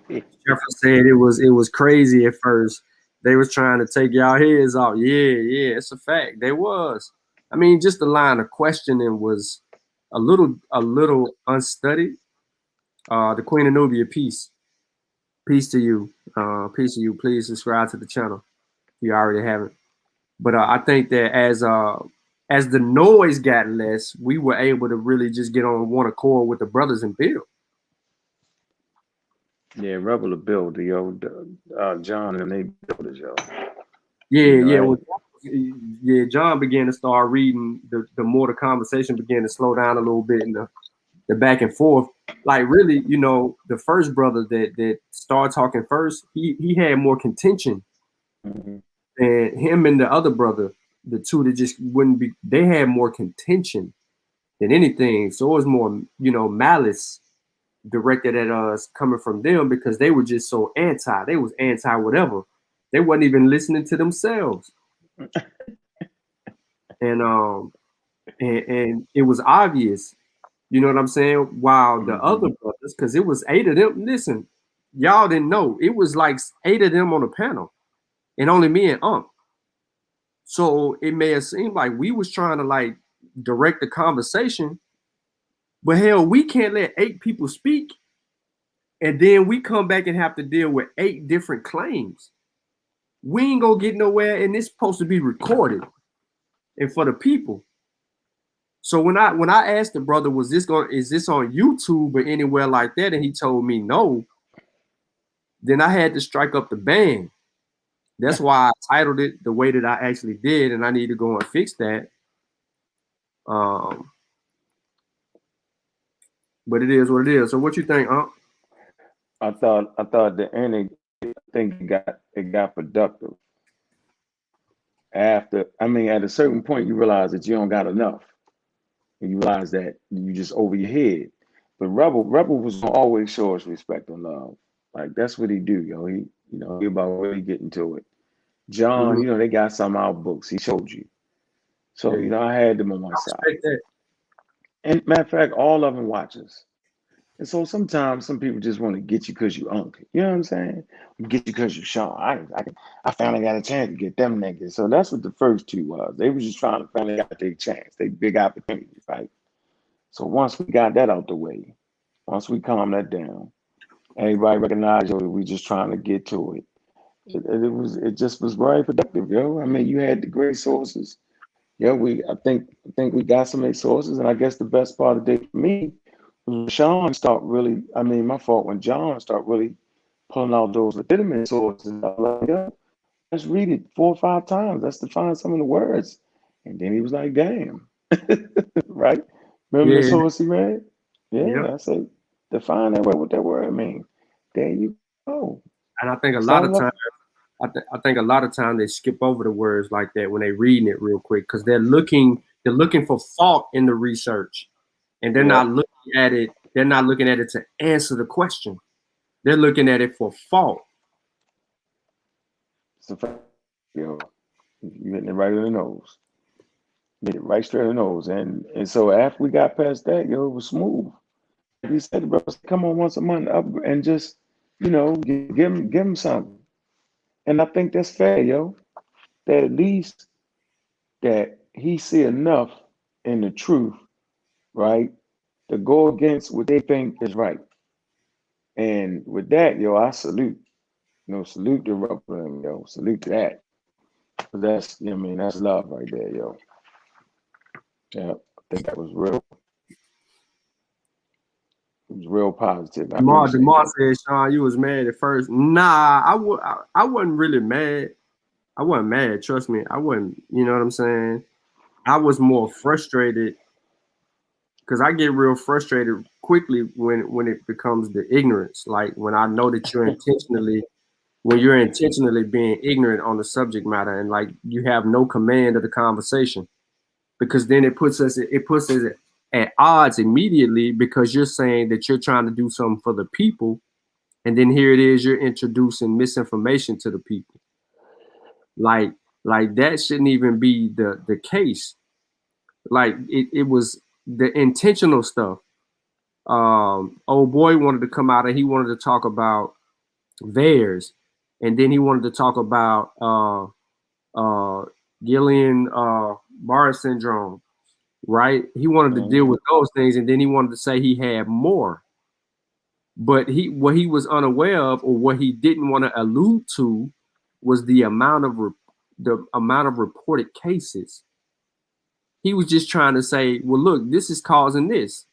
Jefferson said it was crazy at first they was trying to take y'all heads off. Yeah, it's a fact. They was. I mean, just the line of questioning was a little unstudied. The Queen of Nubia, peace to you. Peace to you. Please subscribe to the channel if you already haven't. But I think that as the noise got less, we were able to really just get on one accord with the brothers and build. Yeah, Rebel to build, yo. John and they build it, yo. Yeah, John began to start reading. The more the conversation began to slow down a little bit, and the back and forth. Like really, the first brother that started talking first, he had more contention, and him and the other brother, the two that just wouldn't be, they had more contention than anything. So it was more, malice directed at us coming from them because they were just so anti. They was anti whatever. They wasn't even listening to themselves. And it was obvious, you know what I'm saying? While the other brothers, because it was 8 of them. Listen, y'all didn't know. It was like 8 of them on the panel, and only me and So it may have seemed like we was trying to like direct the conversation, but hell, we can't let 8 people speak, and then we come back and have to deal with 8 different claims. We ain't gonna get nowhere, and it's supposed to be recorded and for the people. So when I asked the brother, is this on YouTube or anywhere like that, and he told me no, then I had to strike up the ban. That's why I titled it the way that I actually did, and I need to go and fix that. But it is what it is. So what you think, Unc? I thought the ending, I think it got productive. After, I mean, at a certain point, you realize that you don't got enough. And you realize that you just over your head. But Rebel was gonna always show us respect and love. Like that's what he do, yo. He about really getting to it. John, they got some out books. He showed you. So, I had them on my side. And matter of fact, all of them watches. And so sometimes some people just want to get you because you Unc. You know what I'm saying? Get you because you Sean. I finally got a chance to get them niggas. So that's what the first 2 was. They were just trying to finally get their chance. They big opportunities, right? So once we got that out the way, once we calmed that down, everybody recognized we just trying to get to it. It just was very productive, yo. I mean, you had the great sources. Yeah, I think we got some sources, and I guess the best part of the day for me was Sean start really. I mean, my fault when John started really pulling out those legitimate sources. I was like, yeah, let's read it 4 or 5 times. Let's define some of the words, and then he was like, damn, right? Remember the source he read? Yeah, I said, define that word, what that word mean. There you go. And I think a lot of times. I think a lot of times they skip over the words like that when they reading it real quick because they're looking for fault in the research, and they're not looking at it. They're not looking at it to answer the question. They're looking at it for fault. So, you hitting it right in the nose. Hit it right straight in the nose, and so after we got past that, it was smooth. Like he said, bro, come on once a month upgrade and just give him something. And I think that's fair, yo. That at least that he see enough in the truth, right, to go against what they think is right. And with that, yo, I salute. Salute the Rebel, yo. Salute to that. That's, that's love right there, yo. Yeah, I think that was real. It was real positive. DeMar said, Sean, you was mad at first. Nah, I wasn't really mad. I wasn't mad. Trust me. I wasn't, you know what I'm saying? I was more frustrated because I get real frustrated quickly when it becomes the ignorance. Like when I know that you're intentionally being ignorant on the subject matter and like you have no command of the conversation, because then it puts us at odds immediately because you're saying that you're trying to do something for the people, and then here it is, you're introducing misinformation to the people. Like that shouldn't even be the case. Like it was the intentional stuff. Old boy wanted to come out and he wanted to talk about VAERS, and then he wanted to talk about Guillain-Barré syndrome, right? He wanted to deal with those things, and then he wanted to say he had more. But what he was unaware of, or what he didn't want to allude to, was the amount of reported cases. He was just trying to say, well, look, this is causing this.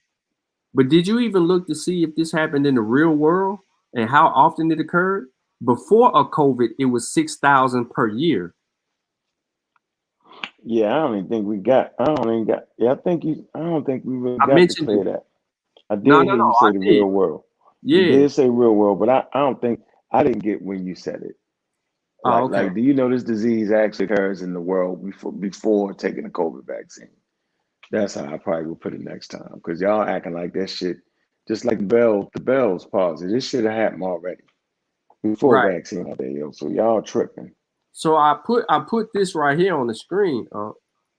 But did you even look to see if this happened in the real world and how often it occurred? Before a COVID, it was 6,000 per year. Yeah, I don't even think we got. I don't think we really got to clear that. I did hear you say the real world. Yeah. You did say real world, but I don't think I didn't get when you said it. Like, do you know this disease actually occurs in the world before taking the COVID vaccine? That's how I probably will put it next time, because y'all acting like that shit, just like the Bell's palsy. This shit happened already before vaccine out there, yo. So y'all tripping. So I put this right here on the screen, but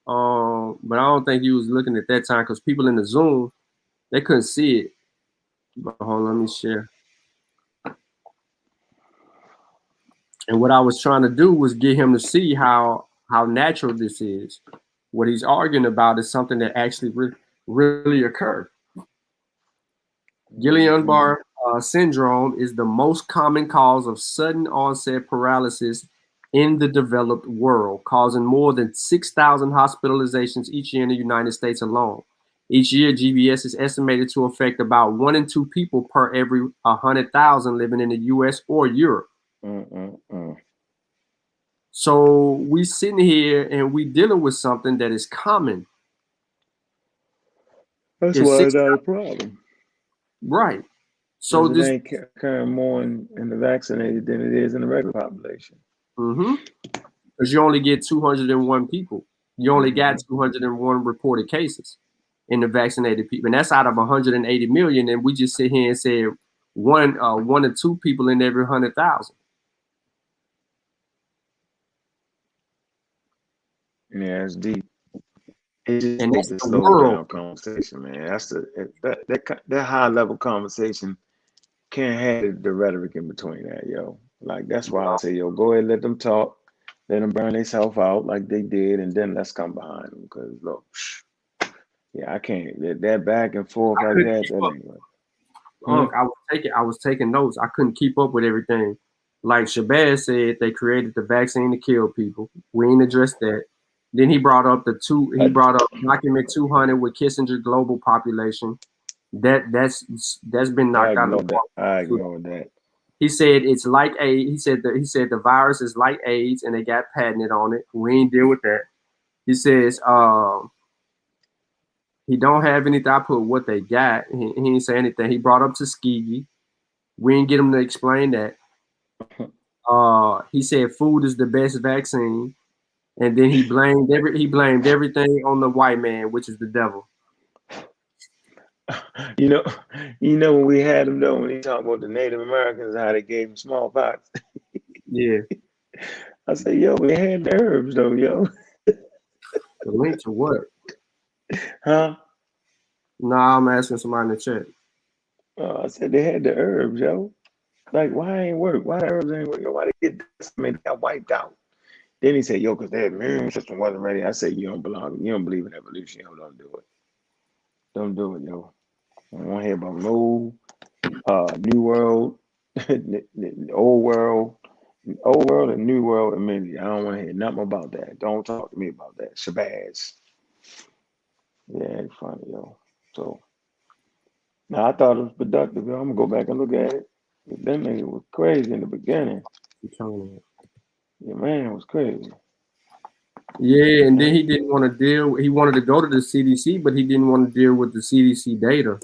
I don't think you was looking at that time because people in the Zoom, they couldn't see it. But hold on, let me share. And what I was trying to do was get him to see how natural this is. What he's arguing about is something that actually really occurred. Guillain-Barré syndrome is the most common cause of sudden onset paralysis in the developed world, causing more than 6,000 hospitalizations each year in the United States alone. Each year, GBS is estimated to affect about 1 in 2 people per every 100,000 living in the U.S. or Europe. So we sitting here and we dealing with something that is common. That's why it's not a problem. Right. So this ain't occurring more in the vaccinated than it is in the regular population. Because you only get 201 people. You only got 201 reported cases in the vaccinated people, and that's out of 180 million. And we just sit here and say one or two people in every 100,000. Yeah, it's deep. It just And takes that's a the slow world. down conversation, man. That's that high level conversation can't have the rhetoric in between that, yo. Like, that's why I say, yo, go ahead, let them talk, let them burn themselves out like they did, and then let's come behind them. Because look, yeah, I can't that back and forth like that. That ain't right. I was taking notes. I couldn't keep up with everything. Like Shabazz said, they created the vaccine to kill people. We ain't addressed that. Then he brought up document 200 with Kissinger global population. That's been knocked out of the park. I ignored that. He said it's like AIDS. He said the virus is like AIDS and they got patented on it. We ain't deal with that. He says he don't have anything. I put what they got. He didn't say anything. He brought up Tuskegee. We didn't get him to explain that. He said food is the best vaccine, and then he blamed everything on the white man, which is the devil. You know when we had him though, when he talked about the Native Americans, how they gave him smallpox. Yeah. I said, yo, we had the herbs though, yo. The link to what? Huh? Nah, I'm asking somebody in the chat. I said they had the herbs, yo. Like, why ain't work? Why the herbs ain't work? Yo, why they get decimated, got wiped out? Then he said, yo, because their immune system wasn't ready. I said, you don't believe in evolution, yo, don't do it. Don't do it, yo. I don't want to hear about no new world, old world and new world immediately. I don't want to hear nothing about that. Don't talk to me about that. Shabazz. Yeah, it's funny, yo. So now I thought it was productive. Yo. I'm gonna go back and look at it. But that nigga was crazy in the beginning. Yeah, man, it was crazy. Yeah, and then he didn't want to deal. He wanted to go to the CDC, but he didn't want to deal with the CDC data.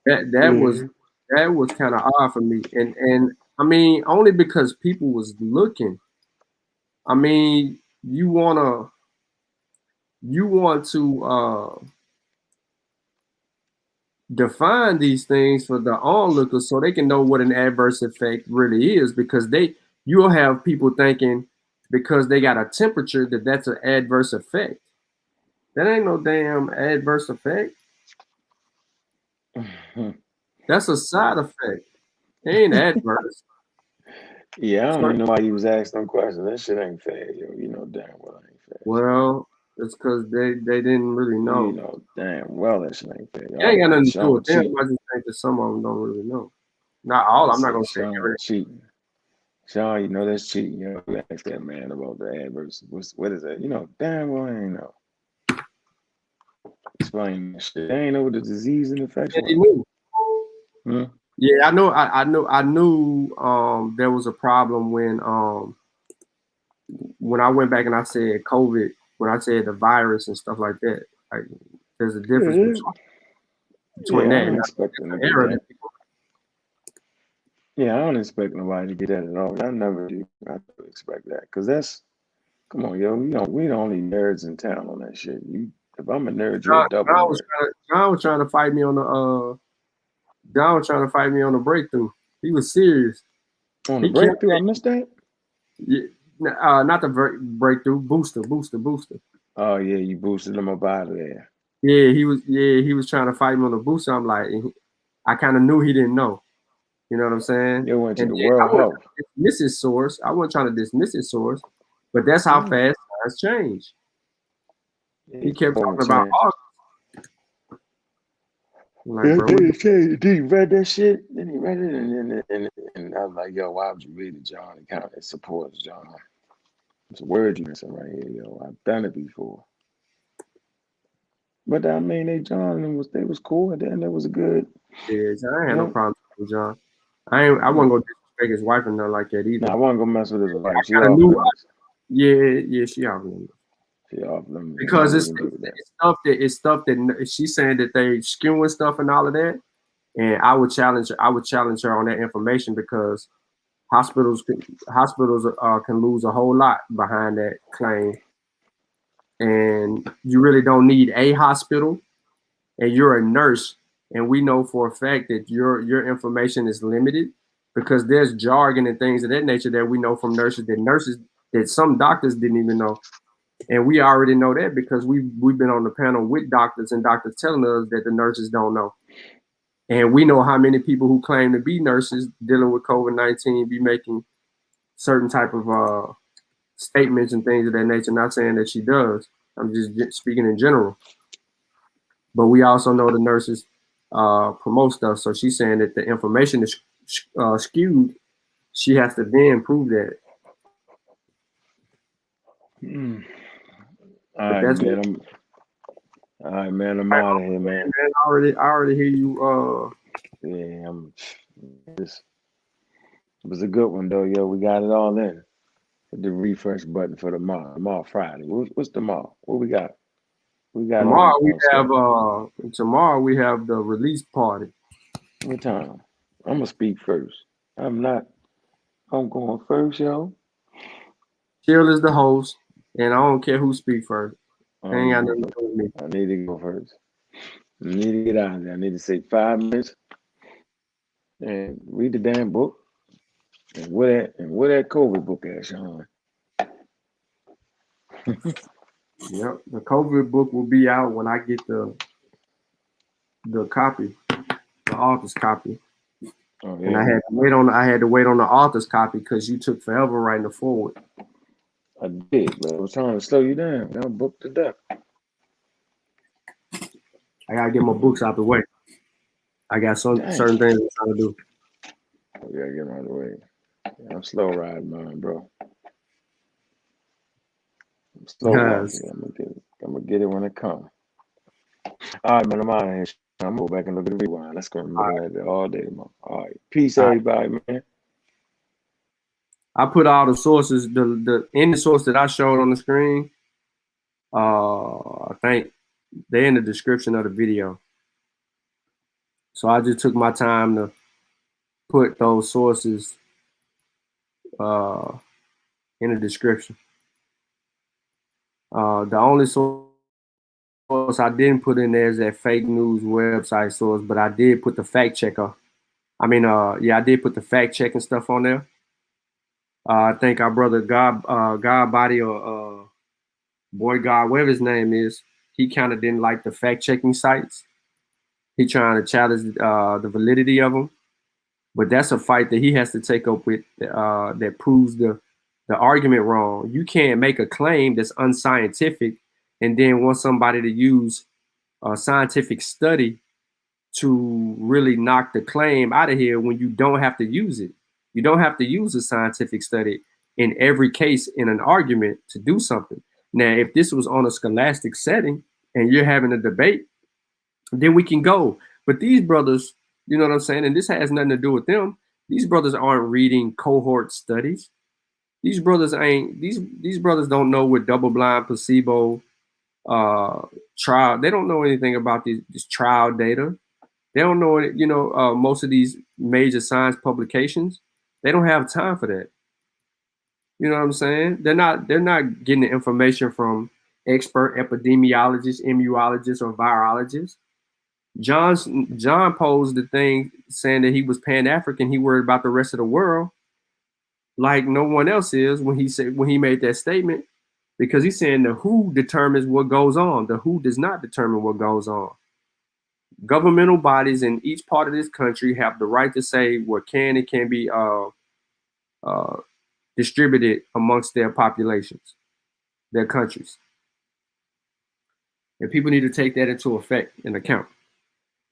That was kind of odd for me, and I mean only because people was looking. I mean, you want to define these things for the onlookers so they can know what an adverse effect really is, because you'll have people thinking because they got a temperature that's an adverse effect. That ain't no damn adverse effect. That's a side effect. It ain't adverse. Yeah, I don't even know why you was asking them questions. That shit ain't fair, yo. You know damn well it ain't fair. Well, it's because they didn't really know. You know damn well that shit ain't fair. They ain't got nothing to do with them. I just think that some of them don't really know. Not all. I'm not gonna say Sean cheating. Sean, you know that's cheating. You know, you ask that man about the adverse. What is that? You know damn well I ain't know. Explain that shit. They ain't know what the disease and infection was. Hmm? Yeah, I know. I knew. There was a problem when I went back and I said COVID. When I said the virus and stuff like that, like there's a difference between that. I don't expect them to get that. Yeah, I don't expect nobody to get that at all. I never do. I don't expect that because that's come on, yo. We the only nerds in town on that shit. If I'm a nerd, you're a double nerd. John was trying to fight me on the John was trying to fight me on the breakthrough. He was serious. On the breakthrough, I missed that. Yeah, not the breakthrough. Booster. Oh yeah, you boosted him up out of there. Yeah, he was trying to fight me on the booster. I'm like, I kind of knew he didn't know. You know what I'm saying? You went to the World Health. Dismiss his source. I wasn't trying to dismiss his source, but that's how fast science changed. He kept talking about August. Like, bro, did he read that shit? Then he read it, and I was like, yo, why would you read it, John? It kind of supports John. It's a word you missing right here, yo. I've done it before. But I mean, they was cool, and then there was a good. Yeah, I had no problem with John. I wasn't gonna disrespect his wife and nothing like that either. Nah, I wasn't gonna mess with his wife. She off limits. She off limits. Because it's stuff that she's saying that they skewing stuff and all of that. And I would challenge her on that information because hospitals can lose a whole lot behind that claim. And you really don't need a hospital, and you're a nurse, and we know for a fact that your information is limited because there's jargon and things of that nature that we know from nurses that some doctors didn't even know. And we already know that because we've been on the panel with doctors and doctors telling us that the nurses don't know. And we know how many people who claim to be nurses dealing with COVID-19 be making certain type of statements and things of that nature. Not saying that she does. I'm just speaking in general. But we also know the nurses promote stuff. So she's saying that the information is skewed. She has to then prove that. All right, man. I'm out of here, man. I already hear you. Yeah, it was a good one though, yo. We got it all in. Hit the refresh button for tomorrow Friday. What's tomorrow? What we got? Tomorrow we have the release party. What time? I'm gonna speak first. I'm going first, yo. Chill is the host, and I don't care who speak first. Ain't got nothing to do with me. I need to go first. I need to get out of there. I need to say 5 minutes and read the damn book. And where that COVID book at, Sean? Yep, the COVID book will be out when I get the copy, the author's copy. Oh, yeah. And I had to wait on the author's copy because you took forever writing the forward. I did, but I was trying to slow you down. Now I'm booked to death. I gotta get my books out the way. I got certain things I'm trying to do. Oh, yeah, get them out of the way. Yeah, I'm slow riding mine, bro. I'm slow riding. I'm gonna get it when it comes. All right, man, I'm out of here. I'm gonna go back and look at the rewind. Let's go and look at it all day tomorrow. All right, peace, everybody, man. I put all the sources, the source that I showed on the screen. I think they're in the description of the video. So I just took my time to put those sources in the description. The only source I didn't put in there is that fake news website source, but I did put the fact checker. I did put the fact checking stuff on there. I think our brother Godbody or Boy God, whatever his name is, he kind of didn't like the fact checking sites. He trying to challenge the validity of them. But that's a fight that he has to take up with that proves the argument wrong. You can't make a claim that's unscientific and then want somebody to use a scientific study to really knock the claim out of here when you don't have to use it. You don't have to use a scientific study in every case in an argument to do something. Now, if this was on a scholastic setting and you're having a debate, then we can go. But these brothers, you know what I'm saying? And this has nothing to do with them. These brothers aren't reading cohort studies. These brothers these brothers don't know what double-blind placebo trial. They don't know anything about this trial data. They don't know it, most of these major science publications, they don't have time for that. You know what I'm saying? They're not getting the information from expert epidemiologists, immunologists, or virologists. John posed the thing saying that he was Pan-African, he worried about the rest of the world, like no one else is when he made that statement, because he's saying the WHO determines what goes on. The WHO does not determine what goes on. Governmental bodies in each part of this country have the right to say what can and can't be distributed amongst their populations, their countries. And people need to take that into account.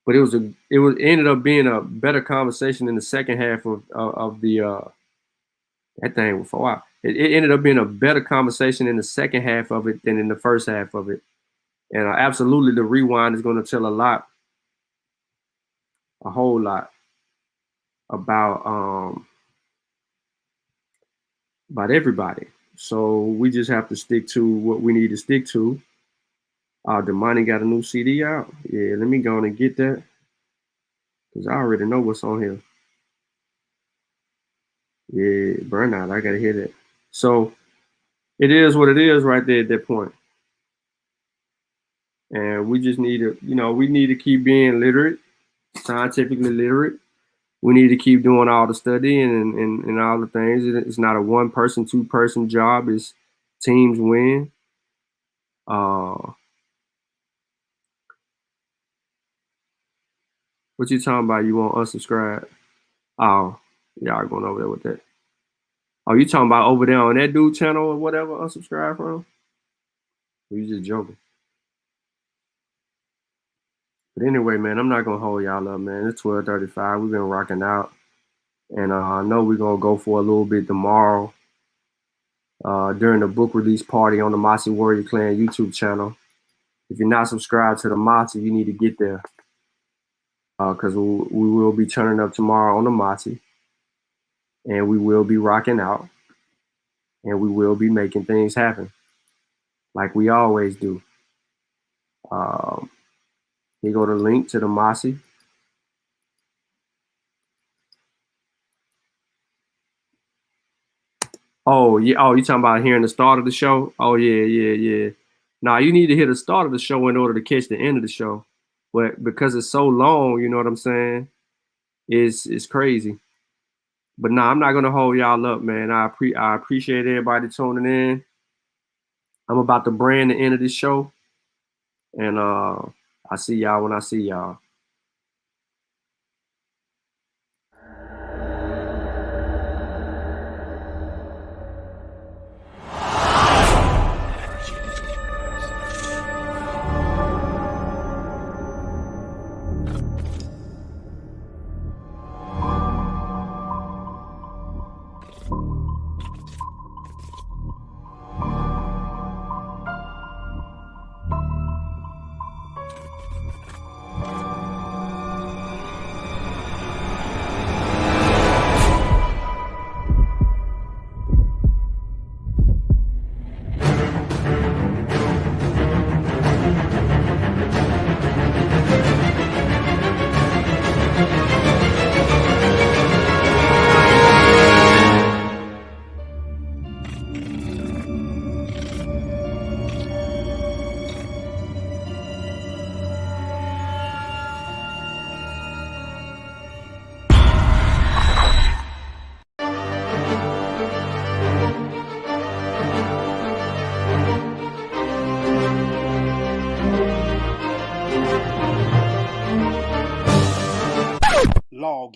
But it ended up being a better conversation in the second half of the that thing was for a while. It ended up being a better conversation in the second half of it than in the first half of it. And absolutely, the rewind is going to tell a whole lot about everybody. So we just have to stick to what we need to stick to. Damani got a new CD out. Yeah, let me go on and get that, because I already know what's on here. Yeah, Burnout, I gotta hear that. So it is what it is right there at that point. And we just need to, we need to keep being literate, scientifically literate. We need to keep doing all the studying and all the things. It's not a one-person, two-person job. It's teams win. What you talking about? You want unsubscribe? Oh, y'all going over there with that. Oh, you talking about over there on that dude channel or whatever, unsubscribe from? Or you just joking? But anyway, man, I'm not going to hold y'all up, man. It's 12:35. We've been rocking out. And I know we're going to go for a little bit tomorrow during the book release party on the Mossy Warrior Clan YouTube channel. If you're not subscribed to the Mossy, you need to get there. Because we will be turning up tomorrow on the Mossy. And we will be rocking out. And we will be making things happen. Like we always do. Here go the link to the Mossy. Oh, yeah. Oh, you talking about hearing the start of the show? Oh, yeah. Nah, you need to hear the start of the show in order to catch the end of the show. But because it's so long, you know what I'm saying? It's crazy. But nah, I'm not going to hold y'all up, man. I appreciate everybody tuning in. I'm about to brand the end of this show. And I see y'all when I see y'all.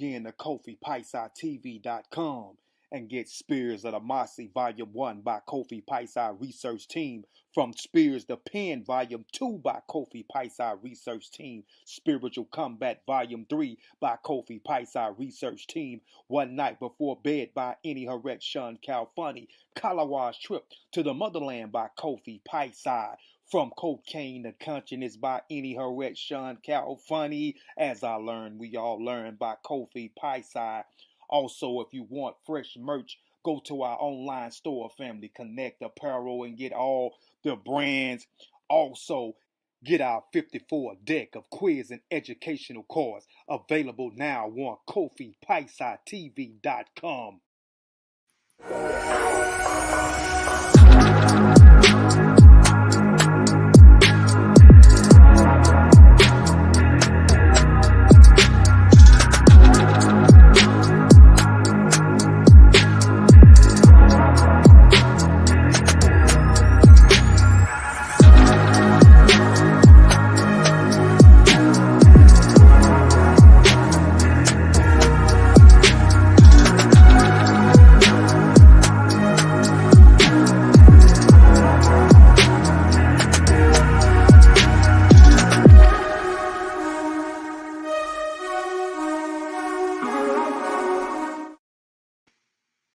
again to KofiPaisaTV.com and get Spears of the Mossy Volume 1 by Kofi Paisa Research Team, from Spears the Pen Volume 2 by Kofi Paisa Research Team, Spiritual Combat Volume 3 by Kofi Paisa Research Team, One Night Before Bed by Any Harek Shun Calfunny, Kalawa's Trip to the Motherland by Kofi Paisa, From Cocaine to Consciousness by Any Harek Shun Calfunny, As I Learned, We All Learn by Kofi Paisa. Also, if you want fresh merch, go to our online store, Family Connect Apparel, and get all the brands. Also, get our 54 deck of quiz and educational cards available now on KofiPaisaTV.com.